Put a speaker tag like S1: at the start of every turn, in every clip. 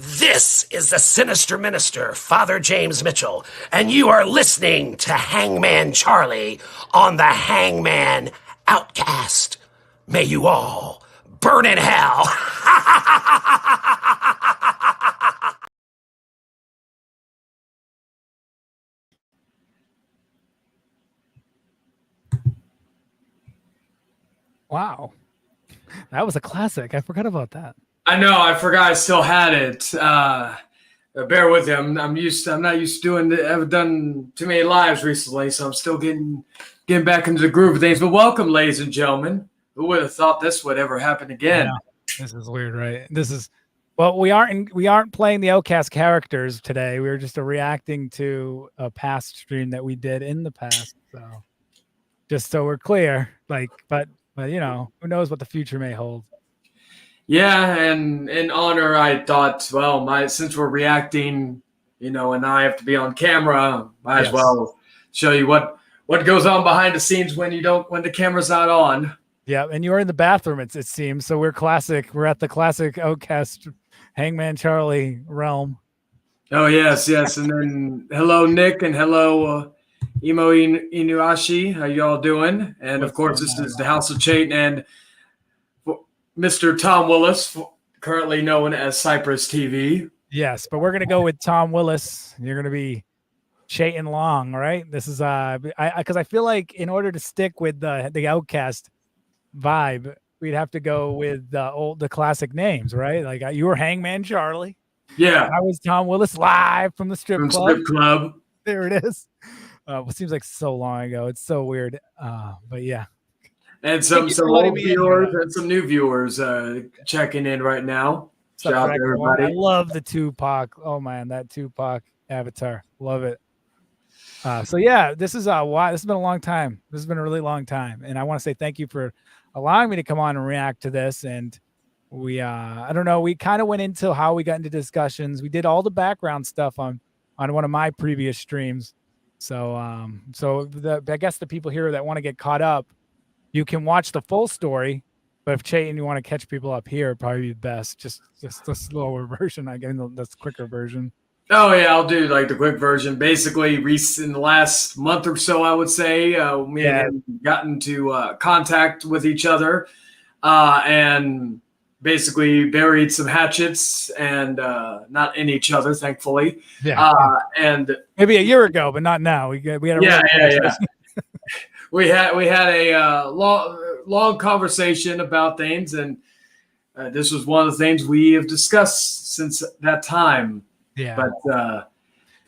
S1: This is the Sinister Minister, Father James Mitchell, and you are listening to Hangman Charlie on the Hangman Outcast. May you all burn in hell.
S2: Wow. That was a classic. I forgot about that.
S3: I know. I forgot I still had it. Bear with you. I'm not used to doing. I've done too many lives recently, so I'm still getting back into the groove of things. But welcome, ladies and gentlemen. Who would have thought this would ever happen again?
S2: This is weird, right? Well, we aren't playing the Outcast characters today. We were just reacting to a past stream that we did in the past. So just so we're clear, but you know, who knows what the future may hold.
S3: Yeah, and in honor, I thought, well, since we're reacting, and I have to be on camera, might as well show you what goes on behind the scenes when the camera's not on.
S2: Yeah, and you're in the bathroom, it seems. So we're at the classic Outcast Hangman Charlie realm.
S3: Oh yes, and then hello Nick and hello Imo Inuashi. How y'all doing? And of course, this is the House of Chait and Mr. Tom Willis, currently known as Cypress TV.
S2: Yes, but we're going to go with Tom Willis. You're going to be Chaitin Long, right? This is because I feel like in order to stick with the Outcast vibe, we'd have to go with the classic names, right? Like you were Hangman Charlie.
S3: Yeah.
S2: I was Tom Willis live from the strip club. There it is. It seems like so long ago. It's so weird. But yeah.
S3: And some old viewers and some new viewers checking in right now. Shout out to everybody.
S2: I love the Tupac. Oh man, that Tupac avatar. Love it. So yeah, this has been a long time. This has been a really long time. And I want to say thank you for allowing me to come on and react to this. And we I don't know, we kind of went into how we got into discussions. We did all the background stuff on one of my previous streams. So I guess the people here that want to get caught up, you can watch the full story, but if Chaitin, you want to catch people up here, probably be best. Just the slower version, I guess, the quicker version.
S3: Oh yeah, I'll do like the quick version. Basically, in the last month or so, I would say, me and him gotten to contact with each other, and basically buried some hatchets and not in each other, thankfully.
S2: Yeah.
S3: And
S2: maybe a year ago, but not now. We had
S3: a we had a long conversation about things, and this was one of the things we have discussed since that time.
S2: Yeah.
S3: But if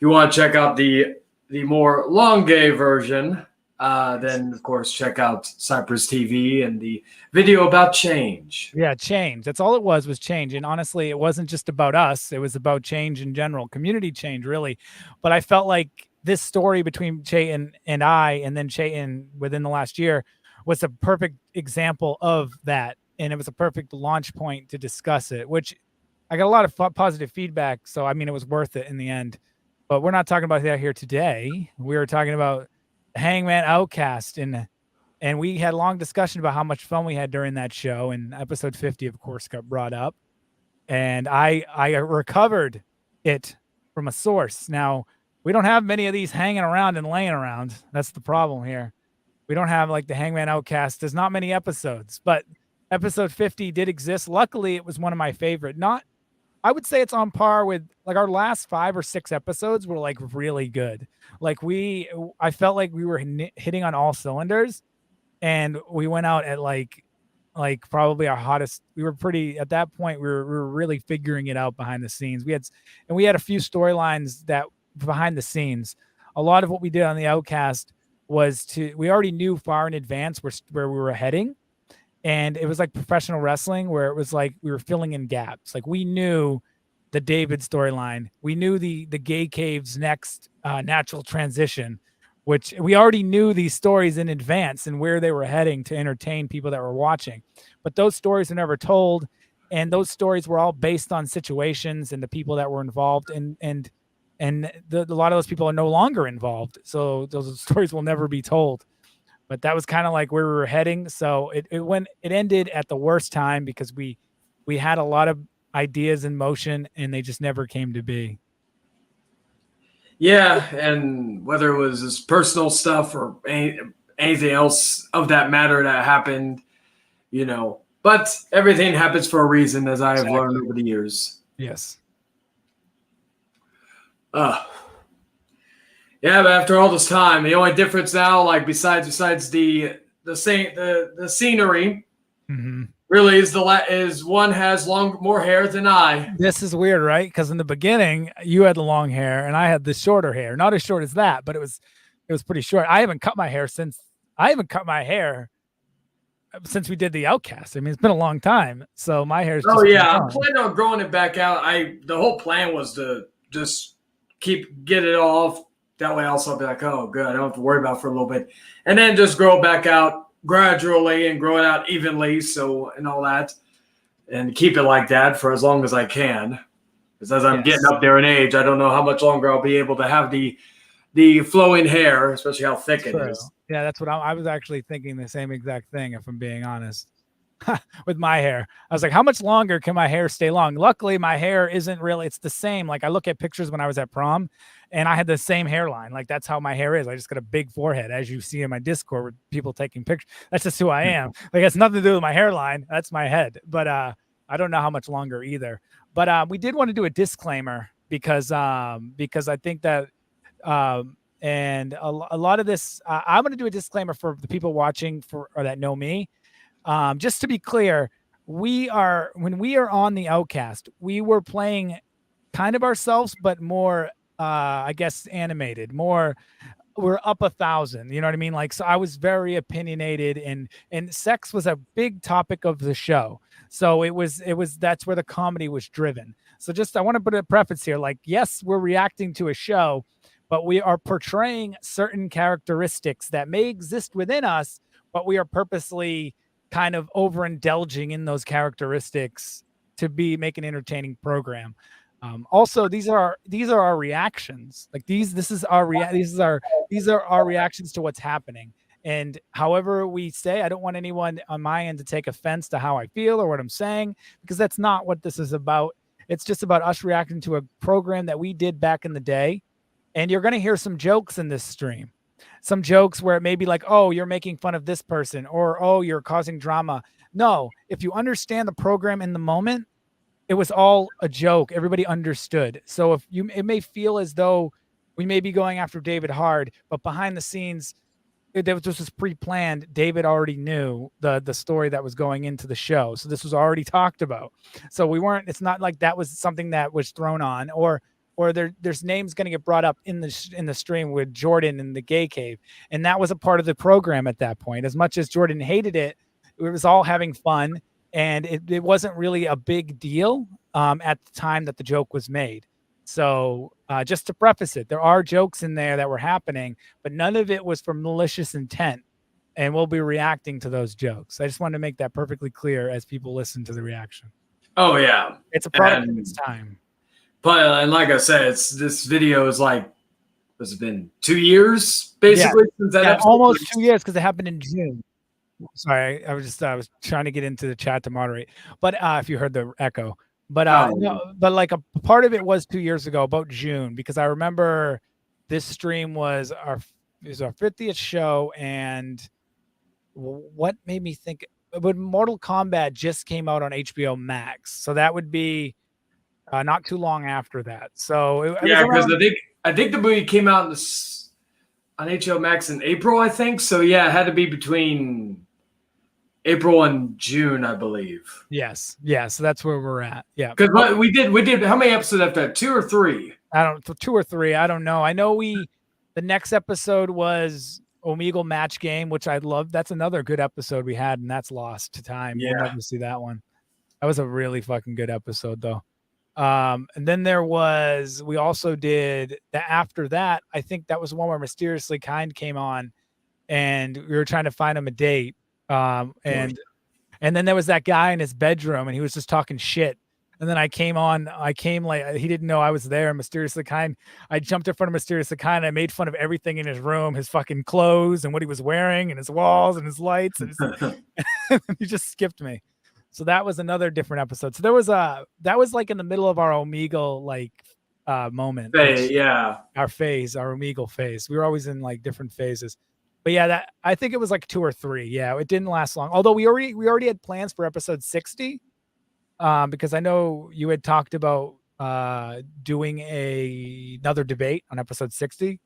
S3: you want to check out the more longue version, then of course check out Cypress TV and the video about change.
S2: Yeah, change. That's all it was change. And honestly, it wasn't just about us. It was about change in general, community change, really. But I felt like this story between Chaitin and I, and then Chaitin within the last year, was a perfect example of that. And it was a perfect launch point to discuss it, which I got a lot of positive feedback. So, I mean, it was worth it in the end. But we're not talking about that here today. We were talking about Hangman Outcast. And we had a long discussion about how much fun we had during that show. And episode 50, of course, got brought up. And I recovered it from a source. Now, we don't have many of these hanging around and laying around. That's the problem here. We don't have like the Hangman Outcast. There's not many episodes, but episode 50 did exist. Luckily, it was one of my favorite. I would say it's on par with like our last 5 or 6 episodes were like really good. Like I felt like we were hitting on all cylinders, and we went out at like probably our hottest. We were pretty at that point. We were really figuring it out behind the scenes. We had a few storylines that behind the scenes. A lot of what we did on the Outcast was we already knew far in advance where we were heading. And it was like professional wrestling, where it was like we were filling in gaps. Like we knew the David storyline. We knew the Gay Cave's next natural transition, which we already knew these stories in advance and where they were heading to entertain people that were watching. But those stories were never told. And those stories were all based on situations and the people that were involved. And a lot of those people are no longer involved. So those stories will never be told. But that was kind of like where we were heading. So it ended at the worst time because we had a lot of ideas in motion, and they just never came to be.
S3: Yeah, and whether it was his personal stuff or anything else of that matter that happened, but everything happens for a reason, as I have learned over the years.
S2: Yes.
S3: Yeah, but after all this time, the only difference now, like besides the scenery, really is one has more hair than I.
S2: This is weird, right? Because in the beginning, you had the long hair and I had the shorter hair. Not as short as that, but it was pretty short. I haven't cut my hair since we did the Outcast. I mean, it's been a long time, so my hair's.
S3: Oh yeah, I'm planning on growing it back out. The whole plan was to just get it off. That way, also I'll be like, oh, good, I don't have to worry about it for a little bit, and then just grow it back out gradually and grow it out evenly. So and all that, and keep it like that for as long as I can. Because as I'm getting up there in age, I don't know how much longer I'll be able to have the flowing hair, especially how thick it is.
S2: Yeah, that's what I was actually thinking the same exact thing, if I'm being honest. With my hair, I was like, how much longer can my hair stay long? Luckily, my hair isn't really, it's the same. Like I look at pictures when I was at prom and I had the same hairline. Like that's how my hair is. I just got a big forehead, as you see in my Discord with people taking pictures. That's just who I am. Like it's nothing to do with my hairline. That's my head. But I don't know how much longer either. But we did want to do a disclaimer because I think that and a lot of this, I'm going to do a disclaimer for the people watching or that know me. Just to be clear, when we are on the Outcast, we were playing kind of ourselves, but more, I guess, animated, more. We're up 1,000, you know what I mean? Like, so I was very opinionated and sex was a big topic of the show. So that's where the comedy was driven. So I want to put a preface here. Like, yes, we're reacting to a show, but we are portraying certain characteristics that may exist within us, but we are purposely kind of overindulging in those characteristics to make an entertaining program. Also, these are our reactions. Like these are our reactions to what's happening. And however we say, I don't want anyone on my end to take offense to how I feel or what I'm saying, because that's not what this is about. It's just about us reacting to a program that we did back in the day. And you're going to hear some jokes in this stream. Some jokes where it may be like, oh, you're making fun of this person, or, oh, you're causing drama. No, if you understand the program in the moment, it was all a joke. Everybody understood. So it may feel as though we may be going after David hard, but behind the scenes, this was pre-planned. David already knew the story that was going into the show. So this was already talked about. So it's not like that was something that was thrown on, or there's names going to get brought up in the stream with Jordan and the gay cave. And that was a part of the program at that point. As much as Jordan hated it, it was all having fun. And it wasn't really a big deal at the time that the joke was made. So just to preface it, there are jokes in there that were happening, but none of it was for malicious intent. And we'll be reacting to those jokes. I just wanted to make that perfectly clear as people listen to the reaction.
S3: Oh, yeah.
S2: It's a product of its time.
S3: But and like I said, this video is like, has it been 2 years basically since that episode?
S2: Almost 2 years because it happened in June. Sorry, I was trying to get into the chat to moderate, but if you heard the echo, but like a part of it was 2 years ago, about June, because I remember this stream was our 50th show, and what made me think, but Mortal Kombat just came out on HBO Max, so that would be. Not too long after that. So
S3: because I think the movie came out on HBO Max in April, I think. So yeah, it had to be between April and June, I believe.
S2: Yes. Yeah. So that's where we're at. Yeah.
S3: Because we did how many episodes after that? 2 or 3?
S2: I don't 2 or 3. I don't know. I know the next episode was Omegle Match Game, which I loved. That's another good episode we had, and that's lost to time.
S3: Yeah.
S2: We'll never see that one. That was a really fucking good episode though. And then we also did after that, I think that was one where Mysteriously Kind came on and we were trying to find him a date. And then there was that guy in his bedroom and he was just talking shit. And then I came like, he didn't know I was there. Mysteriously Kind, I jumped in front of Mysteriously Kind. I made fun of everything in his room, his fucking clothes and what he was wearing and his walls and his lights. And he just skipped me. So that was another different episode. So that was like in the middle of our Omegle like moment.
S3: Yeah.
S2: Our phase, our Omegle phase. We were always in like different phases. But yeah, that I think it was like 2 or 3. Yeah, it didn't last long. Although we already had plans for episode 60. Because I know you had talked about doing another debate on episode 60,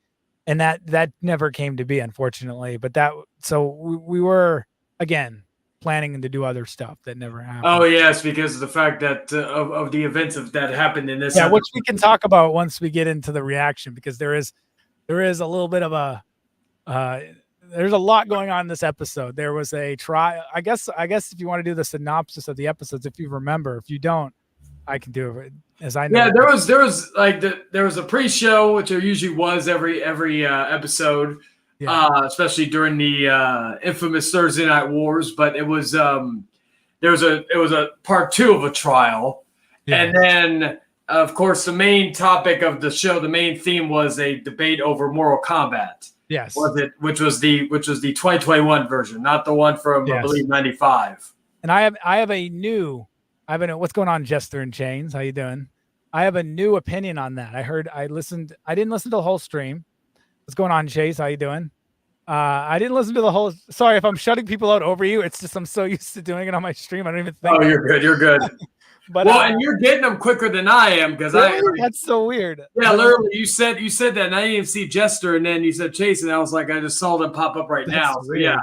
S2: and that never came to be, unfortunately. But we were again planning to do other stuff that never happened.
S3: Oh yes, because of the fact that of the events that happened in this.
S2: Yeah, which we can talk about once we get into the reaction, because there is a little bit of a there's a lot going on in this episode. There was a trial. I guess if you want to do the synopsis of the episodes, if you remember. If you don't, I can do it as I know.
S3: Yeah, there was like there was a pre-show, which there usually was every episode, especially during the infamous Thursday Night Wars. But it was it was a part 2 of a trial, and then of course the main topic of the show, the main theme was a debate over Mortal Kombat.
S2: Yes.
S3: Which was the 2021 version, not the one from I believe 95.
S2: And I have a new what's going on, Jester and Chains? How you doing? I have a new opinion on that. I didn't listen to the whole stream. What's going on, Chase? How you doing? I didn't listen to the whole. Sorry if I'm shutting people out over you. It's just I'm so used to doing it on my stream. I don't even think.
S3: Oh, you're good. You're good. But and you're getting them quicker than I am, because
S2: that's so weird.
S3: Yeah, literally, you said that, and I didn't even see Jester, and then you said Chase, and I was like, I just saw them pop up right now. So yeah,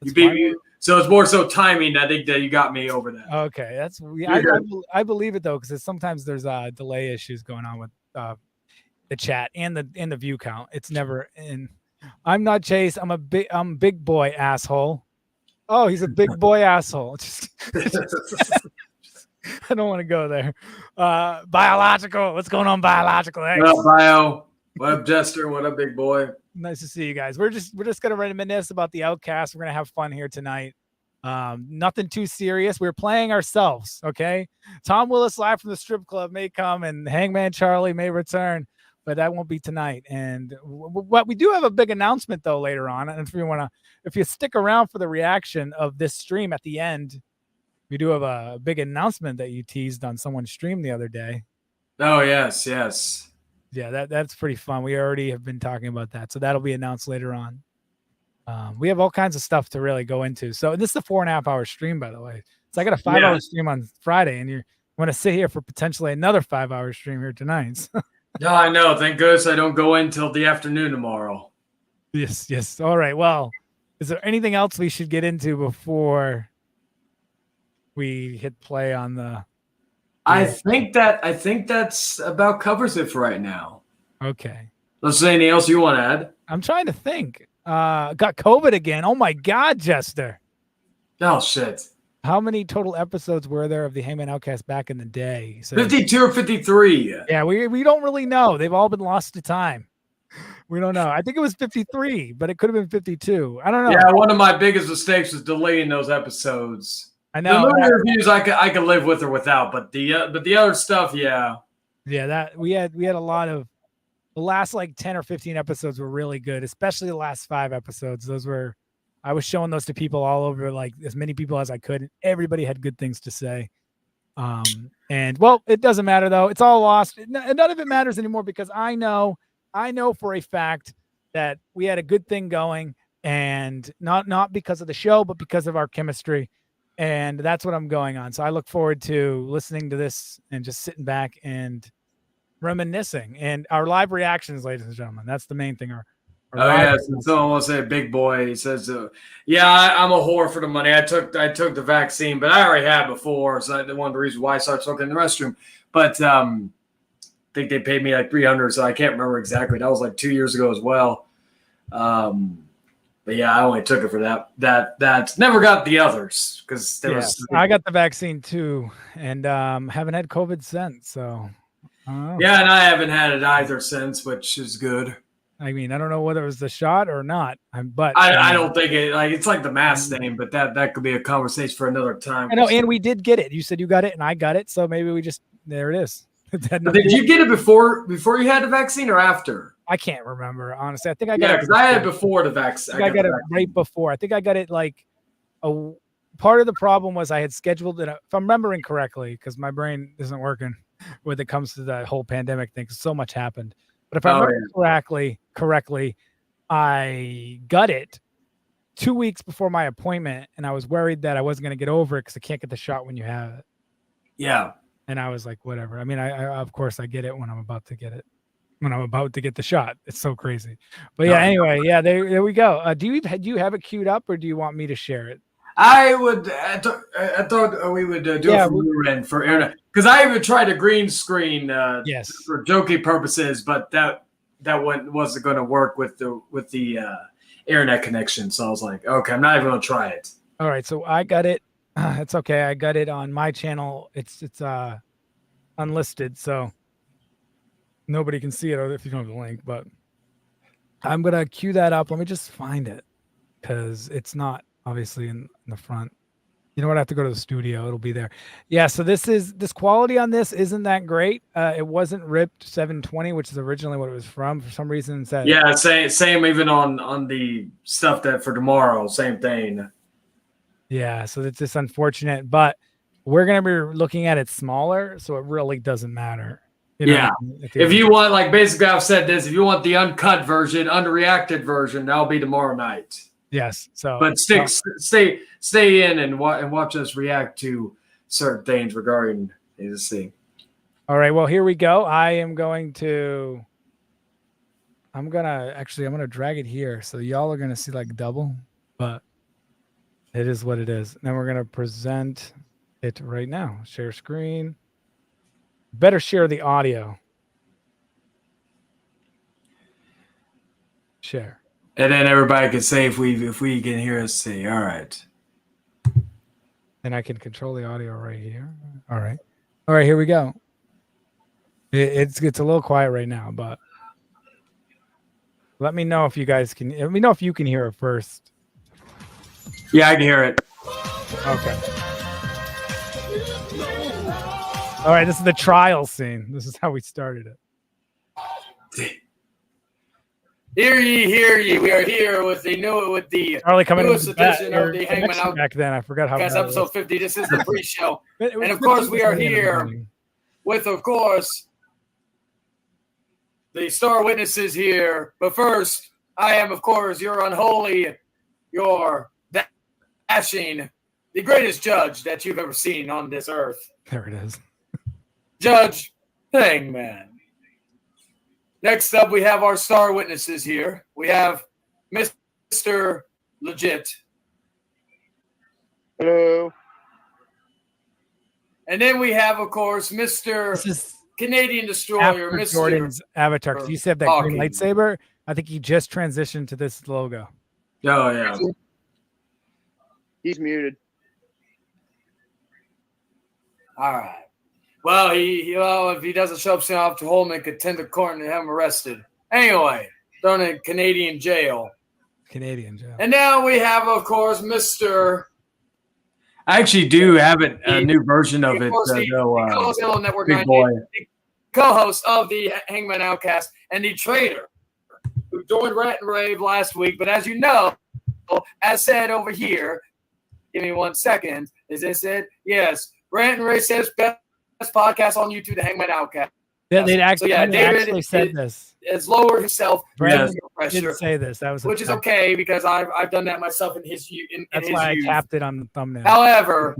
S3: you beat me. So it's more so timing. I think that you got me over that.
S2: Okay, that's weird. I believe it though, because sometimes there's delay issues going on with the chat and the view count. It's never in. I'm not Chase. I'm big boy asshole. Oh, he's a big boy asshole. I don't want to go there. Biological. What's going on, Biological?
S3: What up, Bio? What up, Jester? What up, big boy?
S2: Nice to see you guys. We're just gonna reminisce about the Outcast. We're gonna have fun here tonight. Nothing too serious. We're playing ourselves. Okay. Tom Willis live from the strip club may come, and Hangman Charlie may return, but that won't be tonight. And what we do have a big announcement though later on. And if you stick around for the reaction of this stream at the end, we do have a big announcement that you teased on someone's stream the other day.
S3: Oh, yes.
S2: Yeah, that's pretty fun. We already have been talking about that. So that'll be announced later on. We have all kinds of stuff to really go into. So this is a 4.5 hour stream, by the way. So I got a 5 hour stream on Friday, and you want to sit here for potentially another 5 hour stream here tonight.
S3: No, I know. Thank goodness I don't go in till the afternoon tomorrow.
S2: Yes. All right. Well, is there anything else we should get into before we hit play on the?
S3: I think that's about covers it for right now.
S2: Okay.
S3: Is there anything else you want to add?
S2: I'm trying to think. Got COVID again. Oh my God, Jester.
S3: Oh shit.
S2: How many total episodes were there of the Hangman Outcast back in the day? So,
S3: 52 or 53.
S2: Yeah, we don't really know. They've all been lost to time. We don't know. I think it was 53, but it could have been 52. I don't know.
S3: Yeah, one of my biggest mistakes was delaying those episodes.
S2: I know.
S3: The movie reviews I could live with or without, but the other stuff, yeah.
S2: Yeah, that we had a lot of the last like 10 or 15 episodes were really good, especially the last 5 episodes. I was showing those to people all over, like as many people as I could. Everybody had good things to say. And well, it doesn't matter though. It's all lost. None of it matters anymore, because I know for a fact that we had a good thing going, and not because of the show, but because of our chemistry. And that's what I'm going on. So I look forward to listening to this and just sitting back and reminiscing, and our live reactions, ladies and gentlemen. That's the main thing.
S3: Someone will say big boy. He says, I'm a whore for the money. I took the vaccine, but I already had before. So that's one of the reasons why I started smoking in the restroom. But I think they paid me like $300. So I can't remember exactly. That was like 2 years ago as well. But yeah, I only took it for that never got the others, because
S2: I got the vaccine too, and haven't had COVID since. So
S3: yeah, and I haven't had it either since, which is good.
S2: I mean, I don't know whether it was the shot or not, but
S3: I don't think it's like the mask thing, but that could be a conversation for another time.
S2: I know, and we did get it. You said you got it, and I got it, so maybe there it is.
S3: Did you get it before you had the vaccine or after?
S2: I can't remember, honestly. I think I got it
S3: because I had it before the vaccine.
S2: I got it right before. I think I got it like part of the problem was I had scheduled it, if I'm remembering correctly, because my brain isn't working when it comes to the whole pandemic thing. So much happened. But if I remember correctly, I got it 2 weeks before my appointment, and I was worried that I wasn't going to get over it because I can't get the shot when you have it.
S3: Yeah.
S2: And I was like, whatever. I mean, I of course I get it when I'm about to get it. When I'm about to get the shot. It's so crazy. But yeah, anyway, yeah, there we go. Do you have it queued up, or do you want me to share it?
S3: I thought we would do it from your end for internet, because I even tried a green screen for joking purposes, but that one wasn't going to work with the internet connection. So I was like, okay, I'm not even going to try it.
S2: All right, so I got it. It's okay. I got it on my channel. It's unlisted, so nobody can see it if you don't have the link. But I'm gonna queue that up. Let me just find it because it's not obviously in the front. You know what? I have to go to the studio. It'll be there. Yeah. So this quality on this isn't that great. It wasn't ripped 720, which is originally what it was from. For some reason, it said
S3: same even on the stuff that for tomorrow. Same thing.
S2: Yeah. So it's just unfortunate, but we're gonna be looking at it smaller, so it really doesn't matter.
S3: If you want, like, basically I've said this, if you want the uncut version, unreacted version, that'll be tomorrow night.
S2: Yes. So,
S3: but stay in and watch us react to certain things regarding this thing.
S2: All right. Well, here we go. I'm gonna drag it here, so y'all are gonna see like double, but it is what it is. Then we're gonna present it right now. Share screen. Better share the audio. Share.
S3: And then everybody can say if we can hear us say, all right.
S2: And I can control the audio right here. All right. All right, here we go. It's a little quiet right now, but let me know if you guys can. Let me know if you can hear it first.
S3: Yeah, I can hear it.
S2: Okay. All right, this is the trial scene. This is how we started it.
S3: Hear ye, hear ye. We are here with the
S2: Charlie coming
S3: newest edition of the Hangman Outcast.
S2: Back then, I forgot how.
S3: Episode 50. This is the pre-show, and of course we are here with, of course, the star witnesses here. But first, I am, of course, your unholy, your dashing, the greatest judge that you've ever seen on this earth.
S2: There it is.
S3: Judge Hangman. Next up, we have our star witnesses here. We have Mr. Legit.
S4: Hello.
S2: And
S3: then we have, of course, Mr. Canadian Destroyer, Mr.
S2: Jordan's avatar. Because you said that green lightsaber. I think he just transitioned to this logo.
S3: Oh, yeah.
S4: He's muted.
S3: All right. Well, if he doesn't show up soon enough to Holman could tend to court and have him arrested. Anyway, thrown in Canadian jail. And now we have, of course, Mr. I actually do have a new version of it. Big boy. The co-host of the Hangman Outcast and the traitor who joined Rant and Rave last week. But as you know, as said over here, give me 1 second. Is this it? Yes. Rant and Rave says best podcast on YouTube, the Hangman Outcast.
S2: Yeah, David actually said this.
S3: Has lowered himself.
S2: Brandon didn't say this. Which
S3: is okay because I've done that myself in his youth.
S2: That's why I tapped it on the thumbnail.
S3: However,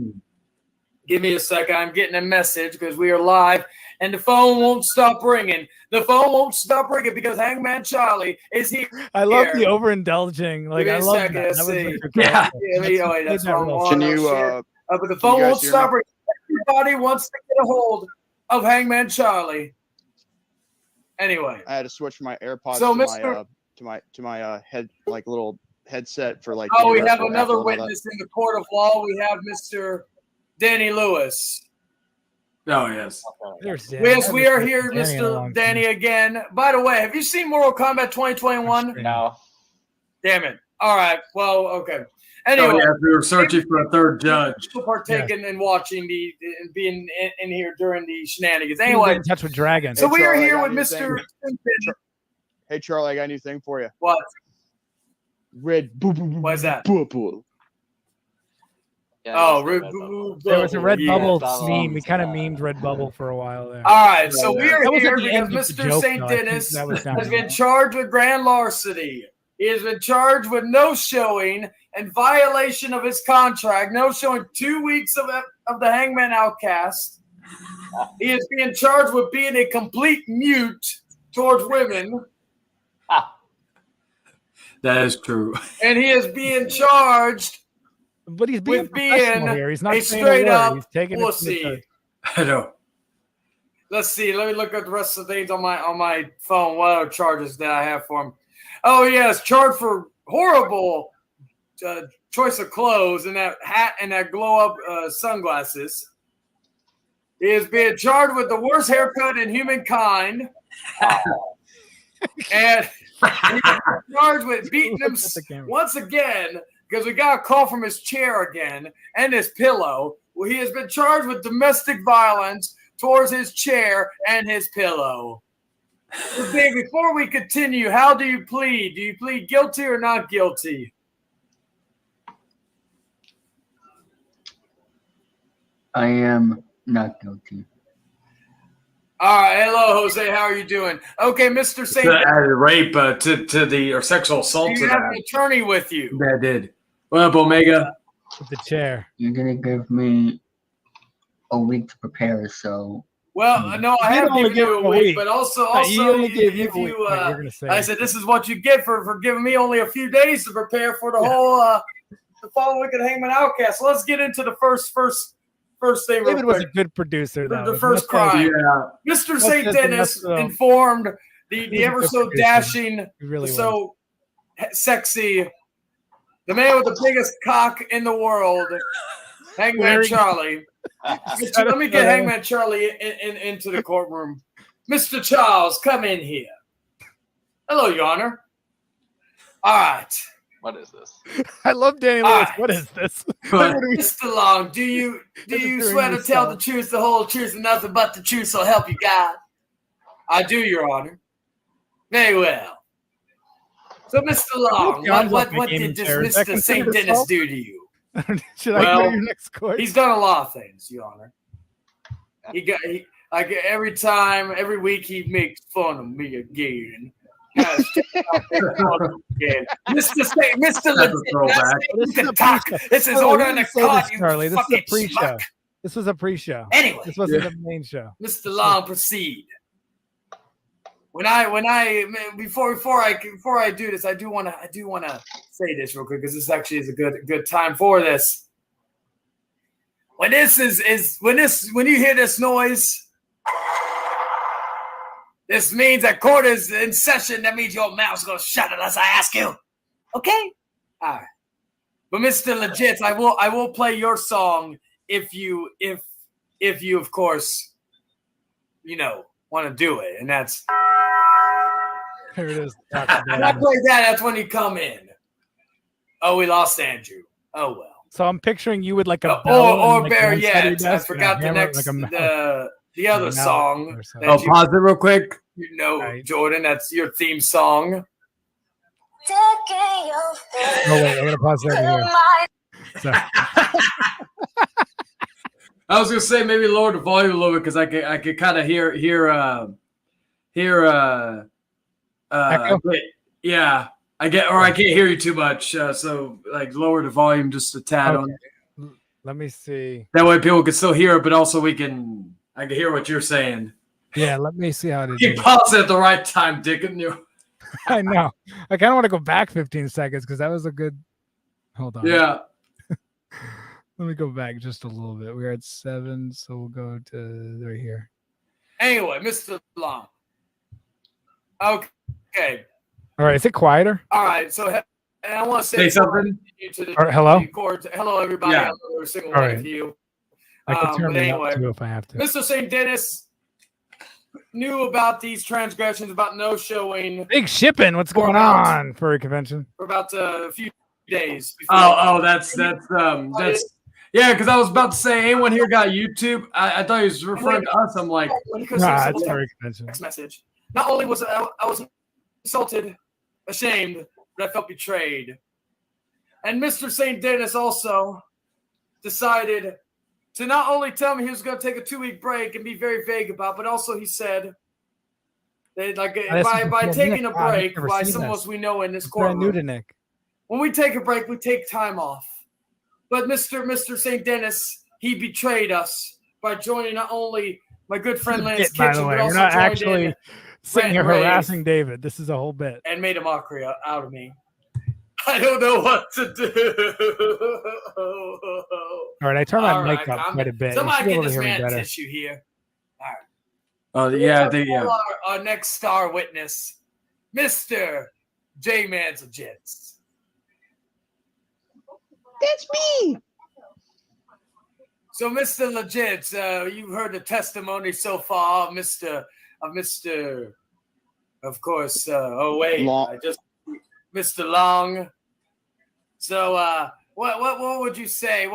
S3: give me a second. I'm getting a message because we are live and the phone won't stop ringing. The phone won't stop ringing because Hangman Charlie is here.
S2: I love the overindulging. Like, I love that.
S3: That's wrong.
S4: Can you?
S3: But the phone won't stop ringing. Everybody wants to get a hold of Hangman Charlie. Anyway,
S4: I had to switch my AirPods to my head, like, little headset for like.
S3: Oh, we have another witness in the court of law. We have Mr. Danny Lewis. Oh, yes. Yes, we are here, Mr. Danny, again. By the way, have you seen Mortal Kombat 2021?
S4: No.
S3: Damn it. All right. Well, okay. Anyway, we were searching for a third judge. Partaking and watching and being in here during the shenanigans. Anyway,
S2: in touch with Dragon.
S3: So we are here with Mr.
S4: Hey, Charlie, I got a new thing for you.
S3: What?
S4: Red.
S3: What is that?
S4: Purple.
S3: Yeah,
S2: there was a Redbubble meme. We kind of memed Redbubble for a while there.
S3: All right, so we are here
S2: because
S3: Mr. St. Dennis has been charged with grand larceny. He has been charged with no showing and violation of his contract, no showing 2 weeks of the Hangman Outcast. He is being charged with being a complete mute towards women.
S5: That is true.
S3: And he is being charged
S2: with being here. He's not
S3: a straight up
S2: He's taking
S3: pussy.
S5: I know.
S3: Let's see. Let me look at the rest of the things on my phone. What other charges that I have for him? Oh, yes. Charged for horrible choice of clothes and that hat and that glow-up sunglasses. He is being charged with the worst haircut in humankind. And he's charged with beating him once again because we got a call from his chair again and his pillow. Well, he has been charged with domestic violence towards his chair and his pillow. So, Dave, before we continue, how do you plead? Do you plead guilty or not guilty?
S6: I am not guilty.
S3: All right. Hello, Jose. How are you doing? Okay, Mr. St.
S5: Rape or sexual assault.
S3: Do you have an attorney with you?
S5: That did. What up, Omega?
S2: With the chair.
S6: You're going to give me a week to prepare, so...
S3: Well, no, I have given you a week, but also if you I said this is what you get for giving me only a few days to prepare for the whole the following week of Hangman Outcast. So let's get into the first thing.
S2: David was a good producer, though.
S3: The first crime.
S5: Yeah.
S3: Mr. St. Dennis informed the ever so dashing, so sexy, the man with the biggest cock in the world, Hangman Charlie. Let me get Hangman Charlie into the courtroom. Mr. Charles, come in here. Hello, Your Honor. All right.
S7: What is this?
S2: I love Danny Lewis. What is this?
S3: Mr. Long, do you swear to tell the truth, the whole truth, and nothing but the truth, so help you God? I do, Your Honor. Very well. So, Mr. Long, what did this Mr. St. Dennis do to you?
S2: Should I go to your next court?
S3: He's done a lot of things, Your Honor. Like every week he makes fun of me again. Mr. This is order in the court,
S2: Charlie. This is a pre-show. This was a pre-show.
S3: Anyway,
S2: this wasn't the main show.
S3: Mr. Long, proceed. Before I do this, I do want to say this real quick because this actually is a good time for this. When you hear this noise, this means that court is in session. That means your mouth's gonna shut unless I ask you. Okay? All right. But Mr. Legit, I will play your song if you of course, want to do it. And that's
S2: Here it is.
S3: when I play that's when you come in. Oh, we lost Andrew. Oh well.
S2: So I'm picturing you with like a
S3: or Bear. Yeah, I forgot the next the other song.
S5: Oh, pause it real quick.
S3: Right. Jordan, that's your theme song.
S2: Oh wait, I'm gonna pause that here. Sorry.
S5: I was gonna say maybe lower the volume a little bit because I could kind of hear yeah, I can't hear you too much. So like lower the volume just a tad on it.
S2: Let me see.
S5: That way people can still hear it, but also I can hear what you're saying.
S2: Yeah, let me see how to do
S5: You pause it at the right time, Dick, and you.
S2: I know. I kind of want to go back 15 seconds because that was a good. Hold on.
S5: Yeah.
S2: Let me go back just a little bit. We're at 7, so we'll go to right here.
S3: Anyway, Mr. Long. Okay.
S2: All right. Is it quieter?
S3: All right. So, and I want to say
S5: something.
S2: All right, hello.
S3: Hello, everybody.
S5: Yeah.
S3: Every single one of you.
S2: I can turn it up too if I have to.
S3: Mr. St. Dennis knew about these transgressions, about no showing.
S2: Big shipping. What's going on for a convention?
S3: For about a few days.
S5: That's yeah. Because I was about to say, anyone here got YouTube? I thought he was referring to us. I'm like,
S2: nah, it's for a convention.
S3: Text message. Not only was I was insulted, ashamed, but I felt betrayed. And Mr. St. Dennis also decided to not only tell me he was going to take a 2-week break and be very vague about, but also he said that by taking a break, by some of us we know in this courtroom,
S2: new to Nick.
S3: When we take a break, we take time off. But Mr. St. Dennis, he betrayed us by joining not only my good friend Lance Kitchen,
S2: by the way,
S3: but also
S2: we're not
S3: joined
S2: actually
S3: in
S2: sitting here
S3: Brent
S2: harassing
S3: Rave
S2: David. This is a whole bit.
S3: and made a mockery out of me. I don't know what to do.
S2: All right, I turned my mic up quite a bit.
S3: Somebody get this man tissue here. All right.
S5: Oh, yeah, I think, yeah.
S3: Our next star witness, Mr. J-Man's Legits.
S4: That's me.
S3: So, Mr. Legits, you've heard the testimony so far, Mr. Of course. Mr. Long. So, what would you say?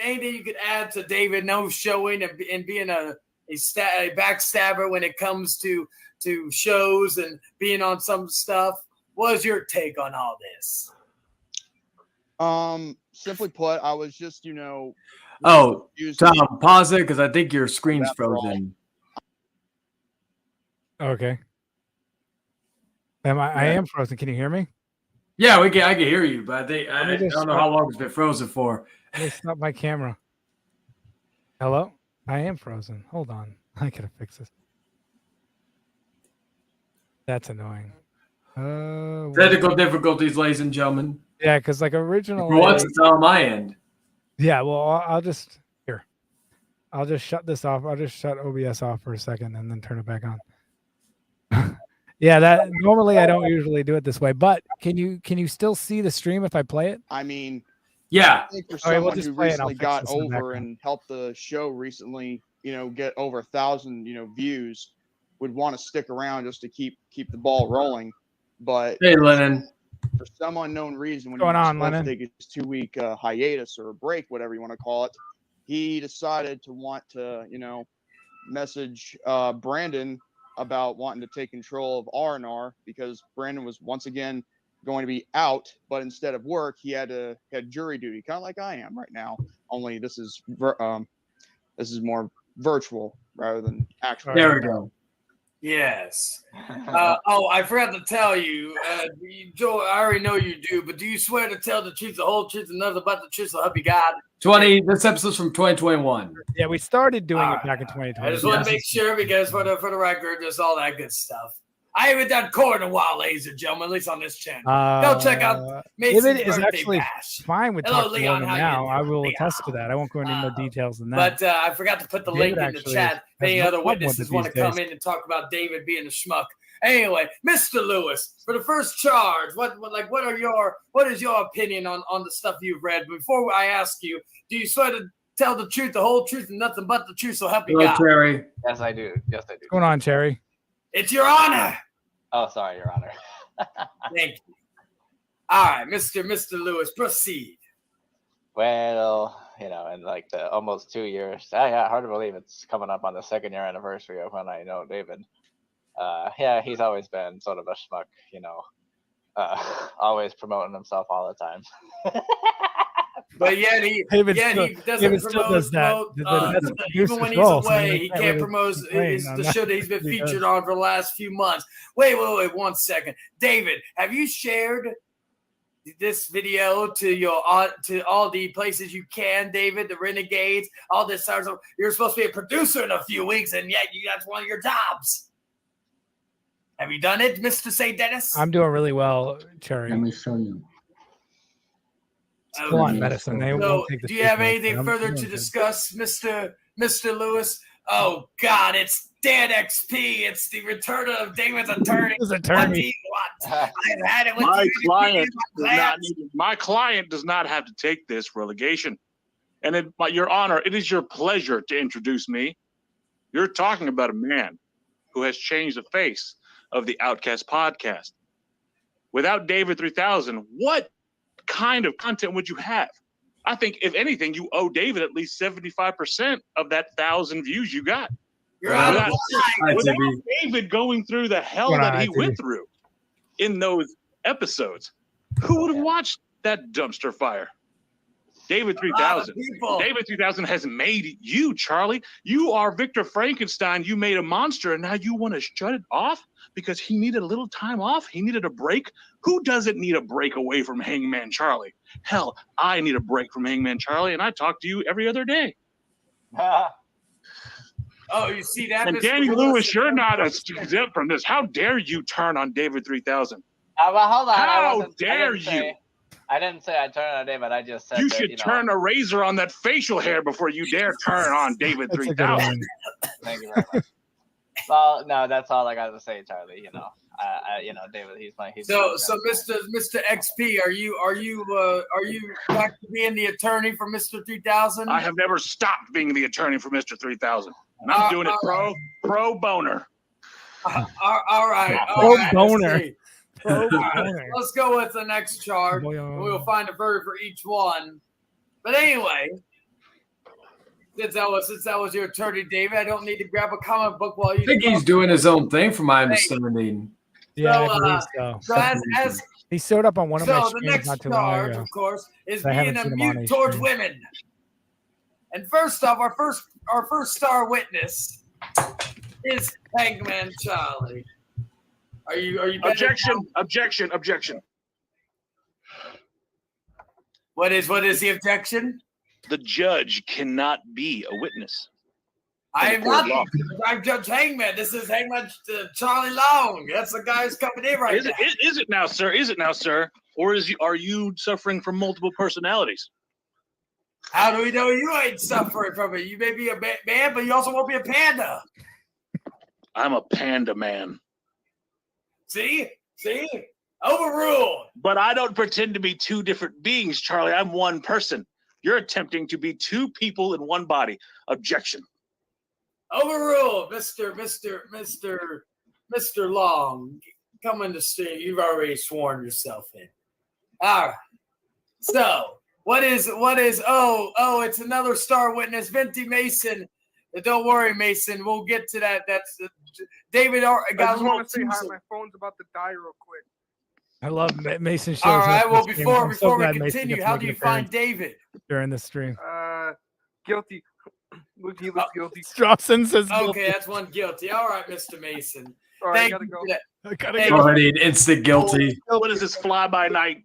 S3: Anything you could add to David no showing and being a backstabber when it comes to shows and being on some stuff? What is your take on all this?
S4: Simply put, I was just,
S5: Tom, pause it because I think your screen's frozen.
S2: Okay. I am frozen. Can you hear me?
S5: Yeah, I can hear you, but I don't know how long it's been frozen for.
S2: Let me stop my camera. Hello? I am frozen. Hold on. I gotta fix this. That's annoying.
S5: Technical difficulties, ladies and gentlemen.
S2: Yeah, because originally.
S5: For once, it's on my end.
S2: Yeah, well, I'll just shut this off. I'll just shut OBS off for a second and then turn it back on. Yeah, that normally I don't usually do it this way, but can you still see the stream if I play it?
S4: I mean,
S5: yeah.
S4: I think for someone who recently got over and helped the show recently, get over 1,000, views, would want to stick around just to keep the ball rolling. But
S5: hey, Lennon,
S4: for some unknown reason, when
S2: he was
S4: supposed to take his 2-week hiatus or a break, whatever you want to call it, he decided to want to, message Brandon about wanting to take control of R&R because Brandon was once again going to be out, but instead of work, he had jury duty, kind of like I am right now. Only this is more virtual rather than actual.
S5: There we go.
S3: Yes. I forgot to tell you, Joe. I already know you do, but do you swear to tell the truth, the whole truth, and nothing but the truth? So help you God.
S5: This episode's from 2021.
S2: Yeah, we started doing it back in 2020.
S3: I just want to make sure because for the record, just all that good stuff. I haven't done court in a while, ladies and gentlemen, at least on this channel. Go check out Mason's
S2: David is
S3: birthday
S2: actually
S3: bash.
S2: fine with
S3: Hello,
S2: talking
S3: Leon,
S2: about
S3: how
S2: now.
S3: you
S2: I will
S3: doing?
S2: attest to that. I won't go into more details than that.
S3: But I forgot to put the link in the chat. If any other witnesses want to come in and talk about David being a schmuck. Anyway, Mr. Lewis, for the first charge, what is your opinion on the stuff you've read? Before I ask you, do you swear to tell the truth, the whole truth, and nothing but the truth? So help you God.
S5: Cherry.
S7: Yes, I do. What's
S2: going on, Cherry?
S3: It's your honor.
S7: Oh, sorry, Your Honor.
S3: Thank you. All right, Mr. Lewis, proceed.
S7: Well, in the almost 2 years, hard to believe it's coming up on the 2nd-year anniversary of when I know David. He's always been sort of a schmuck, always promoting himself all the time.
S3: But yet he doesn't promote. Even when he's away, he can't promote the show that he's been featured on for the last few months. Wait, 1 second. David, have you shared this video to all the places you can, David, the Renegades, all this sort of? You're supposed to be a producer in a few weeks, and yet that's one of your jobs. Have you done it, Mr. St. Dennis?
S2: I'm doing really well, Cherry.
S6: Let me show you.
S2: Still on medicine.
S3: So, do you have anything further to discuss, Mr. Lewis? Oh God, it's Dan XP. It's the return of David's attorney.
S2: His attorney.
S3: I've had it with
S8: my client does not have to take this relegation. And Your Honor, it is your pleasure to introduce me. You're talking about a man who has changed the face of the Outcast podcast. Without David 3000, what kind of content would you have? I think, if anything, you owe David at least 75% of that 1,000 views you got.
S3: You're out of line.
S8: Without David going through the hell that he went through in those episodes, who would have watched that dumpster fire? David 3000. David 3000 has made you, Charlie. You are Victor Frankenstein. You made a monster, and now you want to shut it off because he needed a little time off. He needed a break. Who doesn't need a break away from Hangman Charlie? Hell, I need a break from Hangman Charlie, and I talk to you every other day.
S3: Oh, you see that?
S8: And Danny Lewis, you're not exempt from this. How dare you turn on David 3000?
S7: Well, hold on.
S8: How dare you?
S7: I didn't say I turned on David. I just said
S8: you should turn a razor on that facial hair before you dare turn on David 3000.
S7: Thank you very much. Well, no, that's all I got to say, Charlie. You know, David, he's
S3: so Mr. XP, are you back to being the attorney for Mr. 3000?
S8: I have never stopped being the attorney for Mr. 3000. And I'm doing it pro boner.
S3: All right.
S2: Pro boner.
S3: Let's go with the next chart. We'll find a verb for each one. But anyway, since that was your attorney, David, I don't need to grab a comic book while you.
S5: I think he's doing his own thing, from my understanding.
S2: Yeah, I believe so.
S3: So as
S2: he showed up on one of my
S3: the
S2: streams
S3: next
S2: not too long
S3: charge,
S2: ago.
S3: of course, is
S2: I
S3: being
S2: haven't
S3: a
S2: seen him on
S3: mute
S2: his
S3: towards
S2: stream.
S3: women. And first off, our first star witness is Hangman Charlie. Are you
S8: Objection.
S3: What is the objection?
S8: The judge cannot be a witness.
S3: I am not. I'm Judge Hangman. This is Hangman Charlie Long. That's the guy who's coming in right now.
S8: Is it now, sir? Or are you suffering from multiple personalities?
S3: How do we know you ain't suffering from it? You may be a man, but you also won't be a panda.
S8: I'm a panda man.
S3: See? Overruled.
S8: But I don't pretend to be two different beings, Charlie. I'm one person. You're attempting to be two people in one body. Objection.
S3: Overruled, Mr. Long. Come in the stream. You've already sworn yourself in. All right. So, what is? Oh, it's another star witness, Venti Mason. Don't worry, Mason. We'll get to that. That's David. I
S9: just want to say hi. My phone's about to die real quick.
S2: I love Mason shows.
S3: All right. Well, before we
S2: Mason
S3: continue, how do you find David
S2: during the stream?
S9: Guilty. He looks guilty.
S2: Strawson says guilty.
S3: Okay, that's one guilty. All right, Mr. Mason.
S9: All right,
S3: Thank
S9: I gotta
S3: you
S9: go.
S3: for that.
S2: I gotta
S3: Hey,
S2: go.
S5: Already an instant guilty.
S8: What is this fly-by-night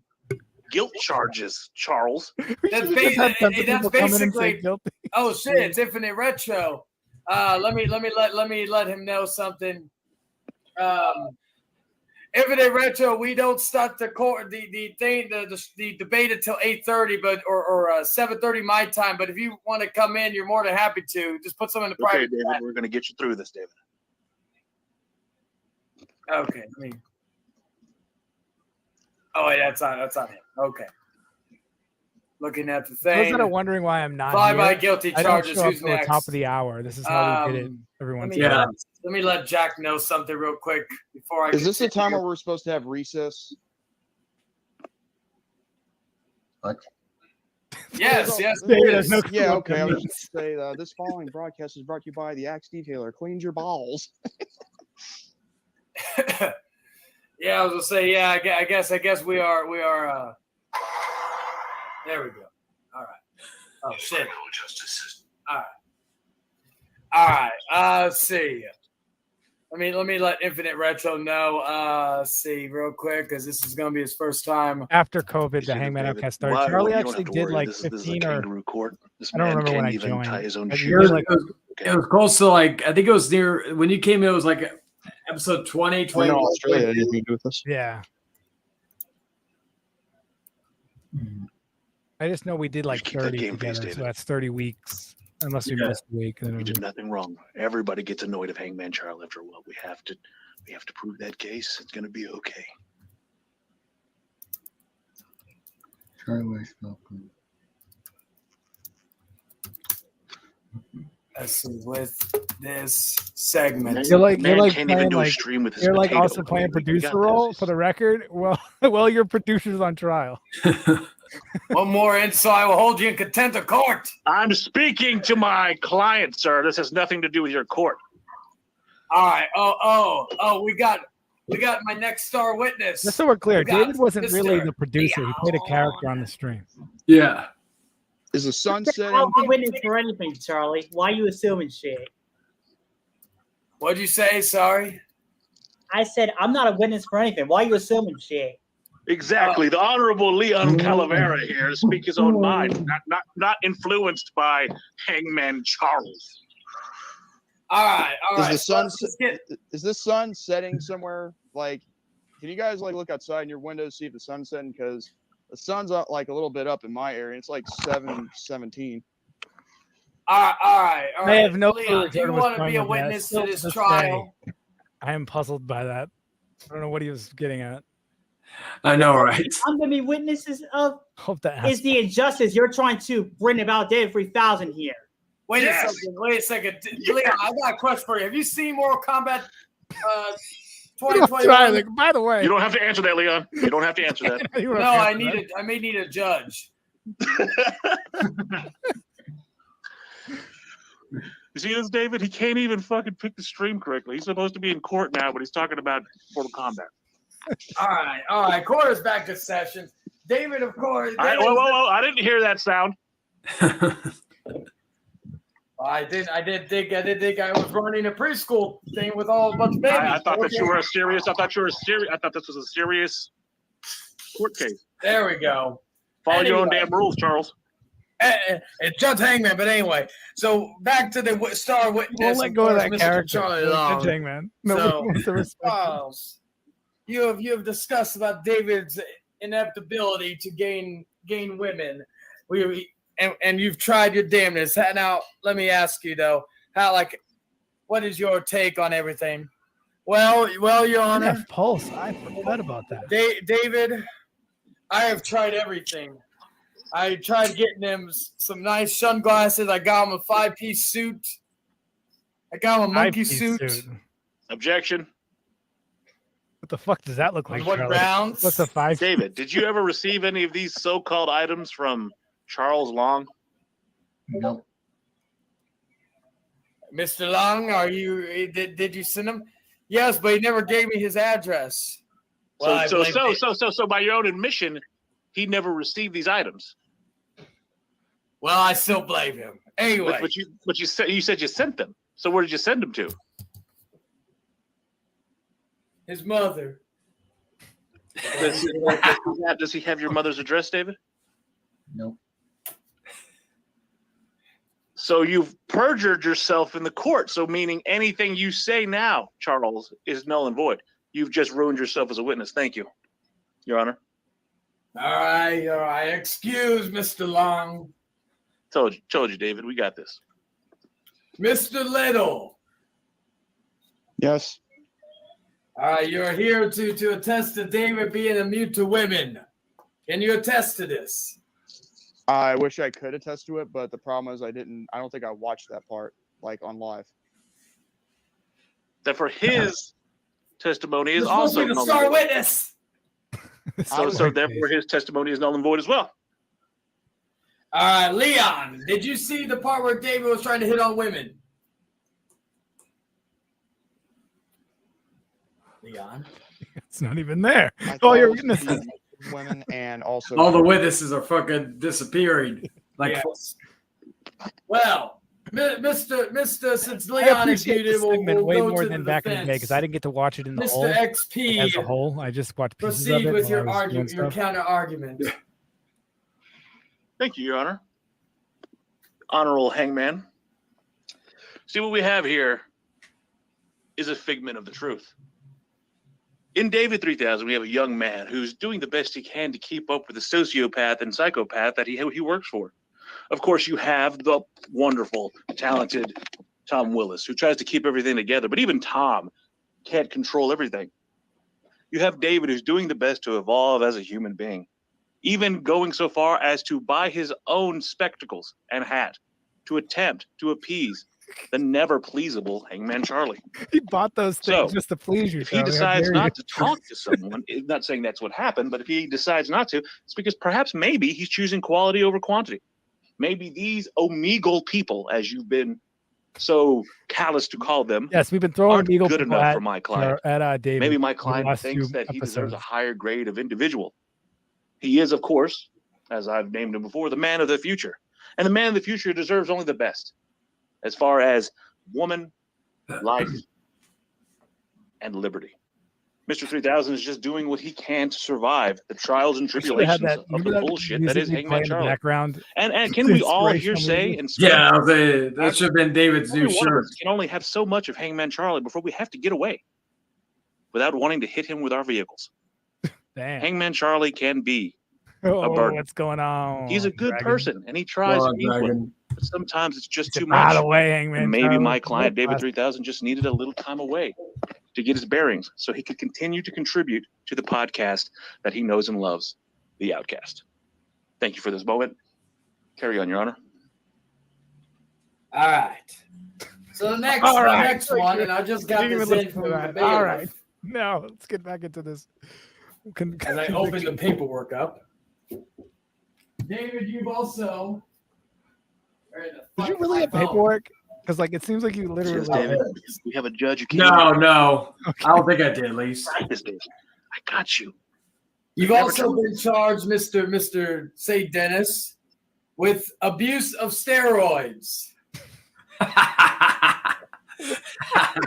S8: guilt charges, Charles?
S3: That's
S2: People come in and say
S3: basically.
S2: guilty.
S3: Oh shit! It's Infinite Retro. Let me let him know something. Infinite Retro. We don't start the debate until 8:30, but or 7:30 my time. But if you want to come in, you're more than happy to. Just put some in the
S8: Okay,
S3: private.
S8: David, we're going to get you through this, David.
S3: Okay. Oh, wait, that's on him. Okay. Looking at the
S2: Those
S3: thing.
S2: that are wondering why I'm not
S3: Bye bye
S2: here,
S3: guilty
S2: I don't
S3: charges.
S2: show up
S3: Who's
S2: till the
S3: next?
S2: top of the hour. This is how we did it every once in a while.
S3: Let me let Jack know something real quick before I.
S4: Is this the time where we're supposed to have recess?
S6: What?
S3: Yes.
S2: David has no
S4: Yeah,
S2: clue what
S4: okay.
S2: that
S4: I was
S2: means.
S4: just going to say this following broadcast is brought to you by the Axe Detailer. Cleans your balls.
S3: Yeah, I was gonna say. Yeah, I guess we are. There we go. All right. Oh shit. All right. Let's see. Let me let Infinite Retro know. See real quick because this is gonna be his first time
S2: After COVID, the Hangman Outcast started. Charlie actually did like
S8: This is
S2: 15
S8: a
S2: or
S8: kangaroo court. This
S2: I don't
S8: man
S2: remember when
S8: can't
S2: I
S8: even
S2: joined.
S8: tie his own
S2: Like,
S8: shoes.
S5: It was close to I think it was near when you came in. It was like episode 20, 20.
S4: No, Australia had anything to do with this.
S2: yeah. I just know we did like
S8: Keep that
S2: 30
S8: game
S2: together,
S8: face,
S2: so
S8: David.
S2: that's 30 weeks. Unless we missed a week. Then
S8: We did nothing wrong. Everybody gets annoyed of Hangman Charlie after a while. We have to prove that case. It's going to be okay.
S6: Charlie wears welcome.
S3: Let's see with this segment.
S2: You're like
S8: Man
S2: you're like
S8: can't even
S2: playing
S8: do a
S2: like
S8: stream with his
S2: you're like
S8: potato.
S2: also playing
S8: We got
S2: producer
S8: this.
S2: role for the record. Well, your producer's on trial.
S3: One more so I will hold you in contempt of court.
S8: I'm speaking to my client, sir. This has nothing to do with your court.
S3: All right. Oh, we got my next star witness.
S2: Just so we're clear,
S3: We got
S2: David wasn't really
S3: Mr.
S2: the producer. He played a character on the stream.
S5: Yeah.
S4: Is the sun setting?
S10: I'll be witness for anything, Charlie. Why are you assuming shit?
S3: What'd you say? Sorry.
S10: I said I'm not a witness for anything. Why are you assuming shit?
S8: Exactly. The Honorable Leon Calavera here speak his own mind, not influenced by Hangman Charles.
S3: All right.
S4: Is the sun? Is this sun setting somewhere? Like, can you guys like look outside in your window see if the sun's setting? Because the sun's up like a little bit up in my area. It's like 7:17.
S3: All right.
S2: I have no
S3: Leon,
S2: clue.
S3: do you want to be a witness to this trial?
S2: I am puzzled by that. I don't know what he was getting at.
S3: I know, right?
S10: I'm gonna be witnesses of
S2: Hope that
S10: is the injustice you're trying to bring about David 3000 here.
S3: Wait a second. Leon, I got a question for you. Have you seen Mortal Kombat 2021?
S2: By the way,
S8: You don't have to answer that, Leon. You don't have to answer that.
S2: You don't
S3: No,
S2: have to
S3: I
S2: answer that.
S3: may need a judge.
S8: You see this, David? He can't even fucking pick the stream correctly. He's supposed to be in court now, but he's talking about Mortal Kombat.
S3: All right. Quarters back to session. David, of course.
S8: Whoa. I didn't hear that sound.
S3: I did think I was running a preschool thing with all a bunch of babies.
S8: I thought that you were a serious. I thought this was a serious court case.
S3: There we go.
S8: Follow your own damn rules, Charles.
S3: It's Judge Hangman, but anyway. So back to the star witness.
S2: We'll let go of that
S3: Mr.
S2: character.
S3: Charlie
S2: Judge
S3: Long.
S2: Hangman. No,
S3: So,
S2: what's the respect?
S3: Charles, you have discussed about David's ineptability to gain women. And you've tried your damnedest. Now, let me ask you though, what is your take on everything? Well, Your Honor.
S2: Pulse. I forgot about that.
S3: David, I have tried everything. I tried getting him some nice sunglasses. I got him a 5-piece suit. I got him a monkey suit.
S8: Objection.
S2: What the fuck does that look like?
S3: On what
S2: Charlie?
S3: grounds?
S2: What's a 5?
S8: David, did you ever receive any of these so-called items from Charles Long?
S6: Nope.
S3: Mr. Long, did you send him? Yes, but he never gave me his address. Well,
S8: So by your own admission, he never received these items.
S3: Well, I still blame him. Anyway,
S8: but you said you sent them. So where did you send them to?
S3: his mother.
S8: Does he have your mother's address, David?
S6: Nope.
S8: So you've perjured yourself in the court. So meaning anything you say now, Charles, is null and void. You've just ruined yourself as a witness. Thank you, Your Honor.
S3: All right. Excuse Mr. Long.
S8: Told you, David. We got this.
S3: Mr. Little.
S4: Yes.
S3: All right, you're here to attest to David being immune to women. Can you attest to this?
S4: I wish I could attest to it, but the problem is I don't think I watched that part like on live.
S8: That for his testimony is
S3: You're
S8: also
S3: supposed to be the
S8: null
S3: star
S8: and void.
S3: witness.
S8: So therefore his testimony is null and void as well.
S3: All right, Leon, did you see the part where David was trying to hit on women? Leon?
S2: It's not even there.
S4: I
S2: Oh,
S4: thought
S2: you're
S4: it was
S2: witnesses.
S4: women and also
S5: All the witnesses are fucking disappearing. Like,
S3: Yes. Well, Mr. Since
S2: I
S3: Leon is
S2: appreciate
S3: muted,
S2: this segment
S3: we'll
S2: way
S3: go
S2: more
S3: to
S2: than
S3: the
S2: back in the day because I didn't get to watch it in the whole.
S3: Mr. XP,
S2: As a whole, I just watched pieces of
S3: proceed
S2: it
S3: with
S2: while
S3: your
S2: I was doing
S3: argument, your
S2: stuff.
S3: counter argument.
S8: Thank you, Your Honor. Honorable Hangman. See, what we have here is a figment of the truth. In David 3000, we have a young man who's doing the best he can to keep up with the sociopath and psychopath that he works for. Of course, you have the wonderful, talented Tom Willis, who tries to keep everything together, but even Tom can't control everything. You have David, who's doing the best to evolve as a human being, even going so far as to buy his own spectacles and hat to attempt to appease the never pleasable Hangman Charlie.
S2: He bought those things
S8: So,
S2: just to please you.
S8: If he
S2: Charlie. How
S8: decides
S2: dare
S8: not
S2: you.
S8: to talk to someone, not saying that's what happened, but if he decides not to, it's because perhaps maybe he's choosing quality over quantity. Maybe these Omegle people, as you've been so callous to call them,
S2: Yes, we've been throwing
S8: aren't
S2: Eagle
S8: good
S2: people
S8: enough
S2: at,
S8: for my client.
S2: at David.
S8: Maybe my
S2: in the
S8: client
S2: last
S8: thinks
S2: few
S8: that he deserves a
S2: episodes.
S8: higher grade of individual. He is, of course, as I've named him before, the man of the future. And the man of the future deserves only the best as far as woman, life, and liberty. Mr. 3000 is just doing what he can to survive the trials and tribulations of the bullshit that is Hangman Charlie.
S2: Background.
S8: And can we all here say and speak?
S3: Yeah, that should have been David's new shirt.
S8: One of us can only have so much of Hangman Charlie before we have to get away without wanting to hit him with our vehicles.
S2: Damn.
S8: Hangman Charlie can be a burden.
S2: What's going on?
S8: He's a good person, and he tries to be one. But sometimes it's just too much.
S2: Out of the way, Hangman.
S8: And maybe my client, David 3000, just needed a little time away to get his bearings so he could continue to contribute to the podcast that he knows and loves, The Outcast. Thank you for this moment. Carry on, Your Honor.
S5: All right. So the next one, and I just got this in from the bailiff.
S2: All right. No, let's get back into this.
S5: As I open the paperwork up. David, you've also...
S2: Did you really have paperwork? Because it seems like you literally.
S8: Yes, David. We have a judge who can't.
S3: No. Okay. I don't think I did, at least.
S8: I got you.
S5: You've also been charged, Mr. St. Dennis, with abuse of steroids.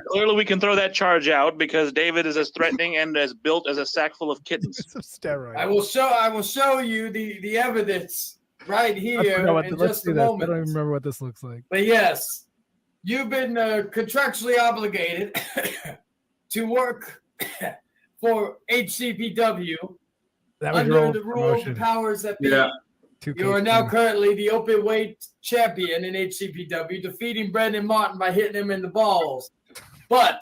S8: Clearly, we can throw that charge out because David is as threatening and as built as a sack full of kittens.
S2: Steroids.
S5: I will show you the evidence right here in just a moment.
S2: I don't even remember what this looks like.
S5: But yes, you've been contractually obligated to work for HCPW under the rules and powers that be. Yeah. You are now currently the open weight champion in HCPW, defeating Brandon Martin by hitting him in the balls. But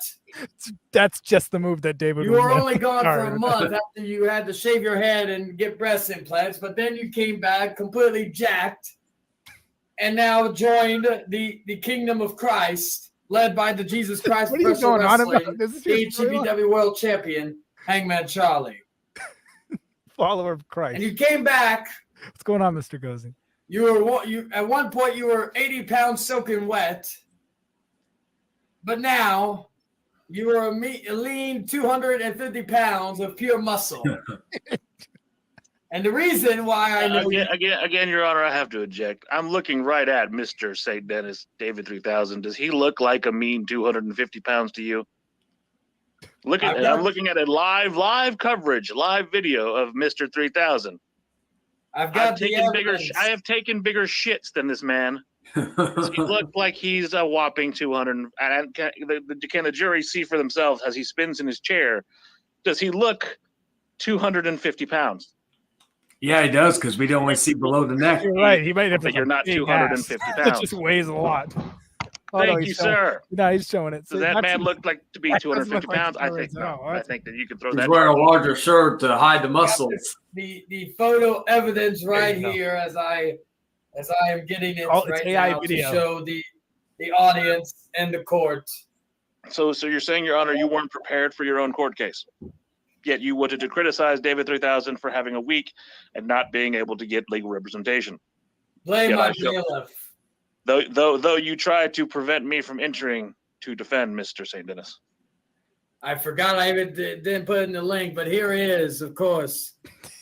S2: that's just the move that David.
S5: You were only gone for a month after you had to shave your head and get breast implants, but then you came back completely jacked, and now joined the Kingdom of Christ, led by the Jesus Christ Professional Wrestling, HCPW World Champion Hangman Charlie,
S2: follower of Christ.
S5: And you came back.
S2: What's going on, Mr. Gozy?
S5: You at one point you were 80 pounds soaking wet, but now you are a lean 250 pounds of pure muscle. And the reason why I know
S8: again, Your Honor, I have to object. I'm looking right at Mr. St. Dennis, David 3000. Does he look like a mean 250 pounds to you? I'm looking at a live coverage, live video of Mr. 3000. I have taken bigger shits than this man. Does he look like he's a whopping 200? And can the jury see for themselves as he spins in his chair? Does he look 250 pounds?
S3: Yeah, he does, because we only see below the neck.
S2: You're right. He might have
S8: but you're not 250 pounds.
S2: It just weighs a lot.
S8: Thank you, sir.
S2: No, he's showing it.
S8: Does that man look like to be 250 pounds? I think no. I think that you can throw that.
S3: He's wearing a larger shirt to hide the muscles.
S5: The photo evidence right here as I am getting it right now to show the audience and the court.
S8: So you're saying, Your Honor, you weren't prepared for your own court case, yet you wanted to criticize David 3000 for having a week and not being able to get legal representation.
S5: Blame my bailiff.
S8: Though you tried to prevent me from entering to defend Mr. St. Dennis.
S5: I forgot I even didn't put in the link, but here is, of course,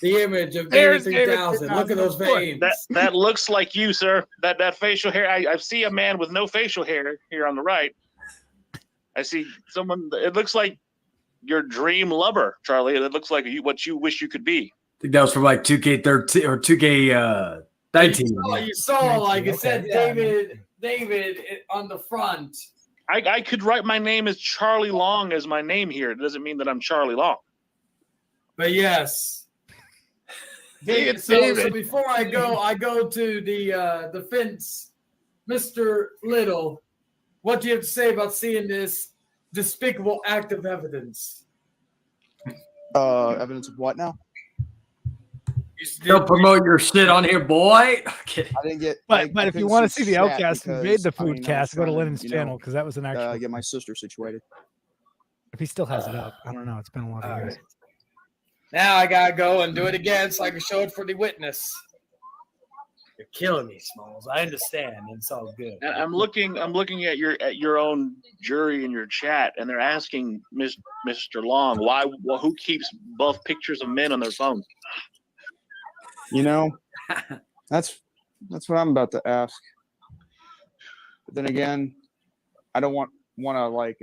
S5: the image of David 3000. Look at those veins.
S8: That looks like you, sir. That facial hair. I see a man with no facial hair here on the right. I see someone. It looks like your dream lover, Charlie. It looks like what you wish you could be.
S3: I think that was from like 2K13 or 2K19.
S5: You saw like it said David on the front.
S8: I could write my name as Charlie Long as my name here. It doesn't mean that I'm Charlie Long.
S5: But yes. So before I go to the defense. Mr. Little, what do you have to say about seeing this despicable act of evidence?
S4: Evidence of what now?
S3: Don't promote your shit on here, boy.
S4: I didn't get.
S2: But if you want to see the Outcast invade the food cast, go to Lennon's channel because that was an actual.
S4: Get my sister situated.
S2: If he still has it up, I don't know. It's been a lot of years.
S5: Right. Now I gotta go and do it again so I can show it for the witness. You're killing me, Smalls. I understand. It's all good.
S8: I'm looking at your own jury in your chat, and they're asking Mr. Long who keeps both pictures of men on their phones.
S4: You know, that's That's what I'm about to ask. But then again, I don't want to like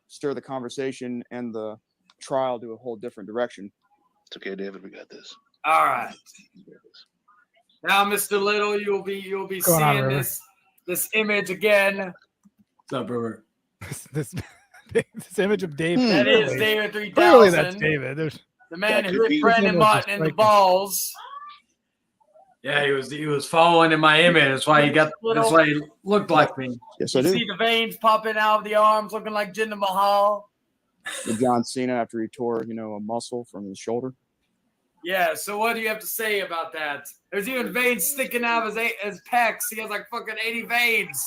S4: stir the conversation and the trial to a whole different direction.
S8: It's okay, David. We got this.
S5: All right. Now, Mr. Little, you'll be seeing this image again.
S3: What's up, River?
S2: This image of David.
S5: That is David 3000.
S2: Clearly, that's David.
S5: The man who hit Brandon Martin in the balls.
S3: Yeah, he was following in my image. That's why he looked like me.
S4: Yes, I do.
S5: See the veins popping out of the arms, looking like Jinder Mahal.
S4: With John Cena after he tore, a muscle from his shoulder.
S5: Yeah. So what do you have to say about that? There's even veins sticking out of his pecs. He has like fucking 80 veins.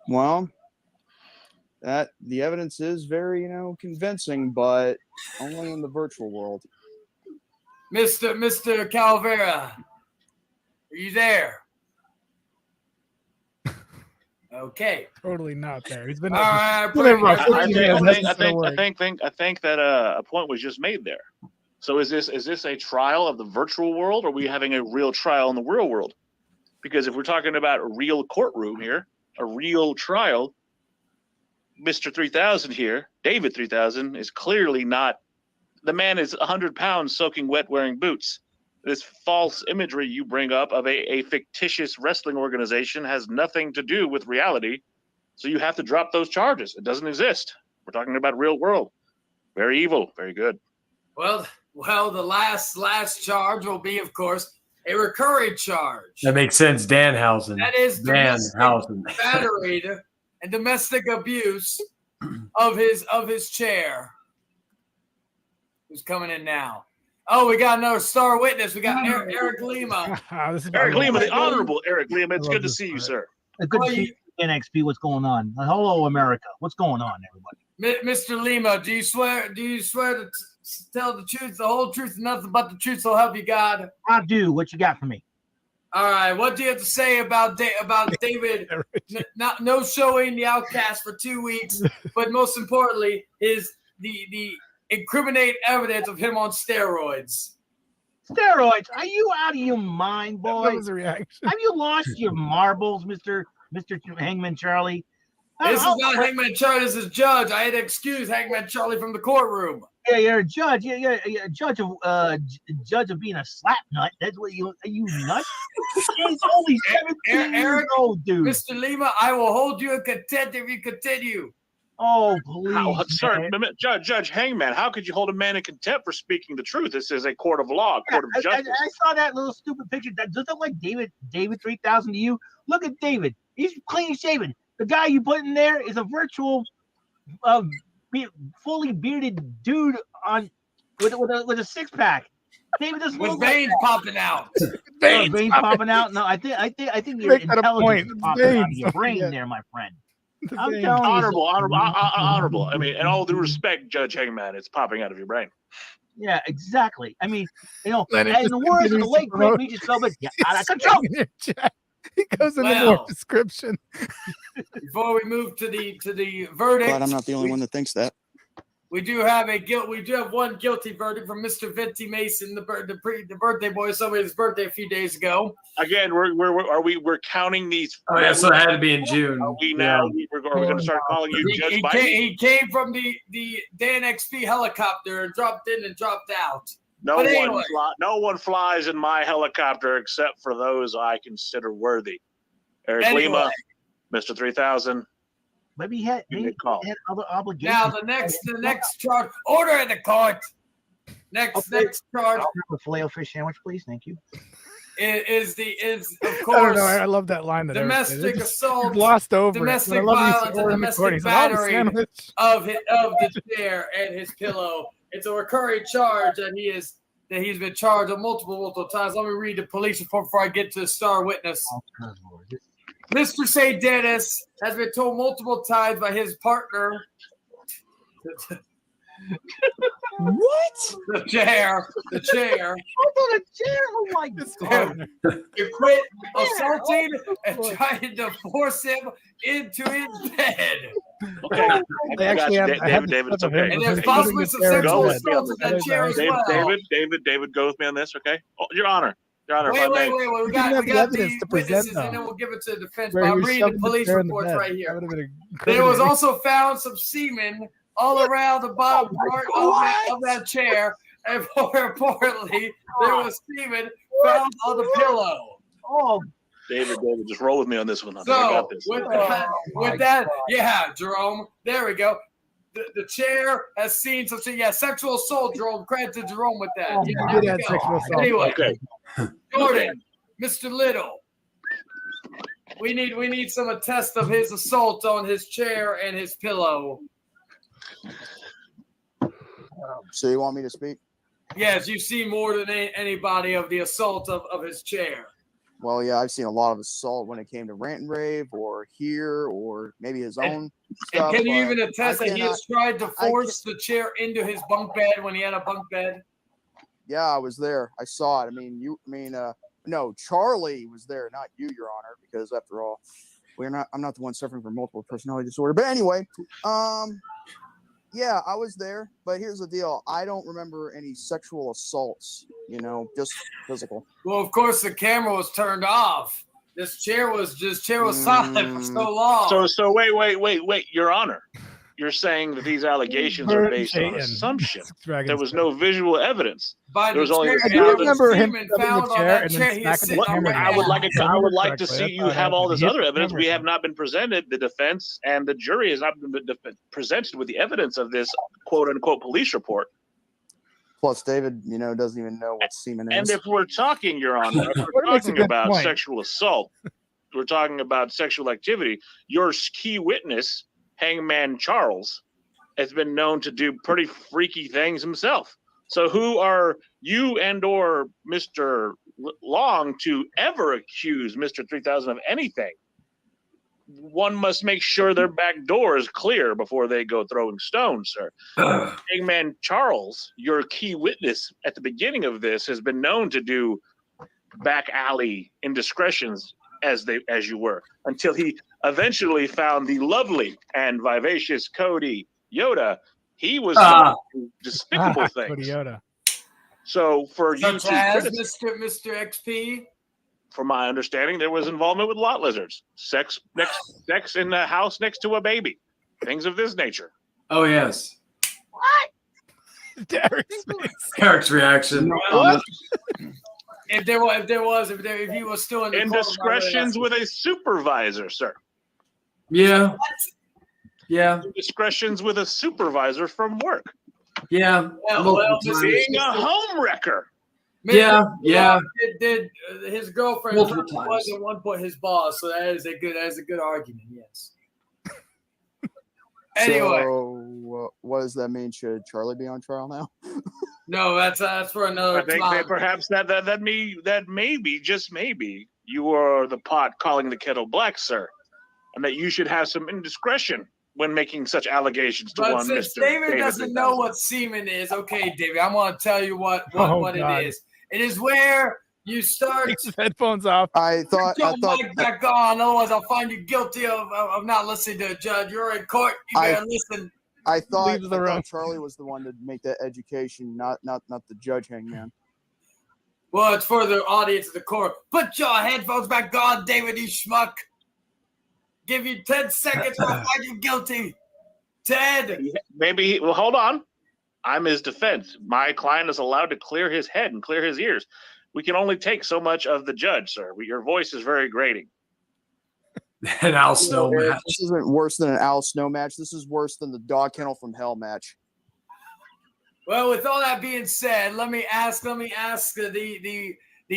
S4: Well, the evidence is very, convincing, but only in the virtual world.
S5: Mr. Calvera, are you there? Okay.
S2: Totally not there. He's been.
S5: All right.
S8: I think that a point was just made there. So is this a trial of the virtual world, or are we having a real trial in the real world? Because if we're talking about a real courtroom here, a real trial, Mr. 3000 here, David 3000, is clearly not. The man is 100 pounds soaking wet wearing boots. This false imagery you bring up of a fictitious wrestling organization has nothing to do with reality. So you have to drop those charges. It doesn't exist. We're talking about real world. Very evil. Very good.
S5: Well, the last charge will be, of course, a recurring charge.
S3: That makes sense. Danhausen.
S5: That is
S3: Danhausen.
S5: battery and domestic abuse of his chair. Who's coming in now? Oh, we got another star witness. We got Eric Lima.
S8: Eric Lima, the honorable Eric Lima. It's good to see you, sir.
S11: Good to see you, NXP. What's going on? Hello, America. What's going on, everybody?
S5: Mr. Lima, do you swear to tell the truth, the whole truth, and nothing but the truth, so help you God?
S11: I do. What you got for me?
S5: All right. What do you have to say about David no showing the Outcast for 2 weeks, but most importantly, the incriminate evidence of him on steroids?
S11: Steroids? Are you out of your mind, boy?
S2: That was a reaction.
S11: Have you lost your marbles, Mr. Hangman Charlie?
S5: This is not Hangman Charlie. This is Judge. I had to excuse Hangman Charlie from the courtroom.
S11: Yeah, you're a judge. Yeah, you're a judge of being a slap nut. That's what are you nuts? He's only 17 years old, dude.
S5: Mr. Lima, I will hold you in contempt if you continue.
S11: Oh, please.
S8: Sir, Judge Hangman, how could you hold a man in contempt for speaking the truth? This is a court of law, court of justice.
S11: I saw that little stupid picture. That does look like David 3000 to you. Look at David. He's clean shaven. The guy you put in there is a virtual, fully bearded dude with a six pack. David doesn't
S5: with
S11: look
S5: veins
S11: like
S5: popping out.
S11: veins popping out. No, I think your intelligence is popping out of your brain there, my friend. I'm telling
S8: honorable. I mean, in all due respect, Judge Hangman, it's popping out of your brain.
S11: Yeah, exactly. I mean, in the words of the late great Regis Philbin, you're out of control.
S2: He goes into more description.
S5: Before we move to the verdict,
S4: Glad I'm not the only one that thinks that.
S5: We do have one guilty verdict from Mr. Vinty Mason, the birthday boy. Somebody's birthday a few days ago.
S8: Again, we're counting these.
S3: Oh yeah, so it had to be in June.
S8: Are we now? Are we going to start calling you Judge Biden?
S5: He came from the DNXP helicopter and dropped in and dropped out.
S8: No one flies in my helicopter except for those I consider worthy. Eric Lima, Mr. 3000.
S11: Maybe he had other obligations.
S5: Now the next charge. Order in the court. Next charge.
S11: A filet-o-fish sandwich, please. Thank you.
S5: Is of course.
S2: I don't know. I love that line.
S5: Domestic assault,
S2: glossed over
S5: domestic violence, and domestic battery of the chair and his pillow. It's a recurring charge that he's been charged of multiple times. Let me read the police report before I get to the star witness. Mr. St. Dennis has been told multiple times by his partner.
S2: What?
S5: The chair.
S11: Oh, the chair. Oh my God.
S5: To quit assaulting and trying to force him into his bed.
S8: Okay. I got you, David. It's okay.
S5: And there's possibly some sexual assault in that chair as well.
S8: David, go with me on this, okay? Oh, Your Honor. Wait.
S5: We got the evidence to present, witnesses, and then we'll give it to the defense. But I'm reading the police reports right here. There was also found some semen all around the bottom part of that chair, and more importantly, there was semen found on the pillow.
S11: Oh,
S8: David, just roll with me on this one.
S5: So
S8: I got this.
S5: With that, yeah, Jerome. There we go. The chair has seen some sexual assault, Jerome. Credit to Jerome with that.
S2: Oh,
S5: Yeah,
S2: did have sexual assault.
S5: Anyway,
S8: okay.
S5: Jordan, Mr. Little. We need some attest of his assault on his chair and his pillow.
S4: So you want me to speak?
S5: Yes, you've seen more than anybody of the assault of his chair.
S4: Well, yeah, I've seen a lot of assault when it came to Rant and Rave or here or maybe his own stuff.
S5: And can you even attest that he has tried to force the chair into his bunk bed when he had a bunk bed?
S4: Yeah, I was there. I saw it. No, Charlie was there, not you, Your Honor, because after all, I'm not the one suffering from multiple personality disorder. But anyway, yeah, I was there. But here's the deal. I don't remember any sexual assaults, just physical.
S5: Well, of course, the camera was turned off. This chair was silent for so long.
S8: So wait, Your Honor. You're saying that these allegations are based on assumption. There was no visual evidence. There was only.
S2: I do remember him found the chair and then smacking the camera.
S8: I would like to see you have all this other evidence. We have not been presented. The defense and the jury has not been presented with the evidence of this quote unquote police report.
S4: Plus, David, doesn't even know what semen is.
S8: And if we're talking, Your Honor, if we're talking about sexual assault, we're talking about sexual activity. Your key witness, Hangman Charles, has been known to do pretty freaky things himself. So who are you and or Mr. Long to ever accuse Mr. 3000 of anything? One must make sure their back door is clear before they go throwing stones, sir. Hangman Charles, your key witness at the beginning of this, has been known to do back alley indiscretions as you were, until he eventually found the lovely and vivacious Cody Yoda. He was despicable things.
S2: Cody Yoda.
S8: So for you
S5: Such as Mr. XP?
S8: From my understanding, there was involvement with lot lizards, sex in the house next to a baby, things of this nature.
S3: Oh yes.
S2: What?
S3: Derek's reaction.
S2: What?
S5: If he was still in the
S8: indiscretions with a supervisor, sir.
S3: Yeah.
S5: What?
S3: Yeah.
S8: Indiscretions with a supervisor from work.
S3: Yeah.
S8: Being a home wrecker.
S3: Yeah.
S5: Did his girlfriend was at one point his boss? So that is a good argument. Yes. Anyway,
S4: so what does that mean? Should Charlie be on trial now?
S5: No, that's for another time.
S8: I think perhaps that maybe, just maybe, you are the pot calling the kettle black, sir, and that you should have some indiscretion when making such allegations to one
S5: since
S8: Mr.
S5: David doesn't know what semen is, okay, David, I'm going to tell you what it is. It is where you start.
S2: Take his headphones off.
S4: I thought
S5: mic back on, otherwise I'll find you guilty of not listening to a judge. You're in court. You better listen.
S4: I thought Charlie was the one to make that education, not the judge, Hangman.
S5: Well, it's for the audience of the court. Put your headphones back on, David, you schmuck. Give you 10 seconds or I'll find you guilty. Ted.
S8: Maybe. Well, hold on. I'm his defense. My client is allowed to clear his head and clear his ears. We can only take so much of the judge, sir. Your voice is very grating.
S3: An Al Snow match.
S4: This isn't worse than an Al Snow match. This is worse than the Dog Kennel from Hell match.
S5: Well, with all that being said, let me ask the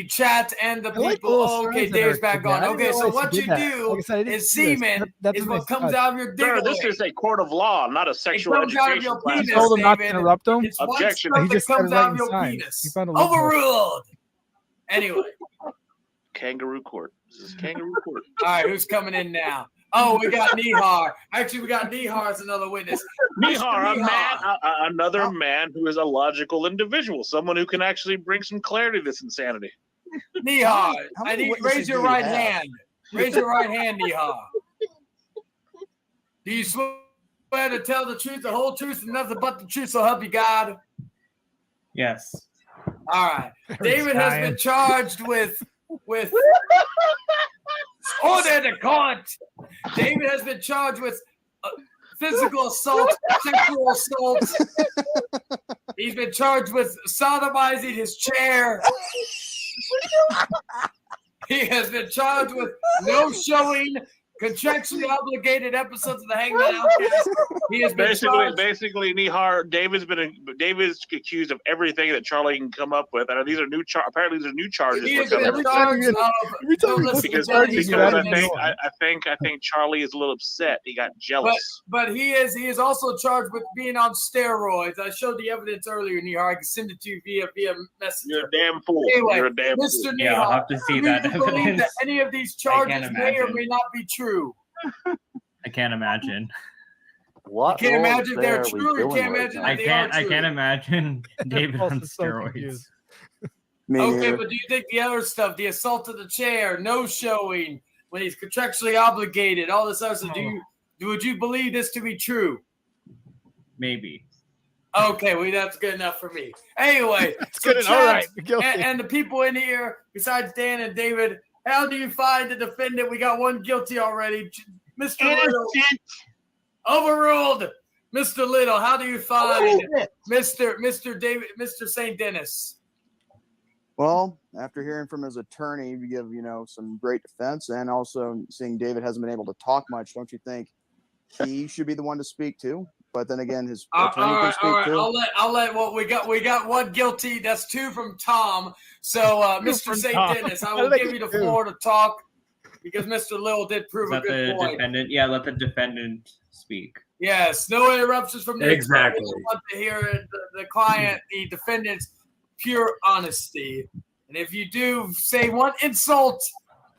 S5: chat and the people. Okay, Dave's back on. Okay, so what you do is semen is what comes out of your dick.
S8: Sir, this is a court of law, not a sexual education.
S5: Out of your penis,
S2: told him not to interrupt him.
S5: It's
S8: objection.
S5: He just comes out of your penis. Overruled. Anyway.
S8: Kangaroo court. This is kangaroo court.
S5: All right, who's coming in now? Oh, we got Nihar. Actually, we got Nihar as another witness.
S8: Nihar, another man who is a logical individual, someone who can actually bring some clarity to this insanity.
S5: Nihar, raise your right hand. Raise your right hand, Nihar. Do you smoke swear to tell the truth, the whole truth, and nothing but the truth, so help you God?
S12: Yes.
S5: All right. David has been charged with order to court. David has been charged with physical assault, sexual assault. He's been charged with sodomizing his chair. He has been charged with no showing contractually obligated episodes of the Hangman Outcast. He has been
S8: basically, Nihar. David's accused of everything that Charlie can come up with. And these are apparently these are new charges.
S5: He has been charged
S8: because I think Charlie is a little upset. He got jealous.
S5: But he is also charged with being on steroids. I showed the evidence earlier, Nihar. I can send it to you via messenger.
S8: You're a damn fool.
S5: Anyway,
S8: You're a damn
S5: Mr.
S8: fool.
S5: Nihar,
S12: Yeah, I'll have to see that
S5: do you believe
S12: evidence.
S5: that any of these charges may or may not be true?
S12: I can't imagine.
S13: What?
S5: You can't imagine they're true. You can't imagine
S12: I
S5: that they are true.
S12: I can't imagine David on steroids.
S5: Okay, but do you think the other stuff, the assault of the chair, no showing, when he's contractually obligated, all this other stuff, would you believe this to be true?
S12: Maybe.
S5: Okay, well, that's good enough for me. Anyway,
S2: good. All right,
S5: and the people in here, besides Dan and David, how do you find the defendant? We got one guilty already. Mr. Little. Overruled. Mr. Little, how do you find Mr. David, Mr. St. Dennis?
S4: Well, after hearing from his attorney, you give, some great defense, and also seeing David hasn't been able to talk much, don't you think he should be the one to speak to? But then again, his attorney can speak too.
S5: I'll let what we got one guilty. That's two from Tom. So Mr. St. Dennis, I will give you the floor to talk because Mr. Little did prove a good point.
S12: Let the defendant speak.
S5: Yes, no interruptions from the
S3: Exactly.
S5: We want to hear the client, the defendant's pure honesty. And if you do say one insult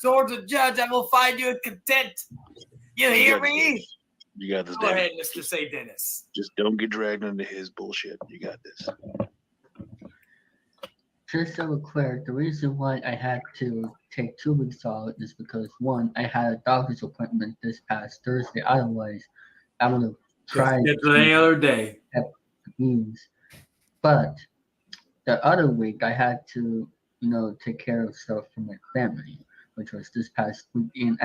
S5: towards a judge, I will find you in contempt. You hear me?
S8: You got this.
S5: Go ahead, Mr. St. Dennis.
S8: Just don't get dragged into his bullshit. You got this.
S6: Just so we're clear, the reason why I had to take 2 weeks off is because, one, I had a doctor's appointment this past Thursday. Otherwise, I'm going to try
S3: it any other day.
S6: Means. But the other week, I had to, take care of stuff for my family, which was this past week. And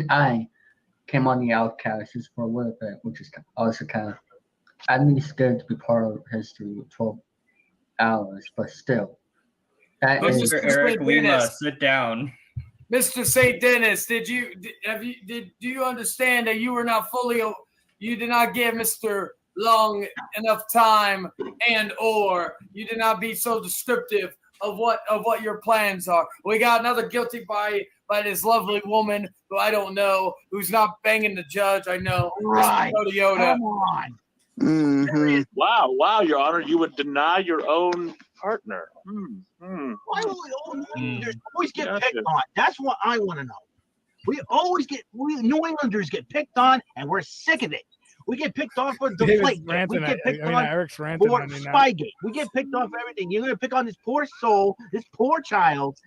S6: I came on the Outcast just for a little bit, which is also kind of, I'd be scared to be part of history with 12 hours, but still.
S12: Mr. Eric Lima, sit down.
S5: Mr. St. Dennis, do you understand that you did not give Mr. Long enough time or you did not be so descriptive of what your plans are? We got another guilty by this lovely woman who I don't know, who's not banging the judge. I know.
S11: Right.
S5: Yoda.
S11: Come on.
S4: Mm-hmm.
S8: Wow, Your Honor, you would deny your own partner.
S11: Why do we always get picked on? That's what I want to know. We New Englanders get picked on, and we're sick of it. We get picked on for Deflategate. We get picked on
S2: Eric's
S11: for
S2: Spygate.
S11: We get picked on for everything. You're going to pick on this poor soul, this poor child,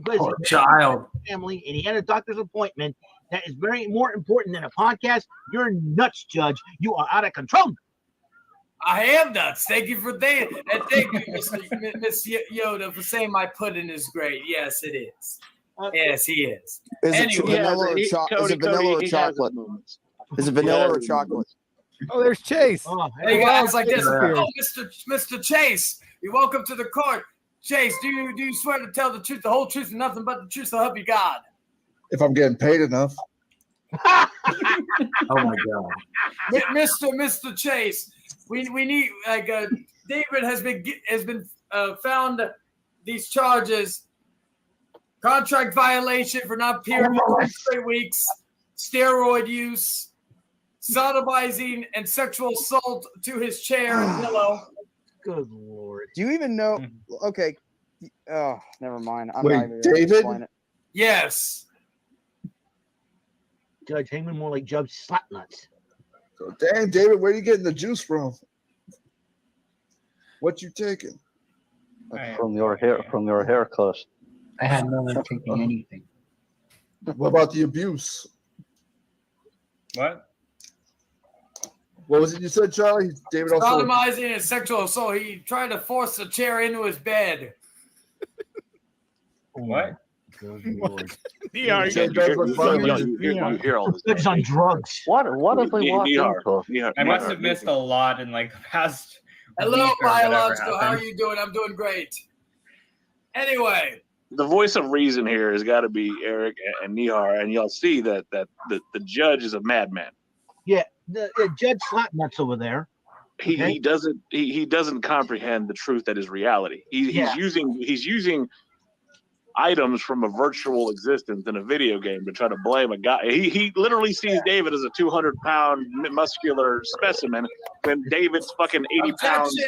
S3: Poor child.
S11: Family, and he had a doctor's appointment. That is more important than a podcast. You're nuts, Judge. You are out of control.
S5: I am nuts. Thank you for that. And thank you, Miss Yoda, for saying my pudding is great. Yes, it is. Yes, he is.
S4: Is it vanilla or chocolate? Is it vanilla or chocolate?
S2: Oh, there's Chase.
S5: Hey guys, like this. Oh, Mr. Chase, you're welcome to the court. Chase, do you swear to tell the truth, the whole truth, and nothing but the truth, so help you God?
S14: If I'm getting paid enough.
S3: Oh my God,
S5: Mr. Chase, we need David has been found these charges: contract violation for not appearing for 3 weeks, steroid use, sodomizing, and sexual assault to his chair and pillow.
S11: Good Lord!
S4: Do you even know? Okay. Oh, never mind. I'm
S14: Wait,
S4: not even
S14: David?
S4: explain it.
S5: Yes.
S11: Judge Hangman more like Judge Slapnuts.
S14: So, dang, David, where are you getting the juice from? What you taking?
S13: From your hair clutch.
S6: I had no one taking anything.
S14: What about the abuse?
S12: What?
S14: What was it you said, Charlie? David also.
S5: Sodomizing and sexual assault. He tried to force the chair into his bed.
S12: What?
S2: You
S8: hear all this.
S11: It's on drugs.
S13: What if we walk into?
S12: I must have missed a lot in like the past.
S5: Hello, Biological. How are you doing? I'm doing great. Anyway.
S8: The voice of reason here has got to be Eric and Nihar, and y'all see that the judge is a madman.
S11: Yeah, the Judge Slapnuts over there.
S8: He doesn't comprehend the truth that is reality. He's using items from a virtual existence in a video game to try to blame a guy. He literally sees David as a 200-pound muscular specimen when David's fucking 80 pounds.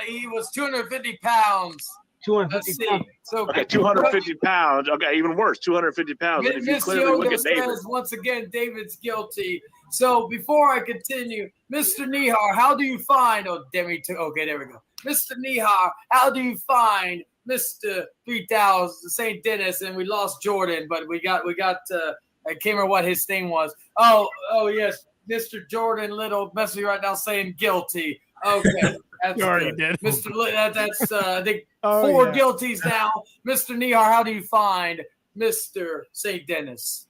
S5: He was 250 pounds.
S11: 250 pounds.
S5: So,
S8: okay, 250 pounds. Okay, even worse, 250 pounds. If you clearly look at David.
S5: Once again, David's guilty. So before I continue, Mr. Nihar, how do you find? Oh, Demi. Okay, there we go. Mr. Nihar, how do you find Mr. 3000 St. Dennis? And we lost Jordan, but we got. I can't remember what his thing was. Oh yes, Mr. Jordan Little messaging right now saying guilty. Okay. That's
S2: you already did.
S5: Mr. That's I think 4 guilties now. Mr. Nihar, how do you find Mr. St. Dennis?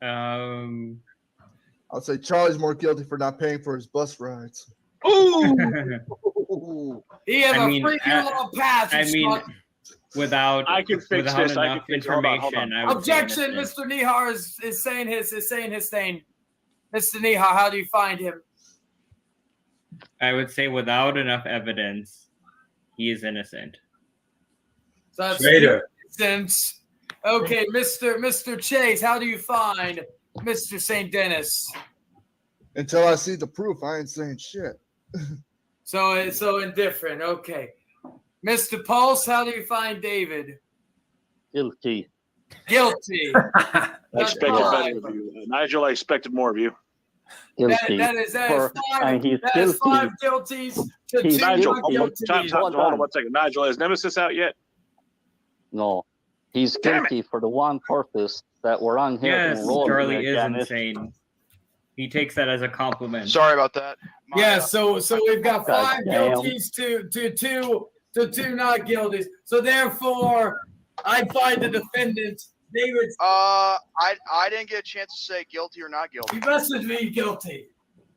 S14: I'll say Charlie's more guilty for not paying for his bus rides.
S5: Ooh! He has a freaking long pass.
S12: Without
S8: I can fix this.
S12: enough information.
S5: Objection, Mr. Nihar is saying his thing. Mr. Nihar, how do you find him?
S12: I would say without enough evidence, he is innocent.
S5: So that's innocent. Okay, Mr. Chase, how do you find Mr. St. Dennis?
S14: Until I see the proof, I ain't saying shit.
S5: So indifferent. Okay. Mr. Pulse, how do you find David?
S13: Guilty.
S5: Guilty.
S8: I expected better of you. Nigel, I expected more of you.
S13: Guilty.
S5: That is 5 guilties to 2
S8: Nigel,
S5: not guilties.
S8: hold on 1 second. Nigel, is Nemesis out yet?
S13: No. He's guilty for the one purpose that we're on here.
S12: Yes, Charlie is insane. He takes that as a compliment.
S4: Sorry about that.
S5: So we've got 5 guilties to 2 not guilties. So therefore, I find the defendant David.
S4: I didn't get a chance to say guilty or not guilty.
S5: You messaged me guilty.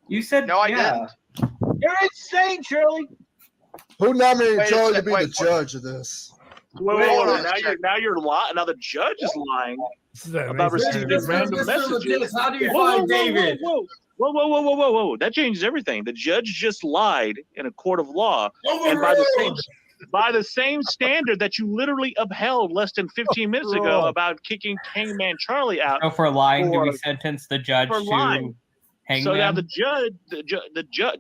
S12: You said
S4: no. I didn't.
S11: You're insane, Shirley.
S14: Who nominated Charlie to be the judge of this?
S8: Wait, now you're lying. Now the judge is lying about receiving random messages.
S5: How do you find David?
S8: Whoa. That changes everything. The judge just lied in a court of law. And by the same standard that you literally upheld less than 15 minutes ago about kicking Hangman Charlie out.
S12: So for lying, do we sentence the judge to Hangman?
S8: So now the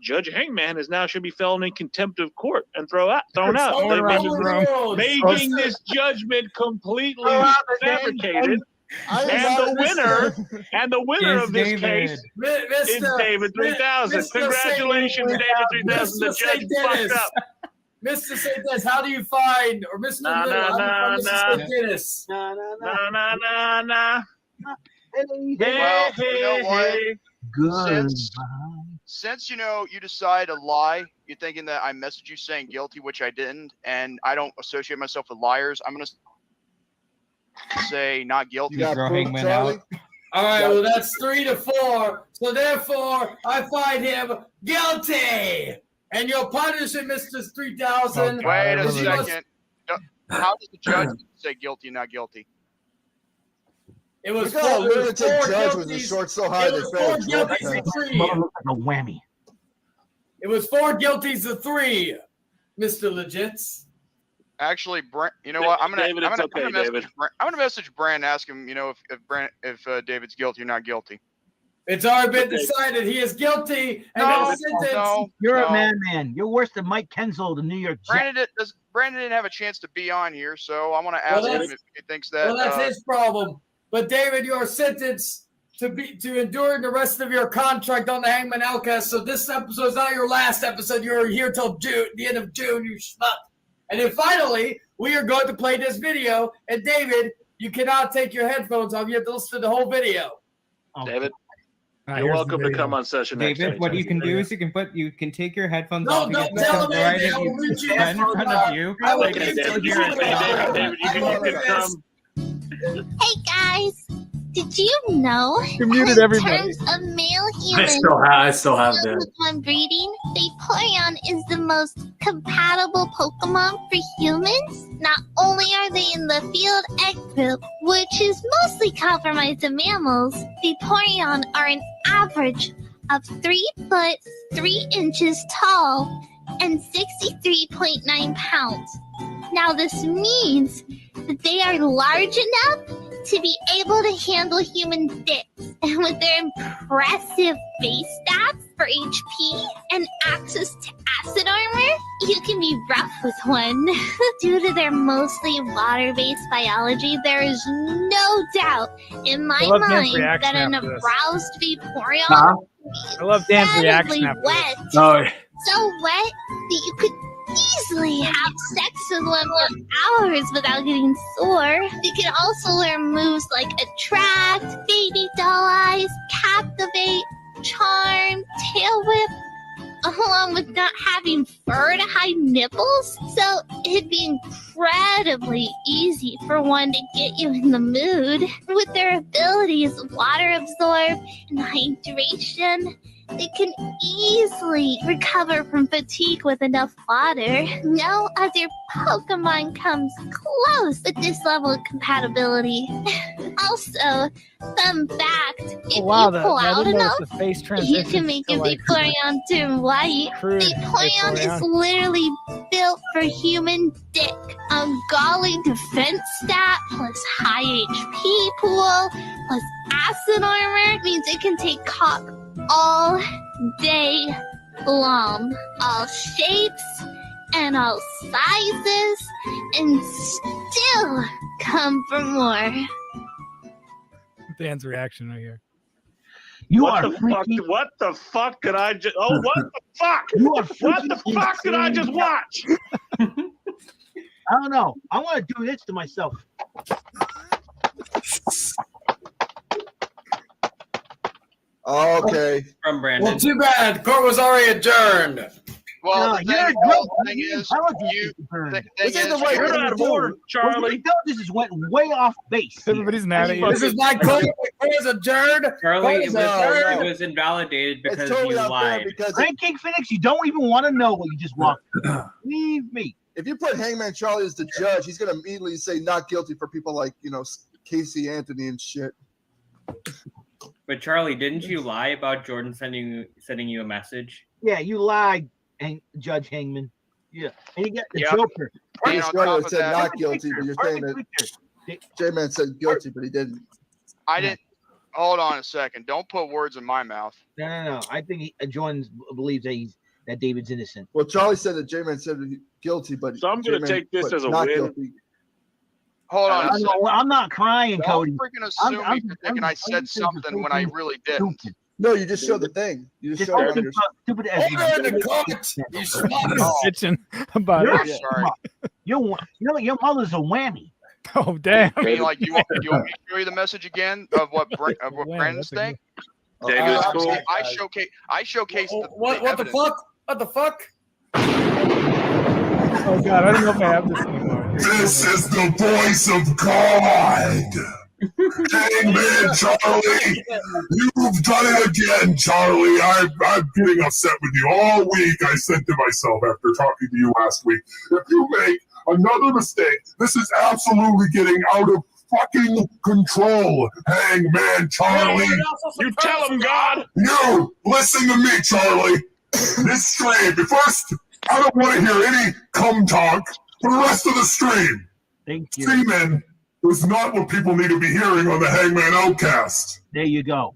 S8: judge Hangman should be felony contempt of court and thrown out. Making this judgment completely fabricated. And the winner of this case is David 3000. Congratulations, David 3000. The judge fucked up.
S5: Mr. St. Dennis, how do you find, or Mr. Little, how do you find Mr. St. Dennis?
S4: Well, you know what? Since you decided to lie, you're thinking that I messaged you saying guilty, which I didn't, and I don't associate myself with liars. I'm gonna say not guilty.
S2: You got Hangman out.
S5: All right, well that's 3-4. So therefore, I find him guilty. And you'll punish him, Mr. 3000.
S4: Wait a second. How does the judge say guilty and not guilty?
S5: It was
S14: a lunatic judge with a short so high they fell.
S11: Like a whammy.
S5: It was 4 guilties to 3, Mr. Legits.
S4: Actually, Brent, you know what? I'm gonna message Brent and ask him, if David's guilty or not guilty.
S5: It's already been decided. He is guilty.
S11: No. You're a madman. You're worse than Mike Kenzel, the New York Jets.
S4: Brandon didn't have a chance to be on here, so I want to ask him if he thinks that.
S5: Well, that's his problem. But David, you are sentenced to endure the rest of your contract on the Hangman Outcast. So this episode is not your last episode. You're here till June, the end of June. You schmuck. And then finally, we are going to play this video. And David, you cannot take your headphones off. You have to listen to the whole video.
S8: David. You're welcome to come on session next
S12: David,
S8: week.
S12: what you can do is you can take your headphones
S5: No,
S12: off. You
S5: don't
S12: can put
S5: tell
S12: them
S5: them
S12: right
S5: anything. I will reach you
S12: in front of you.
S5: I will
S8: Okay,
S5: reach
S8: David,
S5: you.
S8: David, you can come.
S15: Hey guys, did you know
S2: You muted
S15: in
S2: everybody.
S15: terms of male
S3: I
S15: humans
S3: still have that.
S15: Pokemon breeding, Vaporeon is the most compatible Pokemon for humans. Not only are they in the field egg group, which is mostly comprised of mammals, Vaporeon are an average of 3 foot 3 inches tall and 63.9 pounds. Now this means that they are large enough to be able to handle human dicks, and with their impressive base stats for HP and access to acid armor, you can be rough with one. Due to their mostly water-based biology, there is no doubt in my
S2: I love Dan's
S15: mind
S2: reaction
S15: that an
S2: after this.
S15: aroused Vaporeon
S3: Huh?
S2: I love Dan's reaction
S15: incredibly
S2: after this.
S15: wet.
S3: Oh,
S15: So wet that you could easily have sex with one for hours without getting sore. You can also learn moves like attract, baby doll eyes, captivate, charm, tail whip, along with not having fur to hide nipples. So it'd be incredibly easy for one to get you in the mood. With their abilities water absorb and hydration, they can easily recover from fatigue with enough water. No other Pokemon comes close with this level of compatibility. Also, fun fact, if you pull out enough,
S2: the face
S15: you
S2: transition
S15: can make a
S2: to like
S15: Vaporeon turn white.
S2: crude
S15: Vaporeon is
S2: Vaporeon.
S15: literally built for human dick. Ungodly defense stat plus high HP pool plus acid armor means it can take cock all day long. All shapes and all sizes, and still come for more.
S2: Dan's reaction right here.
S8: What the fuck did I just? Oh, what the fuck? What the fuck did I just watch?
S11: I don't know. I want to do this to myself.
S14: Okay.
S12: From Brandon.
S5: Well, too bad. Court was already adjourned.
S4: Well,
S11: No,
S4: the
S11: you're
S4: thing,
S11: drunk.
S4: the thing is,
S11: I was
S4: you.
S11: burned.
S4: The thing
S14: This is
S4: is,
S14: the right
S8: You're
S14: thing
S8: out
S14: to
S8: of
S14: do.
S8: order, Charlie.
S11: This is went way off base. here.
S2: Everybody's mad at you.
S5: This is my court. Court is adjourned.
S12: Charlie,
S5: Court
S12: it
S5: is
S12: was,
S5: adjourned.
S12: it was invalidated because
S14: It's totally
S12: you
S14: unfair
S12: lied.
S14: because
S11: Frank King Phoenix, you don't even want to know what you just walked through. Leave me.
S14: if you put Hangman Charlie as the judge, he's gonna immediately say not guilty for people like Casey Anthony and shit.
S12: But Charlie, didn't you lie about Jordan sending you a message?
S11: Yeah, you lied, Judge Hangman. Yeah, and you got the
S4: Yep.
S11: Joker.
S4: And on top of
S14: said
S4: that,
S14: not guilty, but you're saying that J-Man said guilty, but he didn't.
S4: I didn't. Hold on a second. Don't put words in my mouth.
S11: No. I think Jordan believes that David's innocent.
S14: Well, Charlie said that J-Man said guilty, but
S8: So I'm going to
S14: J-Man
S8: take this
S14: put
S8: as a
S14: not
S8: win.
S14: guilty.
S4: Hold on a second.
S11: I'm not crying,
S4: Don't
S11: Cody.
S4: freaking assume me for thinking I said something when I really didn't.
S14: No, you just showed the thing. You just showed
S11: Stupid,
S14: it.
S11: stupid as
S5: Order in the court. You smart.
S2: Bitching about
S11: You're
S2: it.
S4: Sorry.
S11: your mother's a whammy.
S2: Oh damn.
S4: I mean, like, you want me to show you the message again of what Brandon's thing?
S8: David is cool.
S4: I showcased the
S5: What the
S4: evidence.
S5: fuck? What the fuck?
S2: Oh god, I don't know if I have this anymore.
S16: This is the voice of God. Hangman Charlie, you've done it again, Charlie. I'm getting upset with you all week. I said to myself after talking to you last week, if you make another mistake, this is absolutely getting out of fucking control. Hangman Charlie.
S8: You tell him, God.
S16: You listen to me, Charlie. This stream, first, I don't want to hear any cum talk for the rest of the stream.
S11: Thank you.
S16: Seaman is not what people need to be hearing on the Hangman Outcast.
S11: There you go.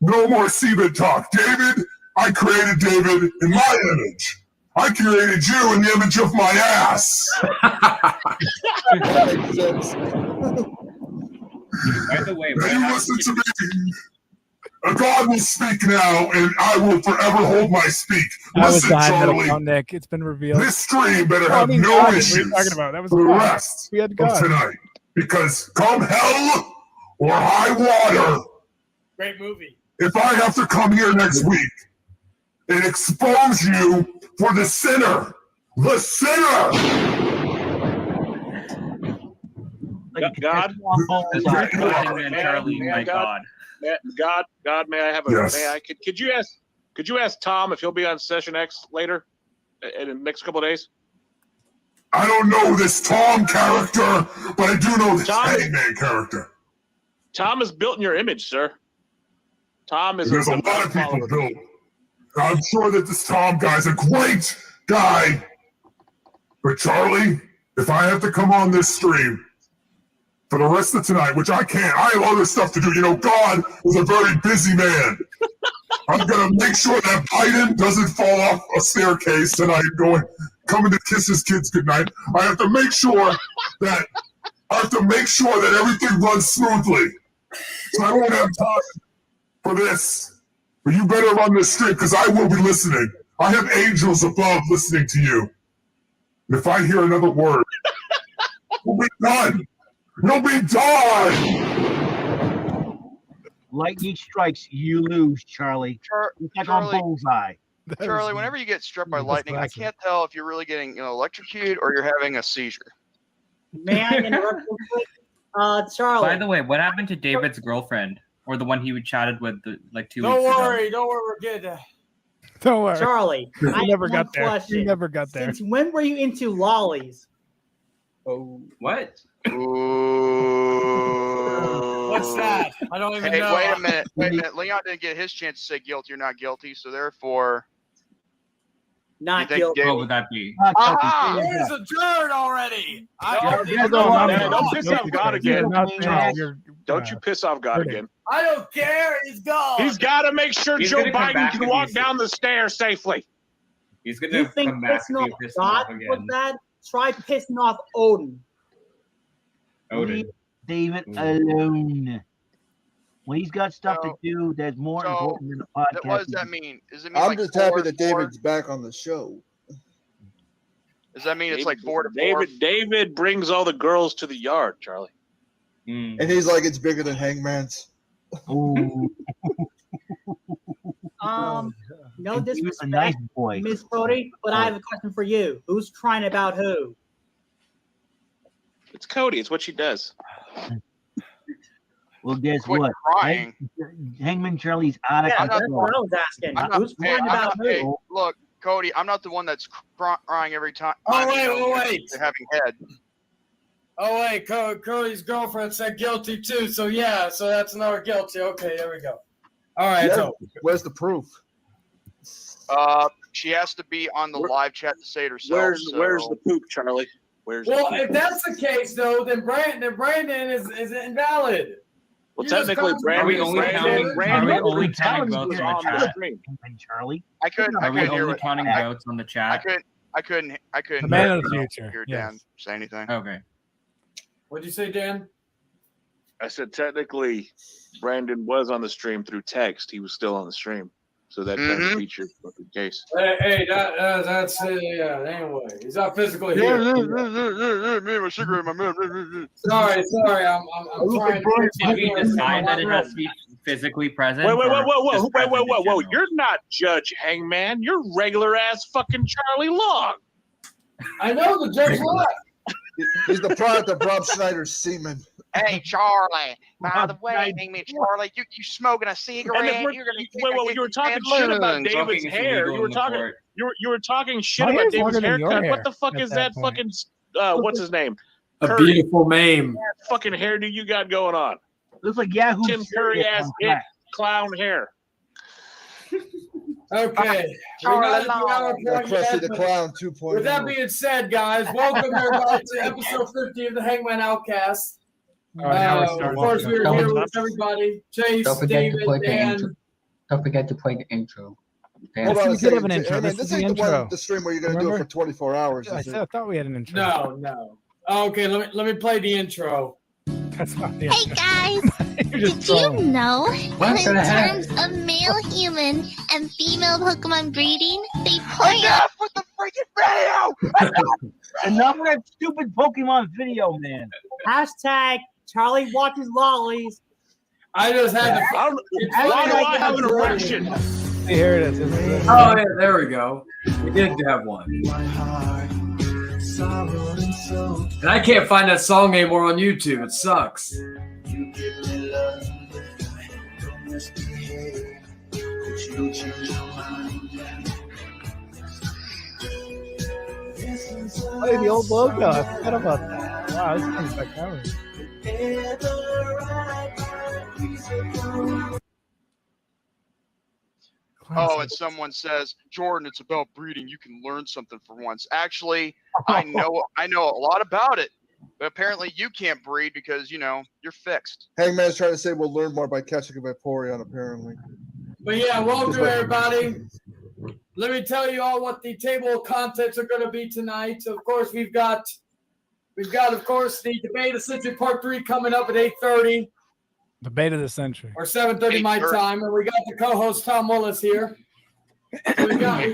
S16: No more semen talk. David, I created David in my image. I created you in the image of my ass.
S14: That makes sense.
S12: By the way,
S16: Now you listen to me. God will speak now, and I will forever hold my speak.
S2: That was
S16: Listen,
S2: behind that
S16: Charlie.
S2: account, Nick. It's been revealed.
S16: This stream better
S2: Oh, I
S16: have
S2: mean,
S16: no
S2: God, what are you
S16: issues
S2: talking about? That was
S16: for the
S2: God.
S16: rest
S2: We had
S16: of
S2: God.
S16: tonight. Because come hell or high water,
S5: Great movie.
S16: if I have to come here next week and expose you for the sinner. The sinner!
S8: God,
S12: Charlie, my God.
S8: God, may I have a?
S16: Yes.
S8: May I? Could you ask Tom if he'll be on Session X later in the next couple of days?
S16: I don't know this Tom character, but I do know this Hangman character.
S8: Tom is built in your image, sir. Tom is.
S16: There's a lot of people built. I'm sure that this Tom guy's a great guy. But Charlie, if I have to come on this stream for the rest of tonight, which I can't, I have other stuff to do. You know, God was a very busy man. I'm going to make sure that Biden doesn't fall off a staircase tonight coming to kiss his kids goodnight. I have to make sure that everything runs smoothly. So I won't have time for this. But you better run this stream because I will be listening. I have angels above listening to you. And if I hear another word, you'll be done. You'll be done.
S11: Lightning strikes, you lose, Charlie. It's like on bullseye.
S4: Charlie, whenever you get struck by lightning, I can't tell if you're really getting electrocuted or you're having a seizure.
S10: May I interrupt real quick? Charlie.
S12: By the way, what happened to David's girlfriend? Or the one he chatted with like 2 weeks
S5: Don't
S12: ago?
S5: worry, we're good.
S2: Don't worry.
S10: Charlie, I
S2: never
S10: have
S2: got
S10: one
S2: there.
S10: question.
S2: You never got there.
S10: Since when were you into lollies?
S12: Oh, what?
S5: What's that? I don't even know.
S4: Wait a minute. Leon didn't get his chance to say guilty or not guilty, so therefore...
S10: Not
S4: guilty.
S12: What would that be?
S5: Ah, there's a turd already.
S8: Don't piss off God again. Don't you piss off God again.
S5: I don't care. He's gone.
S8: He's got to make sure
S12: He's
S8: Joe
S12: gonna come
S8: Biden
S12: back
S8: can
S12: and
S8: walk
S12: he's-
S8: down the stairs safely.
S12: He's going
S10: You
S12: to
S10: think
S12: come back
S10: pissing
S12: and
S10: off
S12: be pissed
S10: God
S12: off
S10: was
S12: again.
S10: bad? Try pissing off Odin.
S12: Odin.
S11: Leave David alone. When he's got stuff to do that's more important than the podcast.
S4: What does that mean? Does it mean
S14: I'm
S4: like
S14: just
S4: 4
S14: happy
S4: to
S14: that
S4: 4?
S14: David's back on the show.
S4: Does that mean it's like 4 to 4?
S8: David brings all the girls to the yard, Charlie.
S14: And he's like, it's bigger than Hangman's.
S11: Ooh.
S10: No
S11: He was a
S10: disrespect,
S11: nice boy.
S10: Miss Cody, but I have a question for you. Who's trying about who?
S8: It's Cody. It's what she does.
S11: Well, guess
S4: Quit
S11: what?
S4: crying.
S11: Hangman Charlie's out of
S10: Yeah, that's
S11: control.
S10: what I was asking.
S4: I'm not-
S10: Who's
S4: hey,
S10: trying
S4: I'm
S10: about
S4: not- hey,
S10: who?
S4: look, Cody, I'm not the one that's crying every time.
S5: Oh, wait.
S4: They're having head.
S5: Oh, wait. Cody's girlfriend said guilty, too. So, yeah. So, that's another guilty. Okay, there we go. All right.
S14: Yeah,
S5: So,
S14: where's the proof?
S4: She has to be on the live chat to say it herself.
S8: Where's the poop, Charlie? Where's
S5: well,
S8: the
S5: if
S8: poop?
S5: that's the case, though, then Brandon is invalid.
S8: Well,
S5: You just
S8: technically,
S5: come-
S8: Brandon.
S12: Are we only counting votes on the chat?
S11: Charlie?
S4: I couldn't hear
S12: only
S4: it.
S12: counting votes on the chat?
S4: I couldn't
S2: The man of the future.
S4: hear
S2: Yes.
S4: Dan say anything.
S12: Okay.
S5: What'd you say, Dan?
S8: I said technically, Brandon was on the stream through text. He was still on the stream, so that kind of beats your fucking case.
S5: Hey, that's yeah. Anyway, he's not physically here.
S4: Me, my cigarette, my man.
S5: Sorry. I'm trying.
S12: Did we decide that it has to be physically present?
S8: Whoa! You're not Judge Hangman. You're regular ass fucking Charlie Long.
S5: I know the judge left.
S14: He's the product of Rob Schneider's semen.
S4: Hey, Charlie. By the way, Charlie, you smoking a cigarette?
S8: You were talking shit about David's hair. You were talking shit about David's haircut. What the fuck is that fucking? What's his name?
S5: A beautiful meme.
S8: What fucking hair do you got going on?
S11: Looks like Yahoo.
S8: Tim Curry ass it clown hair.
S5: Okay.
S14: Krusty the Clown 2.0.
S5: With that being said, guys, welcome everybody to episode 50 of the Hangman Outcast. Of course, we're here with everybody. Chase,
S6: Don't forget
S5: David,
S6: to play the
S5: Dan.
S6: intro. Don't forget to play the intro.
S14: Hold on a
S2: We did have
S14: second.
S2: an intro.
S14: Hey, man,
S2: This is
S14: this
S2: the
S14: ain't the
S2: intro.
S14: one, the stream where you're going to do it for 24 hours.
S2: I
S14: Is it?
S2: thought we had an intro.
S5: No. Okay, let me play the intro.
S2: That's not the
S15: Hey
S2: intro.
S15: guys, did you know that in terms of male human and female Pokemon breeding, they point out
S4: with the freaking video.
S11: Enough of that stupid Pokemon video, man.
S10: Hashtag Charlie watches lollies.
S5: I just had to.
S8: Why do I have an erection?
S2: Here it is.
S3: Oh, yeah, there we go. We did have one. And I can't find that song anymore on YouTube. It sucks.
S2: Hey, the old logo. I forgot about that. Wow, this comes back down.
S4: Oh, and someone says, Jordan, it's about breeding. You can learn something for once. Actually, I know a lot about it. But apparently you can't breed because, you're fixed.
S14: Hangman's trying to say we'll learn more by catching a Vaporeon, apparently.
S5: But yeah, welcome everybody. Let me tell you all what the table of contents are going to be tonight. Of course, we've got of course the debate of Century Part 3 coming up at 8:30.
S2: Debate of the century.
S5: Or 7:30 my time, and we got the co-host Tom Willis here. So we got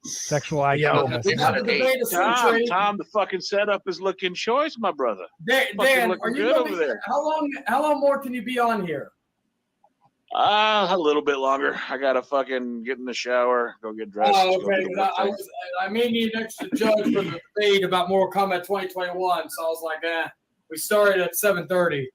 S2: sexual IQ.
S5: We got the debate of century.
S8: Tom, the fucking setup is looking choice, my brother.
S5: Dan, are you
S8: good over there?
S5: How long more can you be on here?
S8: A little bit longer. I gotta fucking get in the shower, go get dressed.
S5: Oh, okay. I may need an extra judge for the debate about Mortal Kombat 2021, so I was like, we started at 7:30.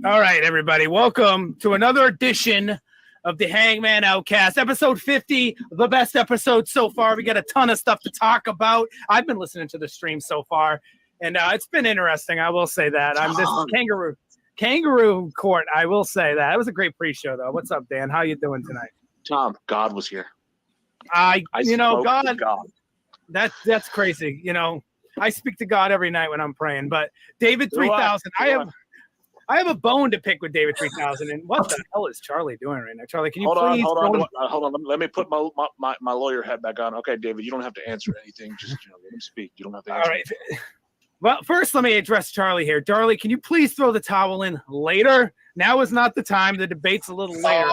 S2: All right, everybody. Welcome to another edition of the Hangman Outcast, episode 50, the best episode so far. We got a ton of stuff to talk about. I've been listening to the stream so far, and it's been interesting. I will say that. I'm this kangaroo court. I will say that. It was a great pre-show, though. What's up, Dan? How you doing tonight?
S8: Tom, God was here.
S2: God. That's crazy. I speak to God every night when I'm praying. But David 3000, I have a bone to pick with David 3000. And what the hell is Charlie doing right now? Charlie, can you please
S8: hold on. Let me put my lawyer hat back on. Okay, David, you don't have to answer anything. Just let him speak. You don't have to answer.
S2: All right. Well, first, let me address Charlie here. Charlie, can you please throw the towel in later? Now is not the time. The debate's a little later.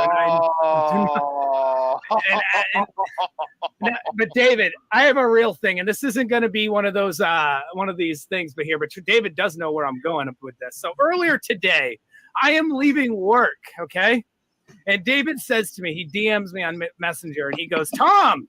S2: But David, I have a real thing, and this isn't going to be one of these things, but David does know where I'm going with this. So earlier today, I am leaving work, okay? And David says to me, he DMs me on Messenger, and he goes, Tom,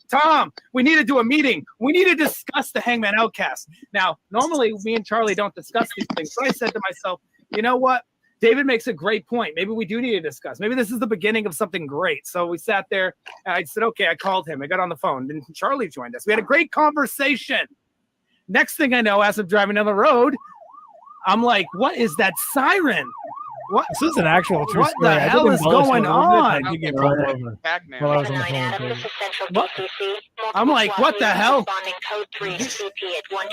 S2: we need to do a meeting. We need to discuss the Hangman Outcast. Now, normally me and Charlie don't discuss these things, but I said to myself, you know what? David makes a great point. Maybe we do need to discuss. Maybe this is the beginning of something great. So we sat there, and I said, okay, I called him. I got on the phone, and Charlie joined us. We had a great conversation. Next thing I know, as I'm driving down the road, I'm like, what is that siren? What? This is an actual true what story. The hell is going on? I'm like, what the hell?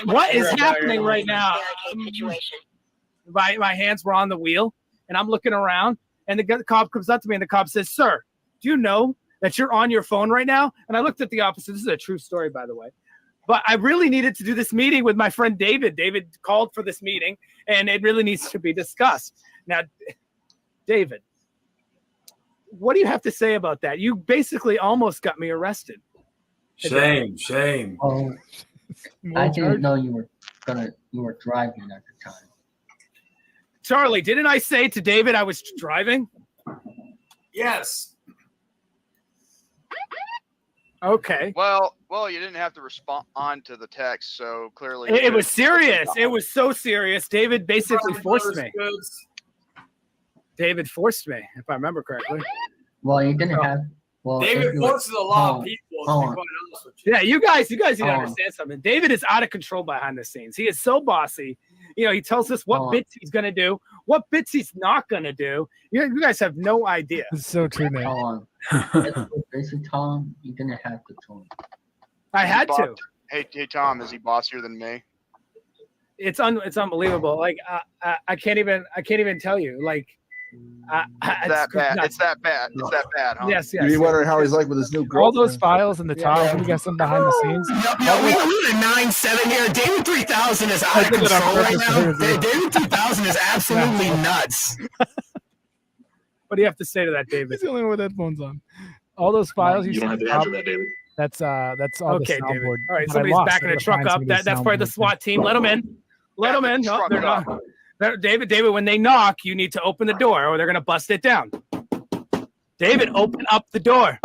S2: What is happening right now? My hands were on the wheel, and I'm looking around, and the cop comes up to me, and the cop says, sir, do you know that you're on your phone right now? And I looked at the officer. This is a true story, by the way. But I really needed to do this meeting with my friend David. David called for this meeting, and it really needs to be discussed. Now, David, what do you have to say about that? You basically almost got me arrested.
S3: Shame.
S6: I didn't know you were driving at the time.
S2: Charlie, didn't I say to David I was driving?
S3: Yes.
S2: Okay.
S4: Well, you didn't have to respond to the text, so clearly
S2: it was serious. It was so serious. David basically forced me. David forced me, if I remember correctly.
S6: Well, you didn't have. Well,
S5: David forces a lot of people.
S2: Yeah, you guys need to understand something. David is out of control behind the scenes. He is so bossy. He tells us what bits he's going to do, what bits he's not going to do. You guys have no idea. It's so true, man.
S6: Hold on. Tom, you didn't have to tell him.
S2: I had to.
S4: Hey, Tom, is he bossier than me?
S2: It's unbelievable. Like I can't even tell you. Like.
S4: It's that bad. It's that bad, huh?
S2: Yes.
S14: You're wondering how he's like with his new girlfriend.
S2: All those files in the top. We got some behind the scenes.
S1: We're in 9-7 here. David 3000 is out of control right now. David 3000 is absolutely nuts.
S2: What do you have to say to that, David?
S17: He's the only one with headphones on.
S2: All those files
S8: you don't have to answer that, David.
S2: That's all. Okay,
S17: the
S2: David.
S17: soundboard.
S2: All right, somebody's backing a truck up. That's part of the SWAT team. Let them in. Let them in. No, they're not.
S17: David, when they knock, you need to open the door or they're going to bust it down. David, open up the door.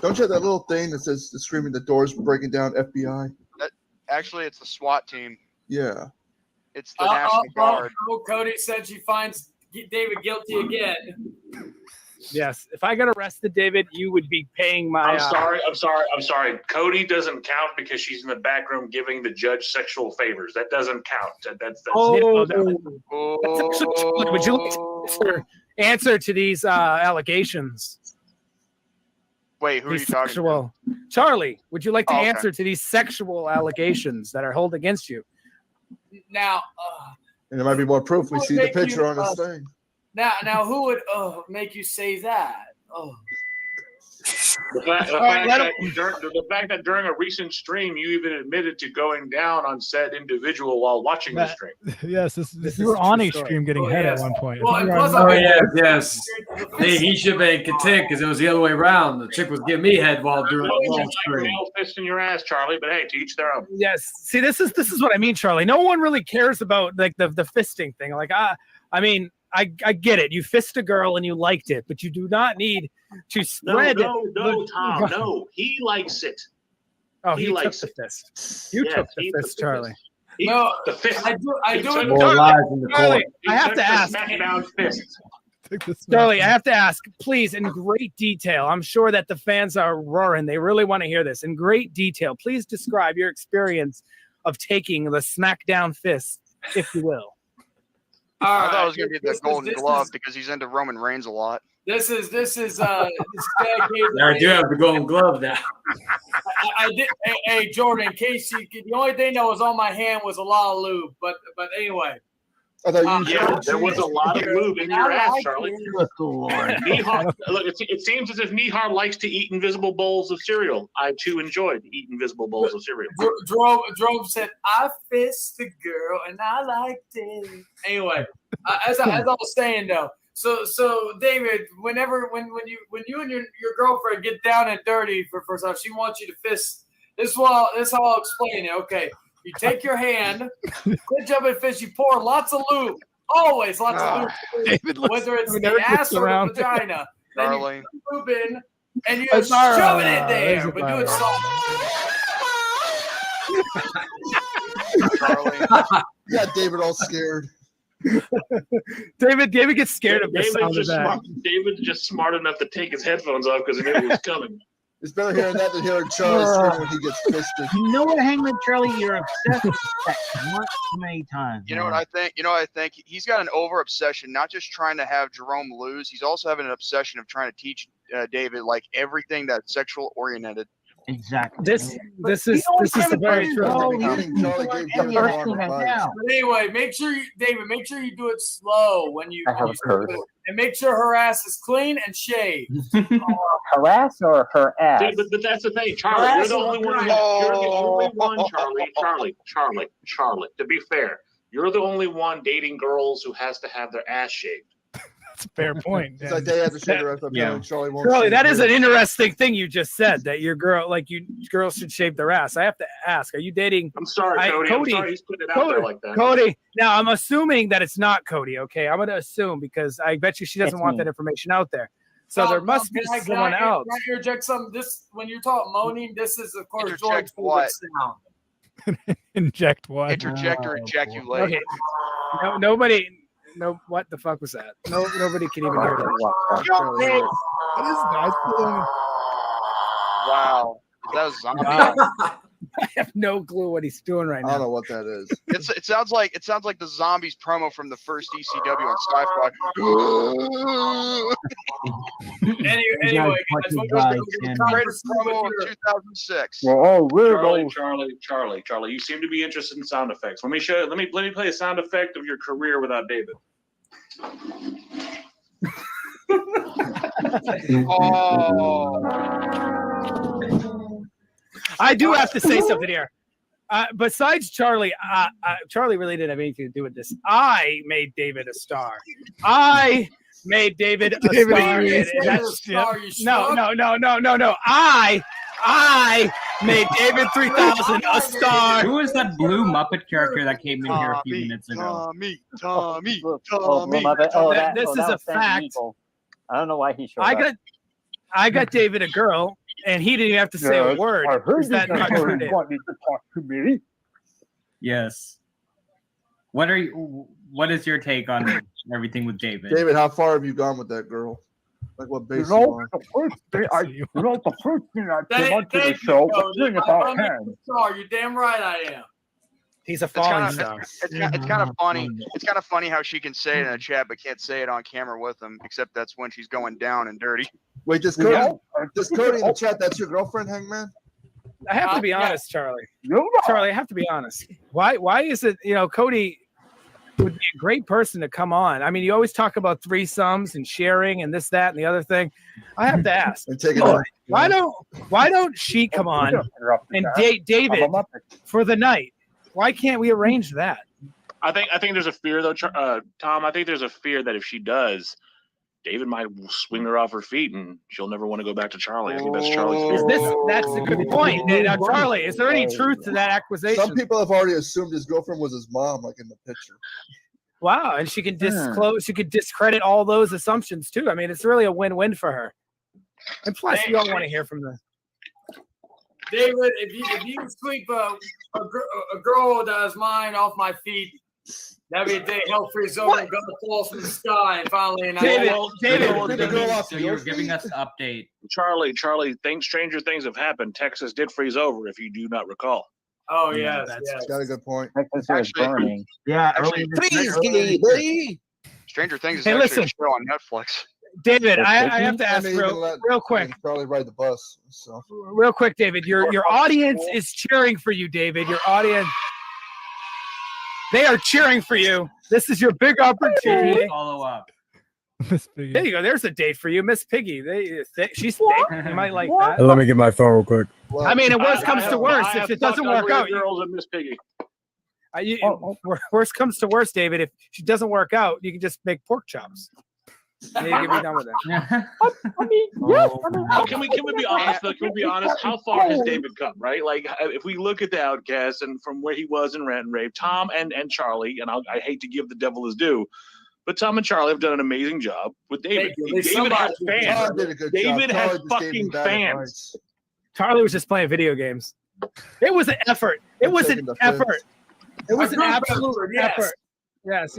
S14: Don't you have that little thing that says screaming the door's breaking down FBI?
S4: Actually, it's the SWAT team.
S14: Yeah.
S4: It's the National Guard.
S5: Cody said she finds David guilty again.
S17: Yes. If I got arrested, David, you would be paying my...
S8: I'm sorry. Cody doesn't count because she's in the back room giving the judge sexual favors. That doesn't count. That's
S17: That's actually true. Would you like to answer to these allegations?
S4: Wait, who are you talking to?
S17: Charlie, would you like to answer to these sexual allegations that are held against you?
S5: Now...
S14: and there might be more proof. We see the picture on this thing.
S5: Now, who would make you say that? Oh.
S8: The fact that during a recent stream you even admitted to going down on said individual while watching the stream.
S2: Yes, you were on a stream getting head at one point.
S3: Yes. Hey, he should have been content because it was the other way around. The chick was giving me head while doing the long stream.
S8: No fist in your ass, Charlie. But hey, to each their own.
S17: Yes. See, this is what I mean, Charlie. No one really cares about like the fisting thing. Like, I mean. I get it. You fist a girl and you liked it, but you do not need to spread it.
S8: No, Tom. No, he likes it.
S17: Oh, he likes the fist. You took the fist, Charlie.
S8: The fist.
S5: I do it.
S3: More lies in the court.
S17: I have to ask. Charlie, I have to ask, please, in great detail. I'm sure that the fans are roaring. They really want to hear this. In great detail, please describe your experience of taking the smackdown fist, if you will.
S4: I thought it was going to be the Golden Glove because he's into Roman Reigns a lot.
S5: This is dedicated.
S3: I do have the Golden Glove now.
S5: I did. Hey, Jordan, in case the only thing that was on my hand was a lot of lube, but anyway.
S8: There was a lot of lube in your ass, Charlie. Look, it seems as if Nihar likes to eat invisible bowls of cereal. I too enjoy to eat invisible bowls of cereal.
S5: Jerome said, "I fist the girl and I liked it." Anyway, as I was saying though, so David, when you and your girlfriend get down and dirty for stuff, she wants you to fist. This is how I'll explain it. Okay. You take your hand, quit jumping fish, you pour lots of lube. Always lots of lube. Whether it's the ass or the vagina. Then you put the lube in and you shove it in there. But do it soft.
S14: Charlie. Yeah, David all scared.
S17: David gets scared of the sound of that.
S8: David's just smart enough to take his headphones off because he knew it was coming.
S14: It's better hearing that than hearing Charlie scream when he gets fisted.
S11: You know what, Hangman Charlie? You're obsessed with sex much too many times.
S4: You know what I think? He's got an over obsession, not just trying to have Jerome lose. He's also having an obsession of trying to teach David like everything that's sexual oriented.
S11: Exactly.
S17: This is the very true.
S5: But anyway, make sure you do it slow when you do it. And make sure her ass is clean and shaved.
S13: Her ass or her ass?
S8: Dude, but that's the thing, Charlie. You're the only one. You're the only one, Charlie. To be fair, you're the only one dating girls who has to have their ass shaved.
S2: That's a fair point.
S14: It's like they have to shave their ass up. Charlie won't.
S17: Charlie, that is an interesting thing you just said. That your girls should shave their ass. I have to ask: are you dating?
S8: I'm sorry, Cody. I'm sorry he's putting it out there like that.
S17: Cody. Now I'm assuming that it's not Cody. Okay, I'm going to assume because I bet you she doesn't want that information out there. So there must be someone else.
S5: Can I interject something? This when you're talking moaning, this is of course George's
S4: what?
S5: sound.
S2: Inject what?
S4: Interject or ejaculate.
S17: Okay. No, nobody. No, what the fuck was that? No, nobody can even hear that.
S2: What is that?
S4: Wow. Is that a zombie?
S17: I have no clue what he's doing right now.
S14: I don't know what that is.
S4: It sounds like the zombies promo from the first ECW on Sci-Fi.
S5: Anyway,
S4: greatest promo of 2006.
S8: Charlie, you seem to be interested in sound effects. Let me play a sound effect of your career without David.
S17: I do have to say something here. Besides Charlie, Charlie really didn't have anything to do with this. I made David a star. I made David a star. No. I made David 3000 a star.
S12: Who was that blue Muppet character that came in here a few minutes ago?
S13: Tommy.
S17: This is a fact.
S13: Eagle. I don't know why he showed up.
S17: I got David a girl, and he didn't have to say a word.
S18: I heard
S17: Is that
S18: you
S17: not
S18: guys
S17: true, Dave?
S18: wanted to talk to me.
S12: Yes. What is your take on everything with David?
S14: David, how far have you gone with that girl? Like what base
S18: You
S14: you
S18: know,
S14: on?
S18: the first thing I came onto the show was thing about hands.
S5: You're damn right I am.
S17: He's a
S4: It's
S17: falling
S4: kind of
S17: star.
S4: it's kind of funny. It's kind of funny how she can say it in a chat but can't say it on camera with him, except that's when she's going down and dirty.
S14: Wait, does Cody in the chat? That's your girlfriend, Hangman?
S17: I have to be honest, Charlie. Charlie, I have to be honest. Why is it, Cody would be a great person to come on. I mean, you always talk about threesomes and sharing and this, that, and the other thing. I have to ask, why don't she come on and date David for the night? Why can't we arrange that?
S8: I think there's a fear though, Tom. I think there's a fear that if she does, David might swing her off her feet and she'll never want to go back to Charlie. I think that's Charlie's fear.
S17: That's a good point. Now, Charlie, is there any truth to that accusation?
S14: Some people have already assumed his girlfriend was his mom, like in the picture.
S17: Wow, and she can disclose, she could discredit all those assumptions too. I mean, it's really a win-win for her. And plus, you don't want to hear from the
S5: David, if you sweep a girl that has mine off my feet, that'd be a day hell freeze over and gonna fall from the sky and finally.
S12: So you're giving us an update.
S8: Charlie, stranger things have happened. Texas did freeze over, if you do not recall.
S5: Oh yeah,
S14: that's got a good point.
S13: Burning.
S11: Yeah,
S4: Stranger Things is
S17: Hey,
S4: actually
S17: listen.
S4: a show on Netflix.
S17: David, I have to ask real quick.
S14: Probably ride the bus. So.
S17: Real quick, David, your audience is cheering for you, David. Your audience, they are cheering for you. This is your big opportunity.
S12: Follow up.
S17: There you go. There's a date for you, Miss Piggy. She's thick. You might like that.
S19: Let me get my phone real quick.
S17: I mean, worst comes to worst, if it doesn't work out,
S8: girls and Miss Piggy.
S17: Worst comes to worst, David. If she doesn't work out, you can just make pork chops. You can be done with it.
S8: Can we be honest though? Can we be honest? How far has David come? Right, like if we look at the Outcast and from where he was in Rant and Rave, Tom and Charlie, and I hate to give the devil his due, but Tom and Charlie have done an amazing job with David. David has fans. David has fucking fans.
S17: Charlie was just playing video games. It was an effort. It was an effort. It was an absolute effort. Yes.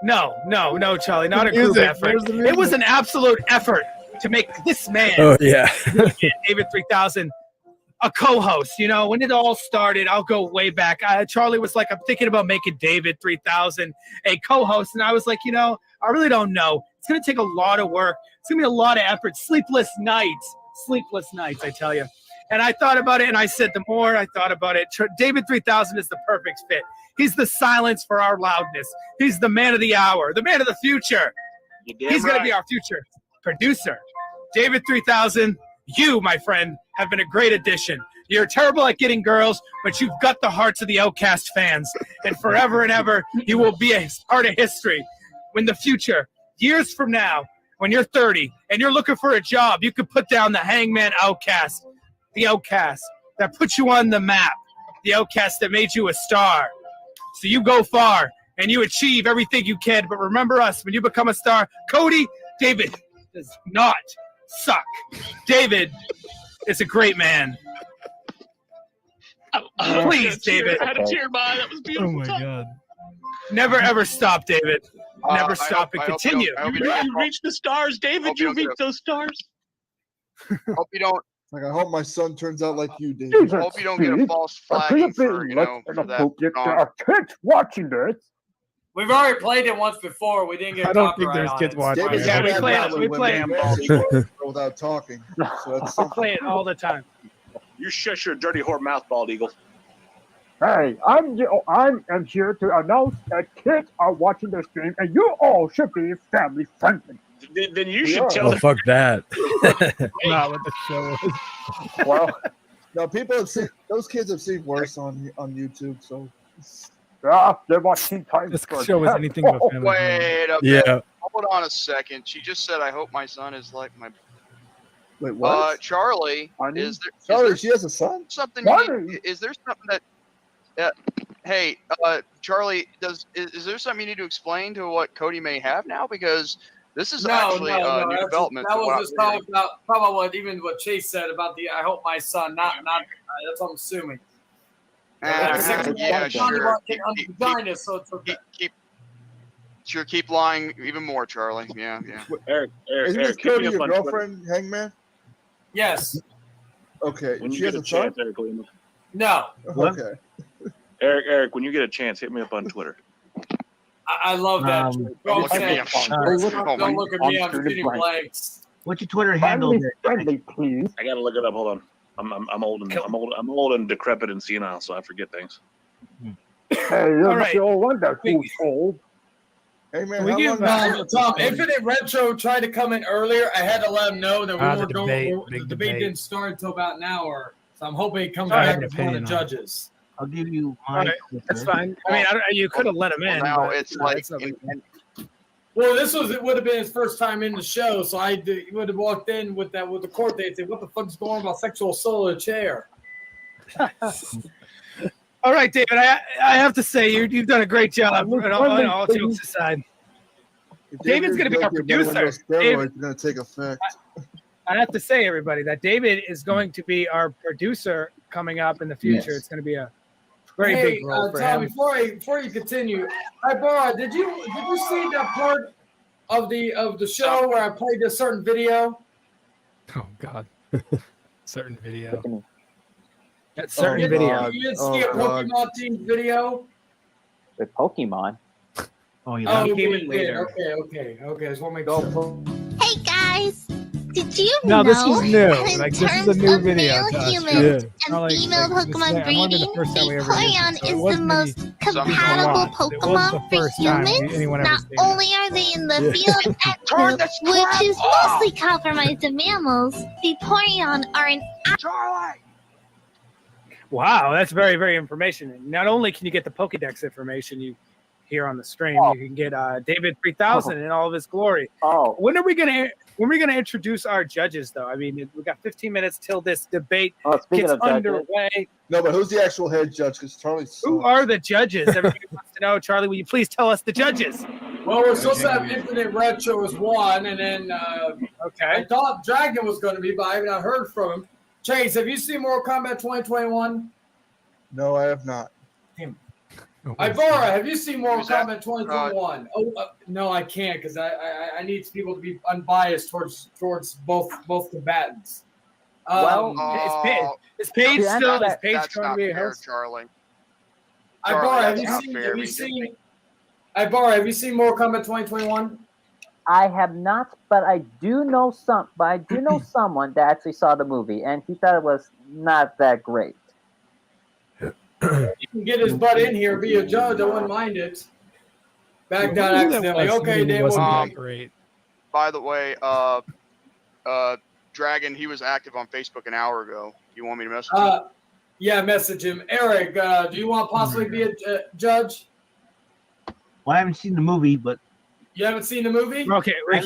S17: No, Charlie, not a group effort. It was an absolute effort to make this man, David 3000, a co-host. When it all started, I'll go way back. Charlie was like, I'm thinking about making David 3000 a co-host. And I was like, I really don't know. It's going to take a lot of work. It's going to be a lot of effort. Sleepless nights, I tell you. And I thought about it, and I said, the more I thought about it, David 3000 is the perfect fit. He's the silence for our loudness. He's the man of the hour, the man of the future. He's going to be our future producer. David 3000, you, my friend, have been a great addition. You're terrible at getting girls, but you've got the hearts of the Outcast fans. And forever and ever, you will be a part of history. In the future, years from now, when you're 30 and you're looking for a job, you could put down the Hangman Outcast. The Outcast that put you on the map, the Outcast that made you a star. So you go far and you achieve everything you can. But remember us, when you become a star, Cody, David does not suck. David is a great man. Please, David.
S8: I had a tear by. That was beautiful.
S19: Oh my God.
S17: Never ever stop, David. Never stop and continue.
S8: You reached the stars, David. You reached those stars.
S4: Hope you don't.
S14: Like, I hope my son turns out like you, David.
S4: I hope you don't get a false flag for that.
S18: There are kids watching this.
S5: We've already played it once before. We didn't get.
S19: I don't think there's kids watching.
S17: Yeah, we play it.
S14: Without talking. So that's
S17: We play it all the time.
S8: You shush your dirty whore mouth, bald eagle.
S18: Hey, I'm here to announce that kids are watching the stream, and you all should be family friendly.
S8: Then you should tell them.
S19: Fuck that.
S2: Not what the show was.
S14: Well, no, people have seen those kids have seen worse on YouTube. So
S18: they're watching time.
S2: This show is anything but family.
S4: Wait a minute. Hold on a second. She just said, "I hope my son is like my."
S14: Wait, what?
S4: Charlie,
S14: Honey?
S4: is there?
S14: Charlie, she has a son.
S4: Something?
S14: Honey?
S4: Is there something that? Hey, Charlie, is there something you need to explain to what Cody may have now? Because this is actually a new development.
S5: That was just talking about what Chase said about the. I hope my son, not. That's what I'm assuming.
S4: Yeah, sure.
S5: So
S4: Keep lying even more, Charlie. Yeah.
S8: Eric,
S14: Is this Cody your girlfriend, Hangman?
S5: Yes.
S14: Okay.
S8: When
S14: She
S8: you
S14: has
S8: get
S14: a
S8: a chance,
S14: son?
S8: Eric, Lima.
S5: No.
S14: Okay.
S8: Eric, when you get a chance, hit me up on Twitter.
S5: I love that. Don't look at me. I'm shooting blanks.
S11: What's your Twitter handle?
S18: Friendly, please.
S8: I gotta look it up. Hold on. I'm old and decrepit and senile, so I forget things.
S18: Hey, you're not the old one that's who's old.
S14: Hey man,
S5: We give Tom Infinite Retro tried to come in earlier. I had to let him know that the debate didn't start until about an hour. So I'm hoping he comes back as one of the judges.
S11: I'll give you my.
S17: That's fine. I mean, you could have let him in.
S4: Now
S17: but,
S4: it's like.
S5: Well, it would have been his first time in the show, so he would have walked in with the court date and said, "What the fuck's going on about sexual assault in a chair?"
S17: All right, David. I have to say you've done a great job. All jokes aside, David's going to be our producer.
S14: Steroids are going to take effect.
S17: I have to say, everybody, that David is going to be our producer coming up in the future. It's going to be a very big role for
S5: Tom,
S17: him.
S5: Before you continue, Bora, did you see that part of the show where I played a certain video?
S2: Oh God, certain video.
S5: That
S2: certain video.
S5: You didn't see a Pokemon themed video?
S13: The Pokemon.
S11: Oh,
S5: you
S11: came
S5: did.
S11: in later.
S5: Okay. Just want to make sure.
S15: Hey guys, did you
S2: No,
S15: know
S2: this is new.
S15: in
S2: Like, this is
S15: terms
S2: a new
S15: of
S2: video
S15: male
S2: to us.
S15: humans
S2: Yeah.
S15: and female Pokemon breeding, Vaporeon is the
S2: wasn't
S15: most
S2: any-
S15: compatible
S2: It was the
S15: Pokemon for
S2: first time
S15: humans?
S2: anyone ever
S15: Not
S2: seen it.
S15: only are they in the field active, which is mostly compromised in mammals, Vaporeon are an
S17: Wow, that's very, very information. Not only can you get the Pokedex information you hear on the stream, you can get David 3000 in all of his glory. When are we gonna introduce our judges, though? I mean, we got 15 minutes till this debate gets underway.
S14: No, but who's the actual head judge? Because Charlie's.
S17: Who are the judges? Everybody wants to know. Charlie, will you please tell us the judges?
S5: Well, we're supposed to have Infinite Retro as one, and then I thought Dragon was going to be, but I have not heard from him. Chase, have you seen Mortal Kombat 2021?
S14: No, I have not.
S5: Ivora, have you seen Mortal Kombat 2021? No, I can't because I need people to be unbiased towards both combatants.
S17: Is Paige still? Is Paige
S4: That's
S17: going to
S4: not
S17: be a
S4: fair,
S17: host?
S4: Charlie.
S5: Ivora, have
S4: that's not
S5: you
S4: fair.
S5: seen? Ivora, have you seen Mortal Kombat 2021?
S13: I have not, but I do know someone that actually saw the movie, and he thought it was not that great.
S5: You can get his butt in here, be a judge. I wouldn't mind it. Back down accidentally. Okay, Dan.
S2: Great.
S4: By the way, Dragon, he was active on Facebook an hour ago. You want me to message him?
S5: Yeah, message him. Eric, do you want to possibly be a judge?
S11: Well, I haven't seen the movie, but
S5: you haven't seen the movie?
S17: Okay, we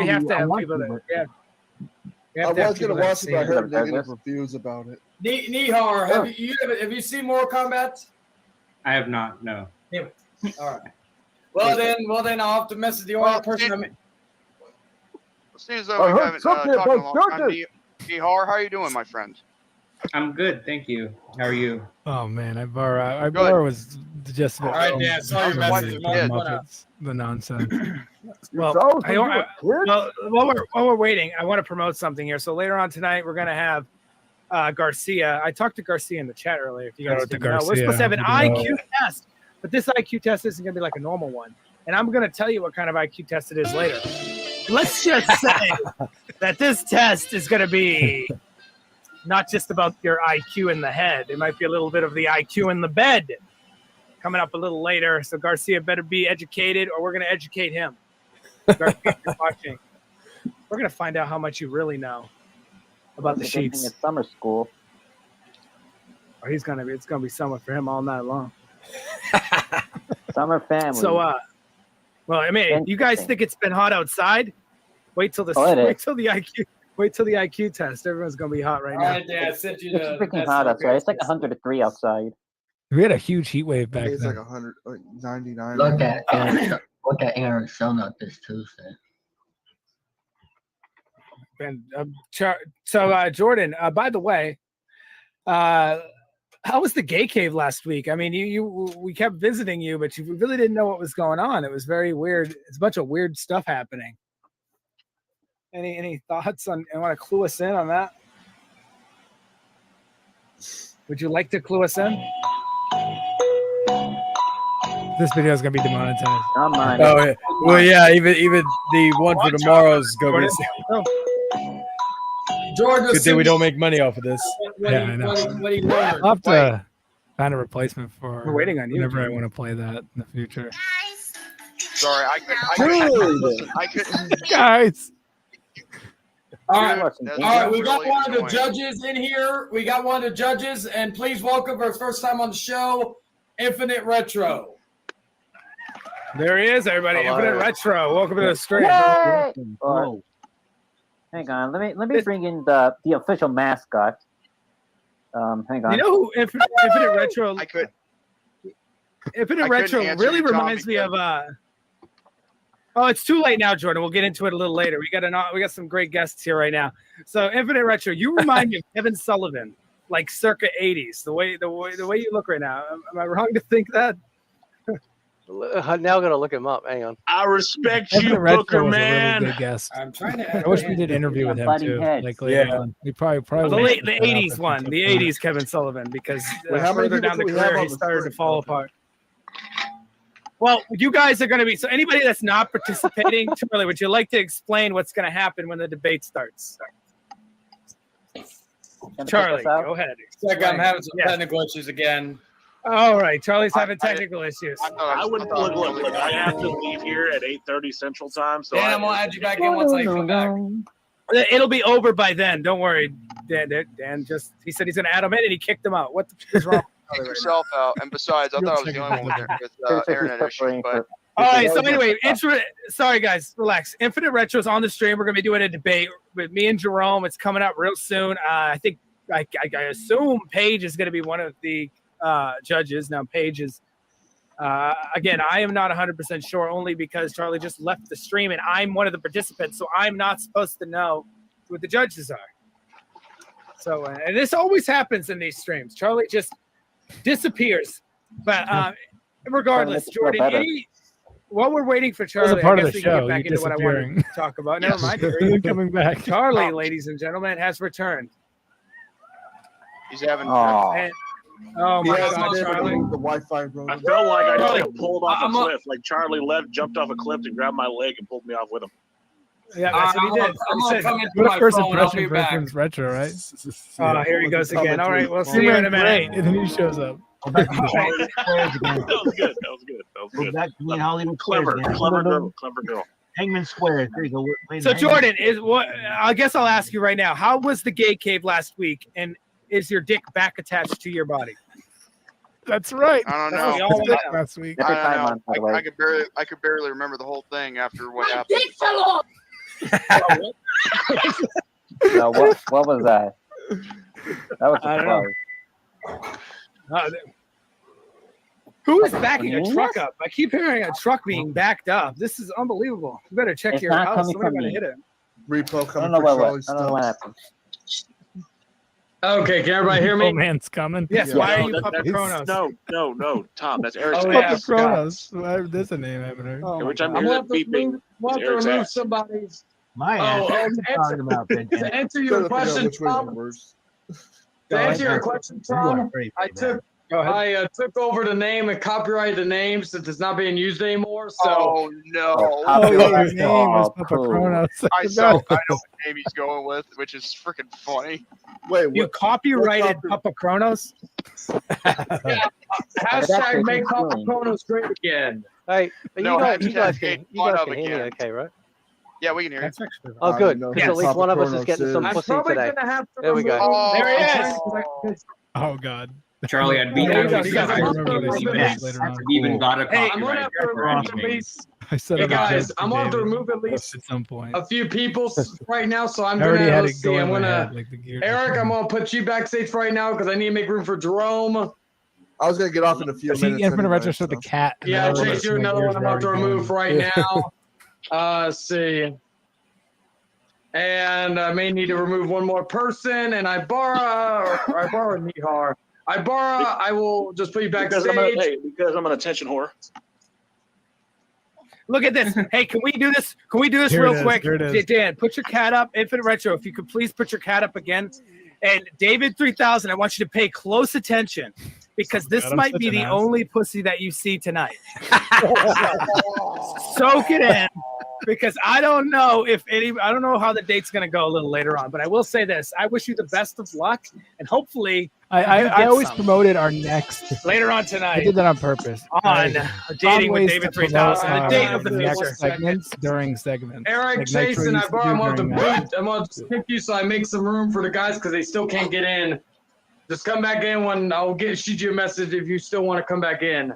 S17: have to have people that. Yeah.
S14: I was going to watch it, but I heard negative reviews about it.
S5: Nihar, have you seen Mortal Kombat?
S12: I have not. No.
S5: Anyway, all right. Well then, I'll have to message the only person I'm.
S4: It seems though we haven't talked in a long time. Nihar, how are you doing, my friend?
S12: I'm good, thank you. How are you?
S2: Oh man, Ivora was just.
S5: All right, Dan. Sorry,
S2: the nonsense.
S17: Well, while we're waiting, I want to promote something here. So later on tonight, we're gonna have Garcia. I talked to Garcia in the chat earlier. If you guys didn't know, we're supposed to have an IQ test, but this IQ test isn't gonna be like a normal one. And I'm gonna tell you what kind of IQ test it is later. Let's just say that this test is gonna be not just about your IQ in the head. It might be a little bit of the IQ in the bed coming up a little later. So Garcia better be educated, or we're going to educate him. Garcia, if you're watching, we're going to find out how much you really know about the sheets.
S13: It's summer school.
S17: Or it's going to be summer for him all night long.
S13: Summer family.
S17: So, well, I mean, you guys think it's been hot outside? Wait till the IQ. Wait till the IQ test. Everyone's gonna be hot right
S5: All
S17: now.
S5: right, Dad, I sent you
S13: It's
S5: the
S13: freaking
S5: best
S13: hot outside. It's
S5: location.
S13: like 103 outside.
S2: We had a huge heat wave back
S14: It's
S2: then.
S14: like 100, like 99.
S6: Look at Arizona this Tuesday.
S17: And Jordan, by the way, how was the gay cave last week? I mean, we kept visiting you, but you really didn't know what was going on. It was very weird. It's a bunch of weird stuff happening. Any thoughts on? And want to clue us in on that? Would you like to clue us in?
S2: This video is gonna be demonetized.
S13: Not mine.
S20: Oh, yeah. Well, yeah. Even the one for tomorrow's gonna be.
S5: Jordan,
S20: Good thing we don't make money off of this.
S5: What do you learn?
S2: I'll have to find a replacement for.
S17: We're waiting on you,
S2: whenever I
S17: Jordan.
S2: want to play that in the future.
S4: Sorry, I couldn't.
S2: Guys.
S5: All right, we got one of the judges in here. We got one of the judges, and please welcome for his first time on the show, Infinite Retro.
S17: There he is, everybody.
S13: Hello.
S17: Infinite Retro. Welcome to the stream.
S13: Yay! Hang on, let me bring in the official mascot. Hang on.
S17: You know who Infinite Retro? Infinite Retro really reminds me of. Oh, it's too late now, Jordan. We'll get into it a little later. We got some great guests here right now. So, Infinite Retro, you remind me of Kevin Sullivan, like circa '80s. The way you look right now. Am I wrong to think that?
S21: I'm now gonna look him up. Hang on.
S8: I respect
S2: Infinite
S8: you,
S2: Retro
S8: Booker
S2: was a
S8: man.
S2: really good guest.
S5: I'm trying to.
S2: I wish we did an interview with him too. Like later on. We probably
S17: The '80s one, the '80s Kevin Sullivan, because
S14: Wait, how many
S17: further down the
S14: people do we have
S17: career
S14: on
S17: he
S14: the
S17: started to
S14: screen?
S17: fall apart. Well, you guys are going to be. So, anybody that's not participating, Charlie, would you like to explain what's going to happen when the debate starts? Charlie, go ahead.
S5: Like I'm having some technical issues again.
S17: All right, Charlie's having technical issues.
S8: I wouldn't look. I have to leave here at 8:30 Central Time. So
S5: Dan, I'm gonna add you back in once I come back.
S17: It'll be over by then. Don't worry, Dan. He said he's going to add him in, and he kicked him out. What the is wrong?
S4: Kick yourself out. And besides, I thought I was the only one with internet issues. But
S17: All right. So anyway, sorry guys, relax. Infinite Retro's on the stream. We're going to be doing a debate with me and Jerome. It's coming up real soon. I think I assume Paige is going to be one of the judges. Now Paige is. Again, I am not 100% sure, only because Charlie just left the stream and I'm one of the participants, so I'm not supposed to know who the judges are. So, and this always happens in these streams. Charlie just disappears. But regardless, Jordan, while we're waiting for Charlie, I guess we can get back into what I wanted to talk about. Never mind.
S2: You're coming back.
S17: Charlie, ladies and gentlemen, has returned.
S4: he's having.
S17: Oh my
S14: Yeah,
S17: God, Charlie!
S14: The Wi-Fi broke.
S8: I felt like I just got pulled off a cliff. Like Charlie jumped off a cliff and grabbed my leg and pulled me off with him.
S17: Yeah, that's what he did.
S5: I'm gonna come into
S2: What
S5: my
S2: a first
S5: phone. I'll be
S2: impression for
S5: back.
S2: Infinite Retro, right?
S17: Oh, here he goes again. All right, we'll see you in a minute.
S2: And then he shows up.
S8: That was good.
S11: We're back to me and Hollywood
S8: Clever girl.
S11: Hangman Square. There you go.
S17: So Jordan, I guess I'll ask you right now. How was the gay cave last week, and is your dick back attached to your body?
S2: That's right.
S4: I don't
S17: That's what we
S4: know.
S17: all wanna know.
S2: Last week.
S4: I don't know. I could barely remember the whole thing after what happened.
S13: Dick fell off. No, what was that? That was
S17: I
S13: a
S17: don't
S13: surprise.
S17: Who is backing a truck up? I keep hearing a truck being backed up. This is unbelievable. You better check
S13: It's
S17: your
S13: not
S17: house.
S13: coming
S17: Somebody's
S13: from
S17: gonna
S13: me.
S17: hit it.
S14: Repo
S13: I
S14: coming
S13: don't know
S14: for
S13: what
S14: Charlie
S13: happened.
S5: Okay, can everybody hear me?
S2: Oh man's coming.
S17: Yes. Why are you
S8: No,
S17: Papa Kronos?
S8: No, Tom. That's Eric's
S5: Oh,
S8: house.
S5: yeah.
S2: Papa Kronos. There's a name I haven't heard.
S5: Oh,
S8: Every time
S5: I'm
S8: you hear
S5: gonna
S8: that beeping,
S5: have to
S8: Eric's
S5: remove
S8: ass.
S5: somebody's.
S11: My ass.
S5: Oh,
S11: What are you talking about, Ben?
S5: to answer your question,
S14: Which way
S5: Tom.
S14: worse?
S5: To answer your question, Tom, I took over the name and copyrighted the name since it's not being used anymore. So.
S4: Oh no!
S2: Oh, his name is Papa Kronos.
S4: I know what name he's going with, which is freaking funny.
S14: Wait,
S17: You copyrighted Papa Kronos?
S5: Hashtag make Papa Kronos great again.
S21: Hey,
S4: No,
S21: you guys
S4: hashtag
S21: can hear me
S4: again.
S21: okay, right?
S4: Yeah, we can hear you.
S17: That's actually
S21: Oh, good.
S14: know
S21: Because
S14: who
S21: at least
S14: Papa
S21: one of us is
S14: Kronos
S21: getting some
S14: is.
S5: I'm
S21: pussy
S5: probably
S21: today.
S5: gonna have to.
S21: There we go.
S4: Oh,
S17: There he is.
S2: Oh God.
S12: Charlie, I'd be
S17: Yeah,
S12: happy
S17: you
S12: to
S17: guys
S12: see
S17: are
S12: if
S2: remember this
S12: you
S2: later on.
S12: even got a
S5: Hey, I'm
S12: copyright
S5: gonna have to
S12: for
S5: remove
S12: anything.
S2: said,
S3: hey guys, I'm going to remove at least
S2: at some point
S3: a few people right now, so I'm
S2: I already
S3: gonna
S2: had
S3: let's
S2: it
S3: see.
S2: going
S3: I'm
S2: in my
S3: gonna
S2: head, like the gear.
S3: Eric. I'm gonna put you backstage right now because I need to make room for Jerome.
S14: I was gonna get off in a few minutes.
S2: Infinite
S14: anyway,
S2: Retro showed the cat. and
S3: Yeah,
S2: I realized
S3: Chase, you're
S2: my
S3: another
S2: gears
S3: one I'm
S2: were
S3: about to
S2: already
S3: remove
S2: going.
S3: right now. Let's see. And I may need to remove one more person. And Ibarra, Nihar. Ibarra, I will just put you backstage.
S8: Because I'm an attention whore.
S17: Look at this. Hey, can we do this? Can we do this
S2: Here
S17: real
S2: it is,
S17: quick?
S2: here it is.
S17: Dan, put your cat up. Infinite Retro, if you could please put your cat up again. And David 3000, I want you to pay close attention because this
S2: God, I'm
S17: might
S2: such
S17: be
S2: an
S17: the
S2: ass.
S17: only pussy that you see tonight. Soak it in. Because I don't know I don't know how the date's going to go a little later on, but I will say this. I wish you the best of luck, and hopefully
S2: I always promoted our next
S17: later on tonight.
S2: I did that on purpose.
S17: On Dating with David 3000, the date of the future.
S2: next segments during segments.
S3: Eric,
S2: Like
S3: Chase, and
S2: Nitro used to
S3: Ibarra, I'm
S2: do
S3: on the
S2: during that.
S3: boot. I'm going to pick you so I make some room for the guys because they still can't get in. Just come back in when I'll shoot you a message if you still want to come back in.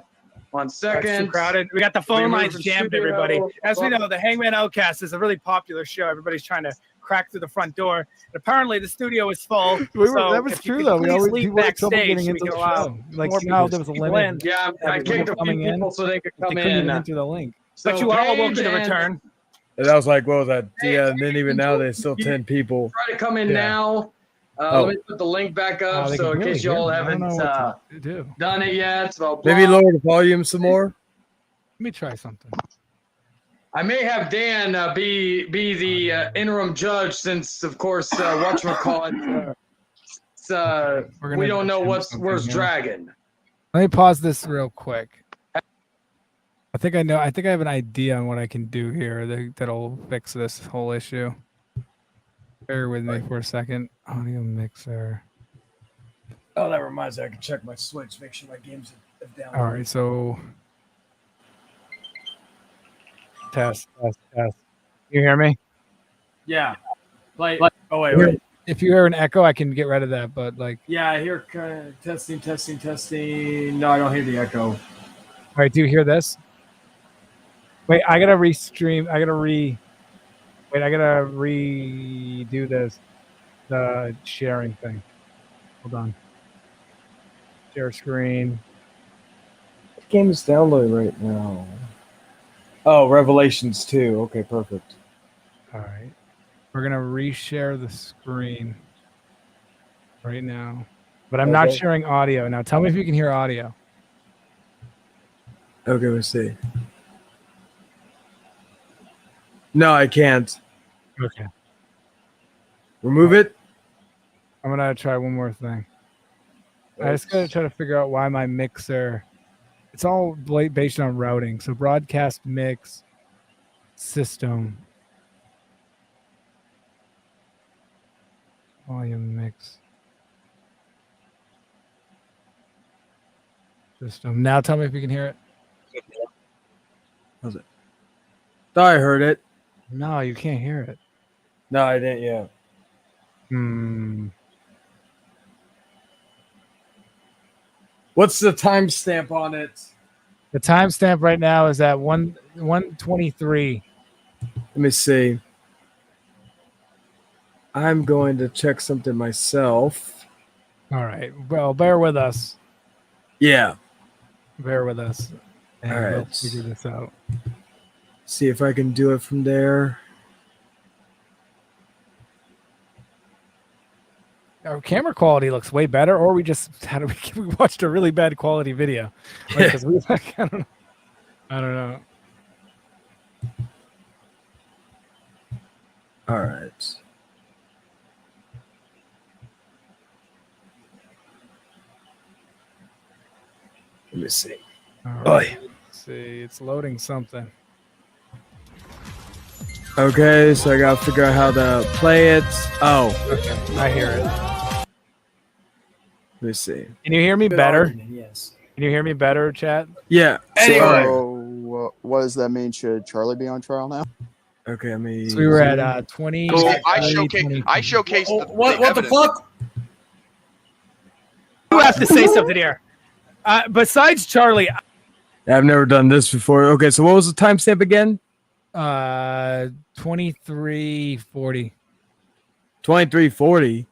S3: 1 second.
S17: It's too crowded. We got the phone
S3: Remove
S17: lines
S3: from
S17: jammed,
S3: studio.
S17: everybody. As we know, the Hangman Outcast is a really popular show. Everybody's trying to crack through the front door. And apparently, the studio is full.
S2: That was
S17: if you
S2: true,
S17: could
S2: though. We
S17: please
S2: always
S17: leave
S2: people had trouble
S17: backstage
S2: getting
S17: so
S2: into
S17: we
S2: the
S17: can allow
S2: show. Like,
S17: more
S2: you know,
S17: people
S2: there was a
S17: people
S2: limit.
S17: in.
S3: Yeah, I kicked a few people so they could
S2: They
S3: come
S2: couldn't
S3: in.
S2: get into the link.
S17: But you are all welcome to return.
S20: And I was like, what was that? Yeah, and then even now there's still 10 people.
S3: Try to come in
S20: Yeah.
S3: now.
S20: Oh.
S3: Let me put the link back up
S2: they
S3: so
S2: can
S3: in
S2: really
S3: case y'all
S2: hear me. I don't
S3: haven't
S2: know what to do.
S3: done it yet. So
S20: Maybe lower the volume some more.
S2: Let me try something.
S3: I may have Dan be the interim judge since, of course, whatchamacallit, we don't know where's dragging.
S2: Let me pause this real quick. I think I know. I think I have an idea on what I can do here that'll fix this whole issue. Bear with me for a second. Audio mixer.
S3: Oh, that reminds me. I can check my Switch, make sure my games are down.
S2: All right, so test. You hear me?
S3: Yeah. Like, oh,
S2: If
S3: wait.
S2: If you hear an echo, I can get rid of that. But like,
S3: Yeah, I hear testing. No, I don't hear the echo.
S2: all right, do you hear this? Wait, I gotta restream. I gotta redo this. The sharing thing. Hold on. Share screen.
S20: What game is downloading right now? Oh, Revelations 2. Okay, perfect.
S2: All right. We're gonna reshare the screen right now. But I'm not
S20: Okay.
S2: sharing audio. Now tell me if you can hear audio.
S20: Okay, let's see. No, I can't.
S2: Okay.
S20: Remove it.
S2: I'm gonna try one more thing. I just gotta try to figure out why my mixer. It's all based on routing. So broadcast mix system. Volume mix system. Now tell me if you can hear it.
S20: How's it? Thought I heard it.
S2: No, you can't hear it.
S20: No, I didn't. Yeah. What's the timestamp on it?
S2: The timestamp right now is at 1:23.
S20: Let me see. I'm going to check something myself.
S2: All right. Well, bear with us.
S20: Yeah.
S2: Bear with us. And
S20: All right.
S2: we'll figure this out.
S20: See if I can do it from there.
S2: Our camera quality looks way better, or we watched a really bad quality video. Like, 'cause we, like, I don't know.
S20: All right. Let me see.
S2: All right. Let's see, it's loading something.
S20: Okay, so I gotta figure out how to play it. Oh,
S2: okay, I hear it.
S20: Let me see.
S2: Can you hear me better?
S3: Yes.
S2: Can you hear me better, chat?
S20: Yeah.
S4: So, what does that mean? Should Charlie be on trial now?
S20: Okay, I mean.
S2: So we were at 20.
S7: I showcased the
S3: What the
S7: evidence.
S3: fuck?
S17: You have to say something here. Besides Charlie,
S20: I've never done this before. Okay, so what was the timestamp again?
S2: 23:40.
S20: 23:40.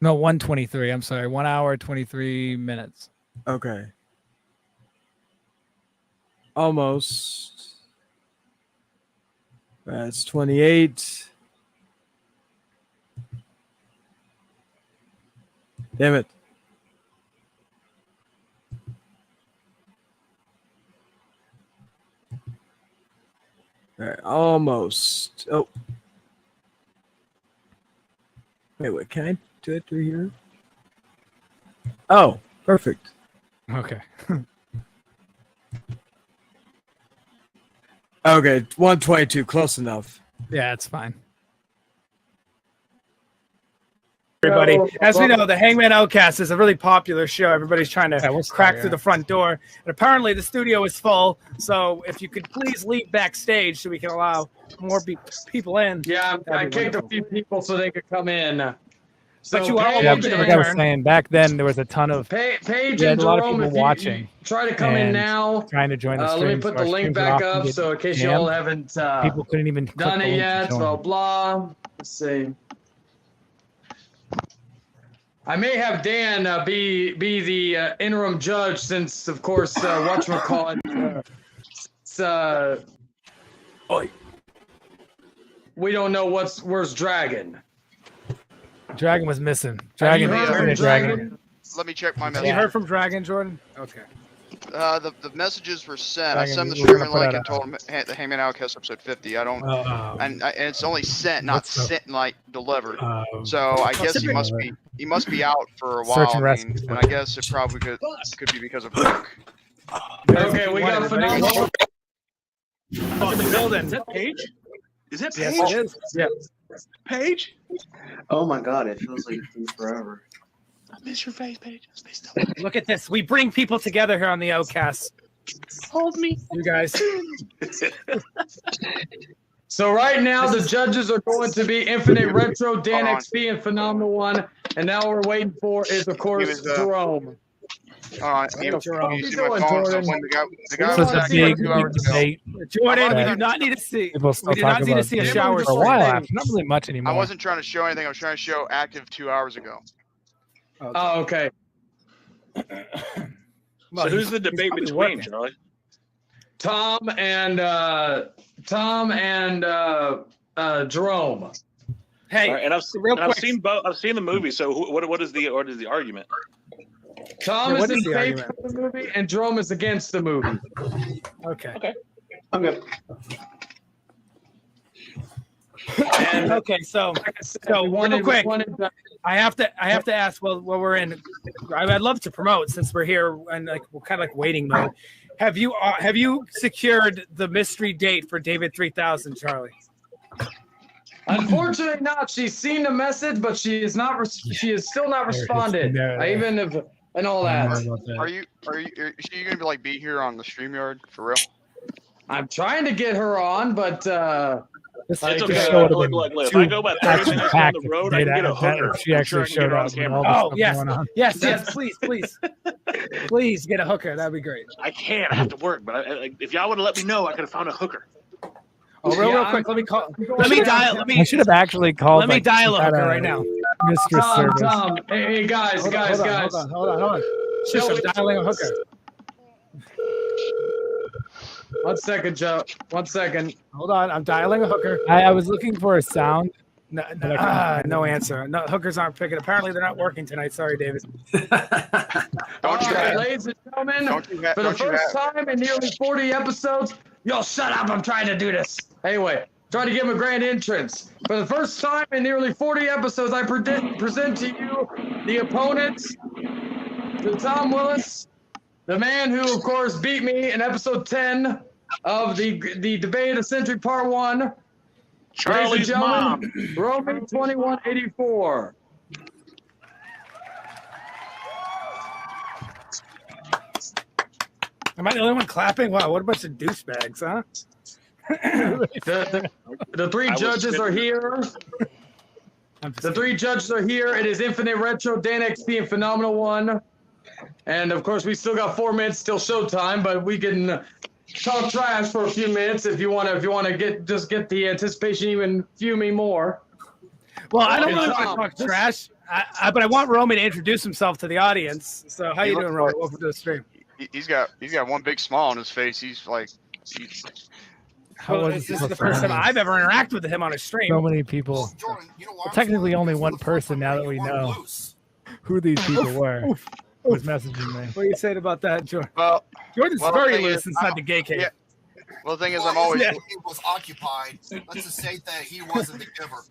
S2: No, 1:23. I'm sorry. 1 hour 23 minutes.
S20: Okay. Almost. That's 28. Damn it. All right, almost. Oh. Wait, can I do it through here? Oh, perfect.
S2: Okay.
S20: Okay, 122, close enough.
S2: Yeah, it's fine. Everybody, as we know, the Hangman Outcast is a really popular show. Everybody's trying to crack through the front door, and apparently the studio is full. So, if you could please leave backstage so we can allow more people in.
S3: Yeah, I kicked a few people so they could come in. So
S2: But you are
S3: Paige
S2: welcome to
S3: and-
S2: like I was saying, back then there was a ton of
S3: Paige
S2: we had
S3: and
S2: a lot of
S3: Jerome,
S2: people
S3: if you
S2: watching.
S3: try to come in
S2: and
S3: now.
S2: Trying to join the
S3: Let
S2: stream.
S3: me put
S2: so
S3: the
S2: our
S3: link
S2: streams would
S3: back
S2: often
S3: up,
S2: get
S3: so in case you all
S2: jammed.
S3: haven't
S2: People couldn't even click
S3: done
S2: the
S3: it
S2: link to
S3: yet,
S2: join.
S3: blah blah. Let's see. I may have Dan be the interim judge since, of course, whatchamacallit, we don't know where's Dragon.
S2: Dragon was missing.
S3: Have you
S2: Dragon.
S3: heard from Dragon?
S7: Let me check my
S2: Have you
S7: message.
S2: heard from Dragon, Jordan? Okay.
S7: The messages were sent. I
S2: Dragon,
S7: sent the
S2: we're gonna
S7: streaming
S2: put
S7: link
S2: out
S7: and told him the Hangman Outcast episode 50. I don't,
S2: Oh.
S7: and it's only sent, not
S2: What's up?
S7: sent like delivered. So I guess he must be out for a
S2: Search
S7: while.
S2: and
S7: I mean,
S2: rescue.
S7: and I guess it probably could be because of work.
S3: Okay, we got phenomenal.
S2: Building.
S8: Is that Paige? Is that
S2: Yes,
S8: Paige?
S2: it is. Yeah.
S8: Paige?
S9: Oh my god, it feels like it's been forever.
S8: I miss your face, Paige.
S2: Look at this. We bring people together here on the Outcast.
S8: Hold me.
S2: You guys.
S3: So right now the judges are going to be Infinite Retro, Dan XP, and Phenomenal One, and now we're waiting for is of course Jerome.
S7: All right,
S2: Jerome.
S7: you see my phone, so when the guy
S2: This is a big debate. Jordan, we
S7: Yeah.
S2: do not need to see.
S19: People
S2: We
S19: still
S2: do
S19: talk
S2: not need to
S19: about
S2: see a
S19: it
S2: shower
S19: for a while
S2: scene.
S19: after. Not really much anymore.
S7: I wasn't trying to show anything. I was trying to show active 2 hours ago.
S3: Oh, okay.
S8: So who's the debate between, Charlie?
S3: Tom and Jerome.
S2: Hey,
S8: All right, and I've
S2: quick.
S8: seen both. I've seen the movie. So what is the argument?
S3: Tom
S2: Yeah,
S3: is
S2: what
S3: in
S2: is the
S3: favor
S2: argument?
S3: of the movie, and Jerome is against the movie.
S2: Okay.
S9: Okay.
S3: And
S2: Okay, so real quick, I have to ask. Well, we're in. I'd love to promote since we're here and like we're kind of like waiting mode. Have you secured the mystery date for David 3000, Charlie?
S3: Unfortunately, not. She's seen the message, but she is not. She is still not responded. I even have and all that.
S7: Are you gonna be like be here on the StreamYard for real?
S3: I'm trying to get her on, but
S8: It's
S3: like,
S8: okay.
S3: uh,
S8: Look, if I go about 30 minutes down the road, I can get a hooker.
S2: If she actually
S8: I'm sure I can
S2: showed
S8: get her on
S2: up.
S8: camera.
S2: Oh yes, please get a hooker. That'd be great.
S8: I can't. I have to work. But if y'all would have let me know, I could have found a hooker.
S2: Oh, real quick. Let me dial.
S19: I should have actually called.
S2: Let me
S19: like,
S2: dial a
S19: at
S2: hooker right now.
S19: Mistress service.
S3: Tom, hey guys.
S2: Hold on. Shush, I'm dialing a hooker.
S3: 1 second, Joe. 1 second.
S2: Hold on, I'm dialing a hooker.
S19: I was looking for a sound.
S2: No answer. No, hookers aren't picking. Apparently, they're not working tonight. Sorry, David.
S3: Ladies and gentlemen, for the first time in nearly 40 episodes, yo, shut up! I'm trying to do this. Anyway, trying to give him a grand entrance. For the first time in nearly 40 episodes, I present to you the opponents, to Tom Willis, the man who, of course, beat me in episode 10 of the Debate of the Century Part 1.
S8: Charlie's mom.
S3: Roman 2184.
S2: Am I the only one clapping? Wow, what a bunch of douchebags, huh?
S3: The three judges are here. The three judges are here. It is Infinite Retro, Dan XP, and Phenomenal One. And of course, we still got 4 minutes till showtime, but we can talk trash for a few minutes if you want to get the anticipation even fuming more.
S17: Well, I don't really want to talk trash, but I want Romy to introduce himself to the audience. So how you doing, Romy? Welcome to the stream.
S7: He's got one big smile on his face. He's like,
S17: This is the first time I've ever interacted with him on a stream.
S19: So many people. Well, technically, only one person now that we know who these people were was messaging me.
S17: What are you saying about that, Jordan?
S7: Well,
S17: Jordan's very loose inside the gay cave.
S7: Yeah. Well, the thing is, I'm always.
S16: He was occupied. Let's just say that he wasn't the giver.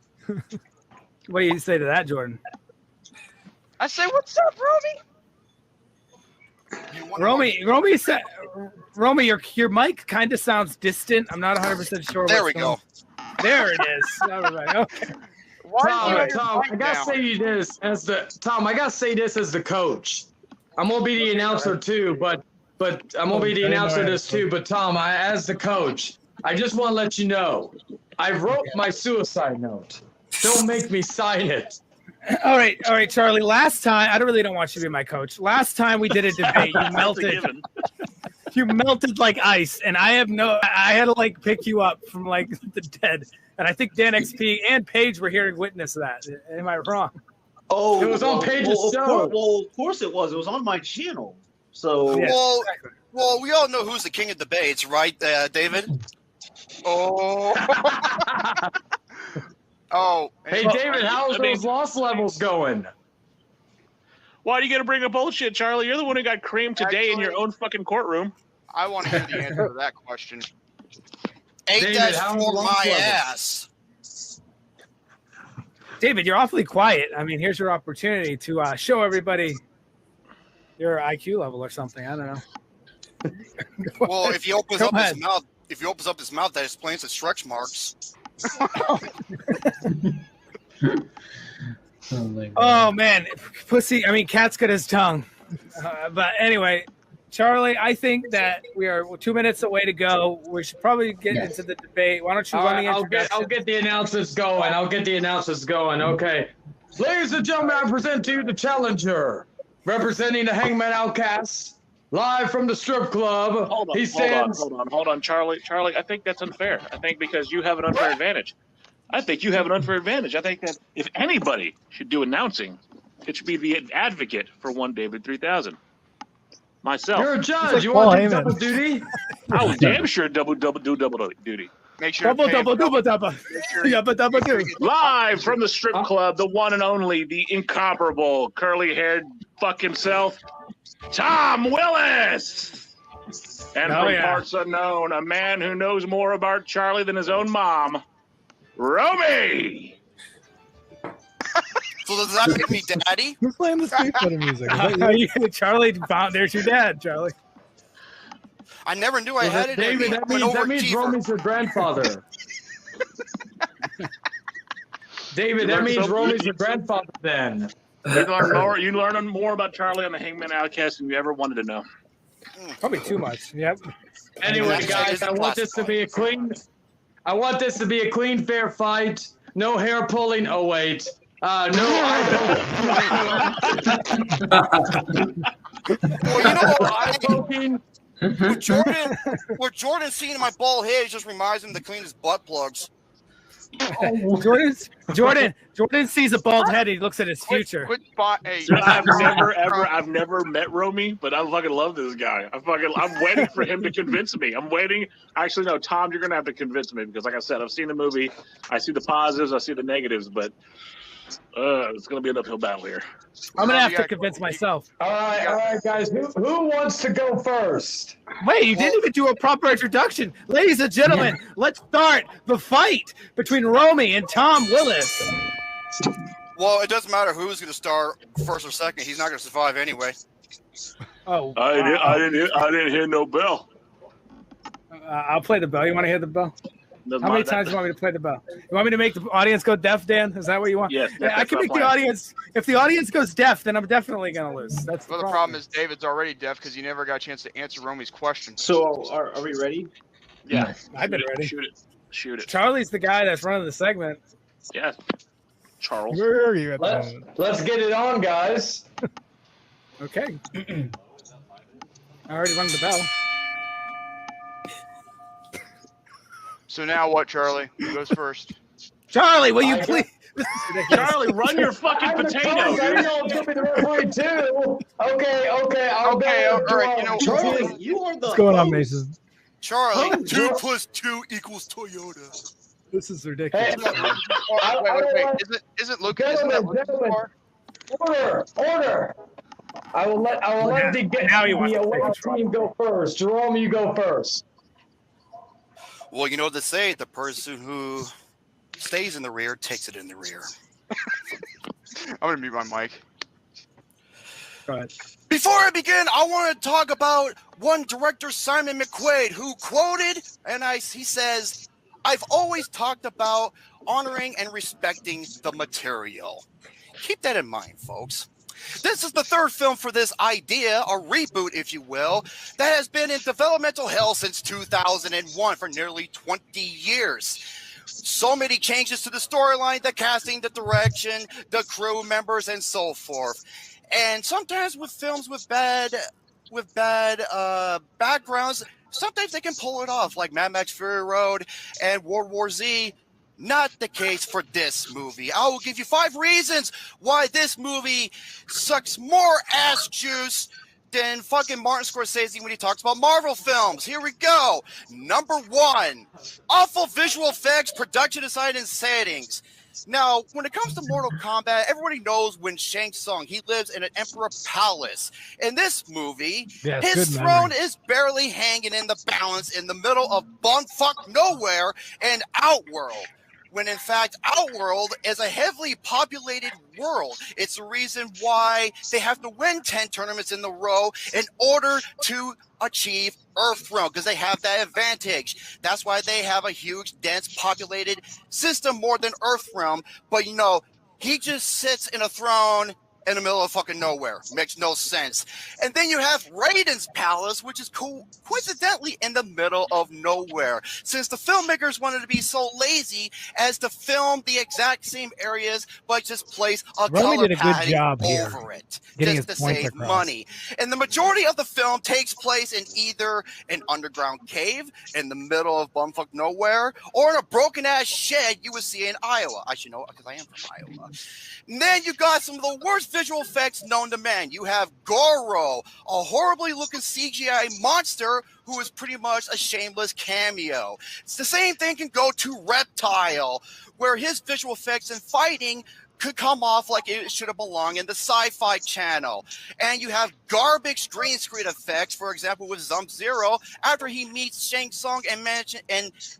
S17: What do you say to that, Jordan?
S7: I say, what's up, Romy?
S17: Romy said, Romy, your mic kind of sounds distant. I'm not 100% sure.
S16: There we go.
S17: There it is. All right. Okay.
S3: Tom, I gotta say this as the coach. I'm gonna be the announcer too, but I'm gonna be the announcer this too. But Tom, as the coach, I just want to let you know, I wrote my suicide note. Don't make me sign it.
S17: All right, Charlie. Last time, I don't want you to be my coach. Last time we did a debate, you melted. You melted like ice, and I had to like pick you up from like the dead. And I think Dan XP and Paige were here to witness that. Am I wrong?
S9: Oh,
S3: it was on Paige's show.
S9: Well, of course it was. It was on my channel. So
S16: well, we all know who's the king of debates, right, David?
S7: Oh. Oh.
S3: Hey, David, how's those loss levels going?
S8: Why are you gonna bring up bullshit, Charlie? You're the one who got creamed today in your own fucking courtroom.
S7: I want to hear the answer to that question.
S16: David, for my ass.
S17: David, you're awfully quiet. I mean, here's your opportunity to show everybody your IQ level or something. I don't know.
S16: Well, if he opens up his mouth, that explains the stretch marks.
S17: Oh man, pussy. I mean, cat's got his tongue. But anyway, Charlie, I think that we are 2 minutes away to go. We should probably get into the debate. Why don't you run the introduction?
S3: I'll get the announcers going. Okay. Ladies and gentlemen, I present to you the challenger, representing the Hangman Outcast, live from the strip club.
S8: Hold on, Charlie. Charlie, I think that's unfair. I think because you have an unfair advantage. I think that if anybody should do announcing, it should be the advocate for one David 3000. Myself.
S3: You're a judge. You want to do double duty?
S8: I would damn sure double duty.
S7: Make sure
S17: double duty.
S8: Live from the strip club, the one and only, the incomparable, curly-haired fuck himself, Tom Willis. And from parts unknown, a man who knows more about Charlie than his own mom, Romy.
S16: So does that make me daddy?
S19: Who's playing the street fighter music?
S17: Charlie found there's your dad, Charlie.
S16: I never knew I had it.
S3: David, that means Romy's your grandfather. David, that means Romy's your grandfather then.
S8: You learn more about Charlie on the Hangman Outcast than you ever wanted to know.
S17: Probably too much. Yep.
S3: Anyway, guys, I want this to be a clean, fair fight. No hair pulling. Oh wait. No eye poking.
S16: What Jordan seeing my bald head just reminds him to clean his butt plugs.
S17: Jordan sees a bald head. He looks at his future.
S8: I've never met Romy, but I fucking love this guy. I'm waiting for him to convince me. Actually, no, Tom, you're gonna have to convince me because, like I said, I've seen the movie. I see the positives. I see the negatives, but it's gonna be an uphill battle here.
S17: I'm gonna have to convince myself.
S3: All right, guys. Who wants to go first?
S17: Wait, you didn't even do a proper introduction. Ladies and gentlemen, let's start the fight between Romy and Tom Willis.
S16: Well, it doesn't matter who's going to start first or second. He's not going to survive anyway.
S17: Oh,
S8: I didn't hear no bell.
S17: I'll play the bell. You want to hear the bell? How many times do you want me to play the bell? You want me to make the audience go deaf, Dan? Is that what you want?
S8: Yes.
S17: I can make the audience. If the audience goes deaf, then I'm definitely going to lose. That's
S7: the problem is David's already deaf because you never got a chance to answer Romy's question.
S9: So are we ready?
S8: Yeah.
S17: I've been ready.
S8: Shoot it.
S17: Charlie's the guy that's running the segment.
S8: Yeah. Charles.
S19: Where are you at
S3: Let's get it on, guys.
S17: Okay. I already rung the bell.
S7: So now what, Charlie? Who goes first?
S17: Charlie, will you please?
S8: Charlie, run your fucking potato,
S5: I
S8: dude.
S5: know it's gonna be the referee too. Okay. I'll
S7: Okay,
S5: go.
S7: all right. You know,
S9: Charlie, you are the
S19: What's going on,
S9: host.
S19: Mason?
S16: Charlie,
S5: Huh?
S16: 2 + 2 = Toyota.
S19: This is ridiculous.
S5: Hey,
S7: wait. Isn't Luke? Isn't that Luke's car?
S5: Order. I will let the away team go first. Jerome, you go first.
S16: Well, you know what they say, the person who stays in the rear takes it in the rear.
S7: I'm gonna mute my mic.
S17: Go ahead.
S16: Before I begin, I want to talk about one director, Simon McQuaid, who quoted, he says, "I've always talked about honoring and respecting the material." Keep that in mind, folks. This is the third film for this idea, a reboot, if you will, that has been in developmental hell since 2001 for nearly 20 years. So many changes to the storyline, the casting, the direction, the crew members, and so forth. And sometimes with films with bad backgrounds, sometimes they can pull it off, like Mad Max Fury Road and World War Z. Not the case for this movie. I will give you 5 reasons why this movie sucks more ass juice than fucking Martin Scorsese when he talks about Marvel films. Here we go. Number 1, awful visual effects, production design, and settings. Now, when it comes to Mortal Kombat, everybody knows when Shang Tsung, he lives in an Emperor Palace. In this movie, his throne is barely hanging in the balance in the middle of bumfuck nowhere and Outworld. When in fact, Outworld is a heavily populated world. It's the reason why they have to win 10 tournaments in a row in order to achieve Earththrone, because they have that advantage. That's why they have a huge, dense, populated system more than Earthrealm. But you know, he just sits in a throne in the middle of fucking nowhere. Makes no sense. And then you have Raiden's palace, which is coincidentally in the middle of nowhere, since the filmmakers wanted to be so lazy as to film the exact same areas, but just place a color padding over it, just to save money. And the majority of the film takes place in either an underground cave in the middle of bumfuck nowhere, or in a broken ass shed you would see in Iowa. I should know because I am from Iowa. And then you got some of the worst visual effects known to man. You have Goro, a horribly looking CGI monster who is pretty much a shameless cameo. It's the same thing can go to Reptile, where his visual effects and fighting could come off like it should have belonged in the Sci-Fi Channel. And you have garbage green screen effects, for example, with Sub-Zero, after he meets Shang Tsung and